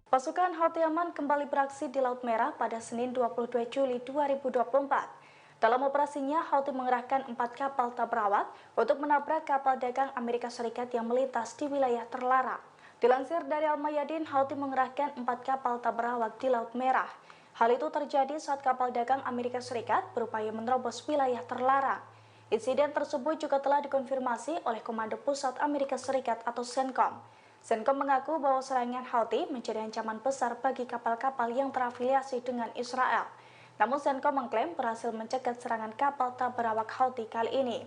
Pasukan Houthi Yaman kembali beraksi di Laut Merah pada Senin 22 Juli 2024. Dalam operasinya, Houthi mengerahkan 4 kapal tabrawak untuk menabrak kapal dagang Amerika Serikat yang melintas di wilayah terlarang. Dilansir dari Al-Mayadin, Houthi mengerahkan 4 kapal tabrawak di Laut Merah. Hal itu terjadi saat kapal dagang Amerika Serikat berupaya menerobos wilayah terlarang. Insiden tersebut juga telah dikonfirmasi oleh Komando Pusat Amerika Serikat atau CENTCOM. CENTCOM mengaku bahwa serangan Houthi menjadi ancaman besar bagi kapal-kapal yang terafiliasi dengan Israel. Namun CENTCOM mengklaim berhasil mencegat serangan kapal tabrawak Houthi kali ini.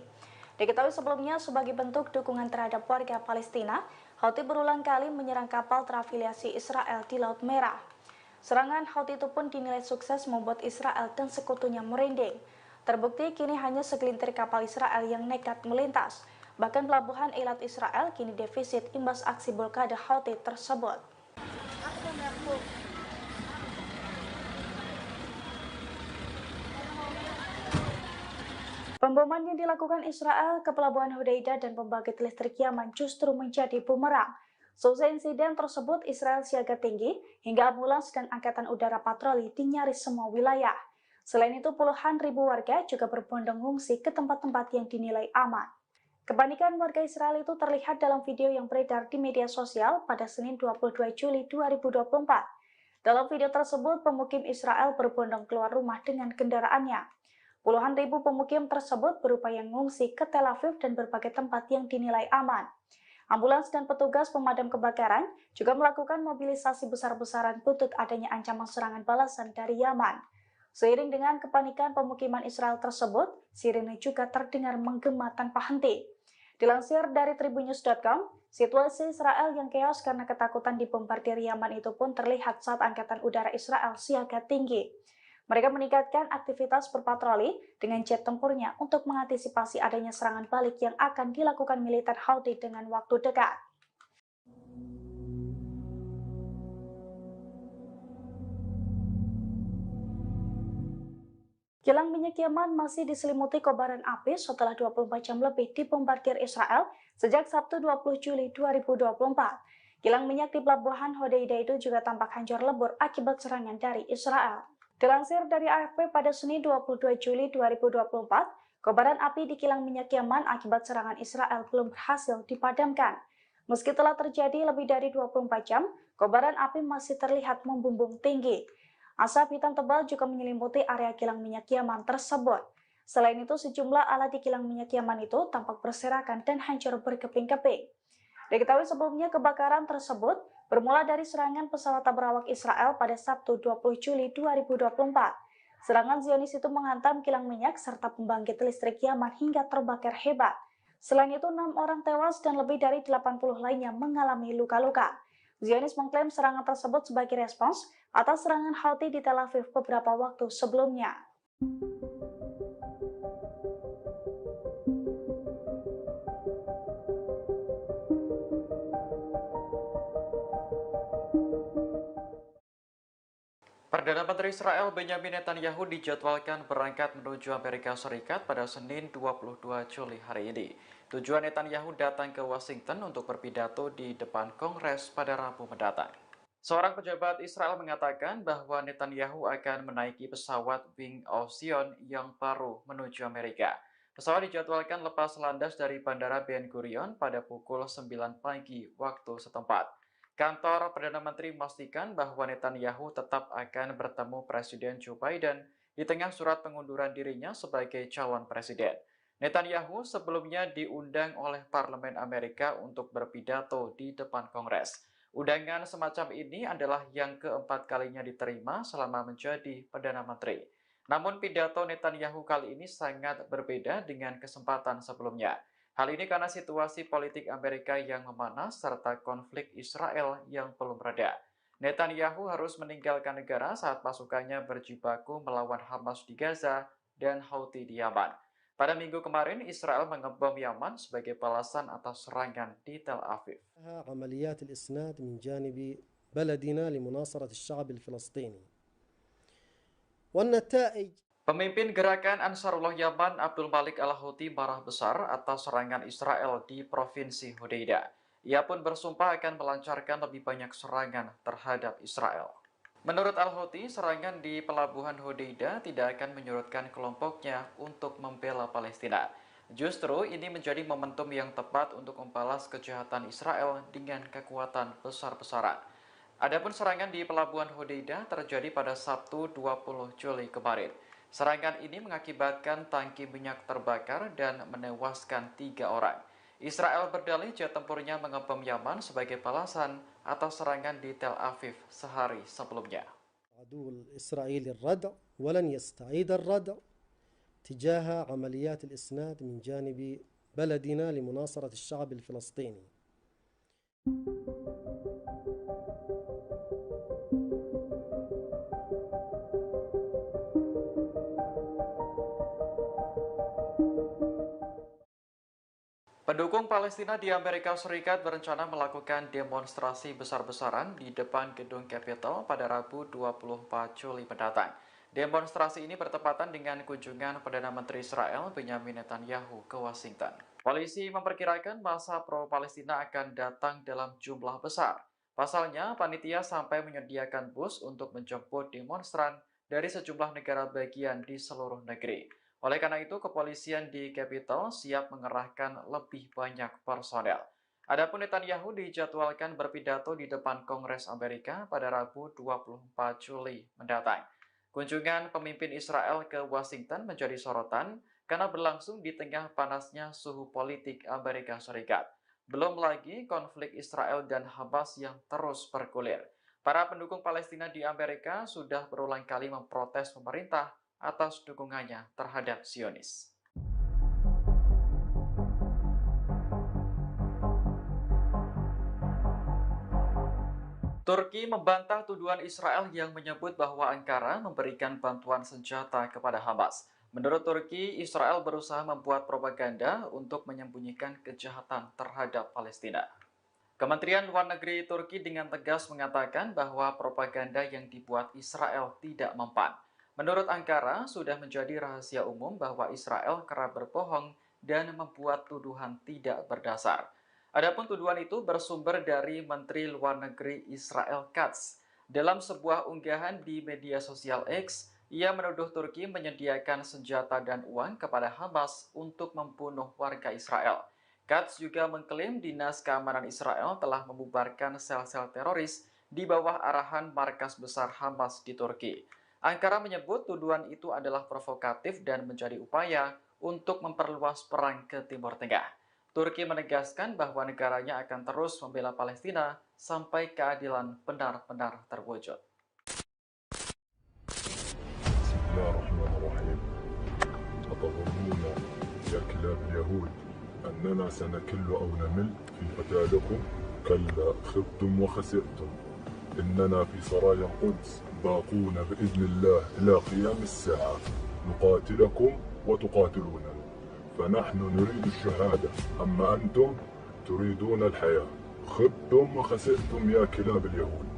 Diketahui sebelumnya sebagai bentuk dukungan terhadap warga Palestina, Houthi berulang kali menyerang kapal terafiliasi Israel di Laut Merah. Serangan Houthi itu pun dinilai sukses membuat Israel dan sekutunya merinding. Terbukti kini hanya segelintir kapal Israel yang nekat melintas. Bahkan pelabuhan Eilat Israel kini defisit imbas aksi blokade Houthi tersebut. Pemboman yang dilakukan Israel ke pelabuhan Hodeidah dan pembangkit listrik Yaman justru menjadi bumerang. Seusai insiden tersebut, Israel siaga tinggi hingga ambulans dan angkatan udara patroli di nyaris semua wilayah. Selain itu, puluhan ribu warga juga berbondong ngungsi ke tempat-tempat yang dinilai aman. Kepanikan warga Israel itu terlihat dalam video yang beredar di media sosial pada Senin 22 Juli 2024. Dalam video tersebut, pemukim Israel berbondong keluar rumah dengan kendaraannya. Puluhan ribu pemukim tersebut berupaya mengungsi ke Tel Aviv dan berbagai tempat yang dinilai aman. Ambulans dan petugas pemadam kebakaran juga melakukan mobilisasi besar-besaran buntut adanya ancaman serangan balasan dari Yaman. Seiring dengan kepanikan pemukiman Israel tersebut, sirine juga terdengar menggema tanpa henti. Dilansir dari tribunnews.com, situasi Israel yang keos karena ketakutan dibombardir Yaman itu pun terlihat saat Angkatan Udara Israel siaga tinggi. Mereka meningkatkan aktivitas berpatroli dengan jet tempurnya untuk mengantisipasi adanya serangan balik yang akan dilakukan militer Houthi dengan waktu dekat. Kilang minyak Yaman masih diselimuti kobaran api setelah 24 jam lebih dibombardir Israel sejak Sabtu 20 Juli 2024. Kilang minyak di pelabuhan Hodeida itu juga tampak hancur lebur akibat serangan dari Israel. Dilansir dari AFP pada Senin 22 Juli 2024, kobaran api di kilang minyak Yaman akibat serangan Israel belum berhasil dipadamkan. Meski telah terjadi lebih dari 24 jam, kobaran api masih terlihat membumbung tinggi. Asap hitam tebal juga menyelimuti area kilang minyak Yaman tersebut. Selain itu, sejumlah alat di kilang minyak Yaman itu tampak berserakan dan hancur berkeping-keping. Diketahui sebelumnya kebakaran tersebut bermula dari serangan pesawat tak berawak Israel pada Sabtu 20 Juli 2024. Serangan Zionis itu menghantam kilang minyak serta pembangkit listrik Yaman hingga terbakar hebat. Selain itu, 6 orang tewas dan lebih dari 80 lainnya mengalami luka-luka. Zionis mengklaim serangan tersebut sebagai respons atas serangan Houthi di Tel Aviv beberapa waktu sebelumnya. Perdana Menteri Israel Benyamin Netanyahu dijadwalkan berangkat menuju Amerika Serikat pada Senin 22 Juli hari ini. Tujuan Netanyahu datang ke Washington untuk berpidato di depan Kongres pada Rabu mendatang. Seorang pejabat Israel mengatakan bahwa Netanyahu akan menaiki pesawat Wing of Zion yang baru menuju Amerika. Pesawat dijadwalkan lepas landas dari Bandara Ben Gurion pada pukul 9 pagi waktu setempat. Kantor Perdana Menteri memastikan bahwa Netanyahu tetap akan bertemu Presiden Joe Biden di tengah surat pengunduran dirinya sebagai calon presiden. Netanyahu sebelumnya diundang oleh Parlemen Amerika untuk berpidato di depan Kongres. Undangan semacam ini adalah yang keempat kalinya diterima selama menjadi Perdana Menteri. Namun pidato Netanyahu kali ini sangat berbeda dengan kesempatan sebelumnya. Hal ini karena situasi politik Amerika yang memanas serta konflik Israel yang belum reda. Netanyahu harus meninggalkan negara saat pasukannya berjibaku melawan Hamas di Gaza dan Houthi di Yaman. Pada minggu kemarin, Israel mengebom Yaman sebagai balasan atas serangan di Tel Aviv. عمليات الإسناد من جانب بلدنا لمناصرة الشعب الفلسطيني والنتائج. Pemimpin gerakan Ansarullah Yaman Abdul Malik Al-Houthi marah besar atas serangan Israel di Provinsi Hodeida. Ia pun bersumpah akan melancarkan lebih banyak serangan terhadap Israel. Menurut Al-Houthi, serangan di pelabuhan Hodeida tidak akan menyurutkan kelompoknya untuk membela Palestina. Justru ini menjadi momentum yang tepat untuk membalas kejahatan Israel dengan kekuatan besar-besaran. Adapun serangan di pelabuhan Hodeida terjadi pada Sabtu 20 Juli kemarin. Serangan ini mengakibatkan tangki minyak terbakar dan menewaskan 3 orang. Israel berdalih jet tempurnya mengebom Yaman sebagai balasan atas serangan di Tel Aviv sehari sebelumnya. عدو الإسرائيلي الردع ولن يستعيد الردع تجاه عمليات الإسناد من جانب بلدنا لمناصرة الشعب الفلسطيني. Pendukung Palestina di Amerika Serikat berencana melakukan demonstrasi besar-besaran di depan gedung Capitol pada Rabu 24 Juli mendatang. Demonstrasi ini bertepatan dengan kunjungan Perdana Menteri Israel Benyamin Netanyahu ke Washington. Polisi memperkirakan massa pro-Palestina akan datang dalam jumlah besar. Pasalnya, panitia sampai menyediakan bus untuk menjemput demonstran dari sejumlah negara bagian di seluruh negeri. Oleh karena itu, kepolisian di Capitol siap mengerahkan lebih banyak personel. Adapun Netanyahu dijadwalkan berpidato di depan Kongres Amerika pada Rabu 24 Juli mendatang. Kunjungan pemimpin Israel ke Washington menjadi sorotan karena berlangsung di tengah panasnya suhu politik Amerika Serikat. Belum lagi konflik Israel dan Hamas yang terus bergulir. Para pendukung Palestina di Amerika sudah berulang kali memprotes pemerintah atas dukungannya terhadap Zionis. Turki membantah tuduhan Israel yang menyebut bahwa Ankara memberikan bantuan senjata kepada Hamas. Menurut Turki, Israel berusaha membuat propaganda untuk menyembunyikan kejahatan terhadap Palestina. Kementerian Luar Negeri Turki dengan tegas mengatakan bahwa propaganda yang dibuat Israel tidak mempan. Menurut Ankara, sudah menjadi rahasia umum bahwa Israel kerap berbohong dan membuat tuduhan tidak berdasar. Adapun tuduhan itu bersumber dari Menteri Luar Negeri Israel Katz. Dalam sebuah unggahan di media sosial X, ia menuduh Turki menyediakan senjata dan uang kepada Hamas untuk membunuh warga Israel. Katz juga mengklaim Dinas Keamanan Israel telah membubarkan sel-sel teroris di bawah arahan markas besar Hamas di Turki. Ankara menyebut tuduhan itu adalah provokatif dan menjadi upaya untuk memperluas perang ke Timur Tengah. Turki menegaskan bahwa negaranya akan terus membela Palestina sampai keadilan benar-benar terwujud. Bismillahirrahmanirrahim. أتظنون يا كلاب اليهود أننا سنكل أو نمل في قتالكم؟ كلا خبتم وخسرتم. إننا في سرايا القدس باقون بإذن الله إلى قيام الساعة نقاتلكم وتقاتلوننا فنحن نريد الشهادة أما أنتم تريدون الحياة. خبتم وخسرتم يا كلاب اليهود.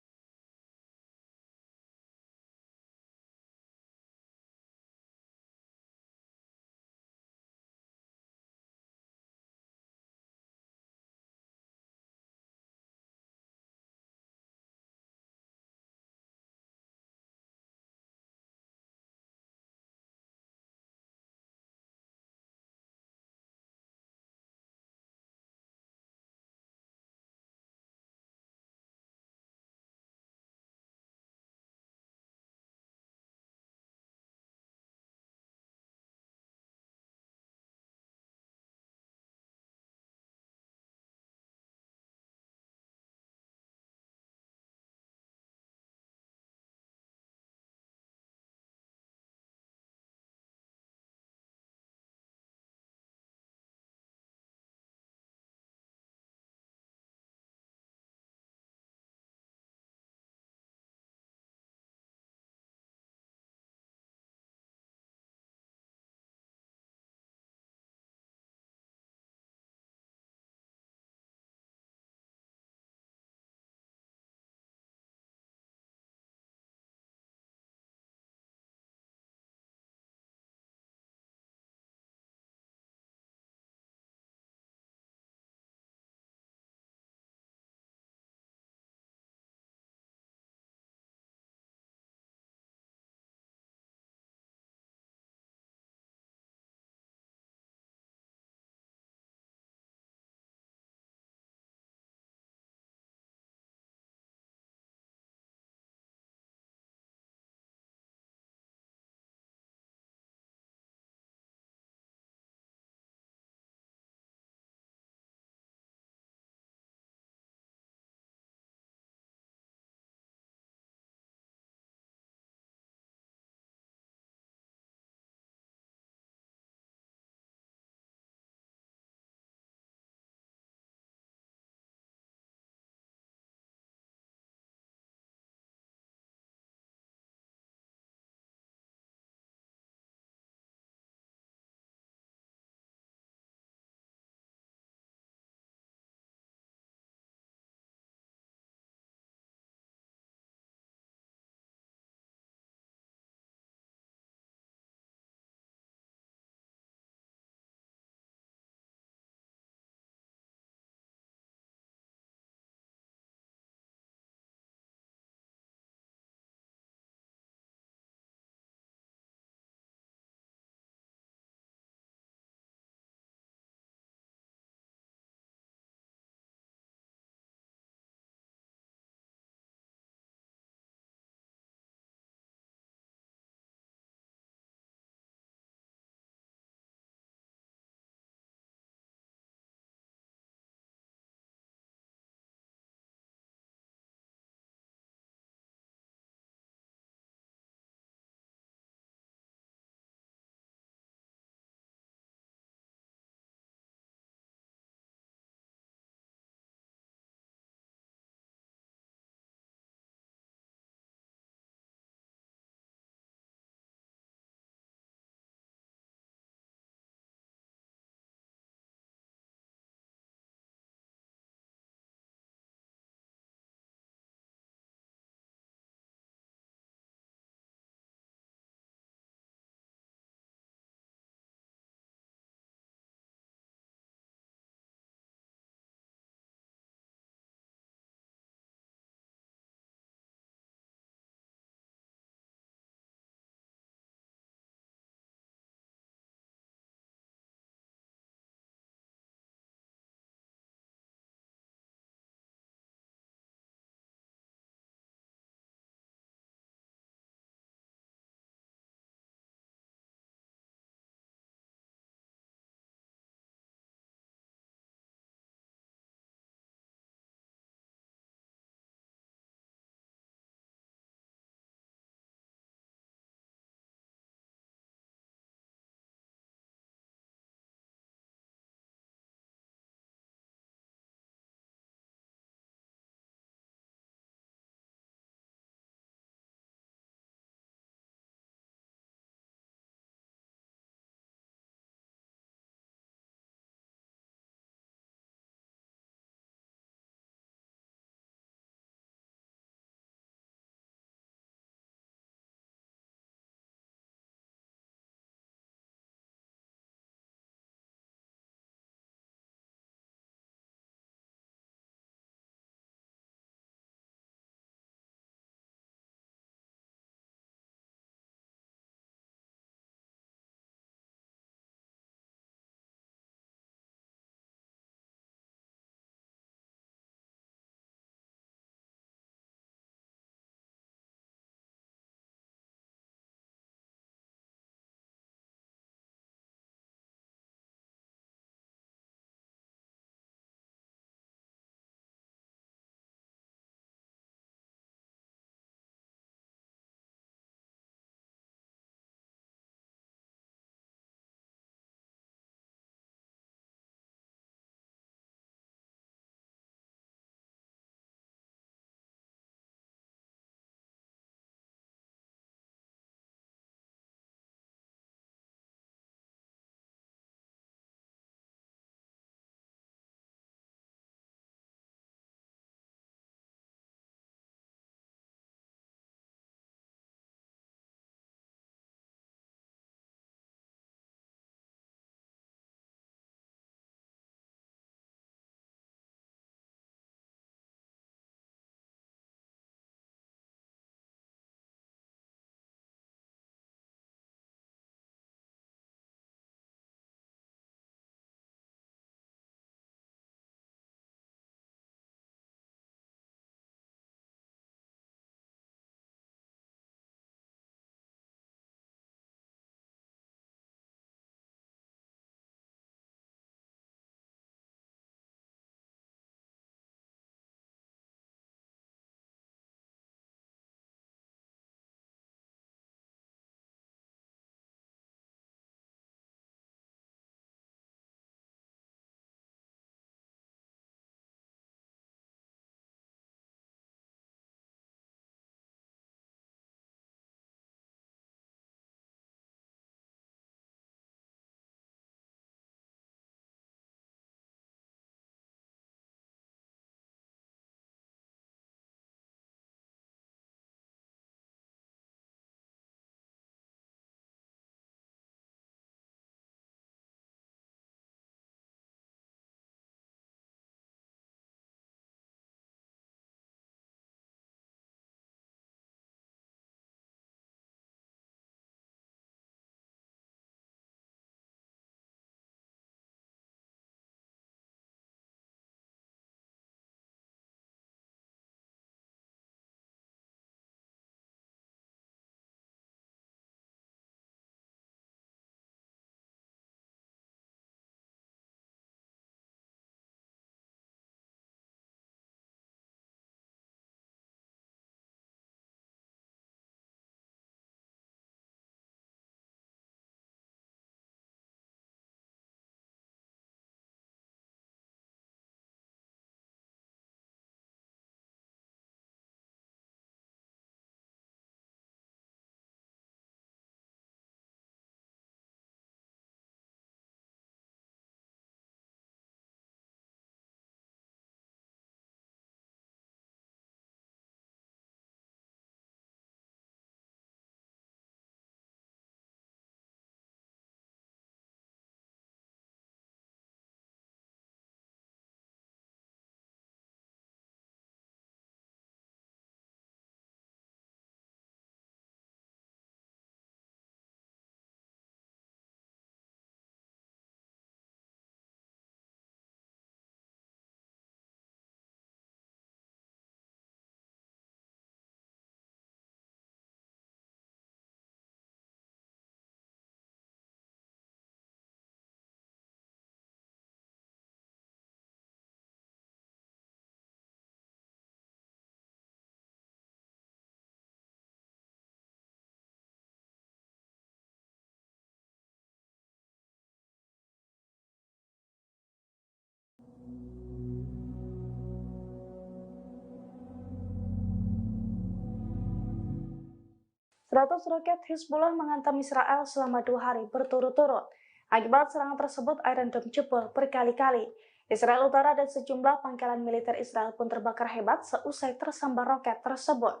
Roket Hizbullah menghantam Israel selama 2 hari berturut-turut. Akibat serangan tersebut, Iron Dome jebol berkali-kali. Israel Utara dan sejumlah pangkalan militer Israel pun terbakar hebat seusai tersambar roket tersebut.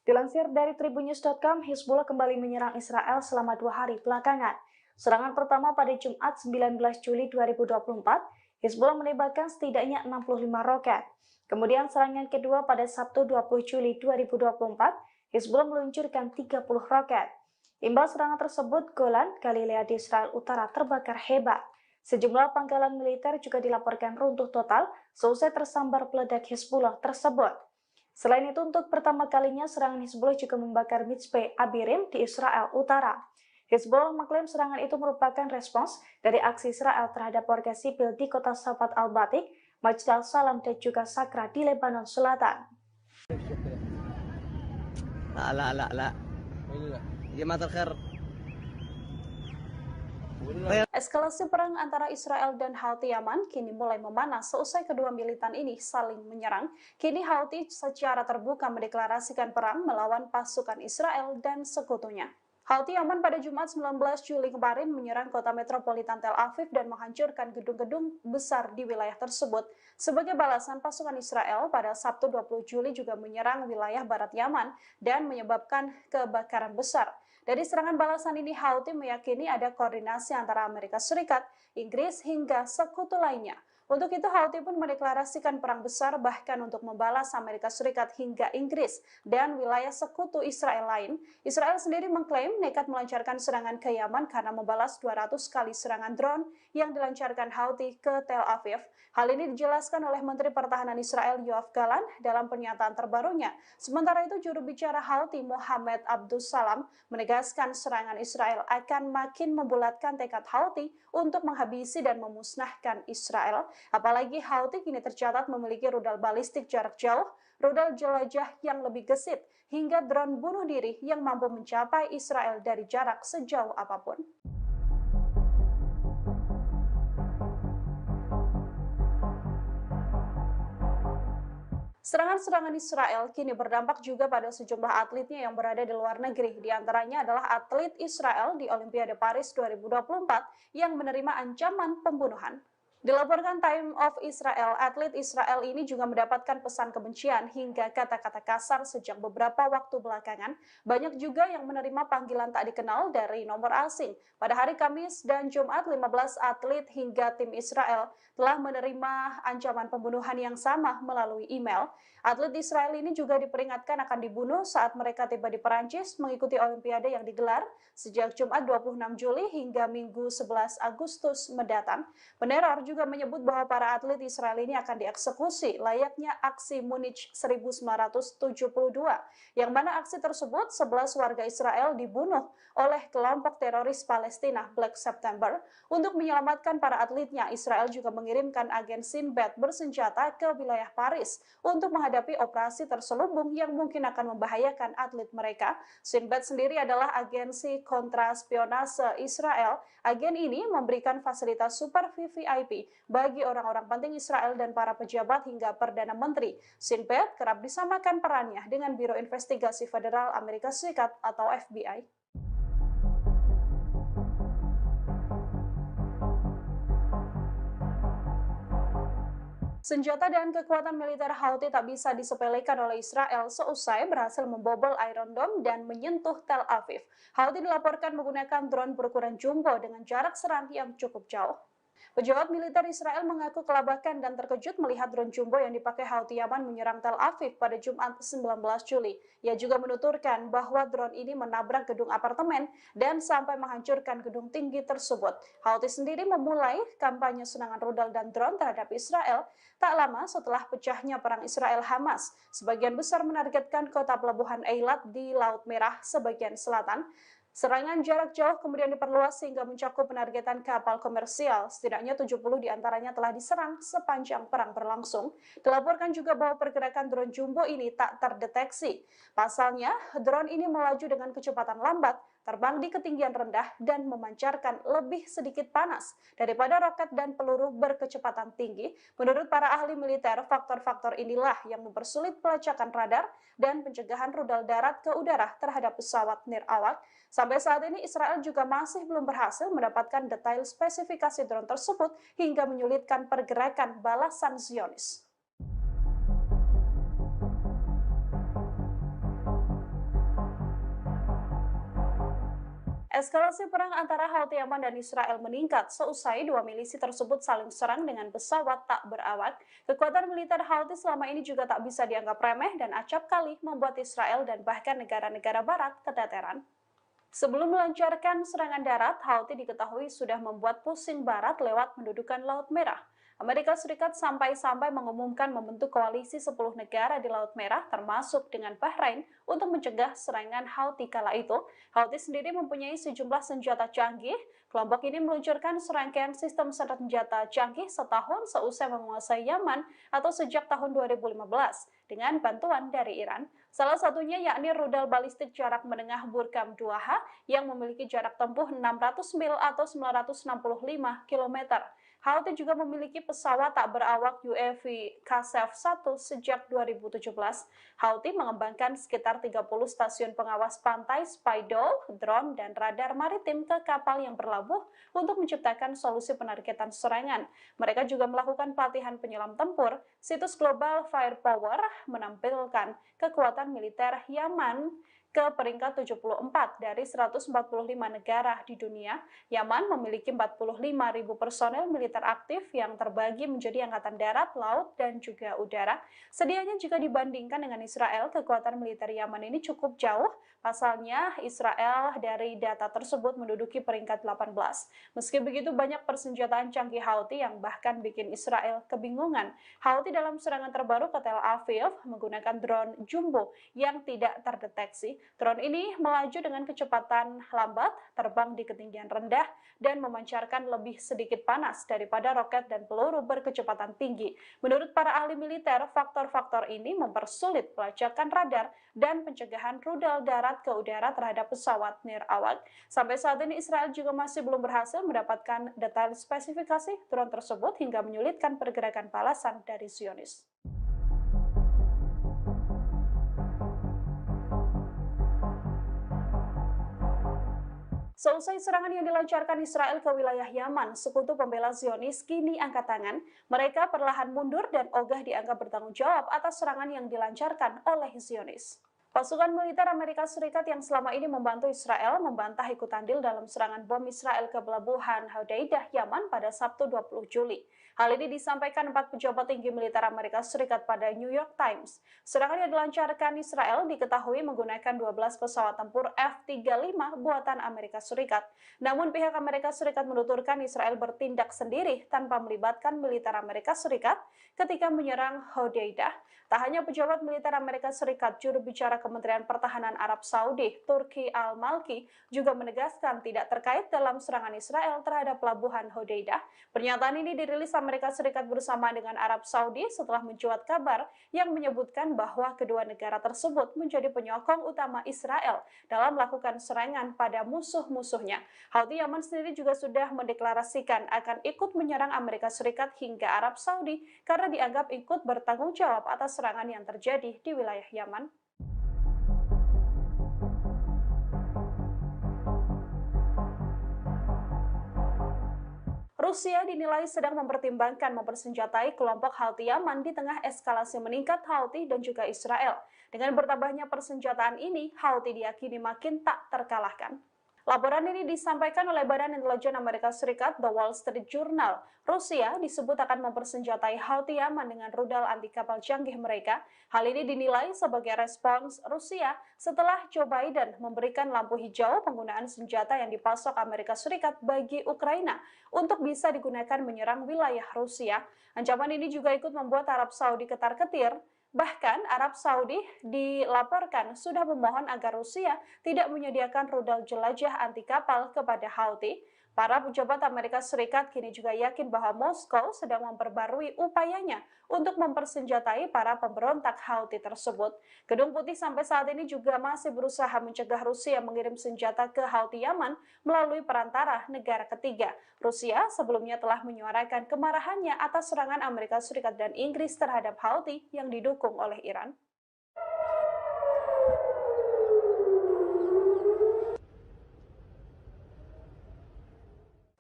Dilansir dari tribunnews.com, Hizbullah kembali menyerang Israel selama 2 hari belakangan. Serangan pertama pada Jumat 19 Juli 2024, Hizbullah menembakkan setidaknya 65 roket. Kemudian serangan kedua pada Sabtu 20 Juli 2024, Hizbullah meluncurkan 30 roket. Imbas serangan tersebut, Golan, Galilea di Israel Utara terbakar hebat. Sejumlah pangkalan militer juga dilaporkan runtuh total seusai tersambar peledak Hizbullah tersebut. Selain itu, untuk pertama kalinya serangan Hizbullah juga membakar Mitzpe Abirim di Israel Utara. Hizbullah mengklaim serangan itu merupakan respons dari aksi Israel terhadap warga sipil di kota Safat al-Batik, Majd al-Salam, dan juga Sakra di Lebanon Selatan. لا جماعة الخير. Eskalasi perang antara Israel dan Houthi Yaman kini mulai memanas seusai kedua militan ini saling menyerang. Kini Houthi secara terbuka mendeklarasikan perang melawan pasukan Israel dan sekutunya. Houthi Yaman pada Jumat 19 Juli kemarin menyerang kota metropolitan Tel Aviv dan menghancurkan gedung-gedung besar di wilayah tersebut. Sebagai balasan, pasukan Israel pada Sabtu 20 Juli juga menyerang wilayah barat Yaman dan menyebabkan kebakaran besar. Dari serangan balasan ini, Houthi meyakini ada koordinasi antara Amerika Serikat, Inggris, hingga sekutu lainnya. Untuk itu, Houthi pun mendeklarasikan perang besar bahkan untuk membalas Amerika Serikat hingga Inggris dan wilayah sekutu Israel lain. Israel sendiri mengklaim nekat melancarkan serangan ke Yaman karena membalas 200 kali serangan drone yang dilancarkan Houthi ke Tel Aviv. Hal ini dijelaskan oleh Menteri Pertahanan Israel Yoav Gallant dalam pernyataan terbarunya. Sementara itu, juru bicara Houthi Mohammed Abdus Salam menegaskan serangan Israel akan makin membulatkan tekad Houthi untuk menghabisi dan memusnahkan Israel. Apalagi Houthi kini tercatat memiliki rudal balistik jarak jauh, rudal jelajah yang lebih gesit, hingga drone bunuh diri yang mampu mencapai Israel dari jarak sejauh apapun. Serangan-serangan Israel kini berdampak juga pada sejumlah atletnya yang berada di luar negeri. Di antaranya adalah atlet Israel di Olimpiade Paris 2024 yang menerima ancaman pembunuhan. Dilaporkan Time of Israel, atlet Israel ini juga mendapatkan pesan kebencian hingga kata-kata kasar sejak beberapa waktu belakangan. Banyak juga yang menerima panggilan tak dikenal dari nomor asing. Pada hari Kamis dan Jumat, 15 atlet hingga tim Israel telah menerima ancaman pembunuhan yang sama melalui email. Atlet Israel ini juga diperingatkan akan dibunuh saat mereka tiba di Perancis mengikuti Olimpiade yang digelar sejak Jumat 26 Juli hingga Minggu 11 Agustus mendatang. Peneror juga menyebut bahwa para atlet Israel ini akan dieksekusi layaknya aksi Munich 1972, yang mana aksi tersebut 11 warga Israel dibunuh oleh kelompok teroris Palestina Black September. Untuk menyelamatkan para atletnya, Israel juga mengirimkan agen Shin Bet bersenjata ke wilayah Paris untuk menghadapi operasi terselubung yang mungkin akan membahayakan atlet mereka. Shin Bet sendiri adalah agensi kontraspionase Israel. Agen ini memberikan fasilitas super VVIP bagi orang-orang penting Israel dan para pejabat hingga Perdana Menteri. Shin Bet kerap disamakan perannya dengan Biro Investigasi Federal Amerika Serikat atau FBI. Senjata dan kekuatan militer Houthi tak bisa disepelekan oleh Israel seusai berhasil membobol Iron Dome dan menyentuh Tel Aviv. Houthi dilaporkan menggunakan drone berukuran jumbo dengan jarak serang yang cukup jauh. Pejabat militer Israel mengaku kelabakan dan terkejut melihat drone jumbo yang dipakai Houthi Yaman menyerang Tel Aviv pada Jumat 19 Juli. Ia juga menuturkan bahwa drone ini menabrak gedung apartemen dan sampai menghancurkan gedung tinggi tersebut. Houthi sendiri memulai kampanye serangan rudal dan drone terhadap Israel tak lama setelah pecahnya perang Israel-Hamas. Sebagian besar menargetkan kota pelabuhan Eilat di Laut Merah sebagian selatan. Serangan jarak jauh kemudian diperluas sehingga mencakup penargetan kapal komersial. Setidaknya 70 diantaranya telah diserang sepanjang perang berlangsung. Dilaporkan juga bahwa pergerakan drone jumbo ini tak terdeteksi. Pasalnya, drone ini melaju dengan kecepatan lambat, terbang di ketinggian rendah dan memancarkan lebih sedikit panas daripada roket dan peluru berkecepatan tinggi. Menurut para ahli militer, faktor-faktor inilah yang mempersulit pelacakan radar dan pencegahan rudal darat ke udara terhadap pesawat nirawak. Sampai saat ini Israel juga masih belum berhasil mendapatkan detail spesifikasi drone tersebut hingga menyulitkan pergerakan balasan Zionis. Eskalasi perang antara Houthi Yaman dan Israel meningkat seusai dua milisi tersebut saling serang dengan pesawat tak berawak. Kekuatan militer Houthi selama ini juga tak bisa dianggap remeh dan acap kali membuat Israel dan bahkan negara-negara barat keteteran. Sebelum melancarkan serangan darat, Houthi diketahui sudah membuat pusing barat lewat mendudukan Laut Merah. Amerika Serikat sampai-sampai mengumumkan membentuk koalisi 10 negara di Laut Merah, termasuk dengan Bahrain, untuk mencegah serangan Houthi kala itu. Houthi sendiri mempunyai sejumlah senjata canggih. Kelompok ini meluncurkan serangkaian sistem senjata canggih setahun seusai menguasai Yaman atau sejak tahun 2015 dengan bantuan dari Iran. Salah satunya yakni rudal balistik jarak menengah Burkam 2H yang memiliki jarak tempuh 600 mil atau 965 km. Houthi juga memiliki pesawat tak berawak UAV Qasef-1 sejak 2017. Houthi mengembangkan sekitar 30 stasiun pengawas pantai, spy dome, drone, dan radar maritim ke kapal yang berlabuh untuk menciptakan solusi penargetan serangan. Mereka juga melakukan pelatihan penyelam tempur. Situs Global Firepower menampilkan kekuatan militer Yaman ke peringkat 74 dari 145 negara di dunia. Yaman memiliki 45.000 personel militer aktif yang terbagi menjadi angkatan darat, laut, dan juga udara. Sedianya jika dibandingkan dengan Israel, kekuatan militer Yaman ini cukup jauh. Pasalnya, Israel dari data tersebut menduduki peringkat 18. Meski begitu, banyak persenjataan canggih Houthi yang bahkan bikin Israel kebingungan. Houthi dalam serangan terbaru ke Tel Aviv menggunakan drone jumbo yang tidak terdeteksi. Drone ini melaju dengan kecepatan lambat, terbang di ketinggian rendah, dan memancarkan lebih sedikit panas daripada roket dan peluru berkecepatan tinggi. Menurut para ahli militer, faktor-faktor ini mempersulit pelacakan radar dan pencegahan rudal darat ke udara terhadap pesawat nirawak. Sampai saat ini Israel juga masih belum berhasil mendapatkan detail spesifikasi drone tersebut hingga menyulitkan pergerakan balasan dari Zionis. Seusai serangan yang dilancarkan Israel ke wilayah Yaman, sekutu pembela Zionis kini angkat tangan. Mereka perlahan mundur dan ogah dianggap bertanggung jawab atas serangan yang dilancarkan oleh Zionis. Pasukan militer Amerika Serikat yang selama ini membantu Israel membantah ikut andil dalam serangan bom Israel ke pelabuhan Hodeidah, Yaman pada Sabtu 20 Juli. Hal ini disampaikan 4 pejabat tinggi militer Amerika Serikat pada New York Times. Serangan yang dilancarkan Israel diketahui menggunakan 12 pesawat tempur F-35 buatan Amerika Serikat. Namun pihak Amerika Serikat menuturkan Israel bertindak sendiri tanpa melibatkan militer Amerika Serikat ketika menyerang Hodeidah. Tak hanya pejabat militer Amerika Serikat, juru bicara Kementerian Pertahanan Arab Saudi, Turki Al-Malki, juga menegaskan tidak terkait dalam serangan Israel terhadap pelabuhan Hodeidah. Pernyataan ini dirilis Amerika Serikat bersama dengan Arab Saudi setelah mencuat kabar yang menyebutkan bahwa kedua negara tersebut menjadi penyokong utama Israel dalam melakukan serangan pada musuh-musuhnya. Houthi Yaman sendiri juga sudah mendeklarasikan akan ikut menyerang Amerika Serikat hingga Arab Saudi karena dianggap ikut bertanggung jawab atas serangan yang terjadi di wilayah Yaman. Rusia dinilai sedang mempertimbangkan mempersenjatai kelompok Houthi Yaman di tengah eskalasi meningkat Houthi dan juga Israel. Dengan bertambahnya persenjataan ini, Houthi diyakini makin tak terkalahkan. Laporan ini disampaikan oleh Badan Intelijen Amerika Serikat, The Wall Street Journal. Rusia disebut akan mempersenjatai Houthi Yaman dengan rudal anti kapal canggih mereka. Hal ini dinilai sebagai respons Rusia setelah Joe Biden memberikan lampu hijau penggunaan senjata yang dipasok Amerika Serikat bagi Ukraina untuk bisa digunakan menyerang wilayah Rusia. Ancaman ini juga ikut membuat Arab Saudi ketar-ketir. Bahkan Arab Saudi dilaporkan sudah memohon agar Rusia tidak menyediakan rudal jelajah anti kapal kepada Houthi. Para pejabat Amerika Serikat kini juga yakin bahwa Moskow sedang memperbarui upayanya untuk mempersenjatai para pemberontak Houthi tersebut. Gedung Putih sampai saat ini juga masih berusaha mencegah Rusia mengirim senjata ke Houthi Yaman melalui perantara negara ketiga. Rusia sebelumnya telah menyuarakan kemarahannya atas serangan Amerika Serikat dan Inggris terhadap Houthi yang didukung oleh Iran.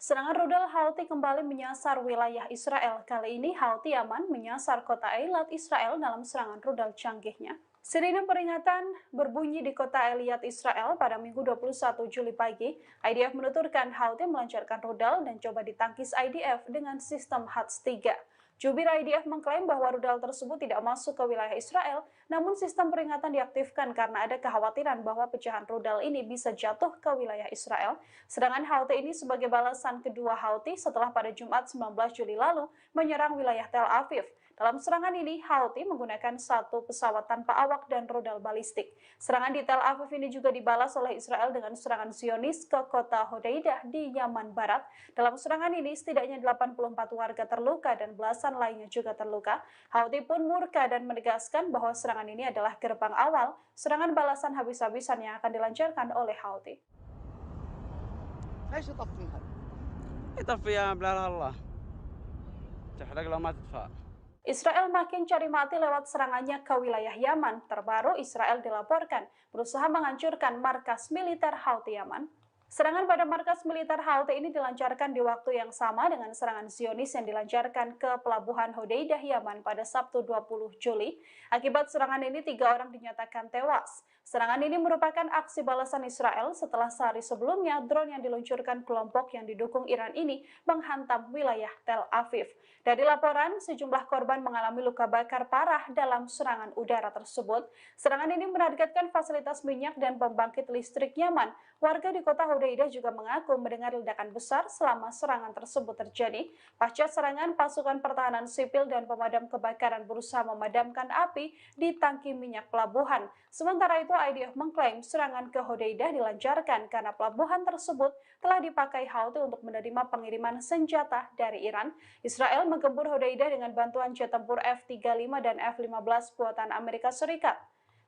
Serangan rudal Houthi kembali menyasar wilayah Israel. Kali ini Houthi Yaman menyasar kota Eilat Israel dalam serangan rudal canggihnya. Sirine peringatan berbunyi di kota Eilat Israel pada Minggu 21 Juli pagi. IDF menuturkan Houthi melancarkan rudal dan coba ditangkis IDF dengan sistem HATS-3. Jubir IDF mengklaim bahwa rudal tersebut tidak masuk ke wilayah Israel, namun sistem peringatan diaktifkan karena ada kekhawatiran bahwa pecahan rudal ini bisa jatuh ke wilayah Israel. Serangan Houthi ini sebagai balasan kedua Houthi setelah pada Jumat 19 Juli lalu menyerang wilayah Tel Aviv. Dalam serangan ini, Houthi menggunakan satu pesawat tanpa awak dan rudal balistik. Serangan di Tel Aviv ini juga dibalas oleh Israel dengan serangan Zionis ke kota Hodeidah di Yaman Barat. Dalam serangan ini, setidaknya 84 warga terluka dan belasan lainnya juga terluka. Houthi pun murka dan menegaskan bahwa serangan ini adalah gerbang awal serangan balasan habis-habisan yang akan dilancarkan oleh Houthi. يطفيها بلا الله تحرق لو ما تدفع. Israel makin cari mati lewat serangannya ke wilayah Yaman. Terbaru Israel dilaporkan berusaha menghancurkan markas militer Houthi Yaman. Serangan pada markas militer Houthi ini dilancarkan di waktu yang sama dengan serangan Zionis yang dilancarkan ke pelabuhan Hodeidah Yaman pada Sabtu 20 Juli. Akibat serangan ini 3 orang dinyatakan tewas. Serangan ini merupakan aksi balasan Israel setelah sehari sebelumnya drone yang diluncurkan kelompok yang didukung Iran ini menghantam wilayah Tel Aviv. Dari laporan, sejumlah korban mengalami luka bakar parah dalam serangan udara tersebut. Serangan ini menargetkan fasilitas minyak dan pembangkit listrik Yaman. Warga di kota Hodeidah juga mengaku mendengar ledakan besar selama serangan tersebut terjadi. Pasca serangan, pasukan pertahanan sipil dan pemadam kebakaran berusaha memadamkan api di tangki minyak pelabuhan. Sementara itu, IDF mengklaim serangan ke Hodeidah dilancarkan karena pelabuhan tersebut telah dipakai Houthi untuk menerima pengiriman senjata dari Iran. Israel menggempur Hodeidah dengan bantuan jet tempur F-35 dan F-15 buatan Amerika Serikat.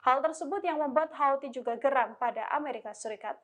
Hal tersebut yang membuat Houthi juga geram pada Amerika Serikat.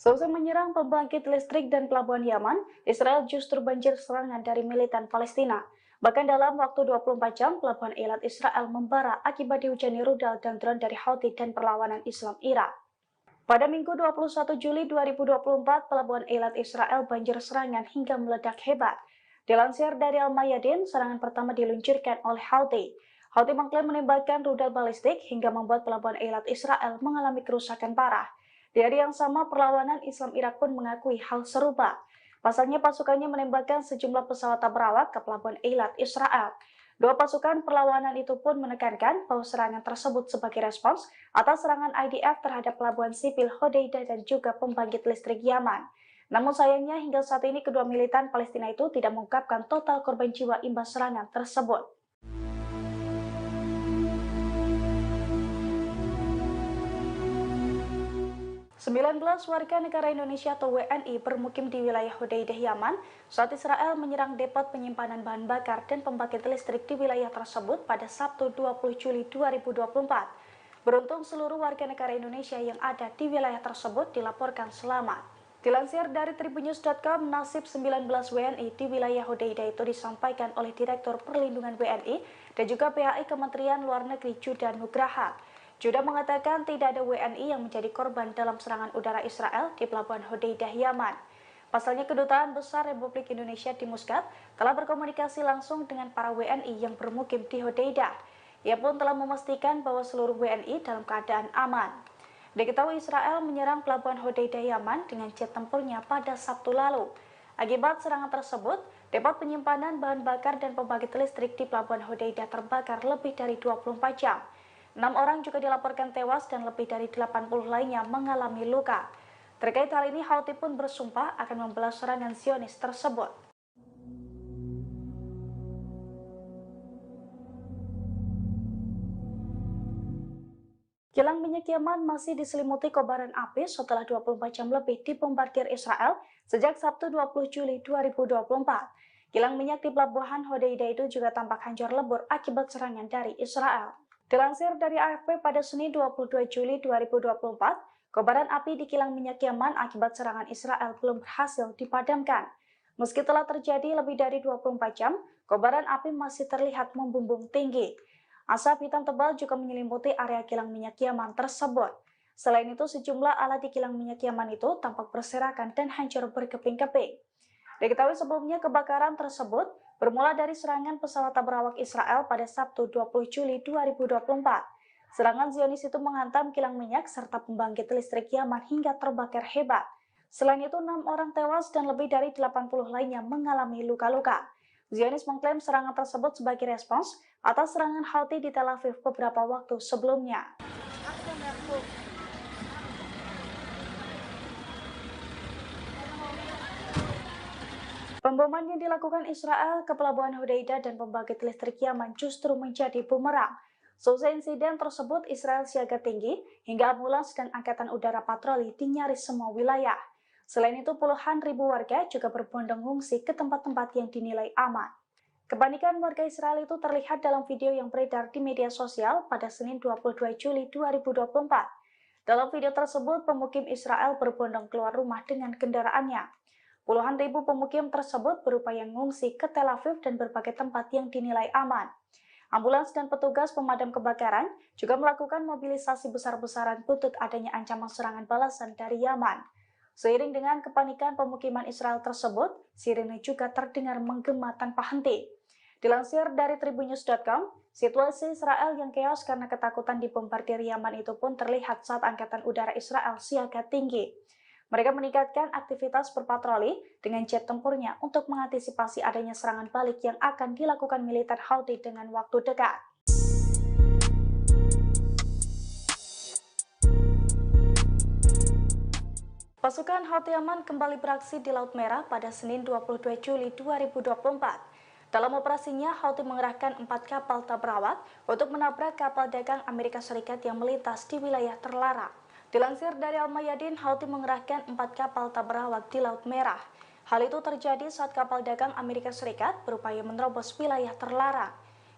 Seusai menyerang pembangkit listrik dan pelabuhan Yaman, Israel justru banjir serangan dari militan Palestina. Bahkan dalam waktu 24 jam, pelabuhan Eilat Israel membara akibat dihujani rudal dan drone dari Houthi dan perlawanan Islam Iran. Pada Minggu 21 Juli 2024, pelabuhan Eilat Israel banjir serangan hingga meledak hebat. Dilansir dari Al-Mayadin, serangan pertama diluncurkan oleh Houthi. Houthi mengklaim menembakkan rudal balistik hingga membuat pelabuhan Eilat Israel mengalami kerusakan parah. Di hari yang sama, perlawanan Islam Irak pun mengakui hal serupa. Pasalnya pasukannya menembakkan sejumlah pesawat tak berawak ke pelabuhan Eilat Israel. Dua pasukan perlawanan itu pun menekankan bahwa serangan tersebut sebagai respons atas serangan IDF terhadap pelabuhan sipil Hodeidah dan juga pembangkit listrik Yaman. Namun sayangnya hingga saat ini kedua militan Palestina itu tidak mengungkapkan total korban jiwa imbas serangan tersebut. 19 warga negara Indonesia atau WNI bermukim di wilayah Hodeidah, Yaman saat Israel menyerang depot penyimpanan bahan bakar dan pembangkit listrik di wilayah tersebut pada Sabtu 20 Juli 2024. Beruntung seluruh warga negara Indonesia yang ada di wilayah tersebut dilaporkan selamat. Dilansir dari tribunnews.com, nasib 19 WNI di wilayah Hodeidah itu disampaikan oleh Direktur Perlindungan WNI dan juga PHI Kementerian Luar Negeri Judah Nugraha. Judah mengatakan tidak ada WNI yang menjadi korban dalam serangan udara Israel di Pelabuhan Hodeidah, Yaman. Pasalnya, Kedutaan Besar Republik Indonesia di Muscat telah berkomunikasi langsung dengan para WNI yang bermukim di Hodeidah. Ia pun telah memastikan bahwa seluruh WNI dalam keadaan aman. Diketahui Israel menyerang Pelabuhan Hodeidah, Yaman dengan jet tempurnya pada Sabtu lalu. Akibat serangan tersebut, depot penyimpanan bahan bakar dan pembangkit listrik di Pelabuhan Hodeidah terbakar lebih dari 24 jam. 6 orang juga dilaporkan tewas dan lebih dari 80 lainnya mengalami luka. Terkait hal ini, Houthi pun bersumpah akan membalas serangan Zionis tersebut. Kilang minyak Yaman masih diselimuti kobaran api setelah 24 jam lebih dibombardir Israel sejak Sabtu 20 Juli 2024. Kilang minyak di Pelabuhan Hodeidah itu juga tampak hancur lebur akibat serangan dari Israel. Dilansir dari AFP pada Senin 22 Juli 2024, kobaran api di kilang minyak Yaman akibat serangan Israel belum berhasil dipadamkan. Meski telah terjadi lebih dari 24 jam, kobaran api masih terlihat membumbung tinggi. Asap hitam tebal juga menyelimuti area kilang minyak Yaman tersebut. Selain itu, sejumlah alat di kilang minyak Yaman itu tampak berserakan dan hancur berkeping-keping. Diketahui sebelumnya kebakaran tersebut bermula dari serangan pesawat berawak Israel pada Sabtu 20 Juli 2024. Serangan Zionis itu menghantam kilang minyak serta pembangkit listrik Yaman hingga terbakar hebat. Selain itu, 6 orang tewas dan lebih dari 80 lainnya mengalami luka-luka. Zionis mengklaim serangan tersebut sebagai respons atas serangan Houthi di Tel Aviv beberapa waktu sebelumnya. Pemboman yang dilakukan Israel ke Pelabuhan Hodeidah dan pembangkit listrik Yaman justru menjadi bumerang. Seusai insiden tersebut, Israel siaga tinggi hingga ambulans dan angkatan udara patroli di nyaris semua wilayah. Selain itu, puluhan ribu warga juga berbondong ngungsi ke tempat-tempat yang dinilai aman. Kepanikan warga Israel itu terlihat dalam video yang beredar di media sosial pada Senin 22 Juli 2024. Dalam video tersebut, pemukim Israel berbondong keluar rumah dengan kendaraannya. Puluhan ribu pemukim tersebut berupaya mengungsi ke Tel Aviv dan berbagai tempat yang dinilai aman. Ambulans dan petugas pemadam kebakaran juga melakukan mobilisasi besar-besaran buntut adanya ancaman serangan balasan dari Yaman. Seiring dengan kepanikan pemukiman Israel tersebut, sirene juga terdengar menggema tanpa henti. Dilansir dari tribunnews.com, situasi Israel yang keos karena ketakutan dibombardir Yaman itu pun terlihat saat Angkatan Udara Israel siaga tinggi. Mereka meningkatkan aktivitas berpatroli dengan jet tempurnya untuk mengantisipasi adanya serangan balik yang akan dilakukan militer Houthi dengan waktu dekat. Pasukan Houthi Yaman kembali beraksi di Laut Merah pada Senin 22 Juli 2024. Dalam operasinya, Houthi mengerahkan 4 kapal tak berawak untuk menabrak kapal dagang Amerika Serikat yang melintas di wilayah terlarang. Dilansir dari Al-Mayadin, Houthi mengerahkan 4 kapal tak berawak di Laut Merah. Hal itu terjadi saat kapal dagang Amerika Serikat berupaya menerobos wilayah terlarang.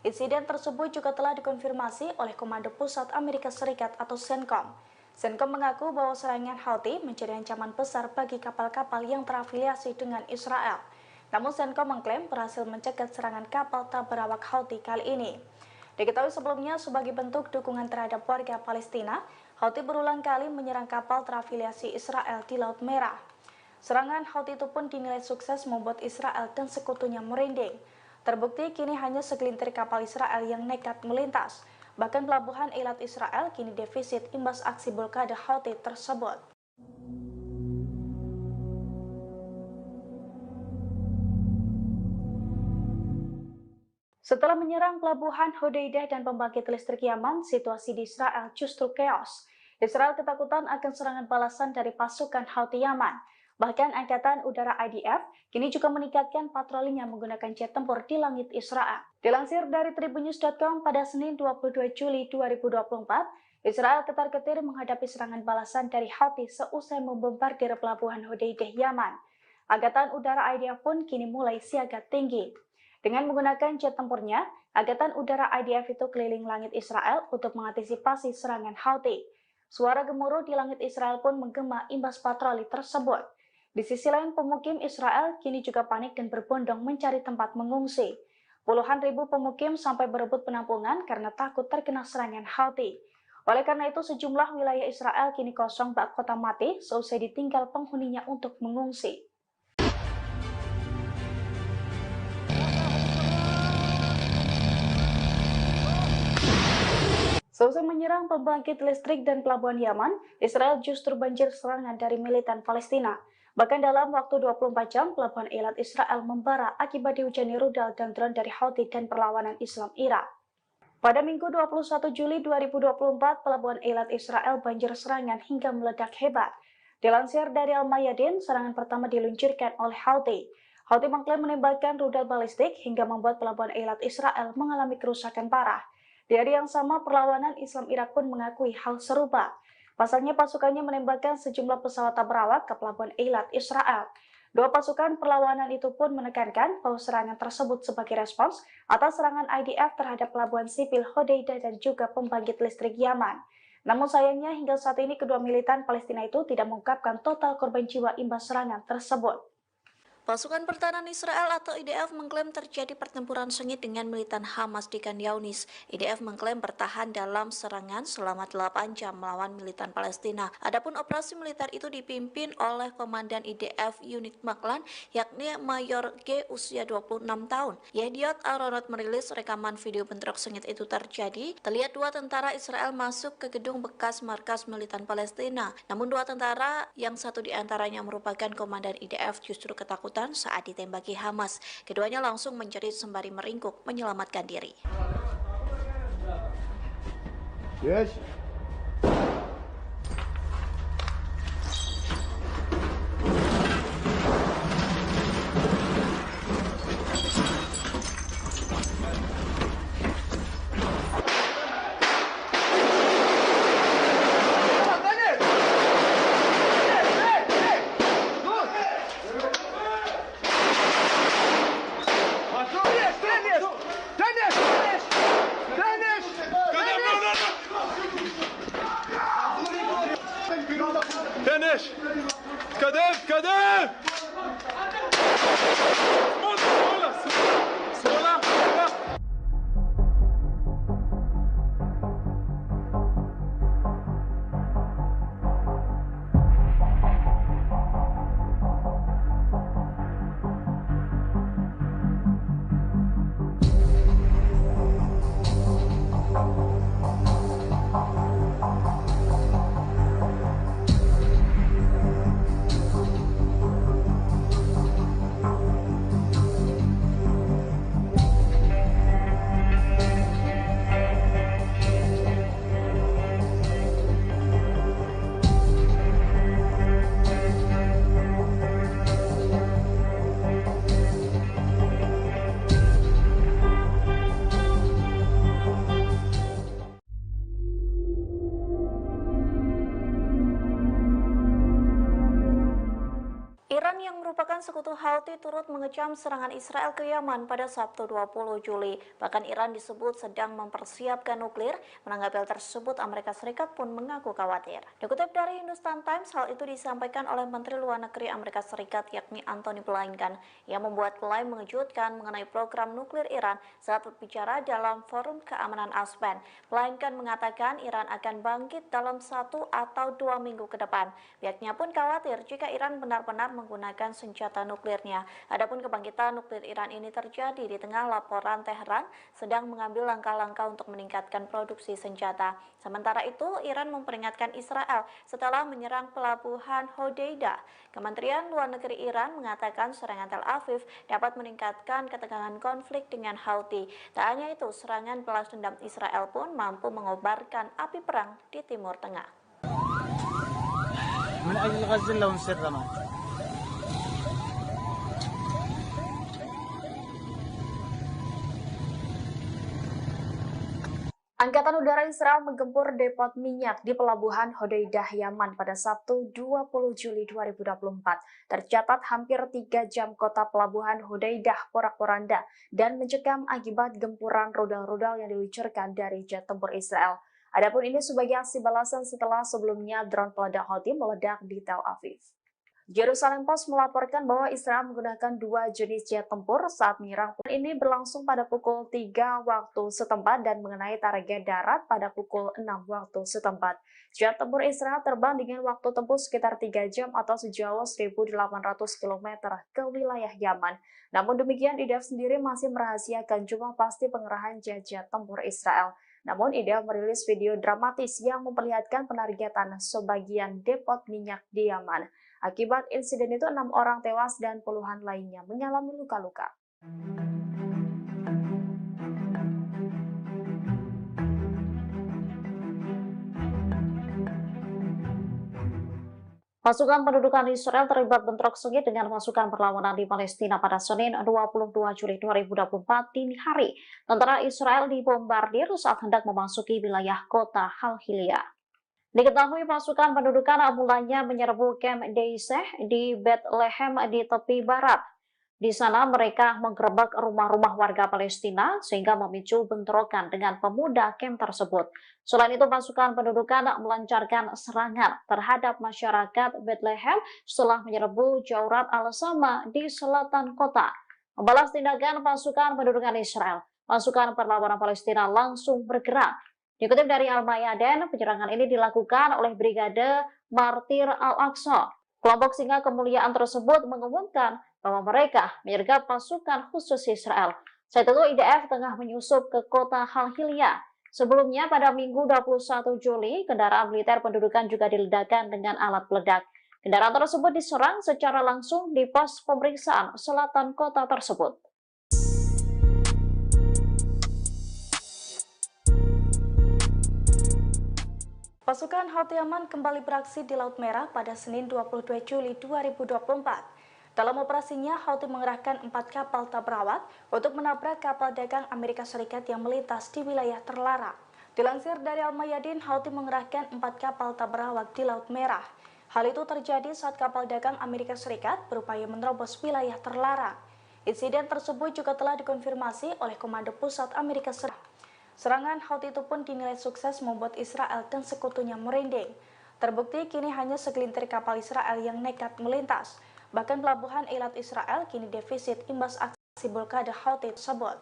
Insiden tersebut juga telah dikonfirmasi oleh Komando Pusat Amerika Serikat atau CENTCOM. CENTCOM mengaku bahwa serangan Houthi menjadi ancaman besar bagi kapal-kapal yang terafiliasi dengan Israel. Namun CENTCOM mengklaim berhasil mencegat serangan kapal tak berawak Houthi kali ini. Diketahui sebelumnya sebagai bentuk dukungan terhadap warga Palestina, Houthi berulang kali menyerang kapal terafiliasi Israel di Laut Merah. Serangan Houthi itu pun dinilai sukses membuat Israel dan sekutunya merinding. Terbukti kini hanya segelintir kapal Israel yang nekat melintas. Bahkan pelabuhan Eilat Israel kini defisit imbas aksi blokade Houthi tersebut. Setelah menyerang pelabuhan Hodeidah dan pembangkit listrik Yaman, situasi di Israel justru keos. Israel ketakutan akan serangan balasan dari pasukan Houthi Yaman. Bahkan Angkatan Udara IDF kini juga meningkatkan patrolinya menggunakan jet tempur di langit Israel. Dilansir dari tribunnews.com pada Senin 22 Juli 2024, Israel ketar-ketir menghadapi serangan balasan dari Houthi seusai membombardir pelabuhan Hodeidah, Yaman. Angkatan Udara IDF pun kini mulai siaga tinggi. Dengan menggunakan jet tempurnya, Angkatan Udara IDF itu keliling langit Israel untuk mengantisipasi serangan Houthi. Suara gemuruh di langit Israel pun menggema imbas patroli tersebut. Di sisi lain, pemukim Israel kini juga panik dan berbondong mencari tempat mengungsi. Puluhan ribu pemukim sampai berebut penampungan karena takut terkena serangan Houthi. Oleh karena itu, sejumlah wilayah Israel kini kosong bak kota mati seusai ditinggal penghuninya untuk mengungsi. Seusai menyerang pembangkit listrik dan pelabuhan Yaman, Israel justru banjir serangan dari militan Palestina. Bahkan dalam waktu 24 jam, pelabuhan Eilat Israel membara akibat dihujani rudal dan drone dari Houthi dan perlawanan Islam Irak. Pada Minggu 21 Juli 2024, pelabuhan Eilat Israel banjir serangan hingga meledak hebat. Dilansir dari Al-Mayadin, serangan pertama diluncurkan oleh Houthi. Houthi mengklaim menembakkan rudal balistik hingga membuat pelabuhan Eilat Israel mengalami kerusakan parah. Di hari yang sama, perlawanan Islam Irak pun mengakui hal serupa. Pasalnya pasukannya menembakkan sejumlah pesawat tak berawak ke pelabuhan Eilat Israel. Dua pasukan perlawanan itu pun menekankan bahwa serangan tersebut sebagai respons atas serangan IDF terhadap pelabuhan sipil Hodeidah dan juga pembangkit listrik Yaman. Namun sayangnya hingga saat ini kedua militan Palestina itu tidak mengungkapkan total korban jiwa imbas serangan tersebut. Pasukan Pertahanan Israel atau IDF mengklaim terjadi pertempuran sengit dengan militan Hamas di Khan Younis. IDF mengklaim bertahan dalam serangan selama 8 jam melawan militan Palestina. Adapun operasi militer itu dipimpin oleh Komandan IDF Unit Maklan, yakni Mayor G usia 26 tahun. Yediot Aronot merilis rekaman video bentrok sengit itu terjadi. Terlihat dua tentara Israel masuk ke gedung bekas markas militan Palestina. Namun dua tentara, yang satu diantaranya merupakan Komandan IDF, justru ketakutan saat ditembaki Hamas. Keduanya langsung menjerit sembari meringkuk menyelamatkan diri. Yes. فينيش كدف كدف Iran yang merupakan sekutu Houthi turut mengecam serangan Israel ke Yaman pada Sabtu 20 Juli. Bahkan Iran disebut sedang mempersiapkan nuklir. Menanggapi hal tersebut, Amerika Serikat pun mengaku khawatir. Dikutip dari Hindustan Times, hal itu disampaikan oleh Menteri Luar Negeri Amerika Serikat yakni Antony Blinken yang membuat klaim mengejutkan mengenai program nuklir Iran saat berbicara dalam Forum Keamanan Aspen. Blinken mengatakan Iran akan bangkit dalam 1 atau 2 minggu ke depan. Pihaknya pun khawatir jika Iran benar-benar menggunakan senjata nuklirnya. Adapun kebangkitan nuklir Iran ini terjadi di tengah laporan Teheran sedang mengambil langkah-langkah untuk meningkatkan produksi senjata. Sementara itu, Iran memperingatkan Israel setelah menyerang pelabuhan Hodeidah. Kementerian Luar Negeri Iran mengatakan serangan Tel Aviv dapat meningkatkan ketegangan konflik dengan Houthi. Tak hanya itu, serangan balas dendam Israel pun mampu mengobarkan api perang di Timur Tengah. من أجل غزة لو نسر رماد Angkatan Udara Israel menggempur depot minyak di Pelabuhan Hodeidah, Yaman pada Sabtu 20 Juli 2024. Tercatat hampir 3 jam kota Pelabuhan Hodeidah porak-poranda dan mencekam akibat gempuran rudal-rudal yang diluncurkan dari jet tempur Israel. Adapun ini sebagai aksi balasan setelah sebelumnya drone peledak Houthi meledak di Tel Aviv. Jerusalem Post melaporkan bahwa Israel menggunakan 2 jenis jet tempur saat menyerang. Ini berlangsung pada pukul 3 waktu setempat dan mengenai target darat pada pukul 6 waktu setempat. Jet tempur Israel terbang dengan waktu tempuh sekitar 3 jam atau sejauh 1.800 km ke wilayah Yaman. Namun demikian, IDF sendiri masih merahasiakan jumlah pasti pengerahan jet-jet tempur Israel. Namun IDF merilis video dramatis yang memperlihatkan penargetan sebagian depot minyak di Yaman. Akibat insiden itu 6 orang tewas dan puluhan lainnya mengalami luka-luka. Pasukan pendudukan Israel terlibat bentrok sengit dengan pasukan perlawanan di Palestina pada Senin 22 Juli 2024 dini hari. Tentara Israel dibombardir saat hendak memasuki wilayah kota Halhilia. Diketahui pasukan pendudukan mulanya menyerbu kamp Deiseh di Bethlehem di tepi barat. Di sana mereka menggerebek rumah-rumah warga Palestina sehingga memicu bentrokan dengan pemuda kamp tersebut. Selain itu, pasukan pendudukan melancarkan serangan terhadap masyarakat Bethlehem setelah menyerbu Jaurat al-Sama di selatan kota. Membalas tindakan pasukan pendudukan Israel, pasukan perlawanan Palestina langsung bergerak. Dikutip dari Al-Mayadin, penyerangan ini dilakukan oleh Brigade Martir Al-Aqsa. Kelompok Singa Kemuliaan tersebut mengumumkan bahwa mereka menyergap pasukan khusus Israel. Saat itu IDF tengah menyusup ke kota Halhilia. Sebelumnya pada Minggu 21 Juli, kendaraan militer pendudukan juga diledakkan dengan alat peledak. Kendaraan tersebut diserang secara langsung di pos pemeriksaan selatan kota tersebut. Pasukan Houthi Yaman kembali beraksi di Laut Merah pada Senin 22 Juli 2024. Dalam operasinya, Houthi mengerahkan 4 kapal tabrawak untuk menabrak kapal dagang Amerika Serikat yang melintas di wilayah terlarang. Dilansir dari Al-Mayadin, Houthi mengerahkan 4 kapal tabrawak di Laut Merah. Hal itu terjadi saat kapal dagang Amerika Serikat berupaya menerobos wilayah terlarang. Insiden tersebut juga telah dikonfirmasi oleh Komando Pusat Amerika Serikat. Serangan Houthi itu pun dinilai sukses membuat Israel dan sekutunya merinding. Terbukti kini hanya segelintir kapal Israel yang nekat melintas. Bahkan pelabuhan Eilat Israel kini defisit imbas aksi blokade Houthi tersebut.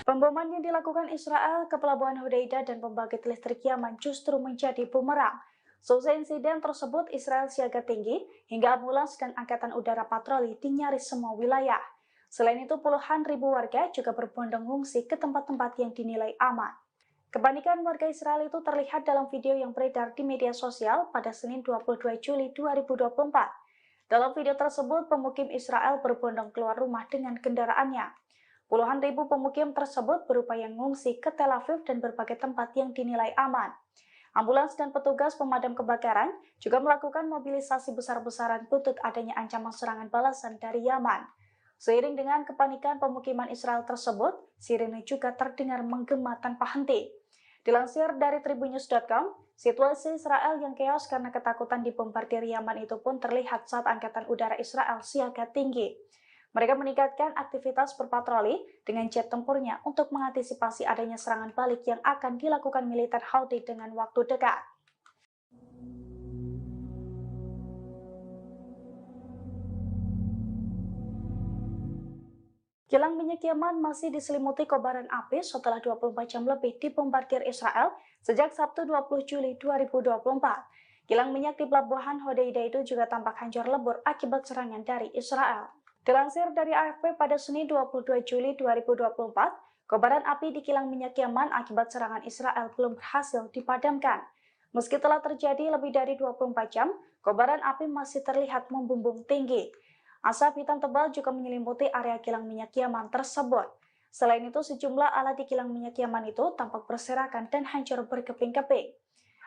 Pemboman yang dilakukan Israel ke pelabuhan Hodeidah dan pembangkit listrik Yaman justru menjadi bumerang. Selesai insiden tersebut, Israel siaga tinggi hingga ambulans dan angkatan udara patroli di nyaris semua wilayah. Selain itu, puluhan ribu warga juga berbondong ngungsi ke tempat-tempat yang dinilai aman. Kepanikan warga Israel itu terlihat dalam video yang beredar di media sosial pada Senin 22 Juli 2024. Dalam video tersebut, pemukim Israel berbondong keluar rumah dengan kendaraannya. Puluhan ribu pemukim tersebut berupaya ngungsi ke Tel Aviv dan berbagai tempat yang dinilai aman. Ambulans dan petugas pemadam kebakaran juga melakukan mobilisasi besar-besaran buntut adanya ancaman serangan balasan dari Yaman. Seiring dengan kepanikan pemukiman Israel tersebut, sirene juga terdengar menggema tanpa henti. Dilansir dari tribunnews.com, situasi Israel yang keos karena ketakutan dibombardir Yaman itu pun terlihat saat Angkatan Udara Israel siaga tinggi. Mereka meningkatkan aktivitas berpatroli dengan jet tempurnya untuk mengantisipasi adanya serangan balik yang akan dilakukan militer Houthi dengan waktu dekat. Kilang minyak Yaman masih diselimuti kobaran api setelah 24 jam lebih dibombardir Israel sejak Sabtu 20 Juli 2024. Kilang minyak di pelabuhan Hodeidah itu juga tampak hancur lebur akibat serangan dari Israel. Dilansir dari AFP pada Senin 22 Juli 2024, kobaran api di kilang minyak Yaman akibat serangan Israel belum berhasil dipadamkan. Meski telah terjadi lebih dari 24 jam, kobaran api masih terlihat membumbung tinggi. Asap hitam tebal juga menyelimuti area kilang minyak Yaman tersebut. Selain itu, sejumlah alat di kilang minyak Yaman itu tampak berserakan dan hancur berkeping-keping.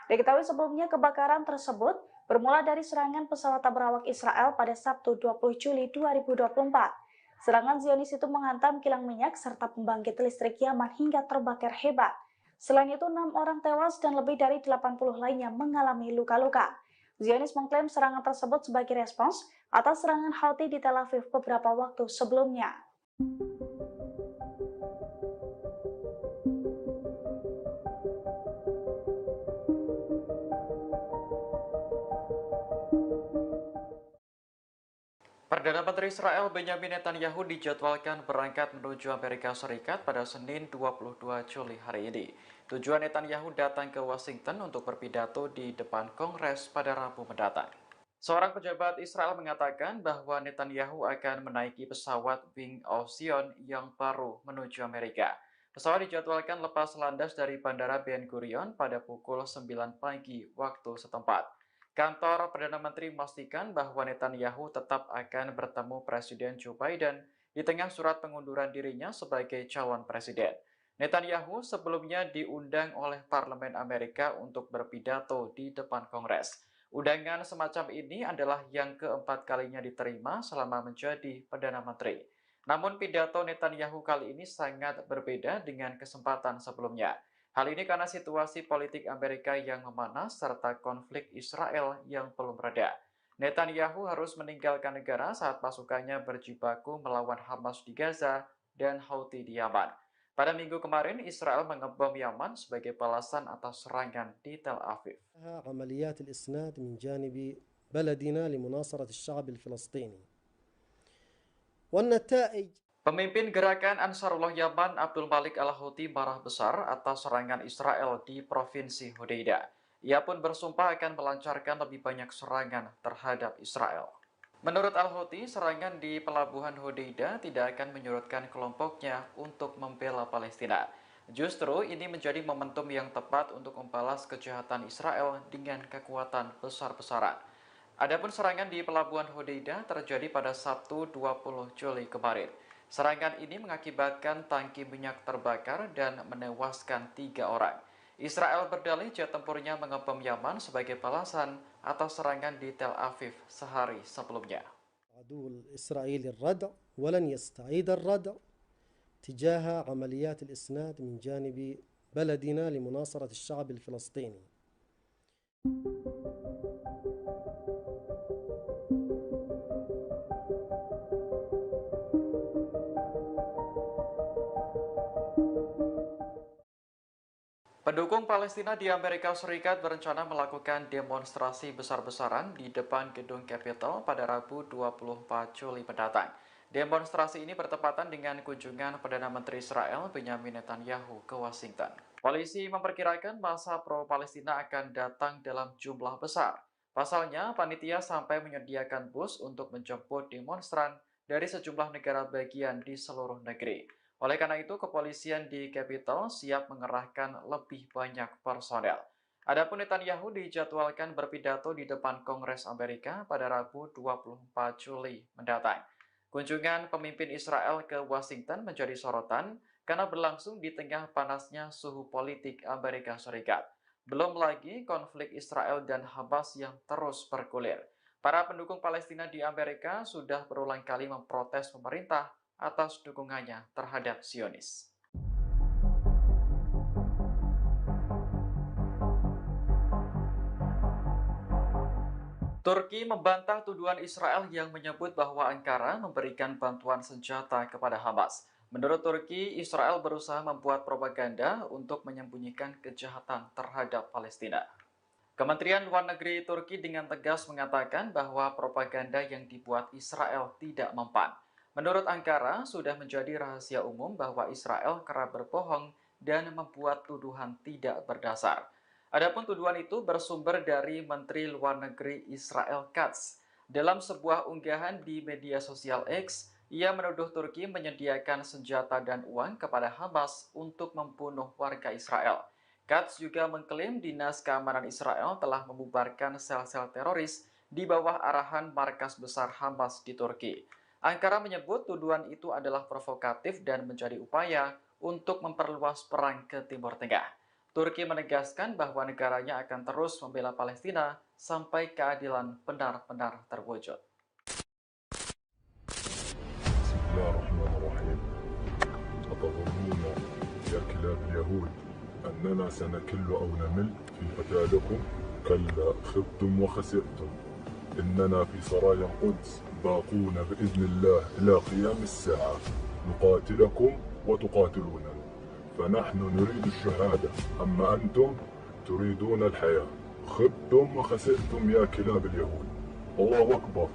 Diketahui sebelumnya kebakaran tersebut bermula dari serangan pesawat tak berawak Israel pada Sabtu 20 Juli 2024. Serangan Zionis itu menghantam kilang minyak serta pembangkit listrik Yaman hingga terbakar hebat. Selain itu, 6 orang tewas dan lebih dari 80 lainnya mengalami luka-luka. Zionis mengklaim serangan tersebut sebagai respons atas serangan Houthi di Tel Aviv beberapa waktu sebelumnya. Perdana Menteri Israel Benyamin Netanyahu dijadwalkan berangkat menuju Amerika Serikat pada Senin 22 Juli hari ini. Tujuan Netanyahu datang ke Washington untuk berpidato di depan Kongres pada Rabu mendatang. Seorang pejabat Israel mengatakan bahwa Netanyahu akan menaiki pesawat Wing of Zion yang baru menuju Amerika. Pesawat dijadwalkan lepas landas dari Bandara Ben Gurion pada pukul 9 pagi waktu setempat. Kantor Perdana Menteri memastikan bahwa Netanyahu tetap akan bertemu Presiden Joe Biden di tengah surat pengunduran dirinya sebagai calon presiden. Netanyahu sebelumnya diundang oleh Parlemen Amerika untuk berpidato di depan Kongres. Undangan semacam ini adalah yang keempat kalinya diterima selama menjadi Perdana Menteri. Namun pidato Netanyahu kali ini sangat berbeda dengan kesempatan sebelumnya. Hal ini karena situasi politik Amerika yang memanas serta konflik Israel yang belum reda. Netanyahu harus meninggalkan negara saat pasukannya berjibaku melawan Hamas di Gaza dan Houthi di Yaman. Pada minggu kemarin, Israel mengebom Yaman sebagai balasan atas serangan di Tel Aviv. عمليات الإسناد من جانب بلدنا لمناصرة الشعب الفلسطيني والنتائج. Pemimpin gerakan Ansarullah Yaman Abdul Malik Al-Houthi marah besar atas serangan Israel di Provinsi Hodeida. Ia pun bersumpah akan melancarkan lebih banyak serangan terhadap Israel. Menurut Al-Houthi, serangan di pelabuhan Hodeida tidak akan menyurutkan kelompoknya untuk membela Palestina. Justru ini menjadi momentum yang tepat untuk membalas kejahatan Israel dengan kekuatan besar-besaran. Adapun serangan di pelabuhan Hodeida terjadi pada Sabtu 20 Juli kemarin. Serangan ini mengakibatkan tangki minyak terbakar dan menewaskan 3 orang. Israel berdalih jet tempurnya mengebom Yaman sebagai balasan atas serangan di Tel Aviv sehari sebelumnya. عدو الإسرائيلي الردع ولن يستعيد الردع تجاه عمليات الإسناد من جانب بلدنا لمناصرة الشعب الفلسطيني. Pendukung Palestina di Amerika Serikat berencana melakukan demonstrasi besar-besaran di depan gedung Capitol pada Rabu 24 Juli mendatang. Demonstrasi ini bertepatan dengan kunjungan Perdana Menteri Israel Benyamin Netanyahu ke Washington. Polisi memperkirakan massa pro-Palestina akan datang dalam jumlah besar. Pasalnya, panitia sampai menyediakan bus untuk menjemput demonstran dari sejumlah negara bagian di seluruh negeri. Oleh karena itu, kepolisian di Capitol siap mengerahkan lebih banyak personel. Adapun Netanyahu dijadwalkan berpidato di depan Kongres Amerika pada Rabu 24 Juli mendatang. Kunjungan pemimpin Israel ke Washington menjadi sorotan karena berlangsung di tengah panasnya suhu politik Amerika Serikat. Belum lagi konflik Israel dan Hamas yang terus bergulir. Para pendukung Palestina di Amerika sudah berulang kali memprotes pemerintah atas dukungannya terhadap Zionis. Turki membantah tuduhan Israel yang menyebut bahwa Ankara memberikan bantuan senjata kepada Hamas. Menurut Turki, Israel berusaha membuat propaganda untuk menyembunyikan kejahatan terhadap Palestina. Kementerian Luar Negeri Turki dengan tegas mengatakan bahwa propaganda yang dibuat Israel tidak mempan. Menurut Ankara, sudah menjadi rahasia umum bahwa Israel kerap berbohong dan membuat tuduhan tidak berdasar. Adapun tuduhan itu bersumber dari Menteri Luar Negeri Israel Katz. Dalam sebuah unggahan di media sosial X, ia menuduh Turki menyediakan senjata dan uang kepada Hamas untuk membunuh warga Israel. Katz juga mengklaim Dinas Keamanan Israel telah membubarkan sel-sel teroris di bawah arahan markas besar Hamas di Turki. Ankara menyebut tuduhan itu adalah provokatif dan menjadi upaya untuk memperluas perang ke Timur Tengah. Turki menegaskan bahwa negaranya akan terus membela Palestina sampai keadilan benar-benar terwujud. Bismillahirrahmanirrahim. أتظنون يا كلاب اليهود أننا سنكل أو نمل في قتالكم؟ كلا خبتم وخسرتم. إننا في سرايا القدس باقون بإذن الله إلى قيام الساعة، نقاتلكم وتقاتلوننا، فنحن نريد الشهادة أما أنتم تريدون الحياة. خبتم وخسرتم يا كلاب اليهود. الله أكبر.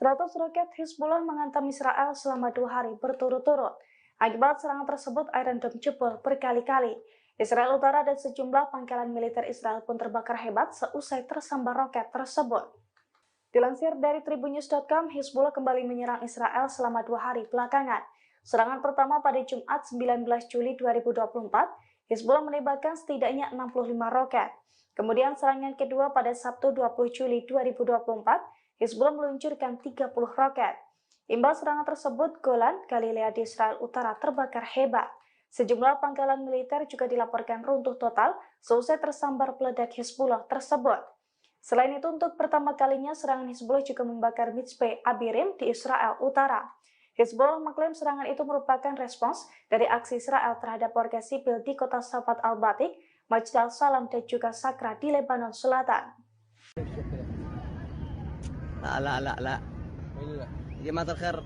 100 roket Hizbullah menghantam Israel selama 2 hari berturut-turut. Akibat serangan tersebut, Iron Dome jebol berkali-kali. Israel Utara dan sejumlah pangkalan militer Israel pun terbakar hebat seusai tersambar roket tersebut. Dilansir dari tribunnews.com, Hizbullah kembali menyerang Israel selama 2 hari belakangan. Serangan pertama pada Jumat 19 Juli 2024, Hizbullah menembakkan setidaknya 65 roket. Kemudian serangan kedua pada Sabtu 20 Juli 2024, Hizbullah meluncurkan 30 roket. Imbas serangan tersebut, Golan, Galilea di Israel Utara terbakar hebat. Sejumlah pangkalan militer juga dilaporkan runtuh total seusai tersambar peledak Hizbullah tersebut. Selain itu, untuk pertama kalinya serangan Hizbullah juga membakar Mitzpe Abirim di Israel Utara. Hizbullah mengklaim serangan itu merupakan respons dari aksi Israel terhadap warga sipil di kota Safat al-Batik, Majd al-Salam, dan juga Sakra di Lebanon Selatan. لا جماعة الخير.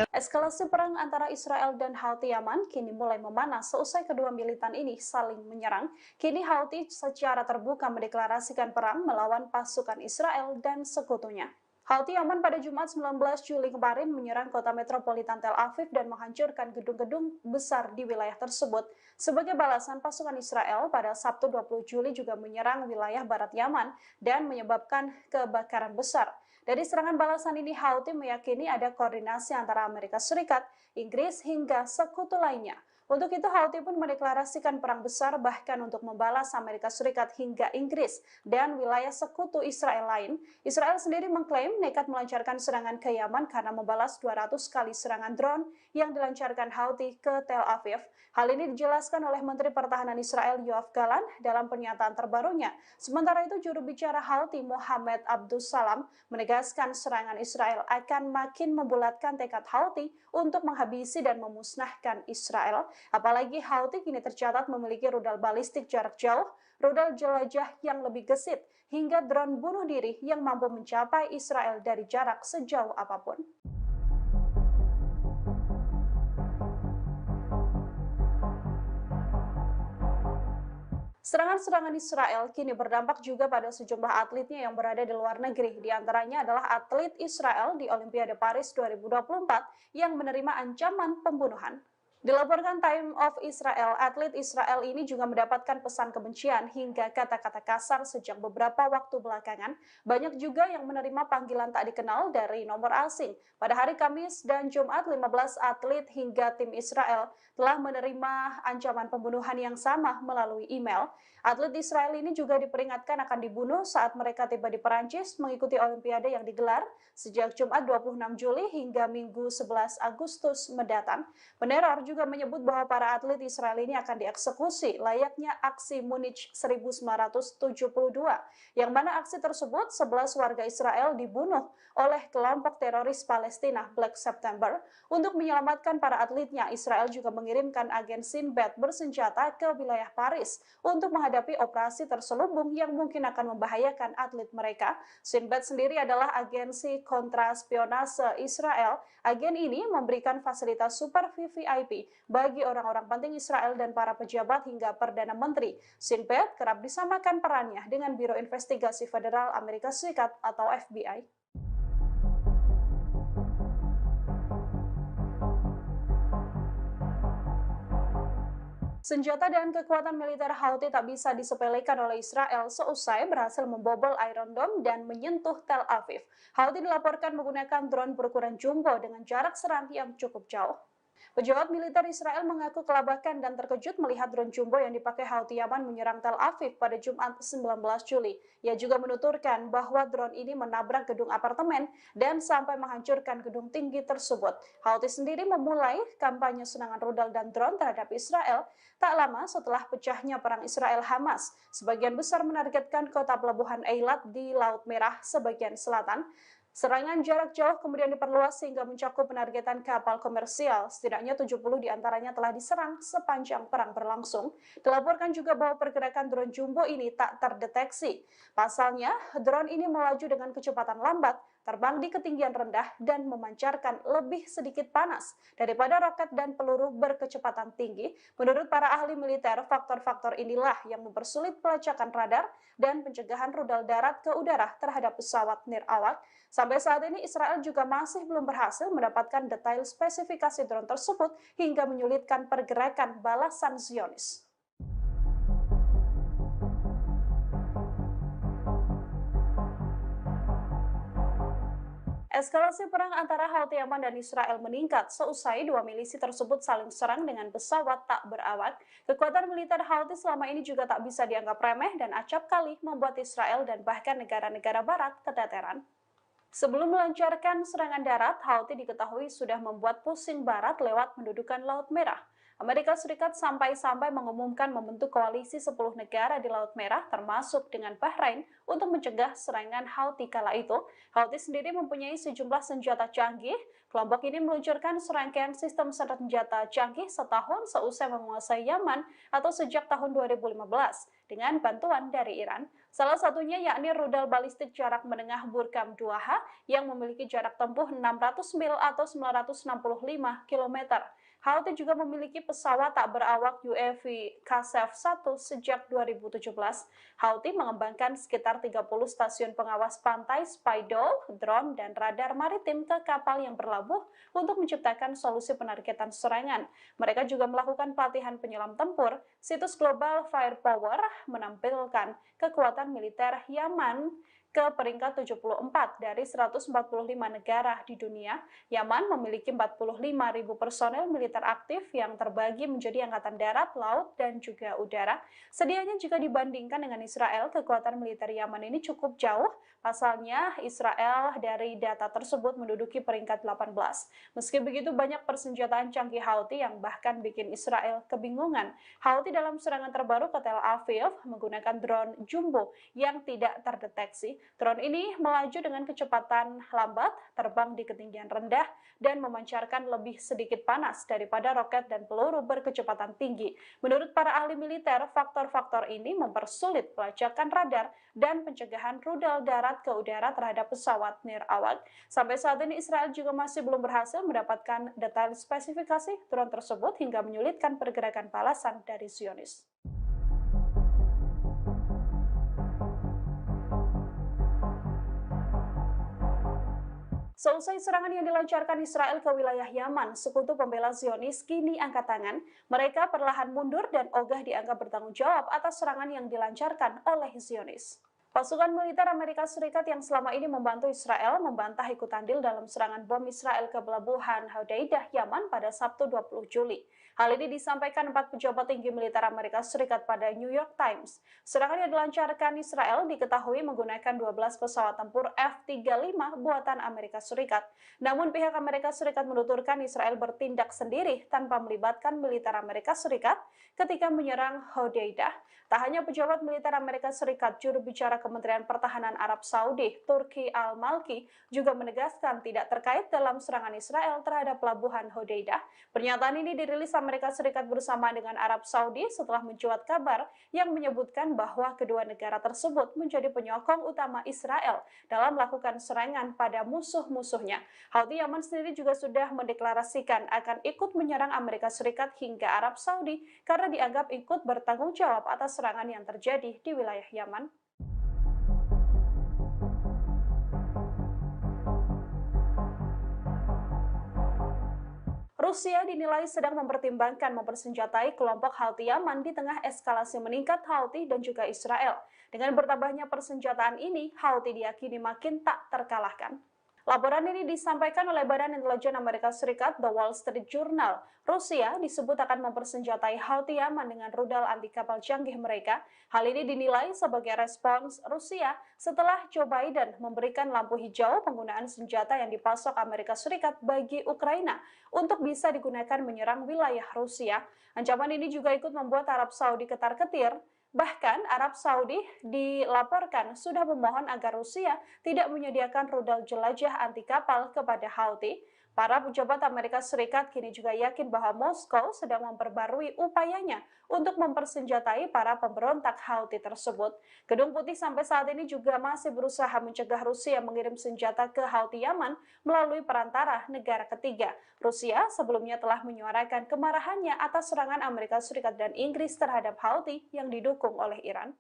Eskalasi perang antara Israel dan Houthi Yaman kini mulai memanas seusai kedua militan ini saling menyerang. Kini Houthi secara terbuka mendeklarasikan perang melawan pasukan Israel dan sekutunya. Houthi Yaman pada Jumat 19 Juli kemarin menyerang kota metropolitan Tel Aviv dan menghancurkan gedung-gedung besar di wilayah tersebut. Sebagai balasan, pasukan Israel pada Sabtu 20 Juli juga menyerang wilayah barat Yaman dan menyebabkan kebakaran besar. Dari serangan balasan ini, Houthi meyakini ada koordinasi antara Amerika Serikat, Inggris, hingga sekutu lainnya. Untuk itu, Houthi pun mendeklarasikan perang besar bahkan untuk membalas Amerika Serikat hingga Inggris dan wilayah sekutu Israel lain. Israel sendiri mengklaim nekat melancarkan serangan ke Yaman karena membalas 200 kali serangan drone yang dilancarkan Houthi ke Tel Aviv. Hal ini dijelaskan oleh Menteri Pertahanan Israel Yoav Gallant dalam pernyataan terbarunya. Sementara itu, juru bicara Houthi Mohammed Abdus Salam menegaskan serangan Israel akan makin membulatkan tekad Houthi untuk menghabisi dan memusnahkan Israel. Apalagi Houthi kini tercatat memiliki rudal balistik jarak jauh, rudal jelajah yang lebih gesit, hingga drone bunuh diri yang mampu mencapai Israel dari jarak sejauh apapun. Serangan-serangan Israel kini berdampak juga pada sejumlah atletnya yang berada di luar negeri. Di antaranya adalah atlet Israel di Olimpiade Paris 2024 yang menerima ancaman pembunuhan. Dilaporkan Time of Israel, atlet Israel ini juga mendapatkan pesan kebencian hingga kata-kata kasar sejak beberapa waktu belakangan. Banyak juga yang menerima panggilan tak dikenal dari nomor asing. Pada hari Kamis dan Jumat, 15 atlet hingga tim Israel telah menerima ancaman pembunuhan yang sama melalui email. Atlet Israel ini juga diperingatkan akan dibunuh saat mereka tiba di Perancis mengikuti Olimpiade yang digelar sejak Jumat 26 Juli hingga Minggu 11 Agustus mendatang. Peneror juga menyebut bahwa para atlet Israel ini akan dieksekusi layaknya aksi Munich 1972, yang mana aksi tersebut 11 warga Israel dibunuh oleh kelompok teroris Palestina Black September. Untuk menyelamatkan para atletnya, Israel juga mengirimkan agen Sinbad bersenjata ke wilayah Paris untuk menghadapi operasi terselubung yang mungkin akan membahayakan atlet mereka. Sinbad sendiri adalah agensi kontraspionase Israel. Agen ini memberikan fasilitas super VVIP bagi orang-orang penting Israel dan para pejabat hingga Perdana Menteri. Sinbad kerap disamakan perannya dengan Biro Investigasi Federal Amerika Serikat atau FBI. Senjata dan kekuatan militer Houthi tak bisa disepelekan oleh Israel seusai berhasil membobol Iron Dome dan menyentuh Tel Aviv. Houthi dilaporkan menggunakan drone berukuran jumbo dengan jarak serang yang cukup jauh. Pejabat militer Israel mengaku kelabakan dan terkejut melihat drone jumbo yang dipakai Houthi Yaman menyerang Tel Aviv pada Jumat 19 Juli. Ia juga menuturkan bahwa drone ini menabrak gedung apartemen dan sampai menghancurkan gedung tinggi tersebut. Houthi sendiri memulai kampanye serangan rudal dan drone terhadap Israel tak lama setelah pecahnya perang Israel-Hamas. Sebagian besar menargetkan kota pelabuhan Eilat di Laut Merah sebagian selatan. Serangan jarak jauh kemudian diperluas sehingga mencakup penargetan kapal komersial. Setidaknya 70 diantaranya telah diserang sepanjang perang berlangsung. Dilaporkan juga bahwa pergerakan drone jumbo ini tak terdeteksi. Pasalnya, drone ini melaju dengan kecepatan lambat, terbang di ketinggian rendah dan memancarkan lebih sedikit panas daripada roket dan peluru berkecepatan tinggi. Menurut para ahli militer, faktor-faktor inilah yang mempersulit pelacakan radar dan pencegahan rudal darat ke udara terhadap pesawat nirawak. Sampai saat ini Israel juga masih belum berhasil mendapatkan detail spesifikasi drone tersebut hingga menyulitkan pergerakan balasan Zionis. Eskalasi perang antara Houthi Yaman dan Israel meningkat seusai dua milisi tersebut saling serang dengan pesawat tak berawak. Kekuatan militer Houthi selama ini juga tak bisa dianggap remeh dan acap kali membuat Israel dan bahkan negara-negara barat keteteran. Sebelum melancarkan serangan darat, Houthi diketahui sudah membuat pusing barat lewat mendudukan Laut Merah. Amerika Serikat sampai-sampai mengumumkan membentuk koalisi 10 negara di Laut Merah termasuk dengan Bahrain untuk mencegah serangan Houthi kala itu. Houthi sendiri mempunyai sejumlah senjata canggih. Kelompok ini meluncurkan serangkaian sistem senjata canggih setahun seusai menguasai Yaman atau sejak tahun 2015 dengan bantuan dari Iran. Salah satunya yakni rudal balistik jarak menengah Burkam 2H yang memiliki jarak tempuh 600 mil atau 965 km. Houthi juga memiliki pesawat tak berawak UAV Qasef-1 sejak 2017. Houthi mengembangkan sekitar 30 stasiun pengawas pantai, spydol, drone, dan radar maritim ke kapal yang berlabuh untuk menciptakan solusi penargetan serangan. Mereka juga melakukan pelatihan penyelam tempur. Situs Global Firepower menampilkan kekuatan militer Yaman ke peringkat 74 dari 145 negara di dunia. Yaman memiliki 45.000 personel militer aktif yang terbagi menjadi angkatan darat, laut, dan juga udara. Sedianya jika dibandingkan dengan Israel, kekuatan militer Yaman ini cukup jauh. Pasalnya, Israel dari data tersebut menduduki peringkat 18. Meski begitu, banyak persenjataan canggih Houthi yang bahkan bikin Israel kebingungan. Houthi dalam serangan terbaru ke Tel Aviv menggunakan drone jumbo yang tidak terdeteksi. Drone ini melaju dengan kecepatan lambat, terbang di ketinggian rendah, dan memancarkan lebih sedikit panas daripada roket dan peluru berkecepatan tinggi. Menurut para ahli militer, faktor-faktor ini mempersulit pelacakan radar dan pencegahan rudal darat ke udara terhadap pesawat nirawak. Sampai saat ini Israel juga masih belum berhasil mendapatkan detail spesifikasi drone tersebut hingga menyulitkan pergerakan balasan dari Zionis. Seusai serangan yang dilancarkan Israel ke wilayah Yaman, sekutu pembela Zionis kini angkat tangan. Mereka perlahan mundur dan ogah dianggap bertanggung jawab atas serangan yang dilancarkan oleh Zionis. Pasukan militer Amerika Serikat yang selama ini membantu Israel membantah ikut andil dalam serangan bom Israel ke pelabuhan Hodeidah, Yaman pada Sabtu 20 Juli. Hal ini disampaikan 4 pejabat tinggi militer Amerika Serikat pada New York Times. Serangan yang dilancarkan Israel diketahui menggunakan 12 pesawat tempur F-35 buatan Amerika Serikat. Namun pihak Amerika Serikat menuturkan Israel bertindak sendiri tanpa melibatkan militer Amerika Serikat ketika menyerang Hodeidah. Tak hanya pejabat militer Amerika Serikat, juru bicara Kementerian Pertahanan Arab Saudi, Turki Al-Malki, juga menegaskan tidak terkait dalam serangan Israel terhadap pelabuhan Hodeidah. Pernyataan ini dirilis Amerika Serikat bersama dengan Arab Saudi setelah mencuat kabar yang menyebutkan bahwa kedua negara tersebut menjadi penyokong utama Israel dalam melakukan serangan pada musuh-musuhnya. Houthi Yaman sendiri juga sudah mendeklarasikan akan ikut menyerang Amerika Serikat hingga Arab Saudi karena dianggap ikut bertanggung jawab atas serangan yang terjadi di wilayah Yaman. Rusia dinilai sedang mempertimbangkan mempersenjatai kelompok Houthi Yaman di tengah eskalasi meningkat Houthi dan juga Israel. Dengan bertambahnya persenjataan ini, Houthi diyakini makin tak terkalahkan. Laporan ini disampaikan oleh Badan Intelijen Amerika Serikat, The Wall Street Journal. Rusia disebut akan mempersenjatai Houthi Yaman dengan rudal anti kapal canggih mereka. Hal ini dinilai sebagai respons Rusia setelah Joe Biden memberikan lampu hijau penggunaan senjata yang dipasok Amerika Serikat bagi Ukraina untuk bisa digunakan menyerang wilayah Rusia. Ancaman ini juga ikut membuat Arab Saudi ketar-ketir. Bahkan Arab Saudi dilaporkan sudah memohon agar Rusia tidak menyediakan rudal jelajah anti kapal kepada Houthi. Para pejabat Amerika Serikat kini juga yakin bahwa Moskow sedang memperbarui upayanya untuk mempersenjatai para pemberontak Houthi tersebut. Gedung Putih sampai saat ini juga masih berusaha mencegah Rusia mengirim senjata ke Houthi Yaman melalui perantara negara ketiga. Rusia sebelumnya telah menyuarakan kemarahannya atas serangan Amerika Serikat dan Inggris terhadap Houthi yang didukung oleh Iran.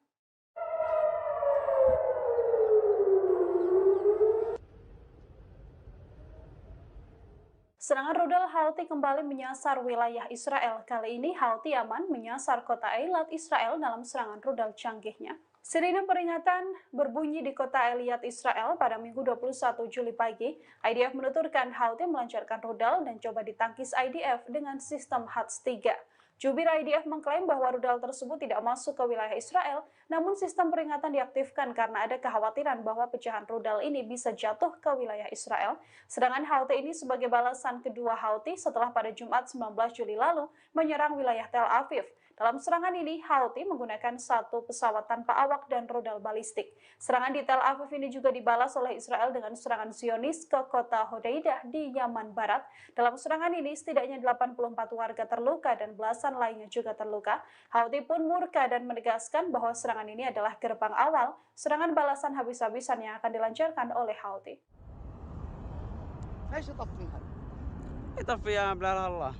Serangan rudal Houthi kembali menyasar wilayah Israel. Kali ini Houthi Yaman menyasar kota Eilat Israel dalam serangan rudal canggihnya. Sirine peringatan berbunyi di kota Eilat Israel pada Minggu 21 Juli pagi. IDF menuturkan Houthi melancarkan rudal dan coba ditangkis IDF dengan sistem HATS-3. Jubir IDF mengklaim bahwa rudal tersebut tidak masuk ke wilayah Israel, namun sistem peringatan diaktifkan karena ada kekhawatiran bahwa pecahan rudal ini bisa jatuh ke wilayah Israel. Sedangkan Houthi ini sebagai balasan kedua Houthi setelah pada Jumat 19 Juli lalu menyerang wilayah Tel Aviv. Dalam serangan ini, Houthi menggunakan satu pesawat tanpa awak dan rudal balistik. Serangan di Tel Aviv ini juga dibalas oleh Israel dengan serangan Zionis ke kota Hodeidah di Yaman Barat. Dalam serangan ini, setidaknya 84 warga terluka dan belasan lainnya juga terluka. Houthi pun murka dan menegaskan bahwa serangan ini adalah gerbang awal serangan balasan habis-habisan yang akan dilancarkan oleh Houthi. يطفيها بلا الله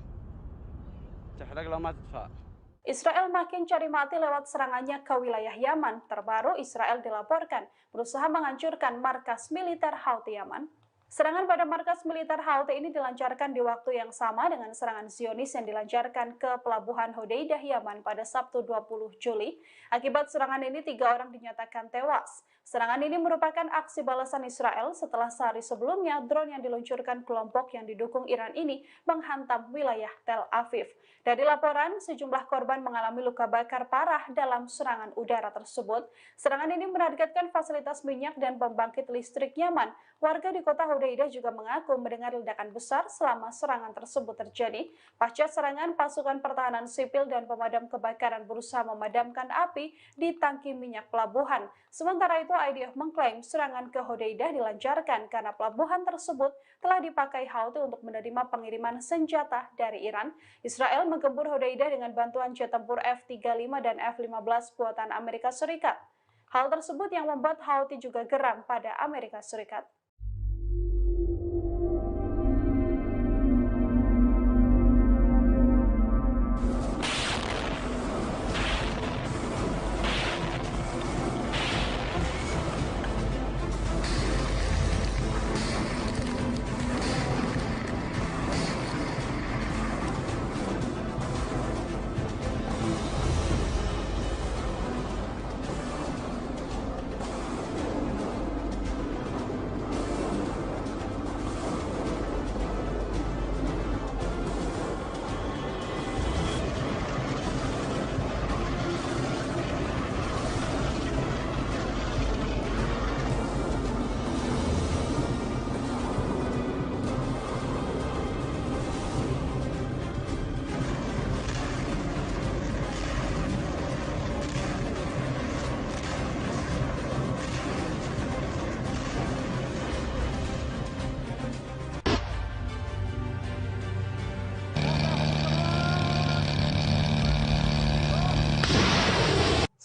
تحرق لو ما تطفأ. Israel makin cari mati lewat serangannya ke wilayah Yaman. Terbaru, Israel dilaporkan berusaha menghancurkan markas militer Houthi Yaman. Serangan pada markas militer Houthi ini dilancarkan di waktu yang sama dengan serangan Zionis yang dilancarkan ke pelabuhan Hodeidah Yaman pada Sabtu 20 Juli. Akibat serangan ini 3 orang dinyatakan tewas. Serangan ini merupakan aksi balasan Israel setelah sehari sebelumnya drone yang diluncurkan kelompok yang didukung Iran ini menghantam wilayah Tel Aviv. Dari laporan, sejumlah korban mengalami luka bakar parah dalam serangan udara tersebut. Serangan ini menargetkan fasilitas minyak dan pembangkit listrik Yaman. Warga di kota Hodeidah juga mengaku mendengar ledakan besar selama serangan tersebut terjadi. Pasca serangan, pasukan pertahanan sipil dan pemadam kebakaran berusaha memadamkan api di tangki minyak pelabuhan. Sementara itu, IDF mengklaim serangan ke Hodeidah dilancarkan karena pelabuhan tersebut telah dipakai Houthi untuk menerima pengiriman senjata dari Iran. Israel menggempur Hodeidah dengan bantuan jet tempur F-35 dan F-15 buatan Amerika Serikat. Hal tersebut yang membuat Houthi juga geram pada Amerika Serikat.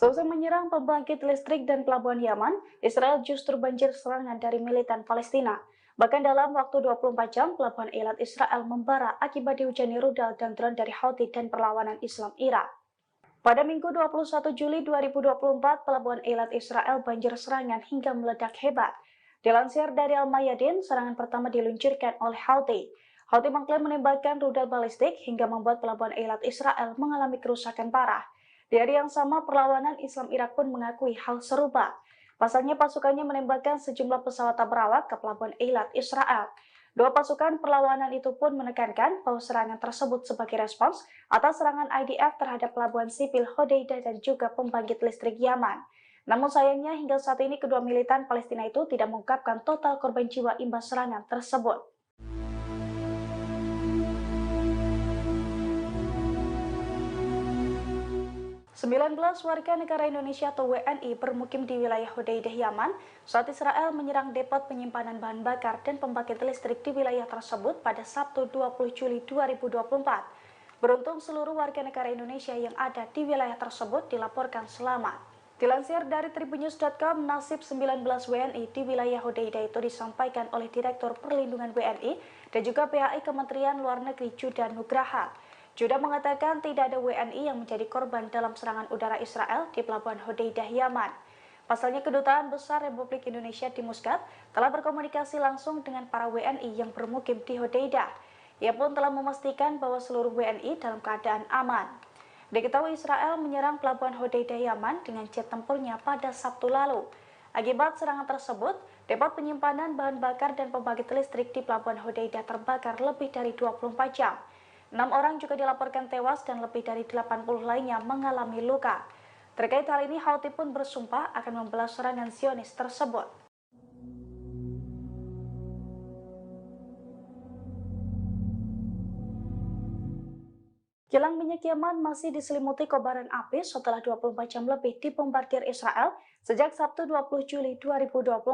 Seusai menyerang pembangkit listrik dan pelabuhan Yaman, Israel justru banjir serangan dari militan Palestina. Bahkan dalam waktu 24 jam, pelabuhan Eilat Israel membara akibat dihujani rudal dan drone dari Houthi dan perlawanan Islam Irak. Pada Minggu 21 Juli 2024, pelabuhan Eilat Israel banjir serangan hingga meledak hebat. Dilansir dari Al-Mayadin, serangan pertama diluncurkan oleh Houthi. Houthi mengklaim menembakkan rudal balistik hingga membuat pelabuhan Eilat Israel mengalami kerusakan parah. Di hari yang sama, perlawanan Islam Irak pun mengakui hal serupa. Pasalnya pasukannya menembakkan sejumlah pesawat tak berawak ke pelabuhan Eilat Israel. Dua pasukan perlawanan itu pun menekankan bahwa serangan tersebut sebagai respons atas serangan IDF terhadap pelabuhan sipil Hodeidah dan juga pembangkit listrik Yaman. Namun sayangnya hingga saat ini kedua militan Palestina itu tidak mengungkapkan total korban jiwa imbas serangan tersebut. 19 warga negara Indonesia atau WNI bermukim di wilayah Hudaidah, Yaman saat Israel menyerang depot penyimpanan bahan bakar dan pembangkit listrik di wilayah tersebut pada Sabtu 20 Juli 2024. Beruntung seluruh warga negara Indonesia yang ada di wilayah tersebut dilaporkan selamat. Dilansir dari tribunnews.com, nasib 19 WNI di wilayah Hudaidah itu disampaikan oleh Direktur Perlindungan WNI dan juga PAI Kementerian Luar Negeri Judah Nugraha. Judah mengatakan tidak ada WNI yang menjadi korban dalam serangan udara Israel di Pelabuhan Hudaidah, Yaman. Pasalnya, Kedutaan Besar Republik Indonesia di Muscat telah berkomunikasi langsung dengan para WNI yang bermukim di Hudaidah. Ia pun telah memastikan bahwa seluruh WNI dalam keadaan aman. Diketahui Israel menyerang Pelabuhan Hudaidah, Yaman dengan jet tempurnya pada Sabtu lalu. Akibat serangan tersebut, depot penyimpanan bahan bakar dan pembangkit listrik di Pelabuhan Hudaidah terbakar lebih dari 24 jam. 6 orang juga dilaporkan tewas dan lebih dari 80 lainnya mengalami luka. Terkait hal ini, Houthi pun bersumpah akan membalas serangan Zionis tersebut. Kilang minyak Yaman masih diselimuti kobaran api setelah 24 jam lebih dibombardir Israel sejak Sabtu 20 Juli 2024.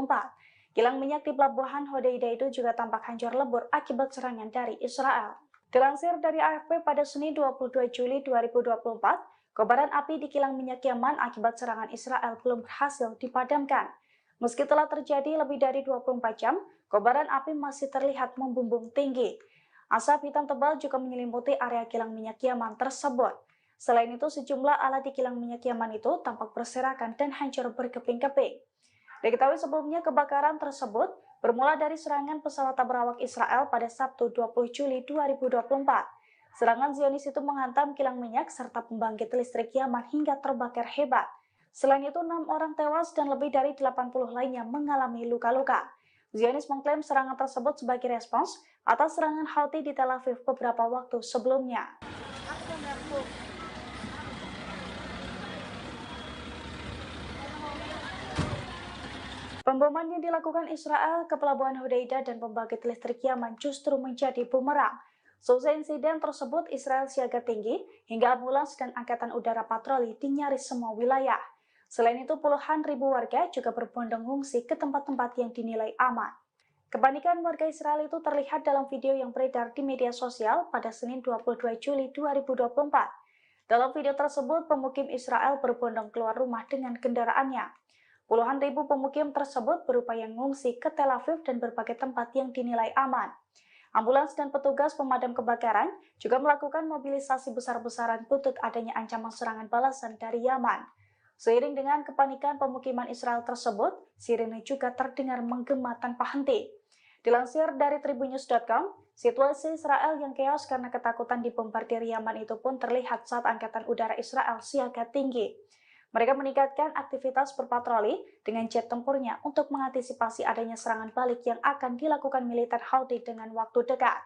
Kilang minyak di Pelabuhan Hudaidah itu juga tampak hancur lebur akibat serangan dari Israel. Dilansir dari AFP pada Senin 22 Juli 2024, kobaran api di kilang minyak Yaman akibat serangan Israel belum berhasil dipadamkan. Meski telah terjadi lebih dari 24 jam, kobaran api masih terlihat membumbung tinggi. Asap hitam tebal juga menyelimuti area kilang minyak Yaman tersebut. Selain itu, sejumlah alat di kilang minyak Yaman itu tampak berserakan dan hancur berkeping-keping. Diketahui sebelumnya kebakaran tersebut bermula dari serangan pesawat berawak Israel pada Sabtu 20 Juli 2024. Serangan Zionis itu menghantam kilang minyak serta pembangkit listrik Yaman hingga terbakar hebat. Selain itu, 6 orang tewas dan lebih dari 80 lainnya mengalami luka-luka. Zionis mengklaim serangan tersebut sebagai respons atas serangan Houthi di Tel Aviv beberapa waktu sebelumnya. Pemboman yang dilakukan Israel ke Pelabuhan Hudaidah dan pembangkit listrik Yaman justru menjadi bumerang. Seusai insiden tersebut, Israel siaga tinggi hingga ambulans dan angkatan udara patroli di nyaris semua wilayah. Selain itu, puluhan ribu warga juga berbondong mengungsi ke tempat-tempat yang dinilai aman. Kepanikan warga Israel itu terlihat dalam video yang beredar di media sosial pada Senin 22 Juli 2024. Dalam video tersebut, pemukim Israel berbondong keluar rumah dengan kendaraannya. Puluhan ribu pemukim tersebut berupaya mengungsi ke Tel Aviv dan berbagai tempat yang dinilai aman. Ambulans dan petugas pemadam kebakaran juga melakukan mobilisasi besar-besaran buntut adanya ancaman serangan balasan dari Yaman. Seiring dengan kepanikan pemukiman Israel tersebut, sirene juga terdengar menggema tanpa henti. Dilansir dari tribunnews.com, situasi Israel yang keos karena ketakutan dibombardir Yaman itu pun terlihat saat Angkatan Udara Israel siaga tinggi. Mereka meningkatkan aktivitas berpatroli dengan jet tempurnya untuk mengantisipasi adanya serangan balik yang akan dilakukan militer Houthi dengan waktu dekat.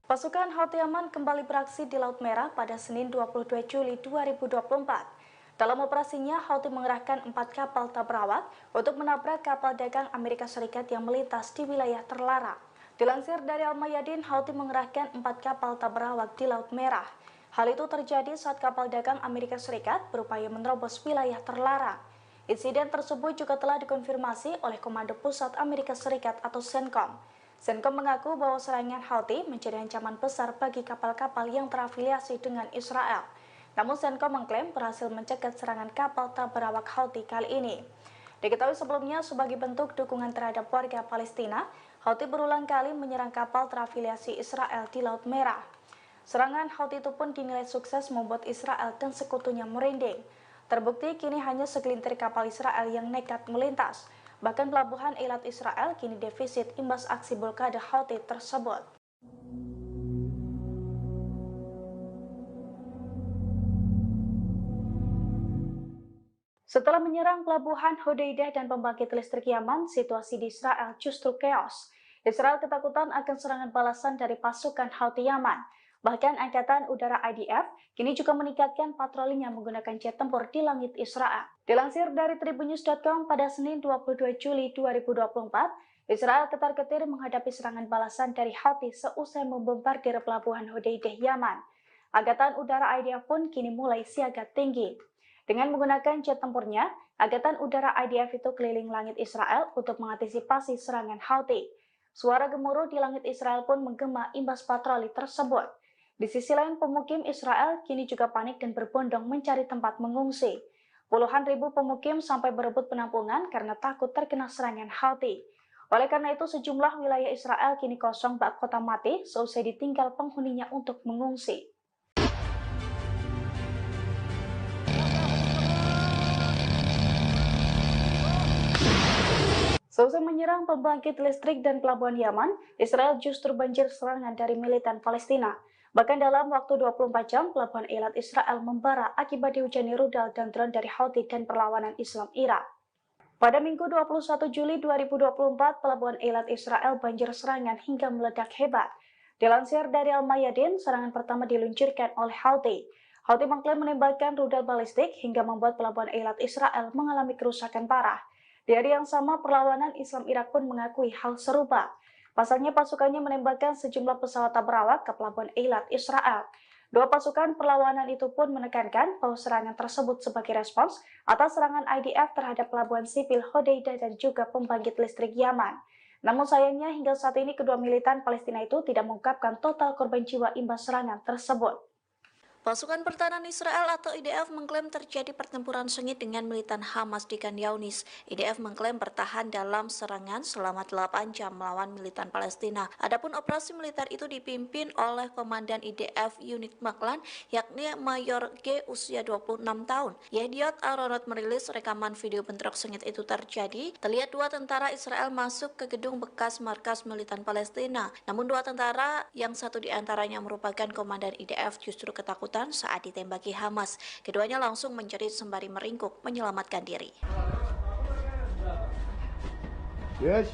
Pasukan Houthi Yaman kembali beraksi di Laut Merah pada Senin 22 Juli 2024. Dalam operasinya, Houthi mengerahkan 4 kapal tabrawak untuk menabrak kapal dagang Amerika Serikat yang melintas di wilayah terlarang. Dilansir dari Al-Mayadin, Houthi mengerahkan 4 kapal tabrawak di Laut Merah. Hal itu terjadi saat kapal dagang Amerika Serikat berupaya menerobos wilayah terlarang. Insiden tersebut juga telah dikonfirmasi oleh Komando Pusat Amerika Serikat atau CENTCOM. CENTCOM mengaku bahwa serangan Houthi menjadi ancaman besar bagi kapal-kapal yang terafiliasi dengan Israel. Namun CENTCOM mengklaim berhasil mencegat serangan kapal tabrawak Houthi kali ini. Diketahui sebelumnya sebagai bentuk dukungan terhadap warga Palestina, Houthi berulang kali menyerang kapal terafiliasi Israel di Laut Merah. Serangan Houthi itu pun dinilai sukses membuat Israel dan sekutunya merinding. Terbukti kini hanya segelintir kapal Israel yang nekat melintas. Bahkan pelabuhan Eilat Israel kini defisit imbas aksi blokade Houthi tersebut. Setelah menyerang pelabuhan Hudaidah dan pembangkit listrik Yaman, situasi di Israel justru keos. Israel ketakutan akan serangan balasan dari pasukan Houthi Yaman. Bahkan Angkatan Udara IDF kini juga meningkatkan patrolinya menggunakan jet tempur di langit Israel. Dilansir dari tribunnews.com pada Senin 22 Juli 2024, Israel ketar-ketir menghadapi serangan balasan dari Houthi seusai membombardir pelabuhan Hodeidah, Yaman. Angkatan Udara IDF pun kini mulai siaga tinggi. Dengan menggunakan jet tempurnya, Angkatan Udara IDF itu keliling langit Israel untuk mengantisipasi serangan Houthi. Suara gemuruh di langit Israel pun menggema imbas patroli tersebut. Di sisi lain, pemukim Israel kini juga panik dan berbondong mencari tempat mengungsi. Puluhan ribu pemukim sampai berebut penampungan karena takut terkena serangan Houthi. Oleh karena itu, sejumlah wilayah Israel kini kosong bak kota mati seusai ditinggal penghuninya untuk mengungsi. Seusai menyerang pembangkit listrik dan pelabuhan Yaman, Israel justru banjir serangan dari militan Palestina. Bahkan dalam waktu 24 jam, pelabuhan Eilat Israel membara akibat dihujani rudal dan drone dari Houthi dan perlawanan Islam Irak. Pada Minggu 21 Juli 2024, pelabuhan Eilat Israel banjir serangan hingga meledak hebat. Dilansir dari Al-Mayadin, serangan pertama diluncurkan oleh Houthi. Houthi mengklaim menembakkan rudal balistik hingga membuat pelabuhan Eilat Israel mengalami kerusakan parah. Di hari yang sama, perlawanan Islam Irak pun mengakui hal serupa. Pasalnya pasukannya menembakkan sejumlah pesawat berawak ke pelabuhan Eilat Israel. Dua pasukan perlawanan itu pun menekankan bahwa serangan tersebut sebagai respons atas serangan IDF terhadap pelabuhan sipil Hodeidah dan juga pembangkit listrik Yaman. Namun sayangnya hingga saat ini kedua militan Palestina itu tidak mengungkapkan total korban jiwa imbas serangan tersebut. Pasukan Pertahanan Israel atau IDF mengklaim terjadi pertempuran sengit dengan militan Hamas di Khan Younis. IDF mengklaim bertahan dalam serangan selama 8 jam melawan militan Palestina. Adapun operasi militer itu dipimpin oleh Komandan IDF Unit Maklan, yakni Mayor G usia 26 tahun. Yediot Aronot merilis rekaman video bentrok sengit itu terjadi. Terlihat dua tentara Israel masuk ke gedung bekas markas militan Palestina. Namun dua tentara, yang satu diantaranya merupakan Komandan IDF, justru ketakutan saat ditembaki Hamas. Keduanya langsung menjerit sembari meringkuk menyelamatkan diri. Yes.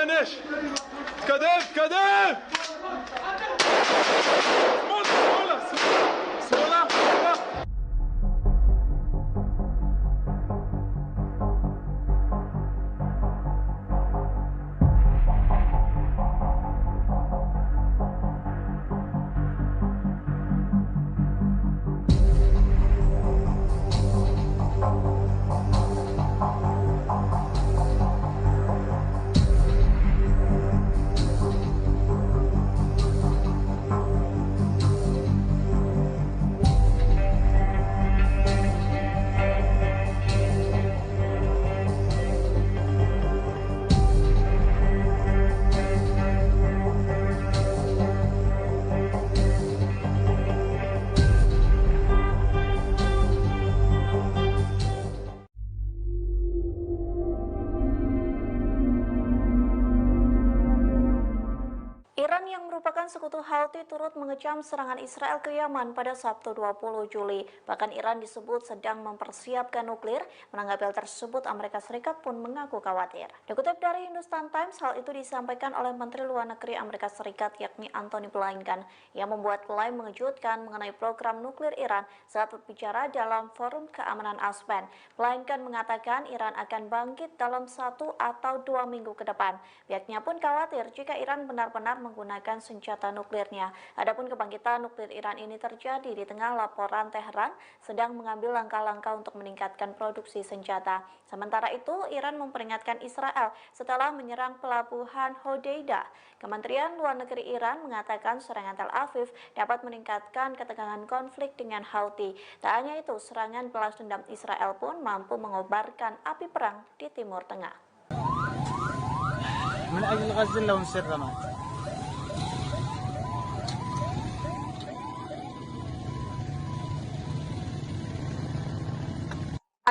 فينيش تكدم تكدم Iran yang merupakan sekutu Houthi turut mengecam serangan Israel ke Yaman pada Sabtu 20 Juli. Bahkan Iran disebut sedang mempersiapkan nuklir. Menanggapi hal tersebut, Amerika Serikat pun mengaku khawatir. Dikutip dari Hindustan Times, hal itu disampaikan oleh Menteri Luar Negeri Amerika Serikat yakni Antony Blinken yang membuat klaim mengejutkan mengenai program nuklir Iran saat berbicara dalam Forum Keamanan Aspen. Blinken mengatakan Iran akan bangkit dalam 1 atau 2 minggu ke depan. Pihaknya pun khawatir jika Iran benar-benar menggunakan senjata nuklirnya. Adapun kebangkitan nuklir Iran ini terjadi di tengah laporan Teheran sedang mengambil langkah-langkah untuk meningkatkan produksi senjata. Sementara itu, Iran memperingatkan Israel setelah menyerang pelabuhan Hodeidah. Kementerian Luar Negeri Iran mengatakan serangan Tel Aviv dapat meningkatkan ketegangan konflik dengan Houthi. Tak hanya itu, serangan balas dendam Israel pun mampu mengobarkan api perang di Timur Tengah. من أجل غزة لهم سر ما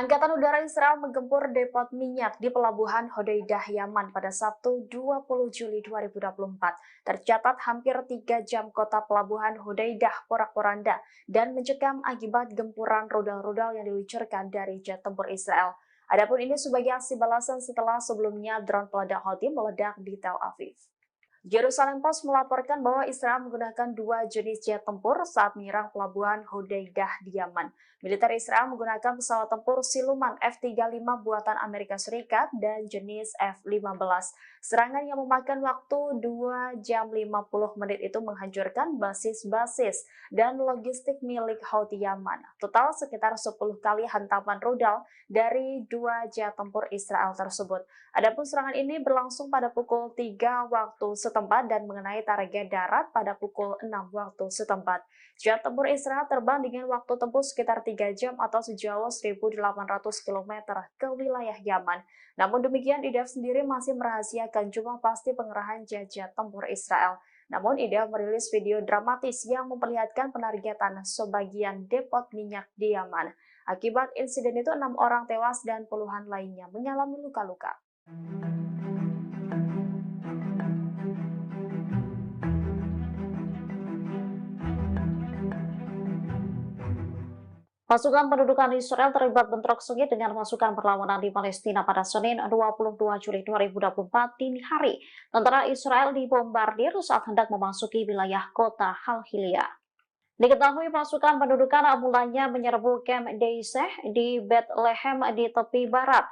Angkatan Udara Israel menggempur depot minyak di Pelabuhan Hodeidah, Yaman pada Sabtu 20 Juli 2024. Tercatat hampir 3 jam kota Pelabuhan Hodeidah porak-poranda dan mencekam akibat gempuran rudal-rudal yang diluncurkan dari jet tempur Israel. Adapun ini sebagai aksi balasan setelah sebelumnya drone peledak Houthi meledak di Tel Aviv. Jerusalem Post melaporkan bahwa Israel menggunakan 2 jenis jet tempur saat menyerang Pelabuhan Hodeidah di Yaman. Militer Israel menggunakan pesawat tempur siluman F-35 buatan Amerika Serikat dan jenis F-15. Serangan yang memakan waktu 2 jam 50 menit itu menghancurkan basis-basis dan logistik milik Houthi Yaman. Total sekitar 10 kali hantaman rudal dari 2 jet tempur Israel tersebut. Adapun serangan ini berlangsung pada pukul 3 waktu setempat dan mengenai target darat pada pukul 6 waktu setempat. Jet tempur Israel terbang dengan waktu tempuh sekitar 3 jam atau sejauh 1.800 km ke wilayah Yaman. Namun demikian, IDF sendiri masih merahasiakan jumlah pasti pengerahan jet tempur Israel. Namun IDF merilis video dramatis yang memperlihatkan penargetan sebagian depot minyak di Yaman. Akibat insiden itu 6 orang tewas dan puluhan lainnya mengalami luka-luka. Pasukan pendudukan Israel terlibat bentrok sengit dengan pasukan perlawanan di Palestina pada Senin 22 Juli 2024 dini hari. Tentara Israel dibombardir saat hendak memasuki wilayah kota Halhilia. Diketahui pasukan pendudukan mulanya menyerbu Camp Deiseh di Bethlehem di tepi barat.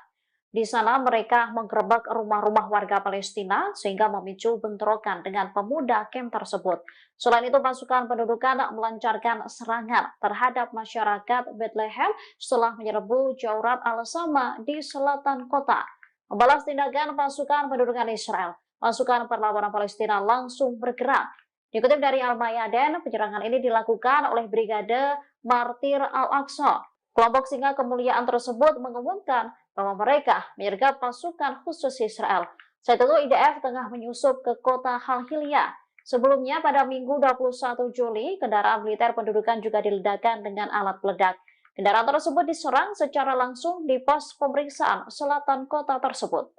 Di sana mereka menggerebek rumah-rumah warga Palestina sehingga memicu bentrokan dengan pemuda camp tersebut. Selain itu, pasukan pendudukan melancarkan serangan terhadap masyarakat Bethlehem setelah menyerbu Jaurat al-Sama di selatan kota. Membalas tindakan pasukan pendudukan Israel, pasukan perlawanan Palestina langsung bergerak. Dikutip dari Al-Mayadin, penyerangan ini dilakukan oleh Brigade Martir Al-Aqsa. Kelompok Singa Kemuliaan tersebut mengumumkan bahwa mereka menyergap pasukan khusus Israel. Saat itu IDF tengah menyusup ke kota Halhilia. Sebelumnya pada Minggu 21 Juli, kendaraan militer pendudukan juga diledakkan dengan alat peledak. Kendaraan tersebut diserang secara langsung di pos pemeriksaan selatan kota tersebut.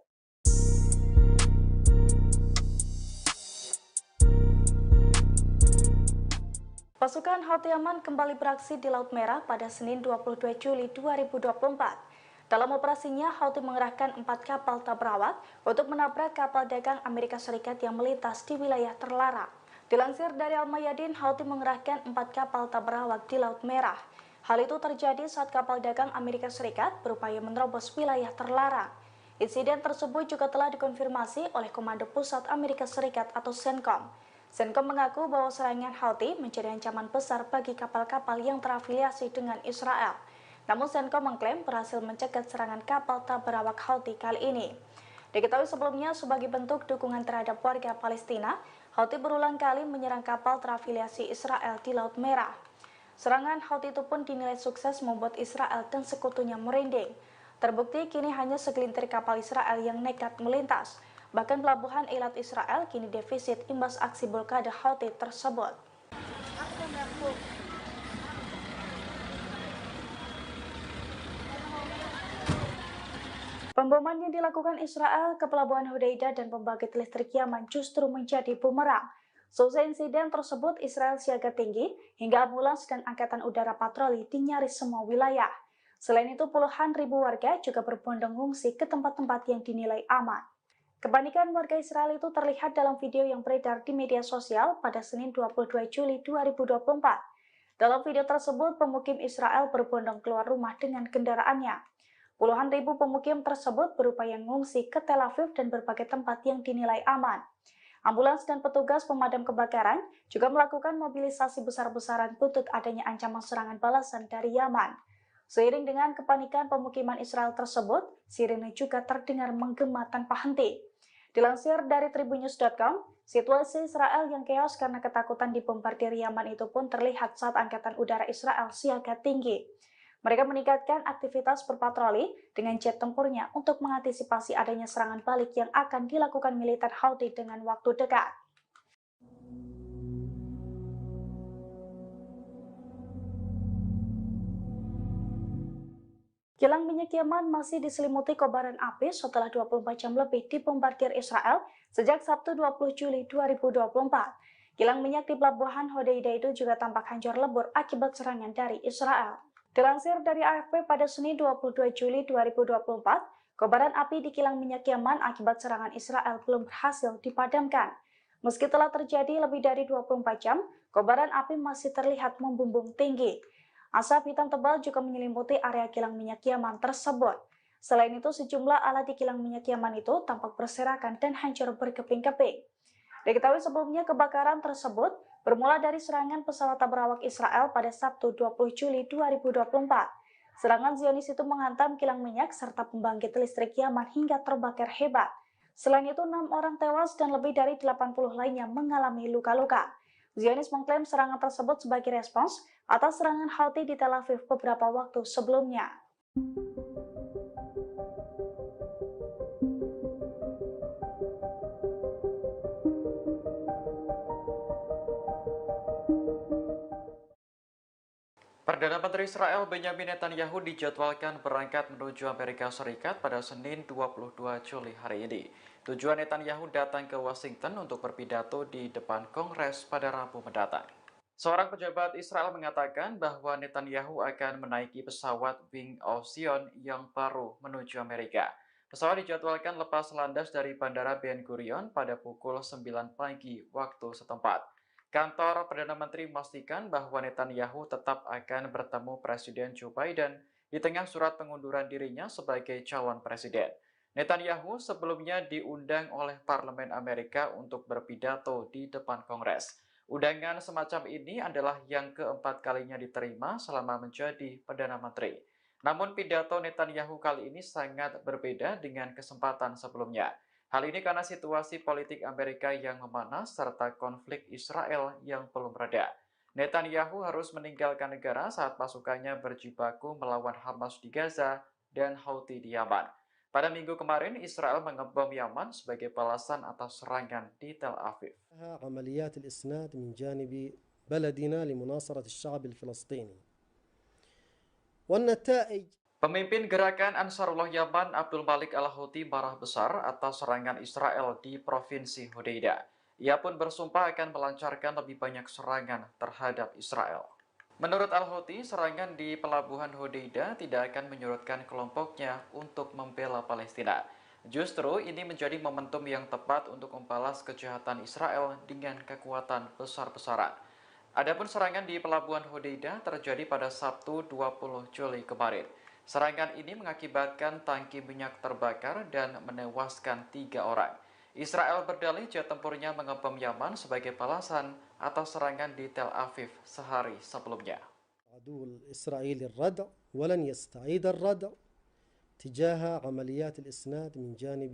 Pasukan Houthi Yaman kembali beraksi di Laut Merah pada Senin 22 Juli 2024. Dalam operasinya, Houthi mengerahkan 4 kapal tabrawak untuk menabrak kapal dagang Amerika Serikat yang melintas di wilayah terlarang. Dilansir dari Al-Mayadin, Houthi mengerahkan 4 kapal tabrawak di Laut Merah. Hal itu terjadi saat kapal dagang Amerika Serikat berupaya menerobos wilayah terlarang. Insiden tersebut juga telah dikonfirmasi oleh Komando Pusat Amerika Serikat atau CENTCOM. CENTCOM mengaku bahwa serangan Houthi menjadi ancaman besar bagi kapal-kapal yang terafiliasi dengan Israel. Namun CENTCOM mengklaim berhasil mencegat serangan kapal tabrawak Houthi kali ini. Diketahui sebelumnya sebagai bentuk dukungan terhadap warga Palestina, Houthi berulang kali menyerang kapal terafiliasi Israel di Laut Merah. Serangan Houthi itu pun dinilai sukses membuat Israel dan sekutunya merinding. Terbukti kini hanya segelintir kapal Israel yang nekat melintas. Bahkan pelabuhan Eilat Israel kini defisit imbas aksi blokade Houthi tersebut. Pemboman yang dilakukan Israel ke pelabuhan Hodeidah dan pembangkit listrik Yaman justru menjadi bumerang. Selesai insiden tersebut, Israel siaga tinggi hingga ambulans dan angkatan udara patroli di nyaris semua wilayah. Selain itu, puluhan ribu warga juga berbondong ngungsi ke tempat-tempat yang dinilai aman. Kepanikan warga Israel itu terlihat dalam video yang beredar di media sosial pada Senin 22 Juli 2024. Dalam video tersebut, pemukim Israel berbondong keluar rumah dengan kendaraannya. Puluhan ribu pemukim tersebut berupaya mengungsi ke Tel Aviv dan berbagai tempat yang dinilai aman. Ambulans dan petugas pemadam kebakaran juga melakukan mobilisasi besar-besaran buntut adanya ancaman serangan balasan dari Yaman. Seiring dengan kepanikan pemukiman Israel tersebut, sirine juga terdengar menggema tanpa henti. Dilansir dari tribunnews.com, situasi Israel yang keos karena ketakutan dibombardir Yaman itu pun terlihat saat Angkatan Udara Israel siaga tinggi. Mereka meningkatkan aktivitas berpatroli dengan jet tempurnya untuk mengantisipasi adanya serangan balik yang akan dilakukan militer Houthi dengan waktu dekat. Kilang minyak Yaman masih diselimuti kobaran api setelah 24 jam lebih dibombardir Israel sejak Sabtu 20 Juli 2024. Kilang minyak di pelabuhan Hodeida itu juga tampak hancur lebur akibat serangan dari Israel. Dilansir dari AFP pada Senin 22 Juli 2024, kobaran api di kilang minyak Yaman akibat serangan Israel belum berhasil dipadamkan. Meski telah terjadi lebih dari 24 jam, kobaran api masih terlihat membumbung tinggi. Asap hitam tebal juga menyelimuti area kilang minyak Yaman tersebut. Selain itu, sejumlah alat di kilang minyak Yaman itu tampak berserakan dan hancur berkeping-keping. Diketahui sebelumnya kebakaran tersebut bermula dari serangan pesawat berawak Israel pada Sabtu 20 Juli 2024. Serangan Zionis itu menghantam kilang minyak serta pembangkit listrik Yaman hingga terbakar hebat. Selain itu, 6 orang tewas dan lebih dari 80 lainnya mengalami luka-luka. Zionis mengklaim serangan tersebut sebagai respons atas serangan Houthi di Tel Aviv beberapa waktu sebelumnya. Perdana Menteri Israel Benyamin Netanyahu dijadwalkan berangkat menuju Amerika Serikat pada Senin 22 Juli hari ini. Tujuan Netanyahu datang ke Washington untuk berpidato di depan Kongres pada Rabu mendatang. Seorang pejabat Israel mengatakan bahwa Netanyahu akan menaiki pesawat Wing of Zion yang baru menuju Amerika. Pesawat dijadwalkan lepas landas dari Bandara Ben Gurion pada pukul 9 pagi waktu setempat. Kantor Perdana Menteri memastikan bahwa Netanyahu tetap akan bertemu Presiden Joe Biden di tengah surat pengunduran dirinya sebagai calon presiden. Netanyahu sebelumnya diundang oleh Parlemen Amerika untuk berpidato di depan Kongres. Undangan semacam ini adalah yang keempat kalinya diterima selama menjadi Perdana Menteri. Namun pidato Netanyahu kali ini sangat berbeda dengan kesempatan sebelumnya. Hal ini karena situasi politik Amerika yang memanas serta konflik Israel yang belum reda. Netanyahu harus meninggalkan negara saat pasukannya berjibaku melawan Hamas di Gaza dan Houthi di Yaman. Pada minggu kemarin, Israel mengebom Yaman sebagai balasan atas serangan di Tel Aviv. عمليات الإسناد من جانب بلدنا لمناصرة الشعب الفلسطيني والنتائج. Pemimpin gerakan Ansarullah Yaman Abdul Malik Al-Houthi marah besar atas serangan Israel di Provinsi Hodeida. Ia pun bersumpah akan melancarkan lebih banyak serangan terhadap Israel. Menurut Al-Houthi, serangan di pelabuhan Hodeida tidak akan menyurutkan kelompoknya untuk membela Palestina. Justru ini menjadi momentum yang tepat untuk membalas kejahatan Israel dengan kekuatan besar-besaran. Adapun serangan di pelabuhan Hodeida terjadi pada Sabtu 20 Juli kemarin. Serangan ini mengakibatkan tangki minyak terbakar dan menewaskan 3 orang. Israel berdalih jet tempurnya mengebom Yaman sebagai balasan atas serangan di Tel Aviv sehari sebelumnya. عدو الإسرائيلي الردع ولن يستعيد الردع تجاه عمليات الإسناد من جانب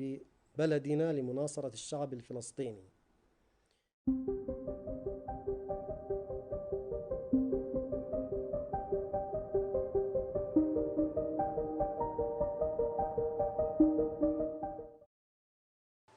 بلدنا لمناصرة الشعب الفلسطيني.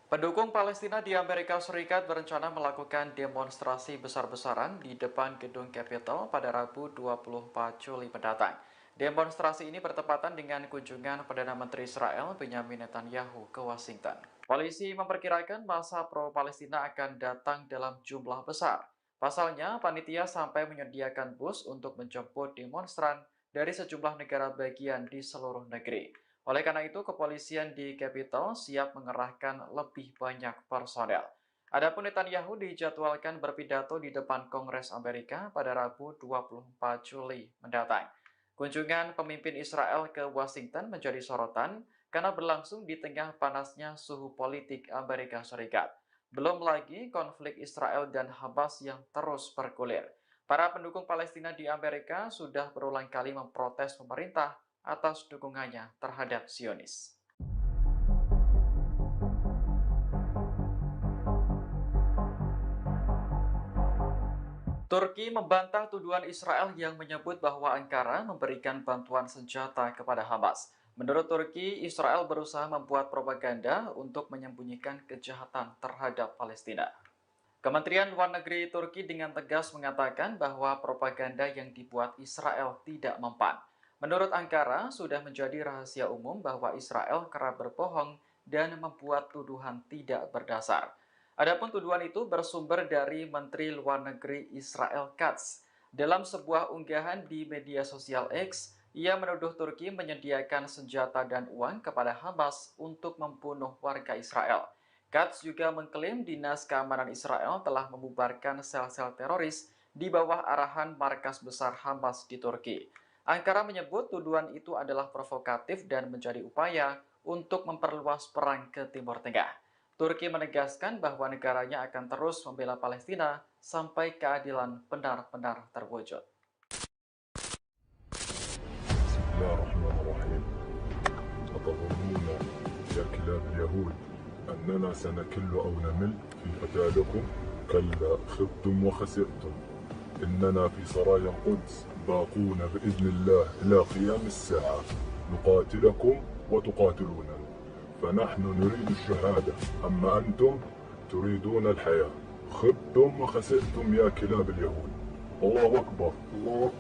Pendukung Palestina di Amerika Serikat berencana melakukan demonstrasi besar-besaran di depan gedung Capitol pada Rabu 24 Juli mendatang. Demonstrasi ini bertepatan dengan kunjungan Perdana Menteri Israel Benyamin Netanyahu ke Washington. Polisi memperkirakan massa pro-Palestina akan datang dalam jumlah besar. Pasalnya, panitia sampai menyediakan bus untuk menjemput demonstran dari sejumlah negara bagian di seluruh negeri. Oleh karena itu, kepolisian di Capitol siap mengerahkan lebih banyak personel. Adapun Netanyahu dijadwalkan berpidato di depan Kongres Amerika pada Rabu 24 Juli mendatang. Kunjungan pemimpin Israel ke Washington menjadi sorotan karena berlangsung di tengah panasnya suhu politik Amerika Serikat. Belum lagi konflik Israel dan Hamas yang terus bergulir. Para pendukung Palestina di Amerika sudah berulang kali memprotes pemerintah atas dukungannya terhadap Zionis. Turki membantah tuduhan Israel yang menyebut bahwa Ankara memberikan bantuan senjata kepada Hamas. Menurut Turki, Israel berusaha membuat propaganda untuk menyembunyikan kejahatan terhadap Palestina. Kementerian Luar Negeri Turki dengan tegas mengatakan bahwa propaganda yang dibuat Israel tidak mempan. Menurut Ankara, sudah menjadi rahasia umum bahwa Israel kerap berbohong dan membuat tuduhan tidak berdasar. Adapun tuduhan itu bersumber dari Menteri Luar Negeri Israel Katz. Dalam sebuah unggahan di media sosial X, ia menuduh Turki menyediakan senjata dan uang kepada Hamas untuk membunuh warga Israel. Katz juga mengklaim Dinas Keamanan Israel telah membubarkan sel-sel teroris di bawah arahan markas besar Hamas di Turki. Ankara menyebut tuduhan itu adalah provokatif dan menjadi upaya untuk memperluas perang ke Timur Tengah. Turki menegaskan bahwa negaranya akan terus membela Palestina sampai keadilan benar-benar terwujud. Bismillahirrahmanirrahim. أتظنون يا كلاب اليهود أننا سنكل أو نمل في قتالكم؟ كلا خبتم وخسرتم. إننا في سرايا القدس باقون بإذن الله إلى قيام الساعة نقاتلكم وتقاتلوننا، فنحن نريد الشهادة أما أنتم تريدون الحياة. خبتم وخسرتم يا كلاب اليهود. الله أكبر. الله أكبر.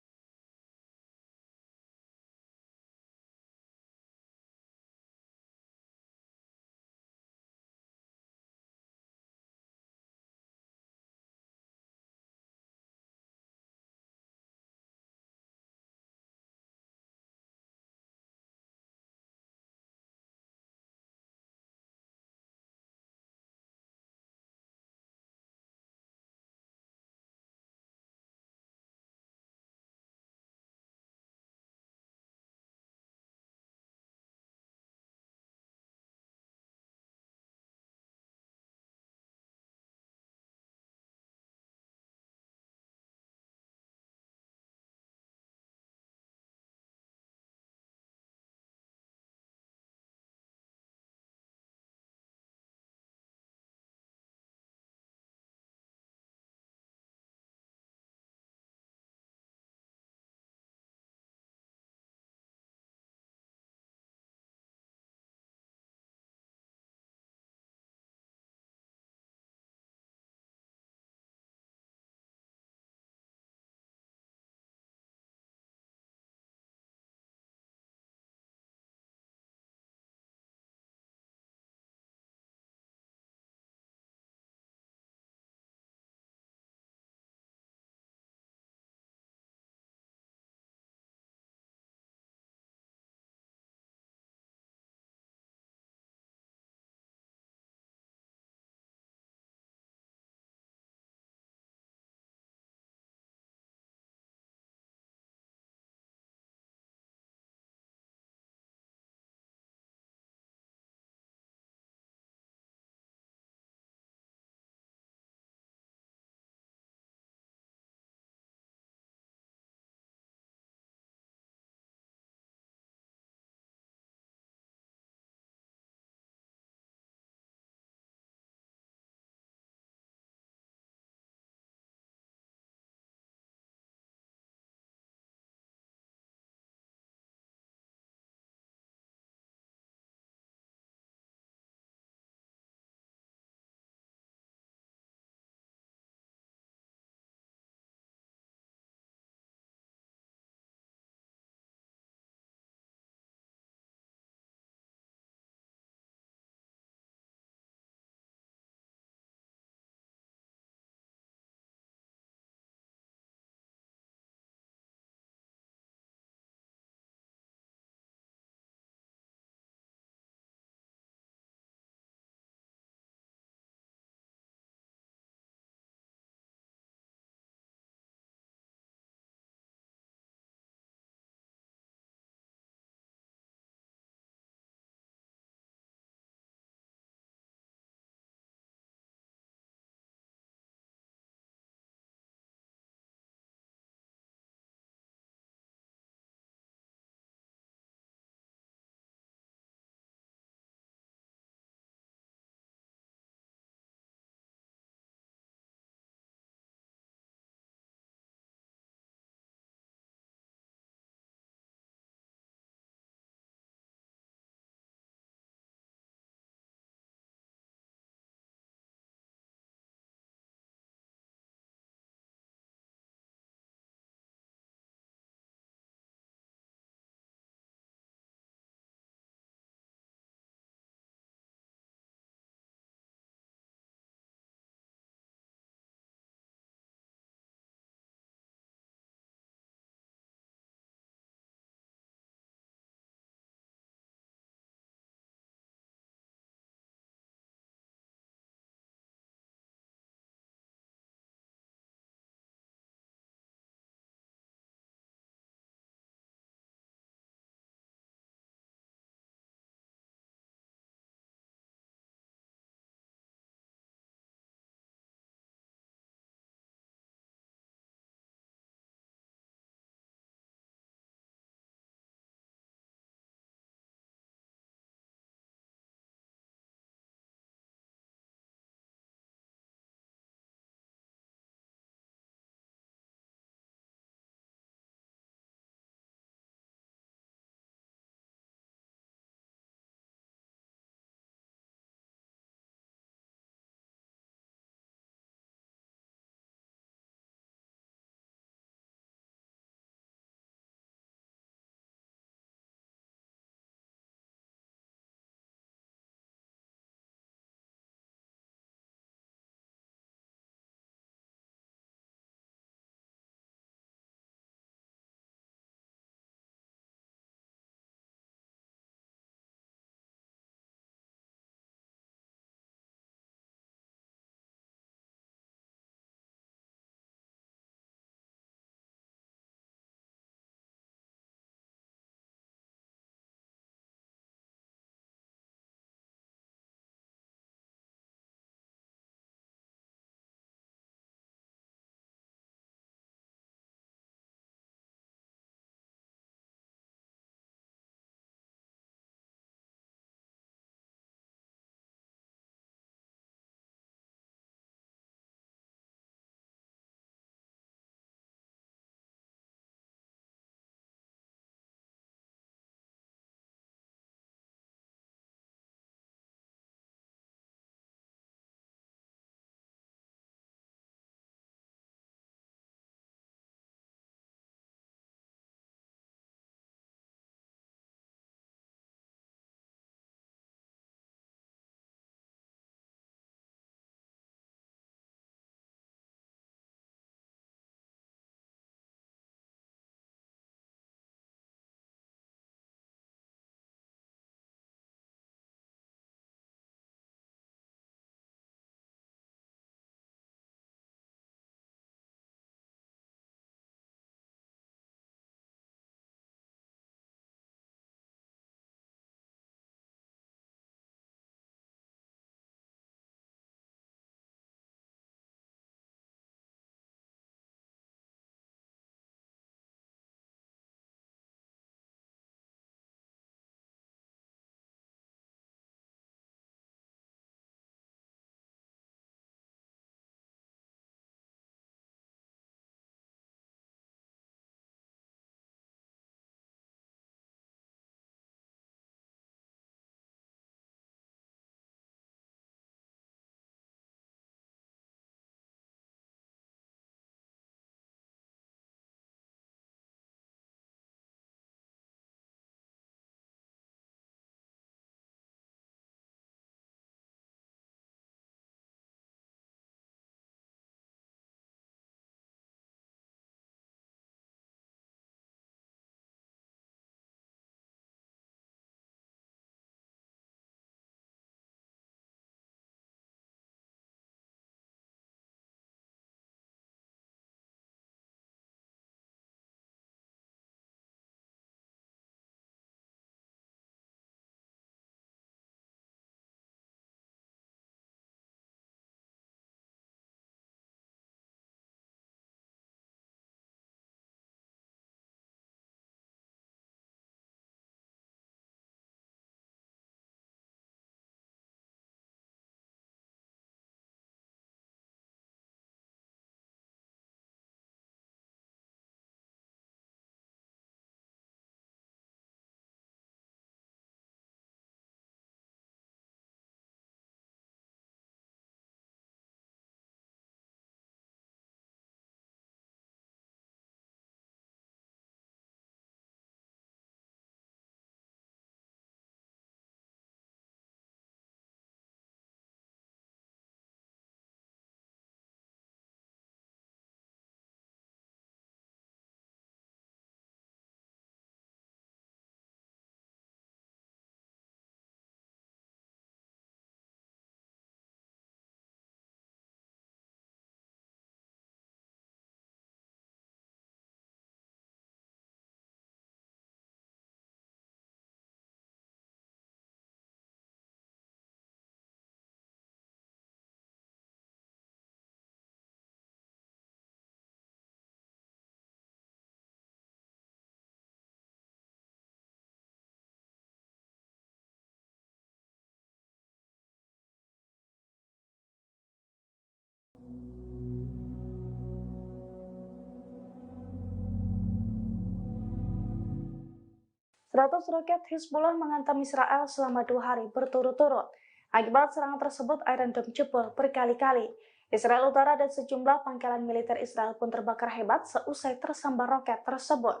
100 roket Hizbullah menghantam Israel selama 2 hari berturut-turut. Akibat serangan tersebut, Iron Dome jebol berkali-kali. Israel Utara dan sejumlah pangkalan militer Israel pun terbakar hebat seusai tersambar roket tersebut.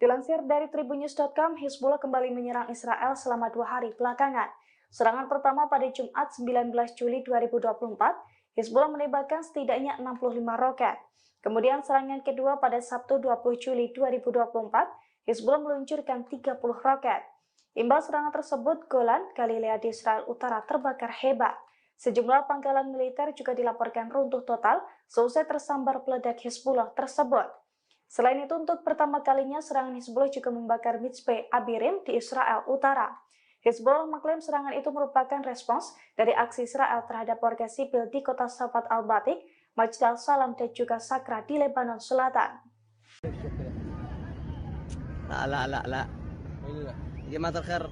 Dilansir dari tribunnews.com, Hizbullah kembali menyerang Israel selama 2 hari belakangan. Serangan pertama pada Jumat 19 Juli 2024, Hizbullah menembakkan setidaknya 65 roket. Kemudian serangan kedua pada Sabtu 20 Juli 2024, Hizbullah meluncurkan 30 roket. Imbas serangan tersebut, Golan, Galilea di Israel Utara terbakar hebat. Sejumlah pangkalan militer juga dilaporkan runtuh total seusai tersambar peledak Hizbullah tersebut. Selain itu, untuk pertama kalinya serangan Hizbullah juga membakar Mitzpe Abirim di Israel Utara. Hizbullah mengklaim serangan itu merupakan respons dari aksi Israel terhadap warga sipil di kota Safat al-Batik, Masjid al-Salam, dan juga Sakra di Lebanon Selatan. لا جماعة الخير.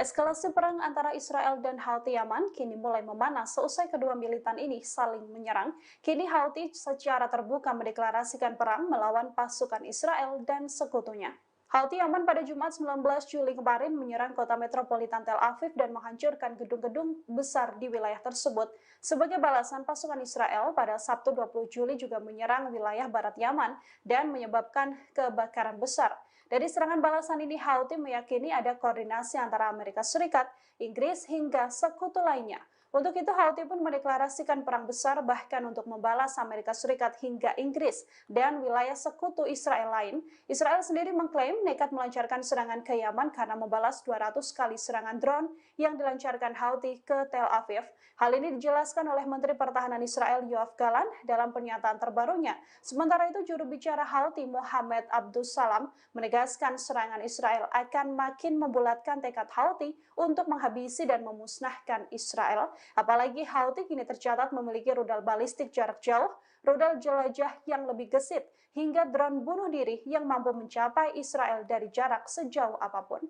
Eskalasi perang antara Israel dan Houthi Yaman kini mulai memanas seusai kedua militan ini saling menyerang. Kini Houthi secara terbuka mendeklarasikan perang melawan pasukan Israel dan sekutunya. Houthi Yaman pada Jumat 19 Juli kemarin menyerang kota metropolitan Tel Aviv dan menghancurkan gedung-gedung besar di wilayah tersebut. Sebagai balasan, pasukan Israel pada Sabtu 20 Juli juga menyerang wilayah barat Yaman dan menyebabkan kebakaran besar. Dari serangan balasan ini, Houthi meyakini ada koordinasi antara Amerika Serikat, Inggris, hingga sekutu lainnya. Untuk itu, Houthi pun mendeklarasikan perang besar bahkan untuk membalas Amerika Serikat hingga Inggris dan wilayah sekutu Israel lain. Israel sendiri mengklaim nekat melancarkan serangan ke Yaman karena membalas 200 kali serangan drone yang dilancarkan Houthi ke Tel Aviv. Hal ini dijelaskan oleh Menteri Pertahanan Israel Yoav Gallant dalam pernyataan terbarunya. Sementara itu, juru bicara Houthi Mohammed Abdus Salam menegaskan serangan Israel akan makin membulatkan tekad Houthi untuk menghabisi dan memusnahkan Israel. Apalagi Houthi kini tercatat memiliki rudal balistik jarak jauh, rudal jelajah yang lebih gesit, hingga drone bunuh diri yang mampu mencapai Israel dari jarak sejauh apapun.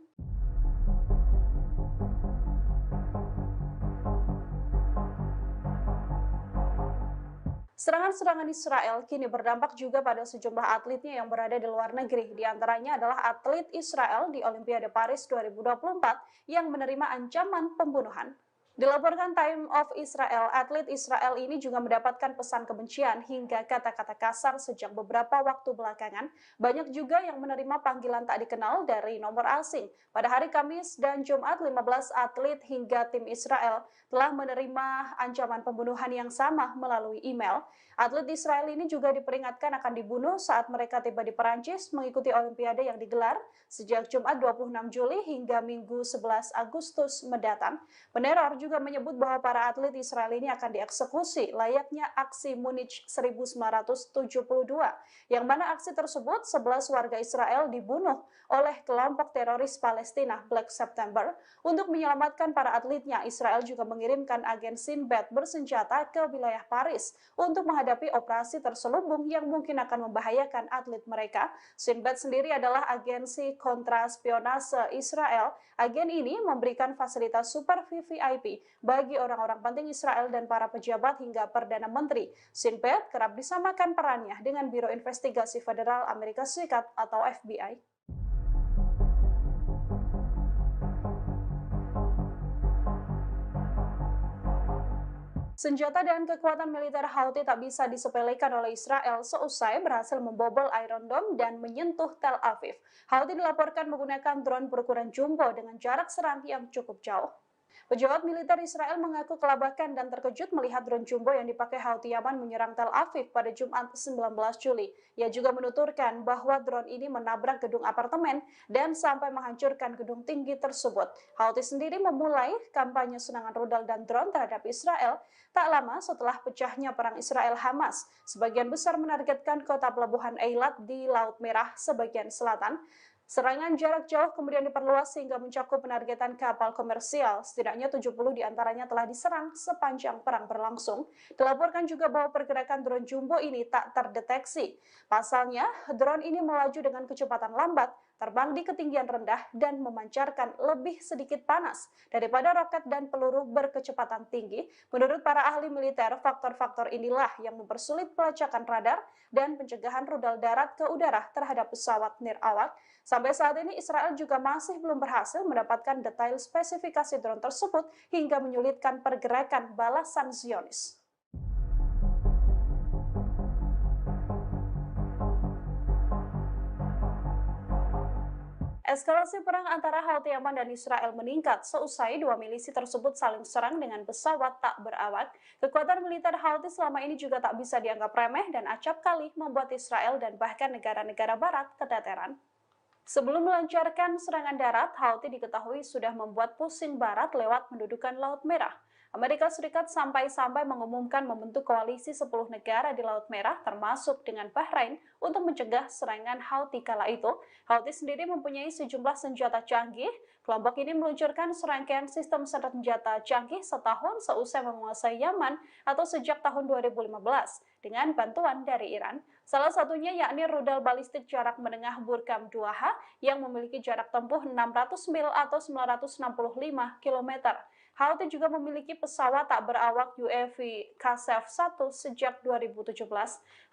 Serangan-serangan Israel kini berdampak juga pada sejumlah atletnya yang berada di luar negeri. Di antaranya adalah atlet Israel di Olimpiade Paris 2024 yang menerima ancaman pembunuhan. Dilaporkan Time of Israel, atlet Israel ini juga mendapatkan pesan kebencian hingga kata-kata kasar sejak beberapa waktu belakangan. Banyak juga yang menerima panggilan tak dikenal dari nomor asing. Pada hari Kamis dan Jumat, 15 atlet hingga tim Israel telah menerima ancaman pembunuhan yang sama melalui email. Atlet Israel ini juga diperingatkan akan dibunuh saat mereka tiba di Perancis mengikuti Olimpiade yang digelar sejak Jumat 26 Juli hingga Minggu 11 Agustus mendatang. Peneror juga menyebut bahwa para atlet Israel ini akan dieksekusi layaknya aksi Munich 1972, yang mana aksi tersebut 11 warga Israel dibunuh oleh kelompok teroris Palestina Black September. Untuk menyelamatkan para atletnya, Israel juga mengirimkan agen Sinbad bersenjata ke wilayah Paris untuk menghadapi operasi terselubung yang mungkin akan membahayakan atlet mereka. Sinbad sendiri adalah agensi kontraspionase Israel. Agen ini memberikan fasilitas super VVIP bagi orang-orang penting Israel dan para pejabat hingga Perdana Menteri. Sinbad kerap disamakan perannya dengan Biro Investigasi Federal Amerika Serikat atau FBI. Senjata dan kekuatan militer Houthi tak bisa disepelekan oleh Israel seusai berhasil membobol Iron Dome dan menyentuh Tel Aviv. Houthi dilaporkan menggunakan drone berukuran jumbo dengan jarak serang yang cukup jauh. Pejabat militer Israel mengaku kelabakan dan terkejut melihat drone jumbo yang dipakai Houthi Yaman menyerang Tel Aviv pada Jumat 19 Juli. Ia juga menuturkan bahwa drone ini menabrak gedung apartemen dan sampai menghancurkan gedung tinggi tersebut. Houthi sendiri memulai kampanye serangan rudal dan drone terhadap Israel tak lama setelah pecahnya perang Israel-Hamas. Sebagian besar menargetkan kota pelabuhan Eilat di Laut Merah sebagian selatan. Serangan jarak jauh kemudian diperluas sehingga mencakup penargetan kapal komersial. Setidaknya 70 diantaranya telah diserang sepanjang perang berlangsung. Dilaporkan juga bahwa pergerakan drone jumbo ini tak terdeteksi. Pasalnya, drone ini melaju dengan kecepatan lambat, terbang di ketinggian rendah dan memancarkan lebih sedikit panas daripada roket dan peluru berkecepatan tinggi. Menurut para ahli militer, faktor-faktor inilah yang mempersulit pelacakan radar dan pencegahan rudal darat ke udara terhadap pesawat nirawak. Sampai saat ini Israel juga masih belum berhasil mendapatkan detail spesifikasi drone tersebut hingga menyulitkan pergerakan balasan Zionis. Eskalasi perang antara Houthi Yaman dan Israel meningkat seusai dua milisi tersebut saling serang dengan pesawat tak berawak. Kekuatan militer Houthi selama ini juga tak bisa dianggap remeh dan acap kali membuat Israel dan bahkan negara-negara barat keteteran. Sebelum melancarkan serangan darat, Houthi diketahui sudah membuat pusing barat lewat mendudukan Laut Merah. Amerika Serikat sampai-sampai mengumumkan membentuk koalisi 10 negara di Laut Merah, termasuk dengan Bahrain, untuk mencegah serangan Houthi kala itu. Houthi sendiri mempunyai sejumlah senjata canggih. Kelompok ini meluncurkan serangkaian sistem senjata canggih setahun seusai menguasai Yaman atau sejak tahun 2015 dengan bantuan dari Iran. Salah satunya yakni rudal balistik jarak menengah Burkam 2H yang memiliki jarak tempuh 600 mil atau 965 km. Houthi juga memiliki pesawat tak berawak UAV Qasef-1 sejak 2017.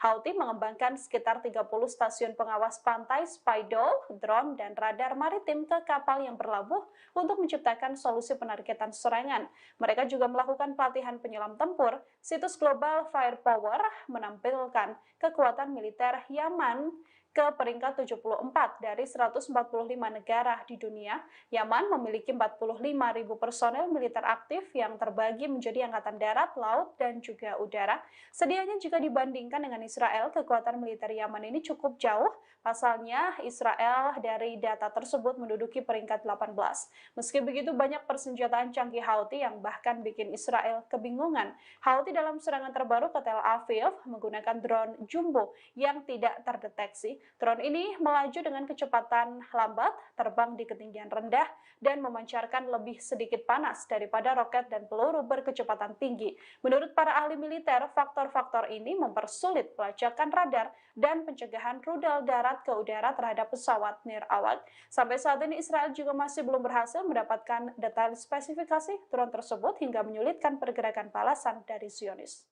Houthi mengembangkan sekitar 30 stasiun pengawas pantai, spydol, drone, dan radar maritim ke kapal yang berlabuh untuk menciptakan solusi penargetan serangan. Mereka juga melakukan pelatihan penyelam tempur. Situs Global Firepower menampilkan kekuatan militer Yaman ke peringkat 74 dari 145 negara di dunia. Yaman memiliki 45.000 personel militer aktif yang terbagi menjadi angkatan darat, laut, dan juga udara. Sedianya jika dibandingkan dengan Israel, kekuatan militer Yaman ini cukup jauh. Pasalnya, Israel dari data tersebut menduduki peringkat 18. Meski begitu, banyak persenjataan canggih Houthi yang bahkan bikin Israel kebingungan. Houthi dalam serangan terbaru ke Tel Aviv menggunakan drone jumbo yang tidak terdeteksi. Drone ini melaju dengan kecepatan lambat, terbang di ketinggian rendah, dan memancarkan lebih sedikit panas daripada roket dan peluru berkecepatan tinggi. Menurut para ahli militer, faktor-faktor ini mempersulit pelacakan radar dan pencegahan rudal darat ke udara terhadap pesawat nirawak. Sampai saat ini Israel juga masih belum berhasil mendapatkan detail spesifikasi drone tersebut hingga menyulitkan pergerakan balasan dari Zionis.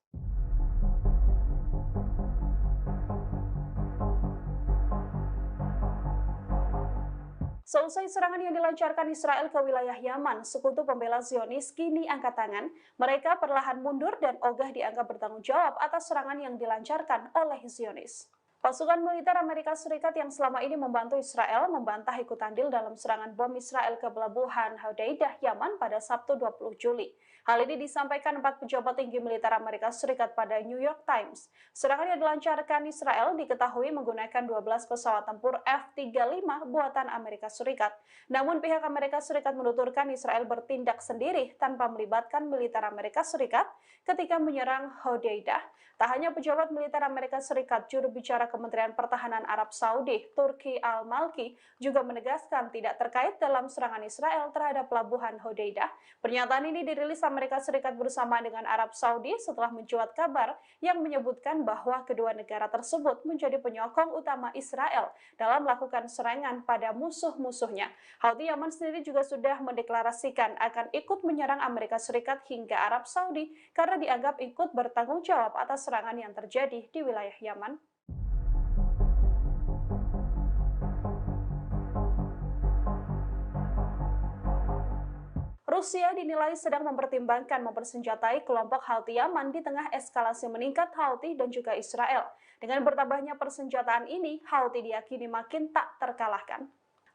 Seusai serangan yang dilancarkan Israel ke wilayah Yaman, sekutu pembela Zionis kini angkat tangan. Mereka perlahan mundur dan ogah dianggap bertanggung jawab atas serangan yang dilancarkan oleh Zionis. Pasukan militer Amerika Serikat yang selama ini membantu Israel membantah ikut andil dalam serangan bom Israel ke pelabuhan Hodeidah, Yaman pada Sabtu 20 Juli. Hal ini disampaikan 4 pejabat tinggi militer Amerika Serikat pada New York Times. Serangan yang dilancarkan Israel diketahui menggunakan 12 pesawat tempur F-35 buatan Amerika Serikat. Namun pihak Amerika Serikat menuturkan Israel bertindak sendiri tanpa melibatkan militer Amerika Serikat ketika menyerang Hodeidah. Tak hanya pejabat militer Amerika Serikat, juru bicara Kementerian Pertahanan Arab Saudi, Turki Al-Malki, juga menegaskan tidak terkait dalam serangan Israel terhadap pelabuhan Hodeidah. Pernyataan ini dirilis Amerika Serikat bersama dengan Arab Saudi setelah mencuat kabar yang menyebutkan bahwa kedua negara tersebut menjadi penyokong utama Israel dalam melakukan serangan pada musuh-musuhnya. Houthi Yaman sendiri juga sudah mendeklarasikan akan ikut menyerang Amerika Serikat hingga Arab Saudi karena dianggap ikut bertanggung jawab atas serangan yang terjadi di wilayah Yaman. Rusia dinilai sedang mempertimbangkan mempersenjatai kelompok Houthi Yaman di tengah eskalasi meningkat Houthi dan juga Israel. Dengan bertambahnya persenjataan ini, Houthi diyakini makin tak terkalahkan.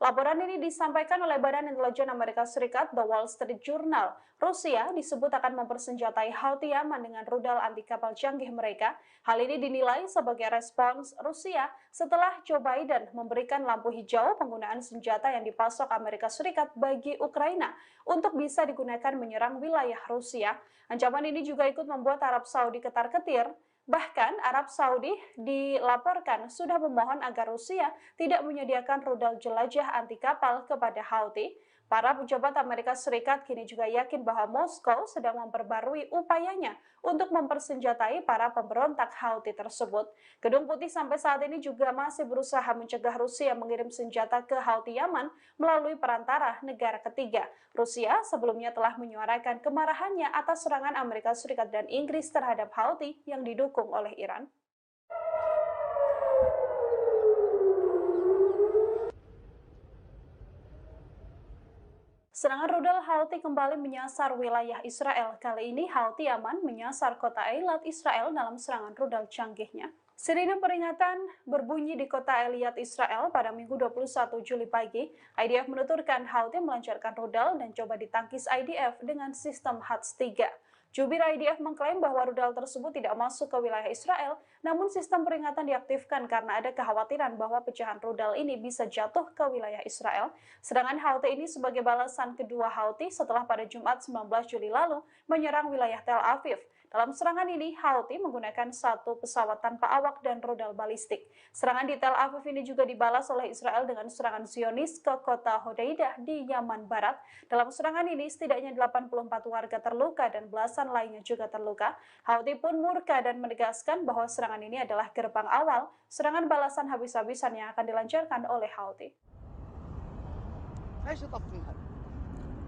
Laporan ini disampaikan oleh Badan Intelijen Amerika Serikat, The Wall Street Journal. Rusia disebut akan mempersenjatai Houthi Yaman dengan rudal anti kapal canggih mereka. Hal ini dinilai sebagai respons Rusia setelah Joe Biden memberikan lampu hijau penggunaan senjata yang dipasok Amerika Serikat bagi Ukraina untuk bisa digunakan menyerang wilayah Rusia. Ancaman ini juga ikut membuat Arab Saudi ketar-ketir. Bahkan Arab Saudi dilaporkan sudah memohon agar Rusia tidak menyediakan rudal jelajah anti kapal kepada Houthi. Para pejabat Amerika Serikat kini juga yakin bahwa Moskow sedang memperbarui upayanya untuk mempersenjatai para pemberontak Houthi tersebut. Gedung Putih sampai saat ini juga masih berusaha mencegah Rusia mengirim senjata ke Houthi Yaman melalui perantara negara ketiga. Rusia sebelumnya telah menyuarakan kemarahannya atas serangan Amerika Serikat dan Inggris terhadap Houthi yang didukung oleh Iran. Serangan rudal Houthi kembali menyasar wilayah Israel. Kali ini Houthi Yaman menyasar kota Eilat, Israel dalam serangan rudal canggihnya. Sirine peringatan berbunyi di kota Eilat, Israel pada Minggu 21 Juli pagi. IDF menuturkan Houthi melancarkan rudal dan coba ditangkis IDF dengan sistem HATS-3. Jubir IDF mengklaim bahwa rudal tersebut tidak masuk ke wilayah Israel, namun sistem peringatan diaktifkan karena ada kekhawatiran bahwa pecahan rudal ini bisa jatuh ke wilayah Israel. Serangan Houthi ini sebagai balasan kedua Houthi setelah pada Jumat 19 Juli lalu menyerang wilayah Tel Aviv. Dalam serangan ini, Houthi menggunakan satu pesawat tanpa awak dan rudal balistik. Serangan di Tel Aviv ini juga dibalas oleh Israel dengan serangan Zionis ke kota Hodeidah di Yaman Barat. Dalam serangan ini, setidaknya 84 warga terluka dan belasan lainnya juga terluka. Houthi pun murka dan menegaskan bahwa serangan ini adalah gerbang awal serangan balasan habis-habisan yang akan dilancarkan oleh Houthi.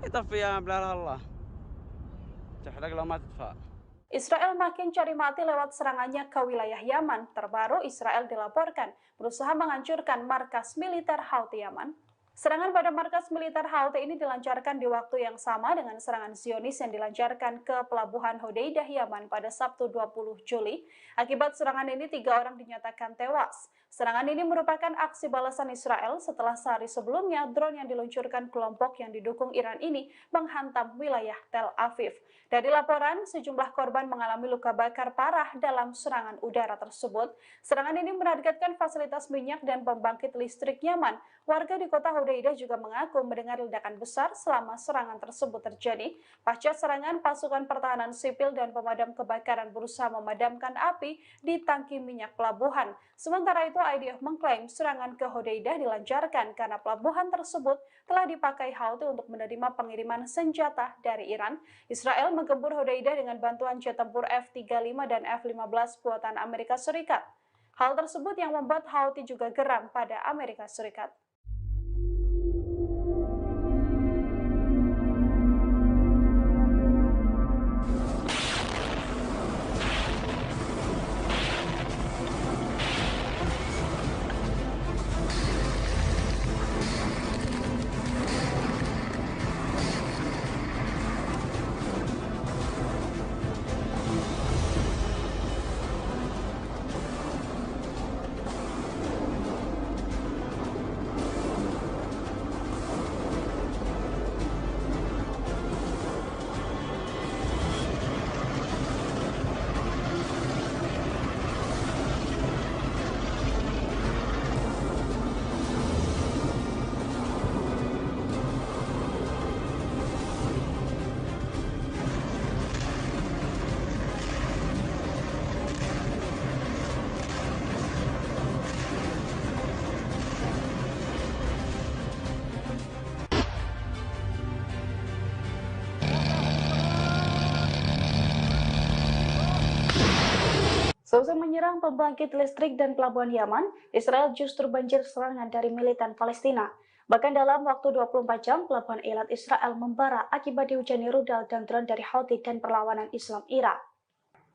يطفيها بلا الله تحرق لو ما تطفأ. Israel makin cari mati lewat serangannya ke wilayah Yaman. Terbaru, Israel dilaporkan berusaha menghancurkan markas militer Houthi Yaman. Serangan pada markas militer Houthi ini dilancarkan di waktu yang sama dengan serangan Zionis yang dilancarkan ke pelabuhan Hodeidah, Yaman pada Sabtu 20 Juli. Akibat serangan ini, 3 orang dinyatakan tewas. Serangan ini merupakan aksi balasan Israel setelah sehari sebelumnya drone yang diluncurkan kelompok yang didukung Iran ini menghantam wilayah Tel Aviv. Dari laporan, sejumlah korban mengalami luka bakar parah dalam serangan udara tersebut. Serangan ini menargetkan fasilitas minyak dan pembangkit listrik Yaman. Warga di kota Hodeidah juga mengaku mendengar ledakan besar selama serangan tersebut terjadi. Pasca serangan, pasukan pertahanan sipil dan pemadam kebakaran berusaha memadamkan api di tangki minyak pelabuhan. Sementara itu, IDF mengklaim serangan ke Hodeidah dilancarkan karena pelabuhan tersebut telah dipakai Houthi untuk menerima pengiriman senjata dari Iran. Israel menggempur Hodeidah dengan bantuan jet tempur F-35 dan F-15 buatan Amerika Serikat. Hal tersebut yang membuat Houthi juga geram pada Amerika Serikat. Seusai menyerang pembangkit listrik dan pelabuhan Yaman, Israel justru banjir serangan dari militan Palestina. Bahkan dalam waktu 24 jam, pelabuhan Eilat Israel membara akibat dihujani rudal dan drone dari Houthi dan perlawanan Islam Irak.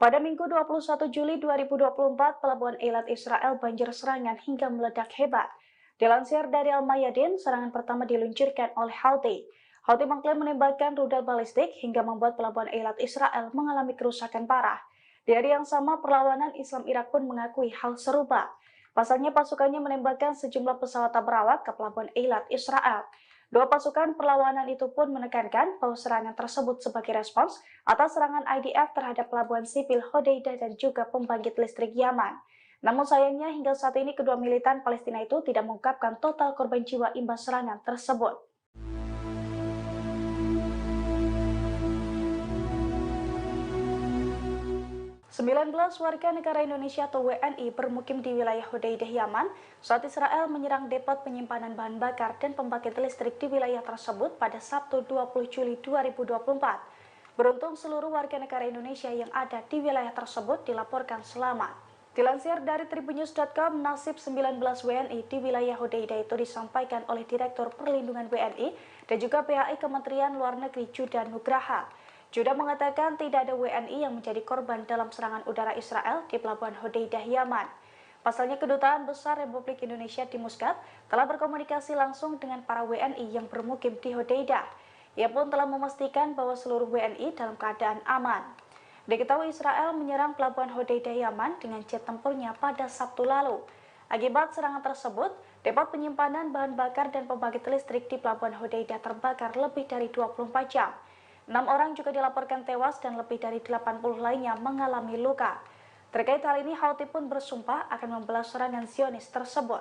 Pada Minggu 21 Juli 2024, pelabuhan Eilat Israel banjir serangan hingga meledak hebat. Dilansir dari Al-Mayadin, serangan pertama diluncurkan oleh Houthi. Houthi mengklaim menembakkan rudal balistik hingga membuat pelabuhan Eilat Israel mengalami kerusakan parah. Di hari yang sama, perlawanan Islam Irak pun mengakui hal serupa. Pasalnya pasukannya menembakkan sejumlah pesawat tak berawak ke pelabuhan Eilat Israel. Dua pasukan perlawanan itu pun menekankan bahwa serangan tersebut sebagai respons atas serangan IDF terhadap pelabuhan sipil Hodeidah dan juga pembangkit listrik Yaman. Namun sayangnya hingga saat ini kedua militan Palestina itu tidak mengungkapkan total korban jiwa imbas serangan tersebut. 19 warga negara Indonesia atau WNI bermukim di wilayah Hudaidah, Yaman saat Israel menyerang depot penyimpanan bahan bakar dan pembangkit listrik di wilayah tersebut pada Sabtu 20 Juli 2024. Beruntung seluruh warga negara Indonesia yang ada di wilayah tersebut dilaporkan selamat. Dilansir dari tribunnews.com, nasib 19 WNI di wilayah Hudaidah itu disampaikan oleh Direktur Perlindungan WNI dan juga PHI Kementerian Luar Negeri Judah Nugraha. Judah mengatakan tidak ada WNI yang menjadi korban dalam serangan udara Israel di Pelabuhan Hudaidah, Yaman. Pasalnya, Kedutaan Besar Republik Indonesia di Muscat telah berkomunikasi langsung dengan para WNI yang bermukim di Hudaidah. Ia pun telah memastikan bahwa seluruh WNI dalam keadaan aman. Diketahui Israel menyerang Pelabuhan Hudaidah, Yaman dengan jet tempurnya pada Sabtu lalu. Akibat serangan tersebut, depot penyimpanan bahan bakar dan pembangkit listrik di Pelabuhan Hudaidah terbakar lebih dari 24 jam. 6 orang juga dilaporkan tewas dan lebih dari 80 lainnya mengalami luka. Terkait hal ini, Houthi pun bersumpah akan membalas serangan Zionis tersebut.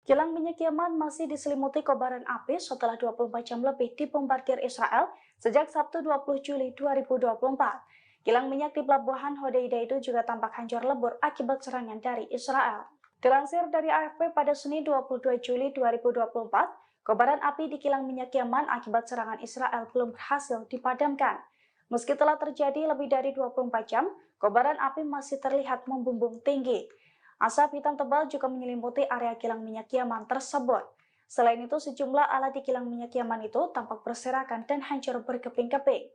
Kilang minyak Yaman masih diselimuti kobaran api setelah 24 jam lebih dibombardir Israel sejak Sabtu 20 Juli 2024. Kilang minyak di Pelabuhan Hudaidah itu juga tampak hancur lebur akibat serangan dari Israel. Dilansir dari AFP pada Senin 22 Juli 2024, kobaran api di kilang minyak Yaman akibat serangan Israel belum berhasil dipadamkan. Meski telah terjadi lebih dari 24 jam, kobaran api masih terlihat membumbung tinggi. Asap hitam tebal juga menyelimuti area kilang minyak Yaman tersebut. Selain itu, sejumlah alat di kilang minyak Yaman itu tampak berserakan dan hancur berkeping-keping.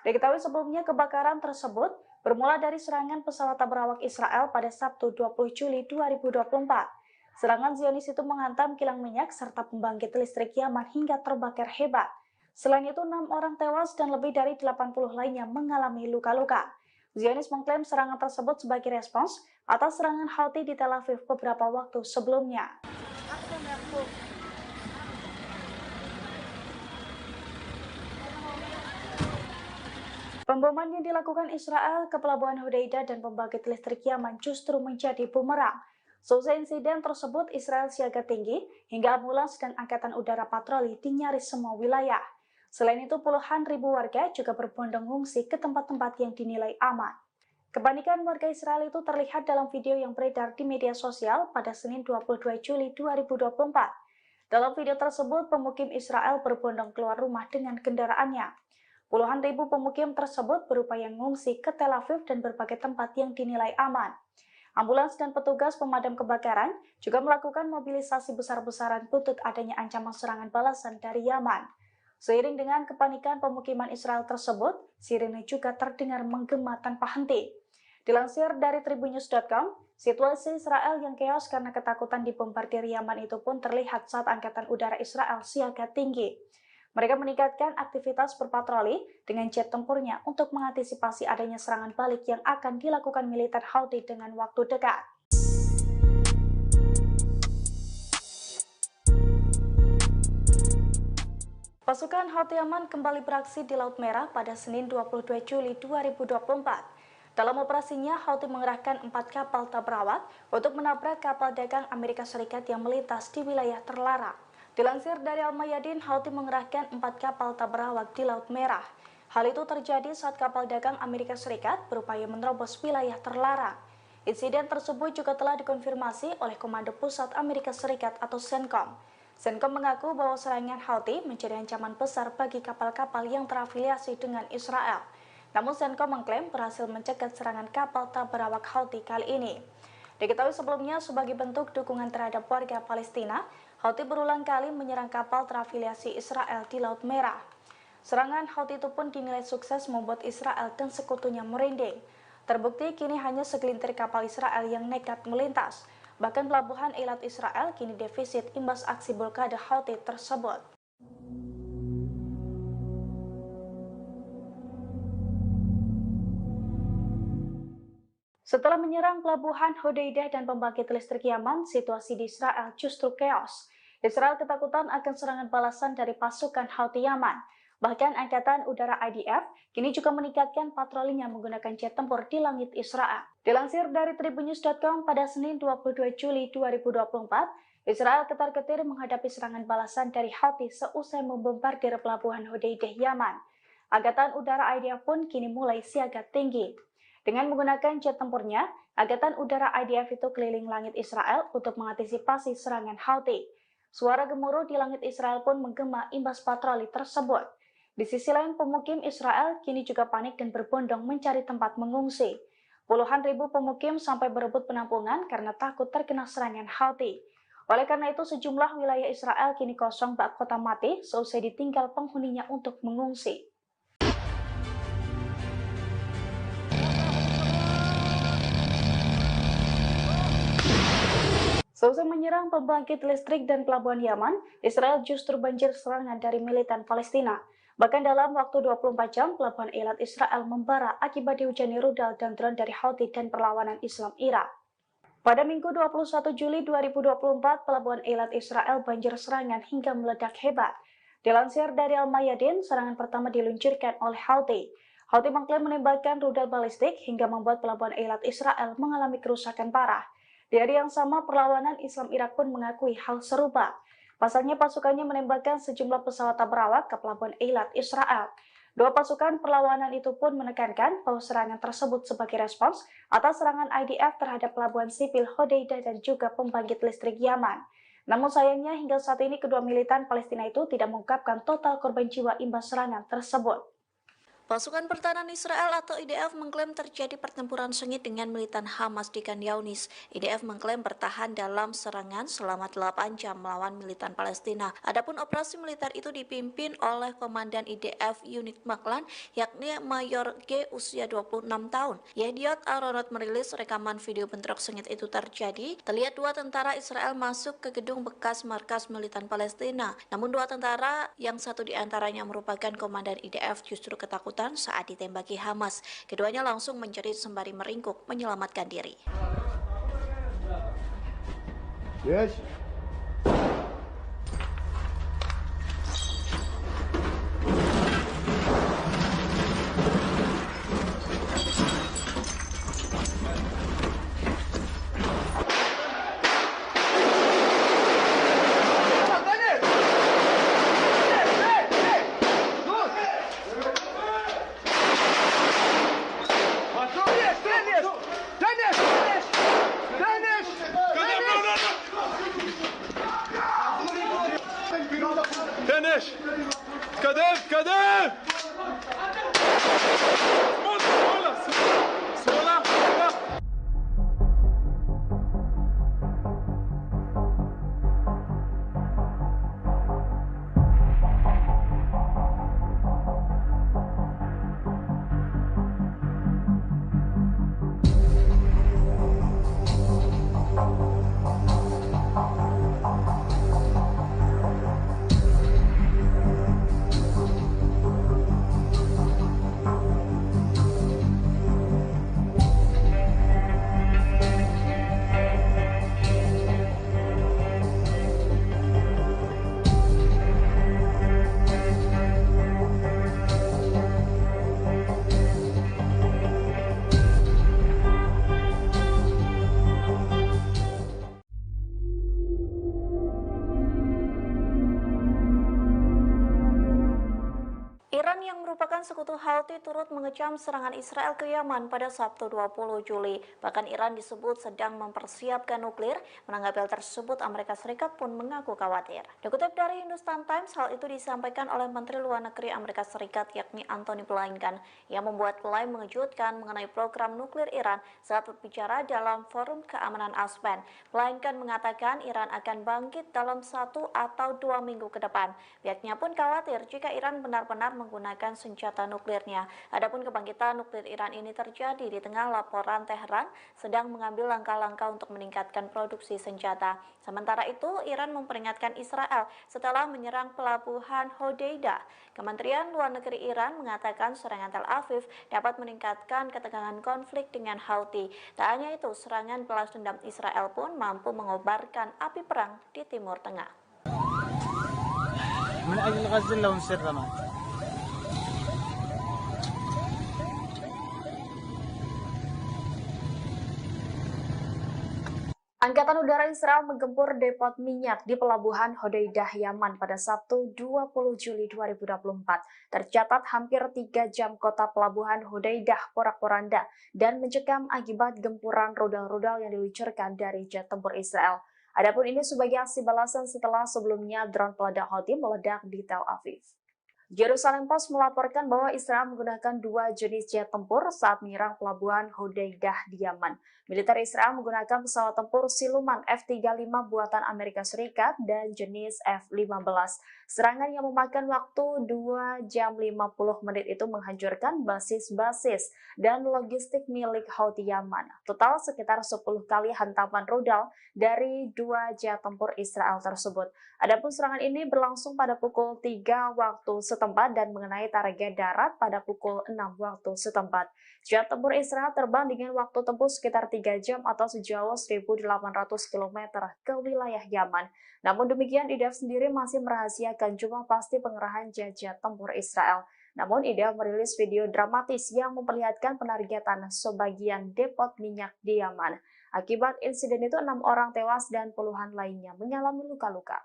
Diketahui sebelumnya kebakaran tersebut bermula dari serangan pesawat berawak Israel pada Sabtu 20 Juli 2024. Serangan Zionis itu menghantam kilang minyak serta pembangkit listrik Yaman hingga terbakar hebat. Selain itu, 6 orang tewas dan lebih dari 80 lainnya mengalami luka-luka. Zionis mengklaim serangan tersebut sebagai respons atas serangan Houthi di Tel Aviv beberapa waktu sebelumnya. Pemboman yang dilakukan Israel ke Pelabuhan Hudaidah dan pembangkit listrik Yaman justru menjadi bumerang. Seusai insiden tersebut, Israel siaga tinggi hingga ambulans dan angkatan udara patroli di nyaris semua wilayah. Selain itu, puluhan ribu warga juga berbondong mengungsi ke tempat-tempat yang dinilai aman. Kepanikan warga Israel itu terlihat dalam video yang beredar di media sosial pada Senin 22 Juli 2024. Dalam video tersebut, pemukim Israel berbondong keluar rumah dengan kendaraannya. Puluhan ribu pemukim tersebut berupaya mengungsi ke Tel Aviv dan berbagai tempat yang dinilai aman. Ambulans dan petugas pemadam kebakaran juga melakukan mobilisasi besar-besaran buntut adanya ancaman serangan balasan dari Yaman. Seiring dengan kepanikan pemukiman Israel tersebut, sirine juga terdengar menggema tanpa henti. Dilansir dari tribunnews.com, situasi Israel yang keos karena ketakutan dibombardir Yaman itu pun terlihat saat Angkatan Udara Israel siaga tinggi. Mereka meningkatkan aktivitas berpatroli dengan jet tempurnya untuk mengantisipasi adanya serangan balik yang akan dilakukan militer Houthi dengan waktu dekat. Pasukan Houthi Yaman kembali beraksi di Laut Merah pada Senin 22 Juli 2024. Dalam operasinya, Houthi mengerahkan 4 kapal tabrawat untuk menabrak kapal dagang Amerika Serikat yang melintas di wilayah terlarang. Dilansir dari Al-Mayadin, Houthi mengerahkan 4 kapal tabrawak di Laut Merah. Hal itu terjadi saat kapal dagang Amerika Serikat berupaya menerobos wilayah terlarang. Insiden tersebut juga telah dikonfirmasi oleh Komando Pusat Amerika Serikat atau CENTCOM. CENTCOM mengaku bahwa serangan Houthi menjadi ancaman besar bagi kapal-kapal yang terafiliasi dengan Israel. Namun CENTCOM mengklaim berhasil mencegat serangan kapal tabrawak Houthi kali ini. Diketahui sebelumnya sebagai bentuk dukungan terhadap warga Palestina, Houthi berulang kali menyerang kapal terafiliasi Israel di Laut Merah. Serangan Houthi itu pun dinilai sukses membuat Israel dan sekutunya merinding. Terbukti kini hanya segelintir kapal Israel yang nekat melintas. Bahkan pelabuhan Eilat Israel kini defisit imbas aksi blokade Houthi tersebut. Setelah menyerang pelabuhan Hudaidah dan pembangkit listrik Yaman, situasi di Israel justru keos. Israel ketakutan akan serangan balasan dari pasukan Houthi Yaman. Bahkan Angkatan Udara IDF kini juga meningkatkan patrolinya menggunakan jet tempur di langit Israel. Dilansir dari tribunnews.com pada Senin 22 Juli 2024, Israel ketar-ketir menghadapi serangan balasan dari Houthi seusai membombardir pelabuhan Hodeidah, Yaman. Angkatan Udara IDF pun kini mulai siaga tinggi. Dengan menggunakan jet tempurnya, Angkatan Udara IDF itu keliling langit Israel untuk mengantisipasi serangan Houthi. Suara gemuruh di langit Israel pun menggema imbas patroli tersebut. Di sisi lain, pemukim Israel kini juga panik dan berbondong mencari tempat mengungsi. Puluhan ribu pemukim sampai berebut penampungan karena takut terkena serangan Houthi. Oleh karena itu, sejumlah wilayah Israel kini kosong bak kota mati seusai ditinggal penghuninya untuk mengungsi. Seusai menyerang pembangkit listrik dan pelabuhan Yaman, Israel justru banjir serangan dari militan Palestina. Bahkan dalam waktu 24 jam, pelabuhan Eilat Israel membara akibat dihujani rudal dan drone dari Houthi dan perlawanan Islam Irak. Pada Minggu 21 Juli 2024, pelabuhan Eilat Israel banjir serangan hingga meledak hebat. Dilansir dari Al-Mayadin, serangan pertama diluncurkan oleh Houthi. Houthi mengklaim menembakkan rudal balistik hingga membuat pelabuhan Eilat Israel mengalami kerusakan parah. Di hari yang sama, perlawanan Islam Irak pun mengakui hal serupa. Pasalnya pasukannya menembakkan sejumlah pesawat berawak ke pelabuhan Eilat Israel. Dua pasukan perlawanan itu pun menekankan bahwa serangan tersebut sebagai respons atas serangan IDF terhadap pelabuhan sipil Hodeidah dan juga pembangkit listrik Yaman. Namun sayangnya hingga saat ini kedua militan Palestina itu tidak mengungkapkan total korban jiwa imbas serangan tersebut. Pasukan Pertahanan Israel atau IDF mengklaim terjadi pertempuran sengit dengan militan Hamas di Khan Younis. IDF mengklaim bertahan dalam serangan selama 8 jam melawan militan Palestina. Adapun operasi militer itu dipimpin oleh Komandan IDF Unit Maklan, yakni Mayor G usia 26 tahun. Yediot Aronot merilis rekaman video bentrok sengit itu terjadi. Terlihat dua tentara Israel masuk ke gedung bekas markas militan Palestina. Namun dua tentara, yang satu diantaranya merupakan Komandan IDF, justru ketakutan saat ditembaki Hamas. Keduanya langsung menjerit sembari meringkuk menyelamatkan diri. Yes. فينيش كذب كذب Iran yang merupakan sekutu Houthi turut mengecam serangan Israel ke Yaman pada Sabtu 20 Juli. Bahkan Iran disebut sedang mempersiapkan nuklir. Menanggapi hal tersebut, Amerika Serikat pun mengaku khawatir. Dikutip dari Hindustan Times, hal itu disampaikan oleh Menteri Luar Negeri Amerika Serikat yakni Antony Blinken yang membuat klaim mengejutkan mengenai program nuklir Iran saat berbicara dalam Forum Keamanan Aspen. Blinken mengatakan Iran akan bangkit dalam 1 atau 2 minggu ke depan. Pihaknya pun khawatir jika Iran benar-benar menggunakan senjata nuklirnya. Adapun kebangkitan nuklir Iran ini terjadi di tengah laporan Teheran sedang mengambil langkah-langkah untuk meningkatkan produksi senjata. Sementara itu, Iran memperingatkan Israel setelah menyerang pelabuhan Hodeidah. Kementerian Luar Negeri Iran mengatakan serangan Tel Aviv dapat meningkatkan ketegangan konflik dengan Houthi. Tak hanya itu, serangan balas dendam Israel pun mampu mengobarkan api perang di Timur Tengah. من أجل غزة لهم سر ما Angkatan Udara Israel menggempur depot minyak di Pelabuhan Hodeidah, Yaman pada Sabtu 20 Juli 2024. Tercatat hampir 3 jam kota Pelabuhan Hodeidah porak-poranda dan mencekam akibat gempuran rudal-rudal yang diluncurkan dari jet tempur Israel. Adapun ini sebagai aksi balasan setelah sebelumnya drone peledak Houthi meledak di Tel Aviv. Jerusalem Post melaporkan bahwa Israel menggunakan 2 jenis jet tempur saat menyerang pelabuhan Hodeidah di Yaman. Militer Israel menggunakan pesawat tempur siluman F-35 buatan Amerika Serikat dan jenis F-15. Serangan yang memakan waktu 2 jam 50 menit itu menghancurkan basis-basis dan logistik milik Houthi Yaman. Total sekitar 10 kali hantaman rudal dari 2 jet tempur Israel tersebut. Adapun serangan ini berlangsung pada pukul 3 waktu setempat dan mengenai target darat pada pukul 6 waktu setempat. Jet tempur Israel terbang dengan waktu tempuh sekitar 3 jam atau sejauh 1.800 km ke wilayah Yaman. Namun demikian, IDF sendiri masih merahasiakan jumlah pasti pengerahan jet tempur Israel. Namun IDF merilis video dramatis yang memperlihatkan penargetan sebagian depot minyak di Yaman. Akibat insiden itu 6 orang tewas dan puluhan lainnya mengalami luka-luka.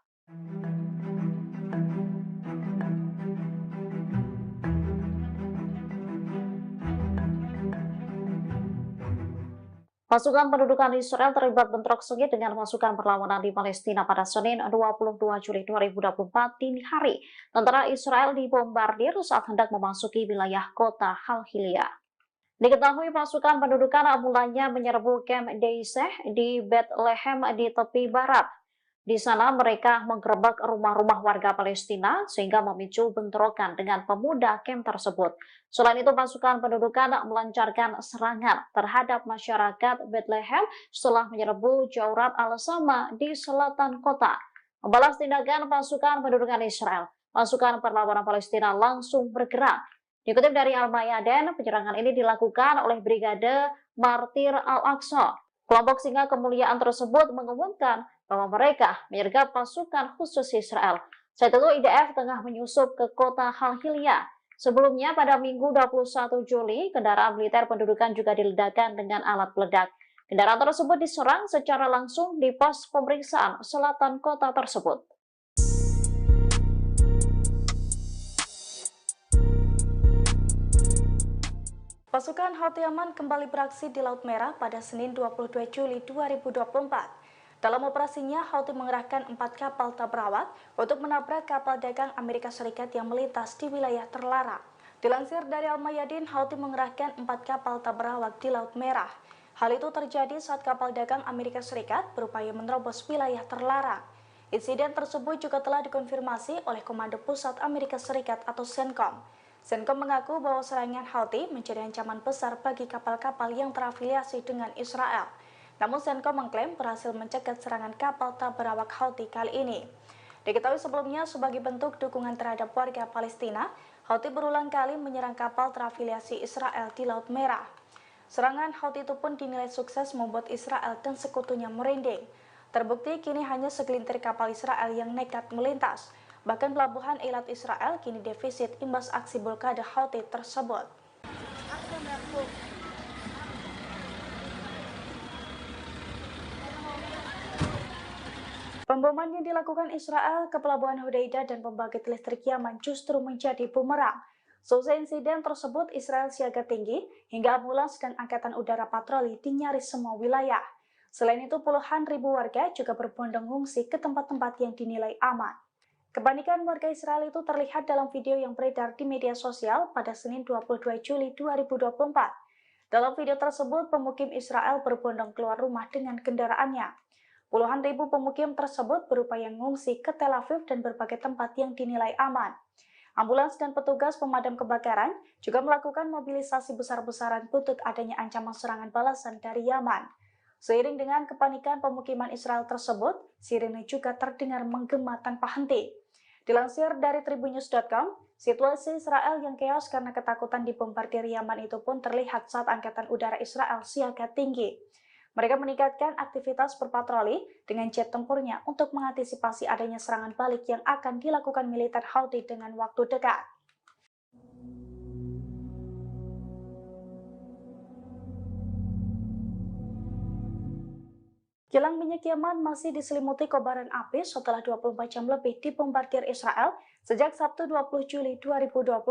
Pasukan pendudukan Israel terlibat bentrok sengit dengan pasukan perlawanan di Palestina pada Senin 22 Juli 2024 dini hari. Tentara Israel dibombardir saat hendak memasuki wilayah kota Halhilia. Diketahui pasukan pendudukan mulanya menyerbu Camp Deiseh di Bethlehem di tepi barat. Di sana mereka menggerebek rumah-rumah warga Palestina sehingga memicu bentrokan dengan pemuda camp tersebut. Selain itu, pasukan pendudukan melancarkan serangan terhadap masyarakat Bethlehem setelah menyerbu Jaurat al-Sama di selatan kota. Membalas tindakan pasukan pendudukan Israel, pasukan perlawanan Palestina langsung bergerak. Dikutip dari Al-Mayadin, penyerangan ini dilakukan oleh Brigade Martir Al-Aqsa. Kelompok Singa Kemuliaan tersebut mengumumkan bahwa mereka menyergap pasukan khusus Israel. Saat itu IDF tengah menyusup ke kota Halhilia. Sebelumnya pada Minggu 21 Juli, kendaraan militer pendudukan juga diledakkan dengan alat peledak. Kendaraan tersebut diserang secara langsung di pos pemeriksaan selatan kota tersebut. Pasukan Houthi Yaman kembali beraksi di Laut Merah pada Senin 22 Juli 2024. Dalam operasinya, Houthi mengerahkan 4 kapal tabrawak untuk menabrak kapal dagang Amerika Serikat yang melintas di wilayah terlarang. Dilansir dari Al-Mayadin, Houthi mengerahkan 4 kapal tabrawak di Laut Merah. Hal itu terjadi saat kapal dagang Amerika Serikat berupaya menerobos wilayah terlarang. Insiden tersebut juga telah dikonfirmasi oleh Komando Pusat Amerika Serikat atau CENTCOM. CENTCOM mengaku bahwa serangan Houthi menjadi ancaman besar bagi kapal-kapal yang terafiliasi dengan Israel. Namun CENTCOM mengklaim berhasil mencegat serangan kapal tabrawak Houthi kali ini. Diketahui sebelumnya sebagai bentuk dukungan terhadap warga Palestina, Houthi berulang kali menyerang kapal terafiliasi Israel di Laut Merah. Serangan Houthi itu pun dinilai sukses membuat Israel dan sekutunya merinding. Terbukti kini hanya segelintir kapal Israel yang nekat melintas. Bahkan pelabuhan Eilat Israel kini defisit imbas aksi blokade Houthi tersebut. Pemboman yang dilakukan Israel ke pelabuhan Hodeidah dan pembangkit listrik Yaman justru menjadi bumerang. Seusai insiden tersebut, Israel siaga tinggi hingga ambulans dan angkatan udara patroli di nyaris semua wilayah. Selain itu, puluhan ribu warga juga berbondong ngungsi ke tempat-tempat yang dinilai aman. Kepanikan warga Israel itu terlihat dalam video yang beredar di media sosial pada Senin 22 Juli 2024. Dalam video tersebut, pemukim Israel berbondong keluar rumah dengan kendaraannya. Puluhan ribu pemukim tersebut berupaya mengungsi ke Tel Aviv dan berbagai tempat yang dinilai aman. Ambulans dan petugas pemadam kebakaran juga melakukan mobilisasi besar-besaran buntut adanya ancaman serangan balasan dari Yaman. Seiring dengan kepanikan pemukiman Israel tersebut, sirene juga terdengar menggema tanpa henti. Dilansir dari tribunnews.com, situasi Israel yang keos karena ketakutan dibombardir Yaman itu pun terlihat saat Angkatan Udara Israel siaga tinggi. Mereka meningkatkan aktivitas berpatroli dengan jet tempurnya untuk mengantisipasi adanya serangan balik yang akan dilakukan militer Houthi dengan waktu dekat. Kilang minyak Yaman masih diselimuti kobaran api setelah 24 jam lebih dibombardir Israel sejak Sabtu 20 Juli 2024.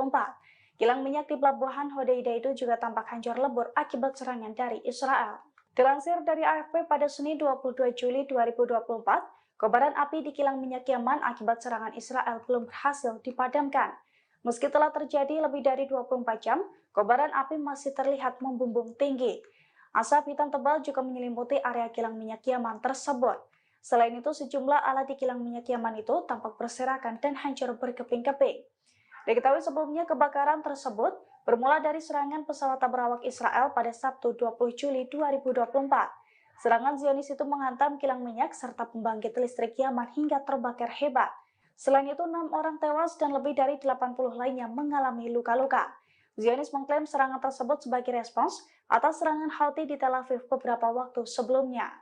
Kilang minyak di pelabuhan Hodeida itu juga tampak hancur lebur akibat serangan dari Israel. Dilansir dari AFP pada Senin 22 Juli 2024, kobaran api di kilang minyak Yaman akibat serangan Israel belum berhasil dipadamkan. Meski telah terjadi lebih dari 24 jam, kobaran api masih terlihat membumbung tinggi. Asap hitam tebal juga menyelimuti area kilang minyak Yaman tersebut. Selain itu, sejumlah alat di kilang minyak Yaman itu tampak berserakan dan hancur berkeping-keping. Diketahui sebelumnya kebakaran tersebut bermula dari serangan pesawat berawak Israel pada Sabtu 20 Juli 2024. Serangan Zionis itu menghantam kilang minyak serta pembangkit listrik Yaman hingga terbakar hebat. Selain itu, 6 orang tewas dan lebih dari 80 lainnya mengalami luka-luka. Zionis mengklaim serangan tersebut sebagai respons atas serangan Houthi di Tel Aviv beberapa waktu sebelumnya.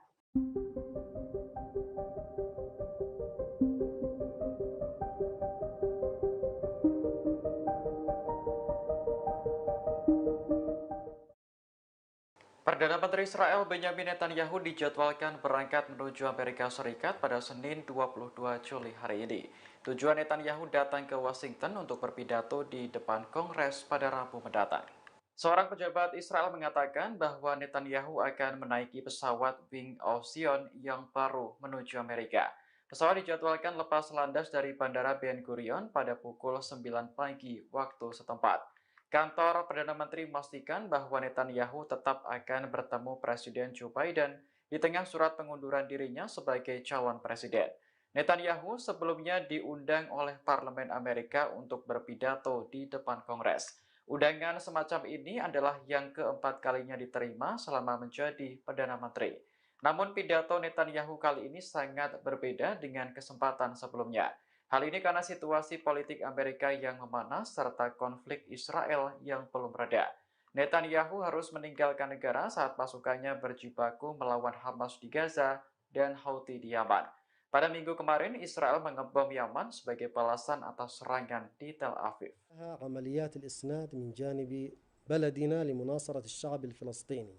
Perdana Menteri Israel Benyamin Netanyahu dijadwalkan berangkat menuju Amerika Serikat pada Senin 22 Juli hari ini. Tujuan Netanyahu datang ke Washington untuk berpidato di depan Kongres pada Rabu mendatang. Seorang pejabat Israel mengatakan bahwa Netanyahu akan menaiki pesawat Wing of Zion yang baru menuju Amerika. Pesawat dijadwalkan lepas landas dari Bandara Ben Gurion pada pukul 9 pagi waktu setempat. Kantor Perdana Menteri memastikan bahwa Netanyahu tetap akan bertemu Presiden Joe Biden di tengah surat pengunduran dirinya sebagai calon presiden. Netanyahu sebelumnya diundang oleh Parlemen Amerika untuk berpidato di depan Kongres. Undangan semacam ini adalah yang keempat kalinya diterima selama menjadi Perdana Menteri. Namun pidato Netanyahu kali ini sangat berbeda dengan kesempatan sebelumnya. Hal ini karena situasi politik Amerika yang memanas serta konflik Israel yang belum reda. Netanyahu harus meninggalkan negara saat pasukannya berjibaku melawan Hamas di Gaza dan Houthi di Yaman. Pada minggu kemarin, Israel mengebom Yaman sebagai balasan atas serangan di Tel Aviv. عمليات الإسناد من جانب بلدنا لمناصرة الشعب الفلسطيني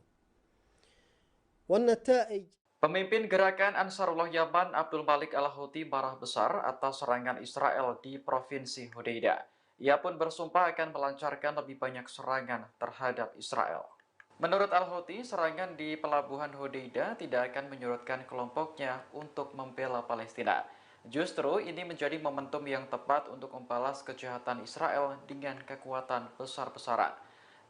والنتائج. Pemimpin gerakan Ansarullah Yaman Abdul Malik Al-Houthi marah besar atas serangan Israel di Provinsi Hodeida. Ia pun bersumpah akan melancarkan lebih banyak serangan terhadap Israel. Menurut Al-Houthi, serangan di pelabuhan Hodeida tidak akan menyurutkan kelompoknya untuk membela Palestina. Justru ini menjadi momentum yang tepat untuk membalas kejahatan Israel dengan kekuatan besar-besaran.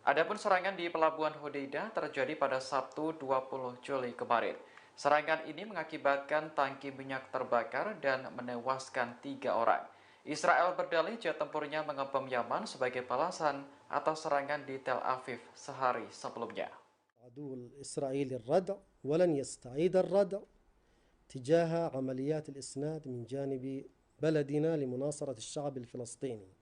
Adapun serangan di pelabuhan Hodeida terjadi pada Sabtu 20 Juli kemarin. Serangan ini mengakibatkan tangki minyak terbakar dan menewaskan 3 orang. Israel berdalih jet tempurnya mengebom Yaman sebagai balasan atas serangan di Tel Aviv sehari sebelumnya. عدو الإسرائيلي الردع ولن يستعيد الردع تجاه عمليات الإسناد من جانب بلدنا لمناصرة الشعب الفلسطيني.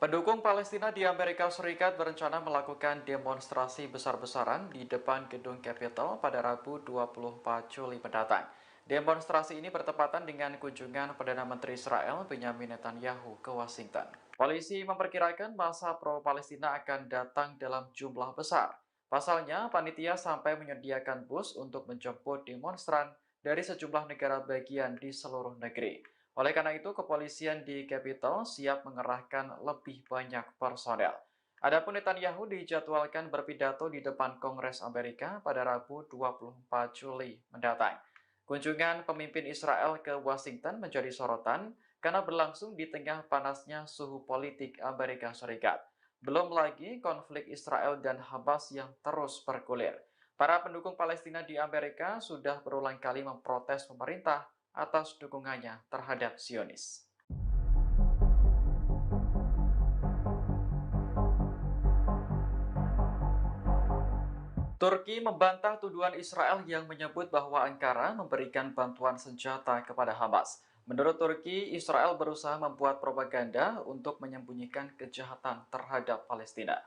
Pendukung Palestina di Amerika Serikat berencana melakukan demonstrasi besar-besaran di depan gedung Capitol pada Rabu 24 Juli mendatang. Demonstrasi ini bertepatan dengan kunjungan Perdana Menteri Israel Benyamin Netanyahu ke Washington. Polisi memperkirakan massa pro-Palestina akan datang dalam jumlah besar. Pasalnya, panitia sampai menyediakan bus untuk menjemput demonstran dari sejumlah negara bagian di seluruh negeri. Oleh karena itu, kepolisian di Capitol siap mengerahkan lebih banyak personel. Adapun Netanyahu dijadwalkan berpidato di depan Kongres Amerika pada Rabu 24 Juli mendatang. Kunjungan pemimpin Israel ke Washington menjadi sorotan karena berlangsung di tengah panasnya suhu politik Amerika Serikat. Belum lagi konflik Israel dan Hamas yang terus bergulir. Para pendukung Palestina di Amerika sudah berulang kali memprotes pemerintah atas dukungannya terhadap Zionis. Turki membantah tuduhan Israel yang menyebut bahwa Ankara memberikan bantuan senjata kepada Hamas. Menurut Turki, Israel berusaha membuat propaganda untuk menyembunyikan kejahatan terhadap Palestina.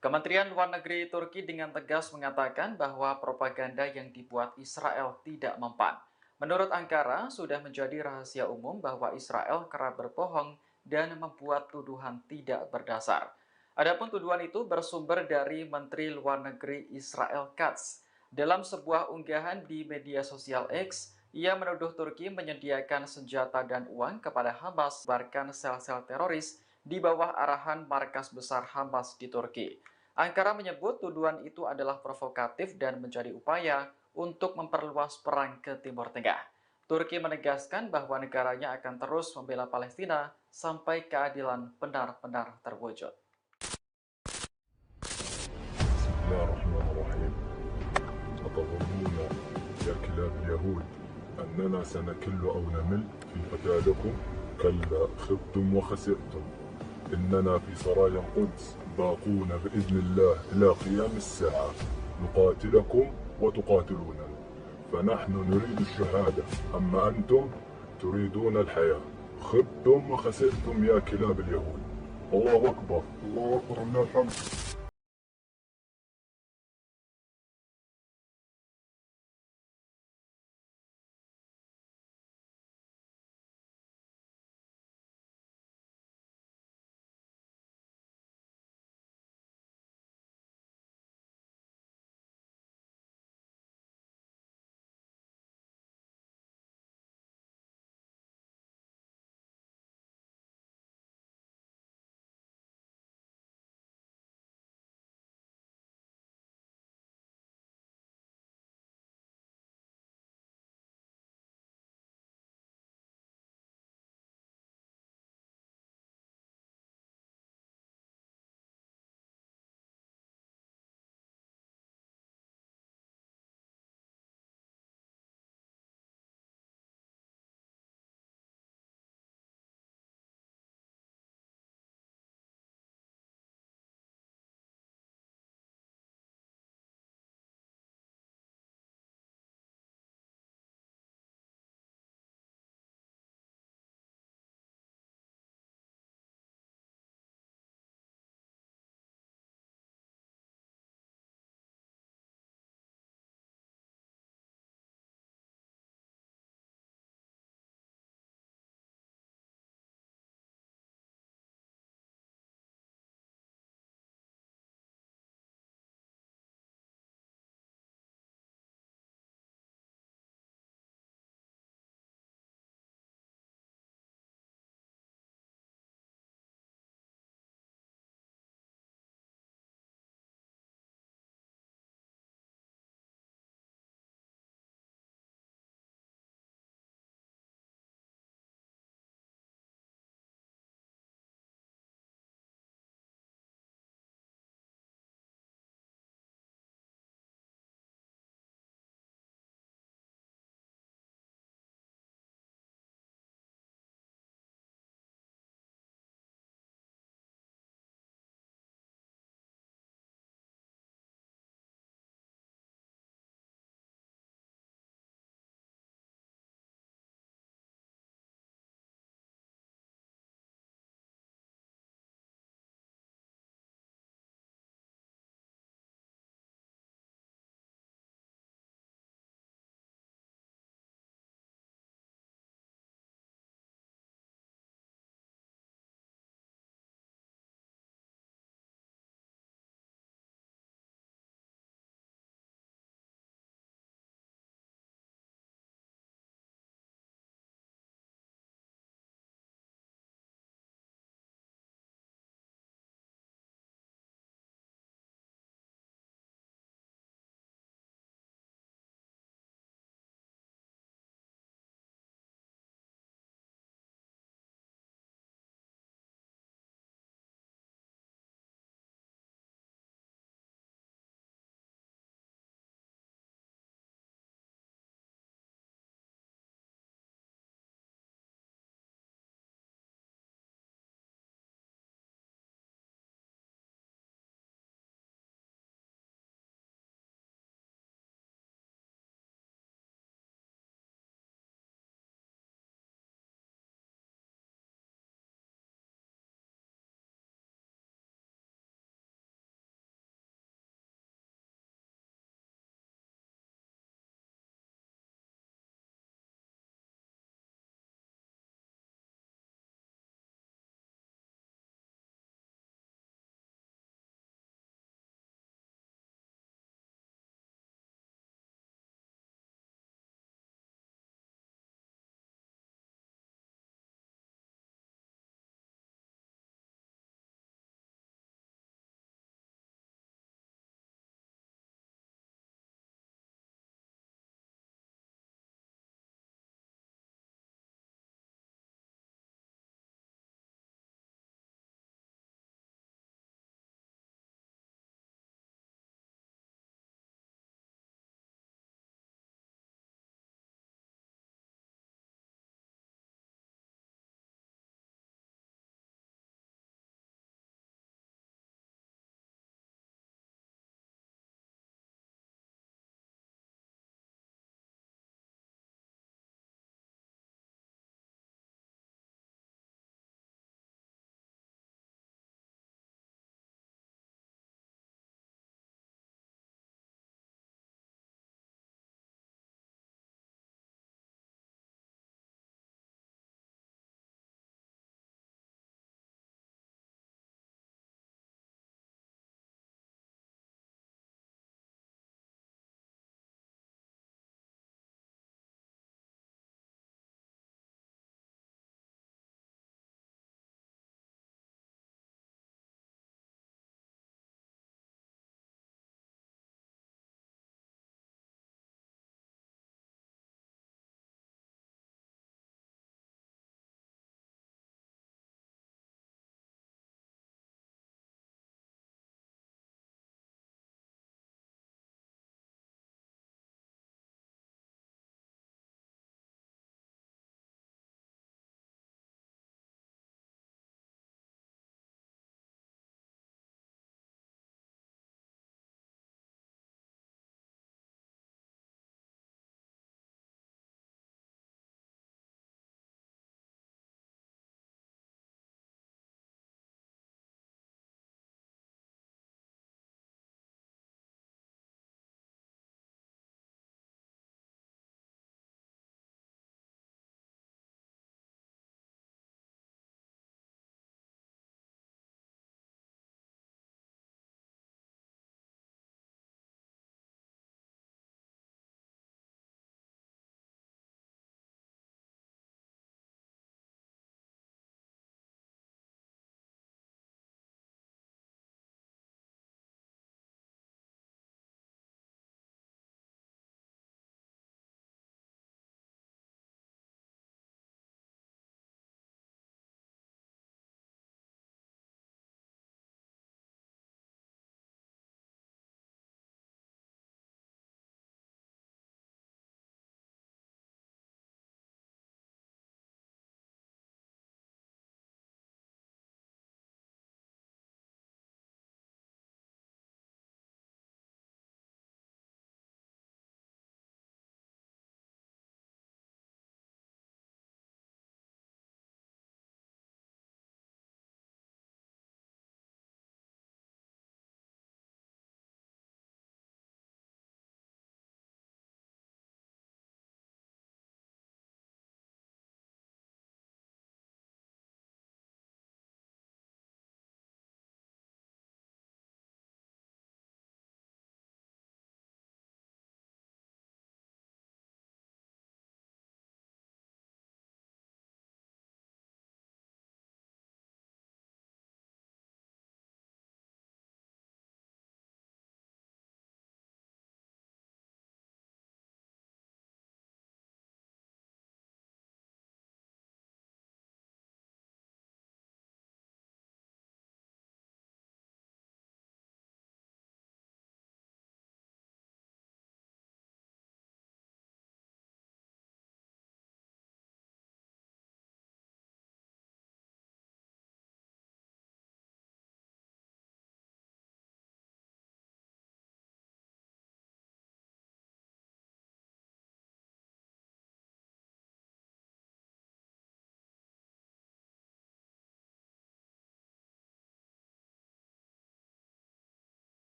Kementerian Luar Negeri Turki dengan tegas mengatakan bahwa propaganda yang dibuat Israel tidak mempan. Menurut Ankara, sudah menjadi rahasia umum bahwa Israel kerap berbohong dan membuat tuduhan tidak berdasar. Adapun tuduhan itu bersumber dari Menteri Luar Negeri Israel Katz. Dalam sebuah unggahan di media sosial X, ia menuduh Turki menyediakan senjata dan uang kepada Hamas menyebarkan sel-sel teroris di bawah arahan markas besar Hamas di Turki. Ankara menyebut tuduhan itu adalah provokatif dan menjadi upaya untuk memperluas perang ke Timur Tengah. Turki menegaskan bahwa negaranya akan terus membela Palestina sampai keadilan benar-benar terwujud. Bismillahirrahmanirrahim. أتظنون يا كلاب اليهود أننا سنكل أو نمل في قتالكم؟ كلا خبتم وخسرتم. إننا في سرايا القدس باقون بإذن الله إلى قيام الساعة نقاتلكم وتقاتلوننا، فنحن نريد الشهادة أما أنتم تريدون الحياة. خبتم وخسرتم يا كلاب اليهود. الله أكبر، الله أكبر، لله الحمد.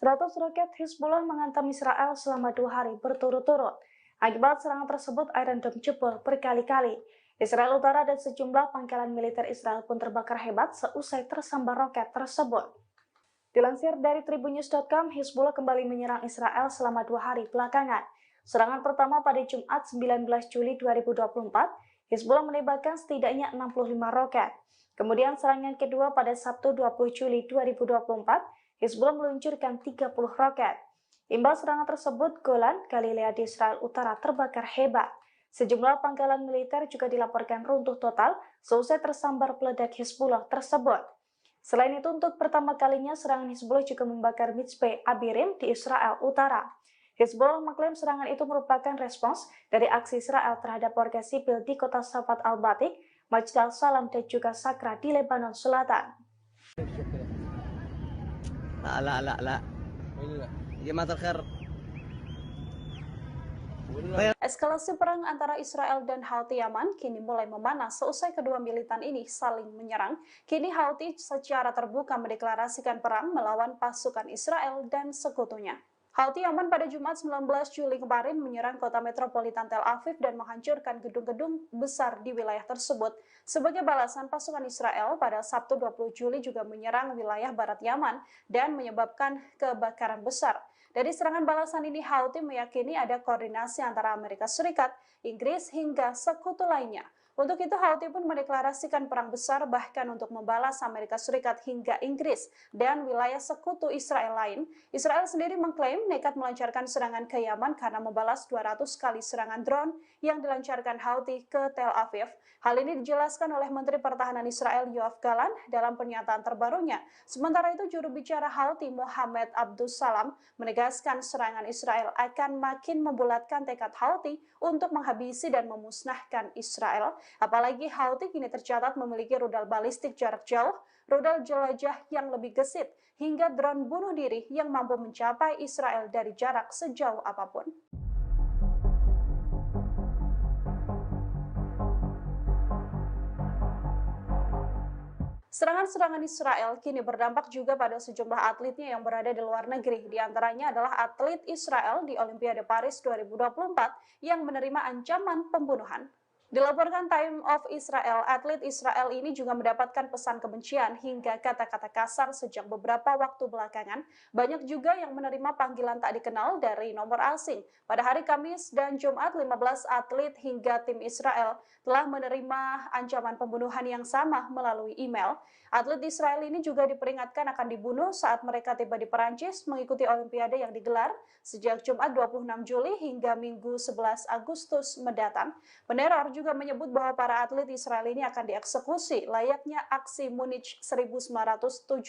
100 roket Hizbullah menghantam Israel selama 2 hari berturut-turut. Akibat serangan tersebut, Iron Dome jebol berkali-kali. Israel Utara dan sejumlah pangkalan militer Israel pun terbakar hebat seusai tersambar roket tersebut. Dilansir dari tribunnews.com, Hizbullah kembali menyerang Israel selama 2 hari belakangan. Serangan pertama pada Jumat 19 Juli 2024, Hizbullah menembakkan setidaknya 65 roket. Kemudian serangan kedua pada Sabtu 20 Juli 2024, Hizbullah meluncurkan 30 roket. Imbas serangan tersebut, Golan, Galilea di Israel Utara terbakar hebat. Sejumlah pangkalan militer juga dilaporkan runtuh total seusai tersambar peledak Hizbullah tersebut. Selain itu, untuk pertama kalinya serangan Hizbullah juga membakar Mitzpe Abirim di Israel Utara. Hizbullah mengklaim serangan itu merupakan respons dari aksi Israel terhadap warga sipil di kota Safat al-Batik, Majd al-Salam, dan juga Sakra di Lebanon Selatan. لا جماعة الخير. Eskalasi perang antara Israel dan Houthi Yaman kini mulai memanas seusai kedua militan ini saling menyerang. Kini Houthi secara terbuka mendeklarasikan perang melawan pasukan Israel dan sekutunya. Houthi Yaman pada Jumat 19 Juli kemarin menyerang kota metropolitan Tel Aviv dan menghancurkan gedung-gedung besar di wilayah tersebut. Sebagai balasan, pasukan Israel pada Sabtu 20 Juli juga menyerang wilayah barat Yaman dan menyebabkan kebakaran besar. Dari serangan balasan ini, Houthi meyakini ada koordinasi antara Amerika Serikat, Inggris, hingga sekutu lainnya. Untuk itu, Houthi pun mendeklarasikan perang besar bahkan untuk membalas Amerika Serikat hingga Inggris dan wilayah sekutu Israel lain. Israel sendiri mengklaim nekat melancarkan serangan ke Yaman karena membalas 200 kali serangan drone yang dilancarkan Houthi ke Tel Aviv. Hal ini dijelaskan oleh Menteri Pertahanan Israel Yoav Gallant dalam pernyataan terbarunya. Sementara itu, juru bicara Houthi Mohammed Abdus Salam menegaskan serangan Israel akan makin membulatkan tekad Houthi untuk menghabisi dan memusnahkan Israel. Apalagi Houthi kini tercatat memiliki rudal balistik jarak jauh, rudal jelajah yang lebih gesit, hingga drone bunuh diri yang mampu mencapai Israel dari jarak sejauh apapun. Serangan-serangan Israel kini berdampak juga pada sejumlah atletnya yang berada di luar negeri. Di antaranya adalah atlet Israel di Olimpiade Paris 2024 yang menerima ancaman pembunuhan. Dilaporkan Time of Israel, atlet Israel ini juga mendapatkan pesan kebencian hingga kata-kata kasar sejak beberapa waktu belakangan. Banyak juga yang menerima panggilan tak dikenal dari nomor asing. Pada hari Kamis dan Jumat, 15 atlet hingga tim Israel telah menerima ancaman pembunuhan yang sama melalui email. Atlet Israel ini juga diperingatkan akan dibunuh saat mereka tiba di Perancis mengikuti Olimpiade yang digelar sejak Jumat 26 Juli hingga Minggu 11 Agustus mendatang. Peneror juga menyebut bahwa para atlet Israel ini akan dieksekusi layaknya aksi Munich 1972,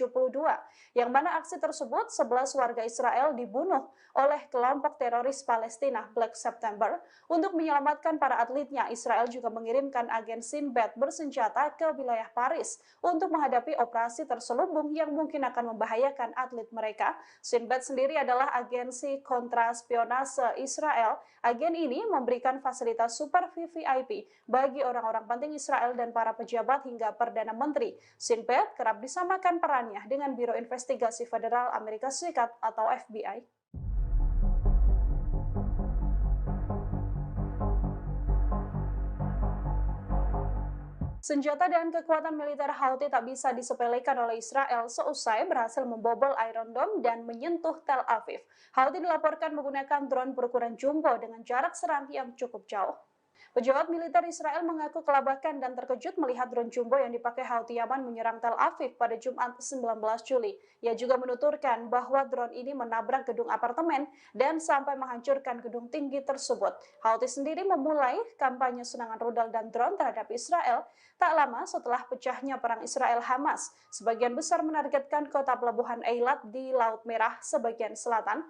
yang mana aksi tersebut 11 warga Israel dibunuh oleh kelompok teroris Palestina Black September. Untuk menyelamatkan para atletnya, Israel juga mengirimkan agen Sinbad bersenjata ke wilayah Paris untuk menghadapi operasi terselubung yang mungkin akan membahayakan atlet mereka. Sinbad sendiri adalah agensi kontraspionase Israel. Agen ini memberikan fasilitas super VVIP bagi orang-orang penting Israel dan para pejabat hingga Perdana Menteri. Sinbad kerap disamakan perannya dengan Biro Investigasi Federal Amerika Serikat atau FBI. Senjata dan kekuatan militer Houthi tak bisa disepelekan oleh Israel seusai berhasil membobol Iron Dome dan menyentuh Tel Aviv. Houthi dilaporkan menggunakan drone berukuran jumbo dengan jarak serang yang cukup jauh. Pejabat militer Israel mengaku kelabakan dan terkejut melihat drone jumbo yang dipakai Houthi Yaman menyerang Tel Aviv pada Jumat 19 Juli. Ia juga menuturkan bahwa drone ini menabrak gedung apartemen dan sampai menghancurkan gedung tinggi tersebut. Houthi sendiri memulai kampanye serangan rudal dan drone terhadap Israel tak lama setelah pecahnya perang Israel-Hamas. Sebagian besar menargetkan kota pelabuhan Eilat di Laut Merah sebagian selatan.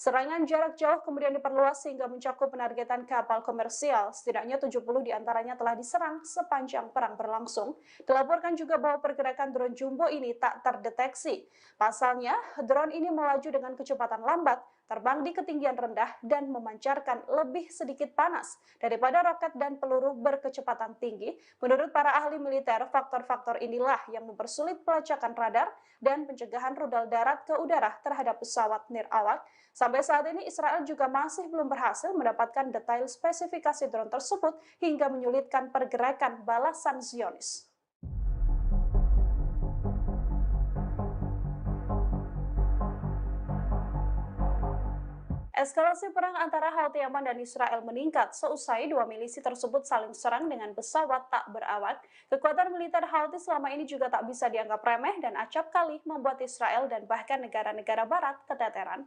Serangan jarak jauh kemudian diperluas sehingga mencakup penargetan kapal komersial. Setidaknya 70 diantaranya telah diserang sepanjang perang berlangsung. Dilaporkan juga bahwa pergerakan drone jumbo ini tak terdeteksi. Pasalnya, drone ini melaju dengan kecepatan lambat, terbang di ketinggian rendah, dan memancarkan lebih sedikit panas daripada roket dan peluru berkecepatan tinggi. Menurut para ahli militer, faktor-faktor inilah yang mempersulit pelacakan radar dan pencegahan rudal darat ke udara terhadap pesawat nirawak. Sampai saat ini Israel juga masih belum berhasil mendapatkan detail spesifikasi drone tersebut hingga menyulitkan pergerakan balasan Zionis. Eskalasi perang antara Houthi Yaman dan Israel meningkat seusai dua milisi tersebut saling serang dengan pesawat tak berawak. Kekuatan militer Houthi selama ini juga tak bisa dianggap remeh dan acap kali membuat Israel dan bahkan negara-negara barat keteteran.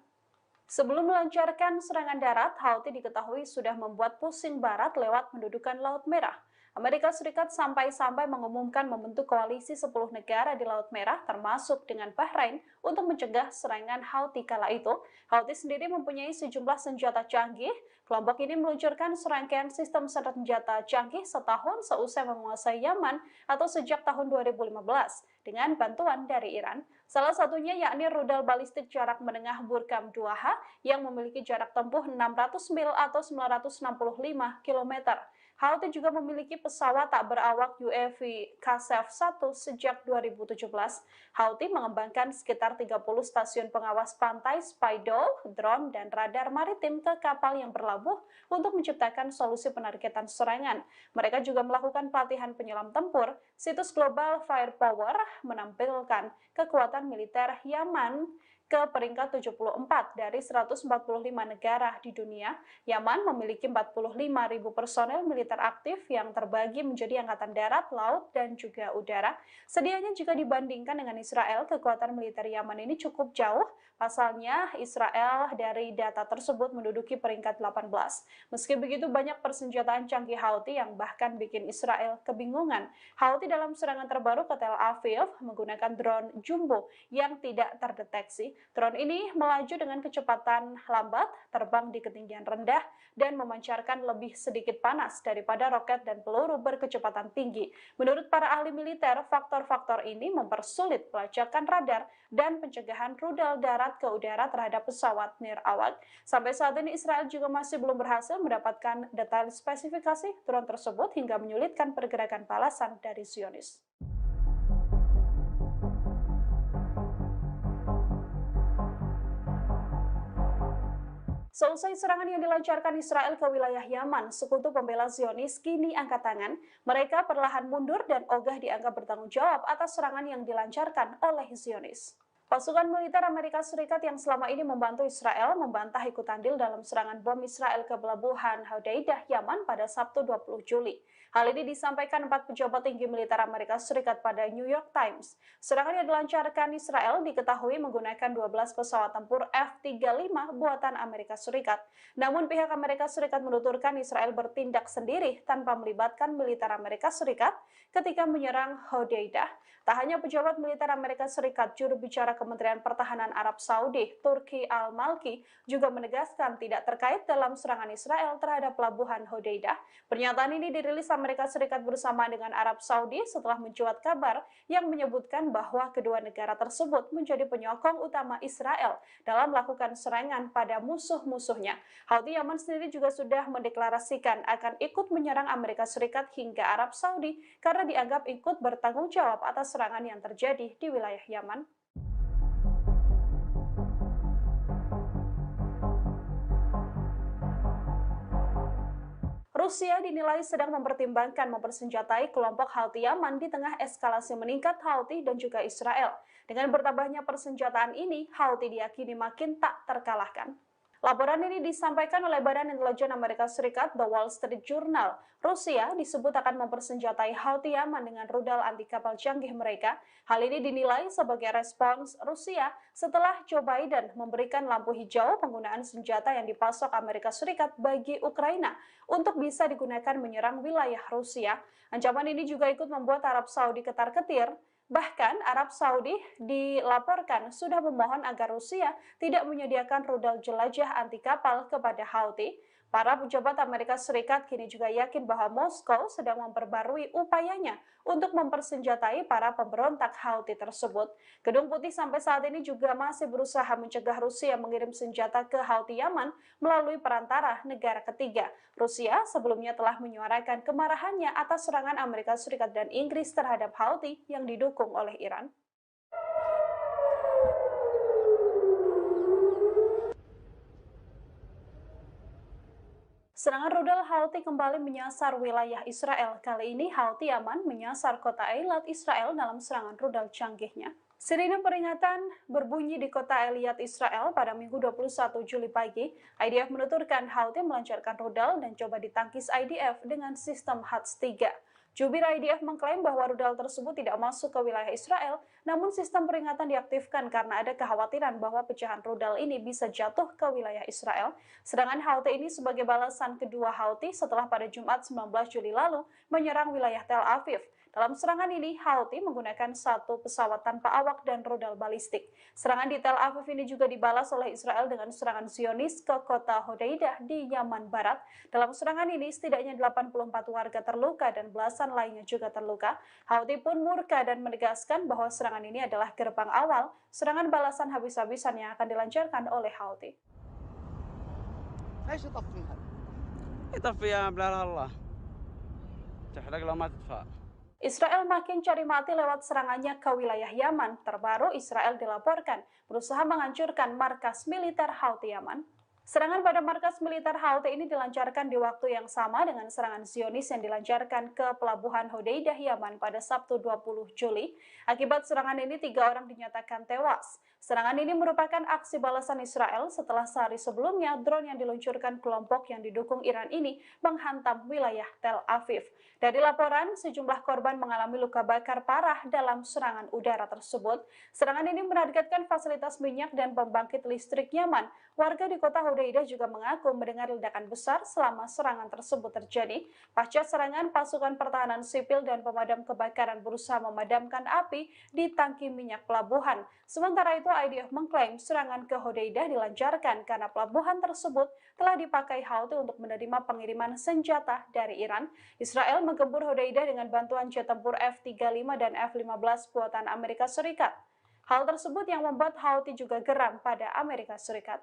Sebelum melancarkan serangan darat, Houthi diketahui sudah membuat pusing barat lewat mendudukan Laut Merah. Amerika Serikat sampai-sampai mengumumkan membentuk koalisi 10 negara di Laut Merah, termasuk dengan Bahrain, untuk mencegah serangan Houthi kala itu. Houthi sendiri mempunyai sejumlah senjata canggih. Kelompok ini meluncurkan serangkaian sistem senjata canggih setahun seusai menguasai Yaman atau sejak tahun 2015 dengan bantuan dari Iran. Salah satunya yakni rudal balistik jarak menengah Burkam 2H yang memiliki jarak tempuh 600 mil atau 965 km. Houthi juga memiliki pesawat tak berawak UAV Qasef-1 sejak 2017. Houthi mengembangkan sekitar 30 stasiun pengawas pantai, spydol, drone, dan radar maritim ke kapal yang berlabuh untuk menciptakan solusi penargetan serangan. Mereka juga melakukan pelatihan penyelam tempur. Situs Global Firepower menampilkan kekuatan militer Yaman ke peringkat 74 dari 145 negara di dunia. Yaman memiliki 45.000 personel militer aktif yang terbagi menjadi angkatan darat, laut, dan juga udara. Sedianya jika dibandingkan dengan Israel, kekuatan militer Yaman ini cukup jauh. Pasalnya, Israel dari data tersebut menduduki peringkat 18. Meski begitu, banyak persenjataan canggih Houthi yang bahkan bikin Israel kebingungan. Houthi dalam serangan terbaru ke Tel Aviv menggunakan drone jumbo yang tidak terdeteksi. Drone ini melaju dengan kecepatan lambat, terbang di ketinggian rendah, dan memancarkan lebih sedikit panas daripada roket dan peluru berkecepatan tinggi. Menurut para ahli militer, faktor-faktor ini mempersulit pelacakan radar dan pencegahan rudal darat ke udara terhadap pesawat nirawak. Sampai saat ini Israel juga masih belum berhasil mendapatkan detail spesifikasi drone tersebut hingga menyulitkan pergerakan balasan dari Zionis. Seusai serangan yang dilancarkan Israel ke wilayah Yaman, sekutu pembela Zionis kini angkat tangan. Mereka perlahan mundur dan ogah dianggap bertanggung jawab atas serangan yang dilancarkan oleh Zionis. Pasukan militer Amerika Serikat yang selama ini membantu Israel membantah ikut andil dalam serangan bom Israel ke pelabuhan Hodeidah, Yaman pada Sabtu 20 Juli. Hal ini disampaikan 4 pejabat tinggi militer Amerika Serikat pada New York Times. Serangan yang dilancarkan Israel diketahui menggunakan 12 pesawat tempur F-35 buatan Amerika Serikat. Namun pihak Amerika Serikat menuturkan Israel bertindak sendiri tanpa melibatkan militer Amerika Serikat ketika menyerang Hodeidah. Tak hanya pejabat militer Amerika Serikat, juru bicara Kementerian Pertahanan Arab Saudi, Turki Al-Malki, juga menegaskan tidak terkait dalam serangan Israel terhadap pelabuhan Hodeidah. Pernyataan ini dirilis Amerika Serikat bersama dengan Arab Saudi setelah mencuat kabar yang menyebutkan bahwa kedua negara tersebut menjadi penyokong utama Israel dalam melakukan serangan pada musuh-musuhnya. Houthi Yaman sendiri juga sudah mendeklarasikan akan ikut menyerang Amerika Serikat hingga Arab Saudi karena dianggap ikut bertanggung jawab atas serangan yang terjadi di wilayah Yaman. Rusia dinilai sedang mempertimbangkan mempersenjatai kelompok Houthi Yaman di tengah eskalasi meningkat Houthi dan juga Israel. Dengan bertambahnya persenjataan ini, Houthi diyakini makin tak terkalahkan. Laporan ini disampaikan oleh Badan Intelijen Amerika Serikat, The Wall Street Journal. Rusia disebut akan mempersenjatai Houthi Yaman dengan rudal anti kapal canggih mereka. Hal ini dinilai sebagai respons Rusia setelah Joe Biden memberikan lampu hijau penggunaan senjata yang dipasok Amerika Serikat bagi Ukraina untuk bisa digunakan menyerang wilayah Rusia. Ancaman ini juga ikut membuat Arab Saudi ketar-ketir. Bahkan Arab Saudi dilaporkan sudah memohon agar Rusia tidak menyediakan rudal jelajah anti kapal kepada Houthi. Para pejabat Amerika Serikat kini juga yakin bahwa Moskow sedang memperbarui upayanya untuk mempersenjatai para pemberontak Houthi tersebut. Gedung Putih sampai saat ini juga masih berusaha mencegah Rusia mengirim senjata ke Houthi Yaman melalui perantara negara ketiga. Rusia sebelumnya telah menyuarakan kemarahannya atas serangan Amerika Serikat dan Inggris terhadap Houthi yang didukung oleh Iran. Serangan rudal Houthi kembali menyasar wilayah Israel. Kali ini Houthi Yaman menyasar kota Eilat Israel dalam serangan rudal canggihnya. Sirine peringatan berbunyi di kota Eilat Israel pada Minggu 21 Juli pagi. IDF menuturkan Houthi melancarkan rudal dan coba ditangkis IDF dengan sistem HATS-3. Jubir IDF mengklaim bahwa rudal tersebut tidak masuk ke wilayah Israel, namun sistem peringatan diaktifkan karena ada kekhawatiran bahwa pecahan rudal ini bisa jatuh ke wilayah Israel. Serangan Houthi ini sebagai balasan kedua Houthi setelah pada Jumat 19 Juli lalu menyerang wilayah Tel Aviv. Dalam serangan ini, Houthi menggunakan satu pesawat tanpa awak dan rudal balistik. Serangan di Tel Aviv ini juga dibalas oleh Israel dengan serangan Zionis ke kota Hodeidah di Yaman Barat. Dalam serangan ini, setidaknya 84 warga terluka dan belasan lainnya juga terluka. Houthi pun murka dan menegaskan bahwa serangan ini adalah gerbang awal serangan balasan habis-habisan yang akan dilancarkan oleh Houthi. ايش يطفيها؟ يطفيها بلا الله تحرق لو ما تدفع. Israel makin cari mati lewat serangannya ke wilayah Yaman. Terbaru, Israel dilaporkan berusaha menghancurkan markas militer Houthi Yaman. Serangan pada markas militer Houthi ini dilancarkan di waktu yang sama dengan serangan Zionis yang dilancarkan ke pelabuhan Hodeidah Yaman pada Sabtu 20 Juli. Akibat serangan ini 3 orang dinyatakan tewas. Serangan ini merupakan aksi balasan Israel setelah sehari sebelumnya drone yang diluncurkan kelompok yang didukung Iran ini menghantam wilayah Tel Aviv. Dari laporan, sejumlah korban mengalami luka bakar parah dalam serangan udara tersebut. Serangan ini menargetkan fasilitas minyak dan pembangkit listrik Yaman. Warga di kota Hodeidah juga mengaku mendengar ledakan besar selama serangan tersebut terjadi. Pasca serangan, pasukan pertahanan sipil dan pemadam kebakaran berusaha memadamkan api di tangki minyak pelabuhan. Sementara itu, IDF mengklaim serangan ke Hodeidah dilancarkan karena pelabuhan tersebut telah dipakai Houthi untuk menerima pengiriman senjata dari Iran. Israel menggempur Hodeidah dengan bantuan jet tempur F-35 dan F-15 buatan Amerika Serikat. Hal tersebut yang membuat Houthi juga geram pada Amerika Serikat.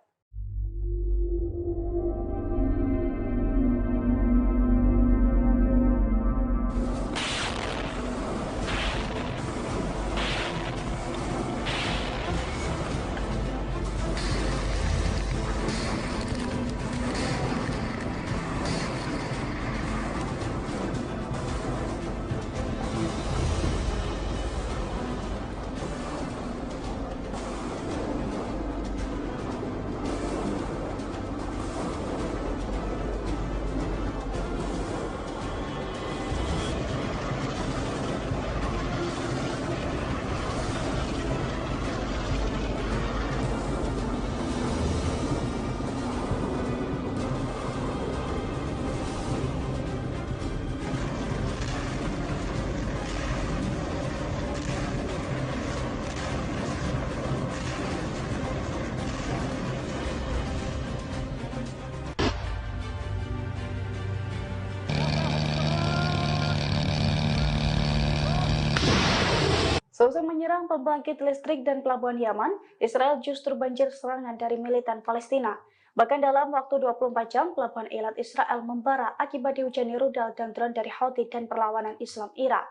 Seusai menyerang pembangkit listrik dan pelabuhan Yaman, Israel justru banjir serangan dari militan Palestina. Bahkan dalam waktu 24 jam, pelabuhan Eilat Israel membara akibat dihujani rudal dan drone dari Houthi dan perlawanan Islam Irak.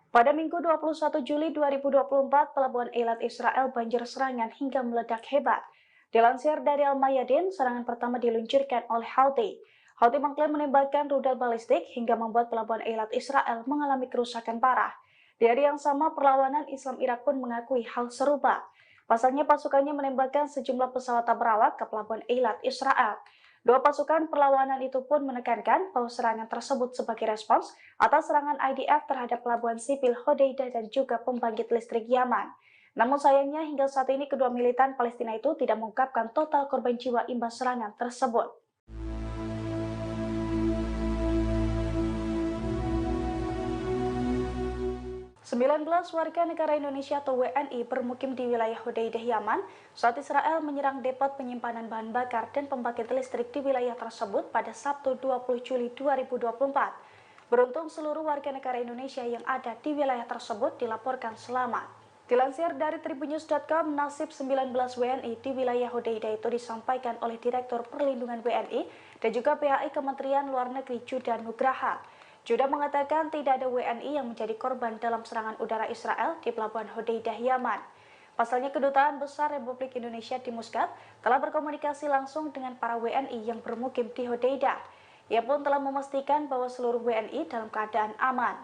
Pada Minggu 21 Juli 2024, pelabuhan Eilat Israel banjir serangan hingga meledak hebat. Dilansir dari Al-Mayadin, serangan pertama diluncurkan oleh Houthi. Houthi mengklaim menembakkan rudal balistik hingga membuat pelabuhan Eilat Israel mengalami kerusakan parah. Di hari yang sama, perlawanan Islam Irak pun mengakui hal serupa. Pasalnya pasukannya menembakkan sejumlah pesawat tak berawak ke pelabuhan Eilat Israel. Dua pasukan perlawanan itu pun menekankan bahwa serangan tersebut sebagai respons atas serangan IDF terhadap pelabuhan sipil Hodeidah dan juga pembangkit listrik Yaman. Namun sayangnya hingga saat ini kedua militan Palestina itu tidak mengungkapkan total korban jiwa imbas serangan tersebut. 19 warga negara Indonesia atau WNI bermukim di wilayah Hudaidah, Yaman saat Israel menyerang depot penyimpanan bahan bakar dan pembangkit listrik di wilayah tersebut pada Sabtu 20 Juli 2024. Beruntung seluruh warga negara Indonesia yang ada di wilayah tersebut dilaporkan selamat. Dilansir dari tribunnews.com, nasib 19 WNI di wilayah Hudaidah itu disampaikan oleh Direktur Perlindungan WNI dan juga PHI Kementerian Luar Negeri Judah Nugraha. Judah mengatakan tidak ada WNI yang menjadi korban dalam serangan udara Israel di Pelabuhan Hudaidah, Yaman. Pasalnya, Kedutaan Besar Republik Indonesia di Muscat telah berkomunikasi langsung dengan para WNI yang bermukim di Hudaidah. Ia pun telah memastikan bahwa seluruh WNI dalam keadaan aman.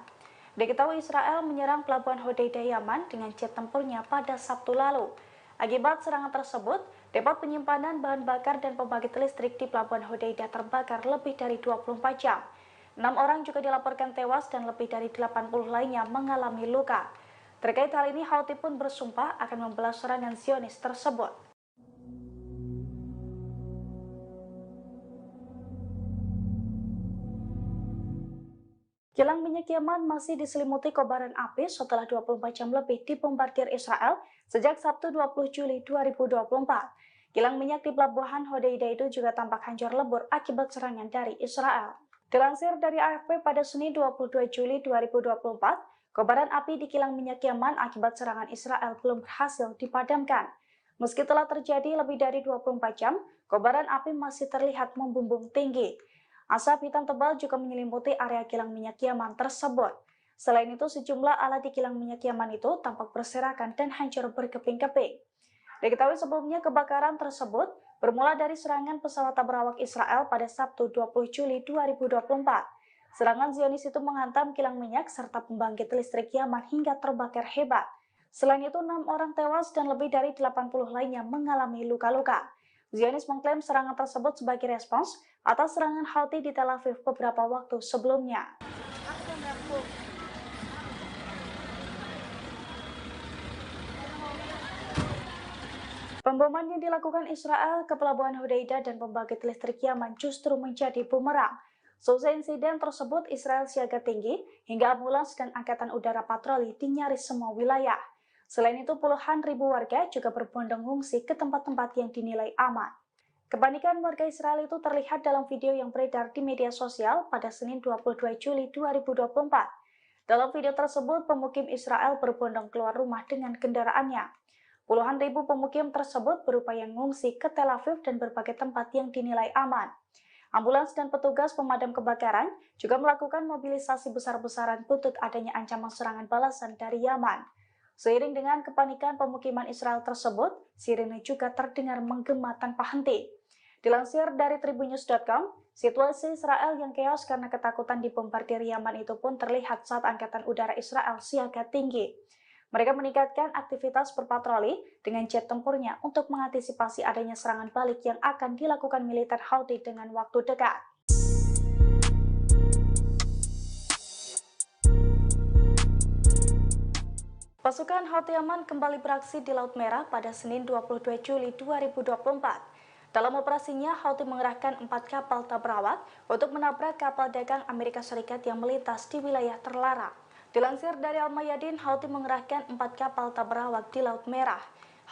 Diketahui Israel menyerang Pelabuhan Hudaidah, Yaman dengan jet tempurnya pada Sabtu lalu. Akibat serangan tersebut, depot penyimpanan bahan bakar dan pembangkit listrik di Pelabuhan Hudaidah terbakar lebih dari 24 jam. 6 orang juga dilaporkan tewas dan lebih dari 80 lainnya mengalami luka. Terkait hal ini, Houthi pun bersumpah akan membalas serangan Zionis tersebut. Kilang minyak Yaman masih diselimuti kobaran api setelah 24 jam lebih dibombardir Israel sejak Sabtu 20 Juli 2024. Kilang minyak di Pelabuhan Hudaidah itu juga tampak hancur lebur akibat serangan dari Israel. Dilansir dari AFP pada Senin 22 Juli 2024, kobaran api di kilang minyak Yaman akibat serangan Israel belum berhasil dipadamkan. Meski telah terjadi lebih dari 24 jam, kobaran api masih terlihat membumbung tinggi. Asap hitam tebal juga menyelimuti area kilang minyak Yaman tersebut. Selain itu, sejumlah alat di kilang minyak Yaman itu tampak berserakan dan hancur berkeping-keping. Diketahui sebelumnya kebakaran tersebut bermula dari serangan pesawat berawak Israel pada Sabtu 20 Juli 2024. Serangan Zionis itu menghantam kilang minyak serta pembangkit listrik Yaman hingga terbakar hebat. Selain itu, 6 orang tewas dan lebih dari 80 lainnya mengalami luka-luka. Zionis mengklaim serangan tersebut sebagai respons atas serangan Houthi di Tel Aviv beberapa waktu sebelumnya. Pemboman yang dilakukan Israel ke Pelabuhan Hudaidah dan pembangkit listrik Yaman justru menjadi bumerang. Seusai insiden tersebut, Israel siaga tinggi hingga ambulans dan angkatan udara patroli di nyaris semua wilayah. Selain itu, puluhan ribu warga juga berbondong ngungsi ke tempat-tempat yang dinilai aman. Kepanikan warga Israel itu terlihat dalam video yang beredar di media sosial pada Senin 22 Juli 2024. Dalam video tersebut, pemukim Israel berbondong keluar rumah dengan kendaraannya. Puluhan ribu pemukim tersebut berupaya mengungsi ke Tel Aviv dan berbagai tempat yang dinilai aman. Ambulans dan petugas pemadam kebakaran juga melakukan mobilisasi besar-besaran buntut adanya ancaman serangan balasan dari Yaman. Seiring dengan kepanikan pemukiman Israel tersebut, sirene juga terdengar menggema tanpa henti. Dilansir dari tribunnews.com, situasi Israel yang keos karena ketakutan dibombardir Yaman itu pun terlihat saat Angkatan Udara Israel siaga tinggi. Mereka meningkatkan aktivitas berpatroli dengan jet tempurnya untuk mengantisipasi adanya serangan balik yang akan dilakukan militer Houthi dengan waktu dekat. Pasukan Houthi Yaman kembali beraksi di Laut Merah pada Senin 22 Juli 2024. Dalam operasinya, Houthi mengerahkan 4 kapal tak berawak untuk menabrak kapal dagang Amerika Serikat yang melintas di wilayah terlarang. Dilansir dari Al-Mayadin, Houthi mengerahkan 4 kapal tak berawak di Laut Merah.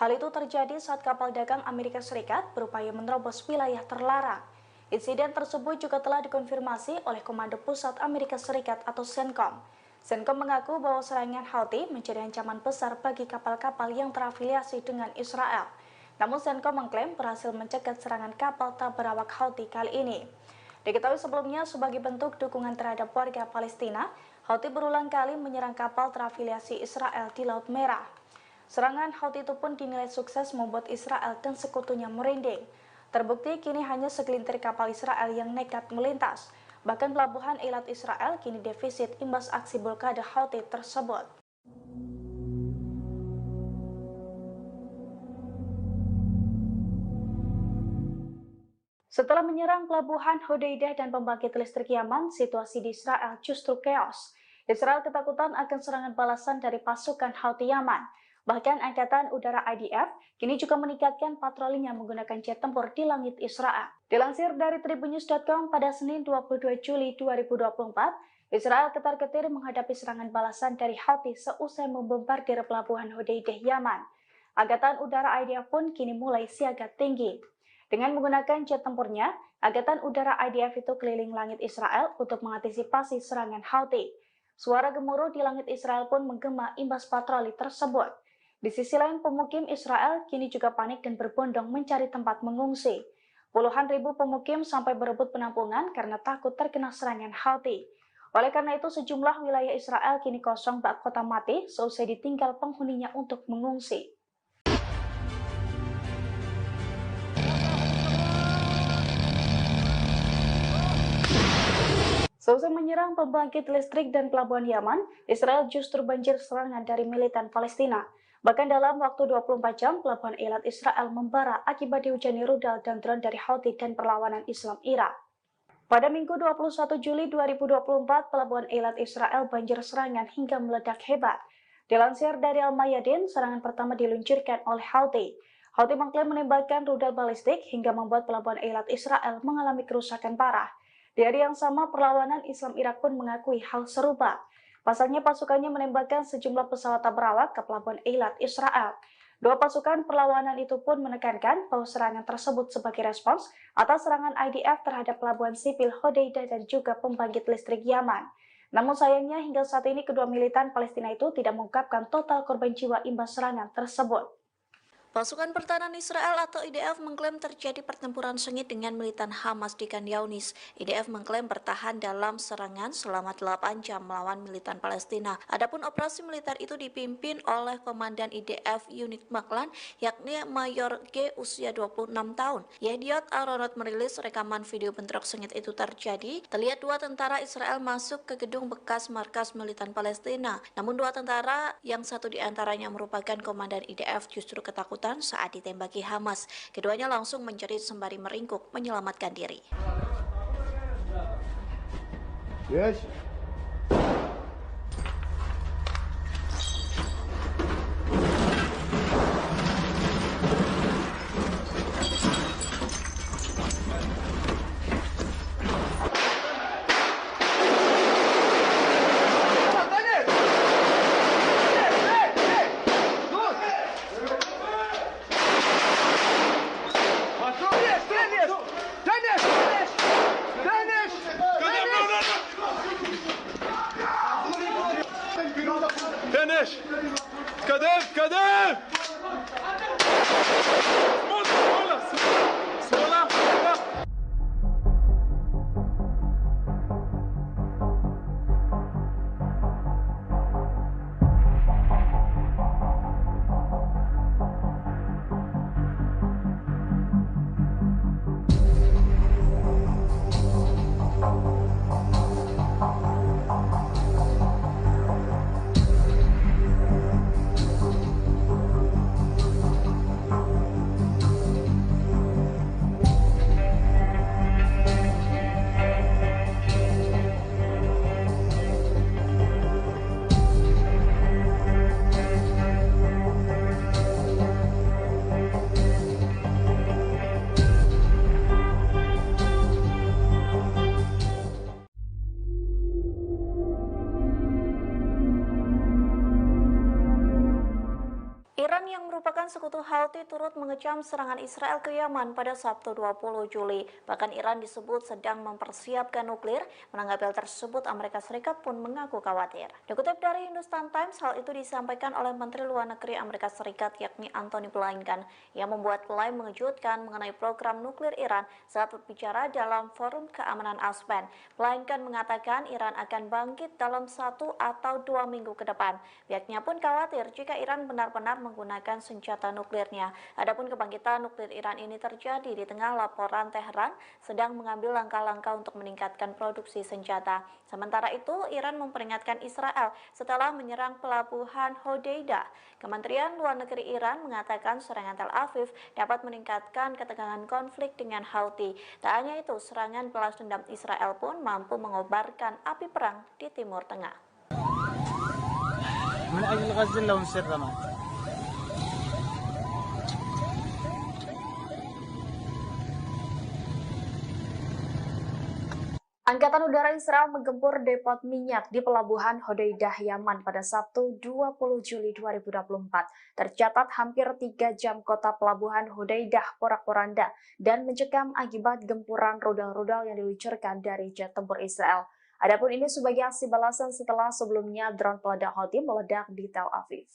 Hal itu terjadi saat kapal dagang Amerika Serikat berupaya menerobos wilayah terlarang. Insiden tersebut juga telah dikonfirmasi oleh Komando Pusat Amerika Serikat atau CENTCOM. CENTCOM mengaku bahwa serangan Houthi menjadi ancaman besar bagi kapal-kapal yang terafiliasi dengan Israel. Namun CENTCOM mengklaim berhasil mencegat serangan kapal tak berawak Houthi kali ini. Diketahui sebelumnya sebagai bentuk dukungan terhadap warga Palestina, Houthi berulang kali menyerang kapal terafiliasi Israel di Laut Merah. Serangan Houthi itu pun dinilai sukses membuat Israel dan sekutunya merinding. Terbukti kini hanya segelintir kapal Israel yang nekat melintas. Bahkan pelabuhan Eilat Israel kini defisit imbas aksi blokade Houthi tersebut. Setelah menyerang pelabuhan Hudaidah dan pembangkit listrik Yaman, situasi di Israel justru keos. Israel ketakutan akan serangan balasan dari pasukan Houthi Yaman. Bahkan Angkatan Udara IDF kini juga meningkatkan patrolinya menggunakan jet tempur di langit Israel. Dilansir dari tribunnews.com pada Senin 22 Juli 2024, Israel ketar-ketir menghadapi serangan balasan dari Houthi seusai membombardir pelabuhan Hodeidah, Yaman. Angkatan Udara IDF pun kini mulai siaga tinggi. Dengan menggunakan jet tempurnya, Angkatan Udara IDF itu keliling langit Israel untuk mengantisipasi serangan Houthi. Suara gemuruh di langit Israel pun menggema imbas patroli tersebut. Di sisi lain, pemukim Israel kini juga panik dan berbondong mencari tempat mengungsi. Puluhan ribu pemukim sampai berebut penampungan karena takut terkena serangan Houthi. Oleh karena itu, sejumlah wilayah Israel kini kosong bak kota mati seusai ditinggal penghuninya untuk mengungsi. Seusai menyerang pembangkit listrik dan pelabuhan Yaman, Israel justru banjir serangan dari militan Palestina. Bahkan dalam waktu 24 jam, pelabuhan Eilat Israel membara akibat dihujani rudal dan drone dari Houthi dan perlawanan Islam Iran. Pada Minggu 21 Juli 2024, pelabuhan Eilat Israel banjir serangan hingga meledak hebat. Dilansir dari Al-Mayadin, serangan pertama diluncurkan oleh Houthi. Houthi mengklaim menembakkan rudal balistik hingga membuat pelabuhan Eilat Israel mengalami kerusakan parah. Di hari yang sama, perlawanan Islam Irak pun mengakui hal serupa. Pasalnya pasukannya menembakkan sejumlah pesawat tabrawak ke pelabuhan Eilat Israel. Dua pasukan perlawanan itu pun menekankan bahwa serangan tersebut sebagai respons atas serangan IDF terhadap pelabuhan sipil Hodeidah dan juga pembangkit listrik Yaman. Namun sayangnya hingga saat ini kedua militan Palestina itu tidak mengungkapkan total korban jiwa imbas serangan tersebut. Pasukan Pertahanan Israel atau IDF mengklaim terjadi pertempuran sengit dengan militan Hamas di Khan Younis. IDF mengklaim bertahan dalam serangan selama 8 jam melawan militan Palestina. Adapun operasi militer itu dipimpin oleh Komandan IDF Unit Maklan, yakni Mayor G usia 26 tahun. Yediot Aronot merilis rekaman video bentrok sengit itu terjadi. Terlihat dua tentara Israel masuk ke gedung bekas markas militan Palestina. Namun dua tentara, yang satu diantaranya merupakan Komandan IDF, justru ketakutan saat ditembaki Hamas. Keduanya langsung menjerit sembari meringkuk menyelamatkan diri. Yes. Finish! Kadem! Kadem! Smola! Iran yang merupakan sekutu Houthi turut mengecam serangan Israel ke Yaman pada Sabtu 20 Juli. Bahkan Iran disebut sedang mempersiapkan nuklir. Menanggapi hal tersebut, Amerika Serikat pun mengaku khawatir. Dikutip dari Hindustan Times, hal itu disampaikan oleh Menteri Luar Negeri Amerika Serikat yakni Antony Blinken yang membuat klaim mengejutkan mengenai program nuklir Iran saat berbicara dalam Forum Keamanan Aspen. Blinken mengatakan Iran akan bangkit dalam 1 atau 2 minggu ke depan. Pihaknya pun khawatir jika Iran benar-benar menggunakan senjata nuklirnya. Adapun kebangkitan nuklir Iran ini terjadi di tengah laporan Teheran sedang mengambil langkah-langkah untuk meningkatkan produksi senjata. Sementara itu, Iran memperingatkan Israel setelah menyerang pelabuhan Hodeidah. Kementerian Luar Negeri Iran mengatakan serangan Tel Aviv dapat meningkatkan ketegangan konflik dengan Houthi. Tak hanya itu, serangan balas dendam Israel pun mampu mengobarkan api perang di Timur Tengah. من أجل غزة لو نسر ما Angkatan Udara Israel menggempur depot minyak di pelabuhan Hodeidah, Yaman pada Sabtu 20 Juli 2024. Tercatat hampir 3 jam kota pelabuhan Hodeidah porak-poranda dan mencekam akibat gempuran rudal-rudal yang diluncurkan dari jet tempur Israel. Adapun ini sebagai aksi balasan setelah sebelumnya drone peledak Houthi meledak di Tel Aviv.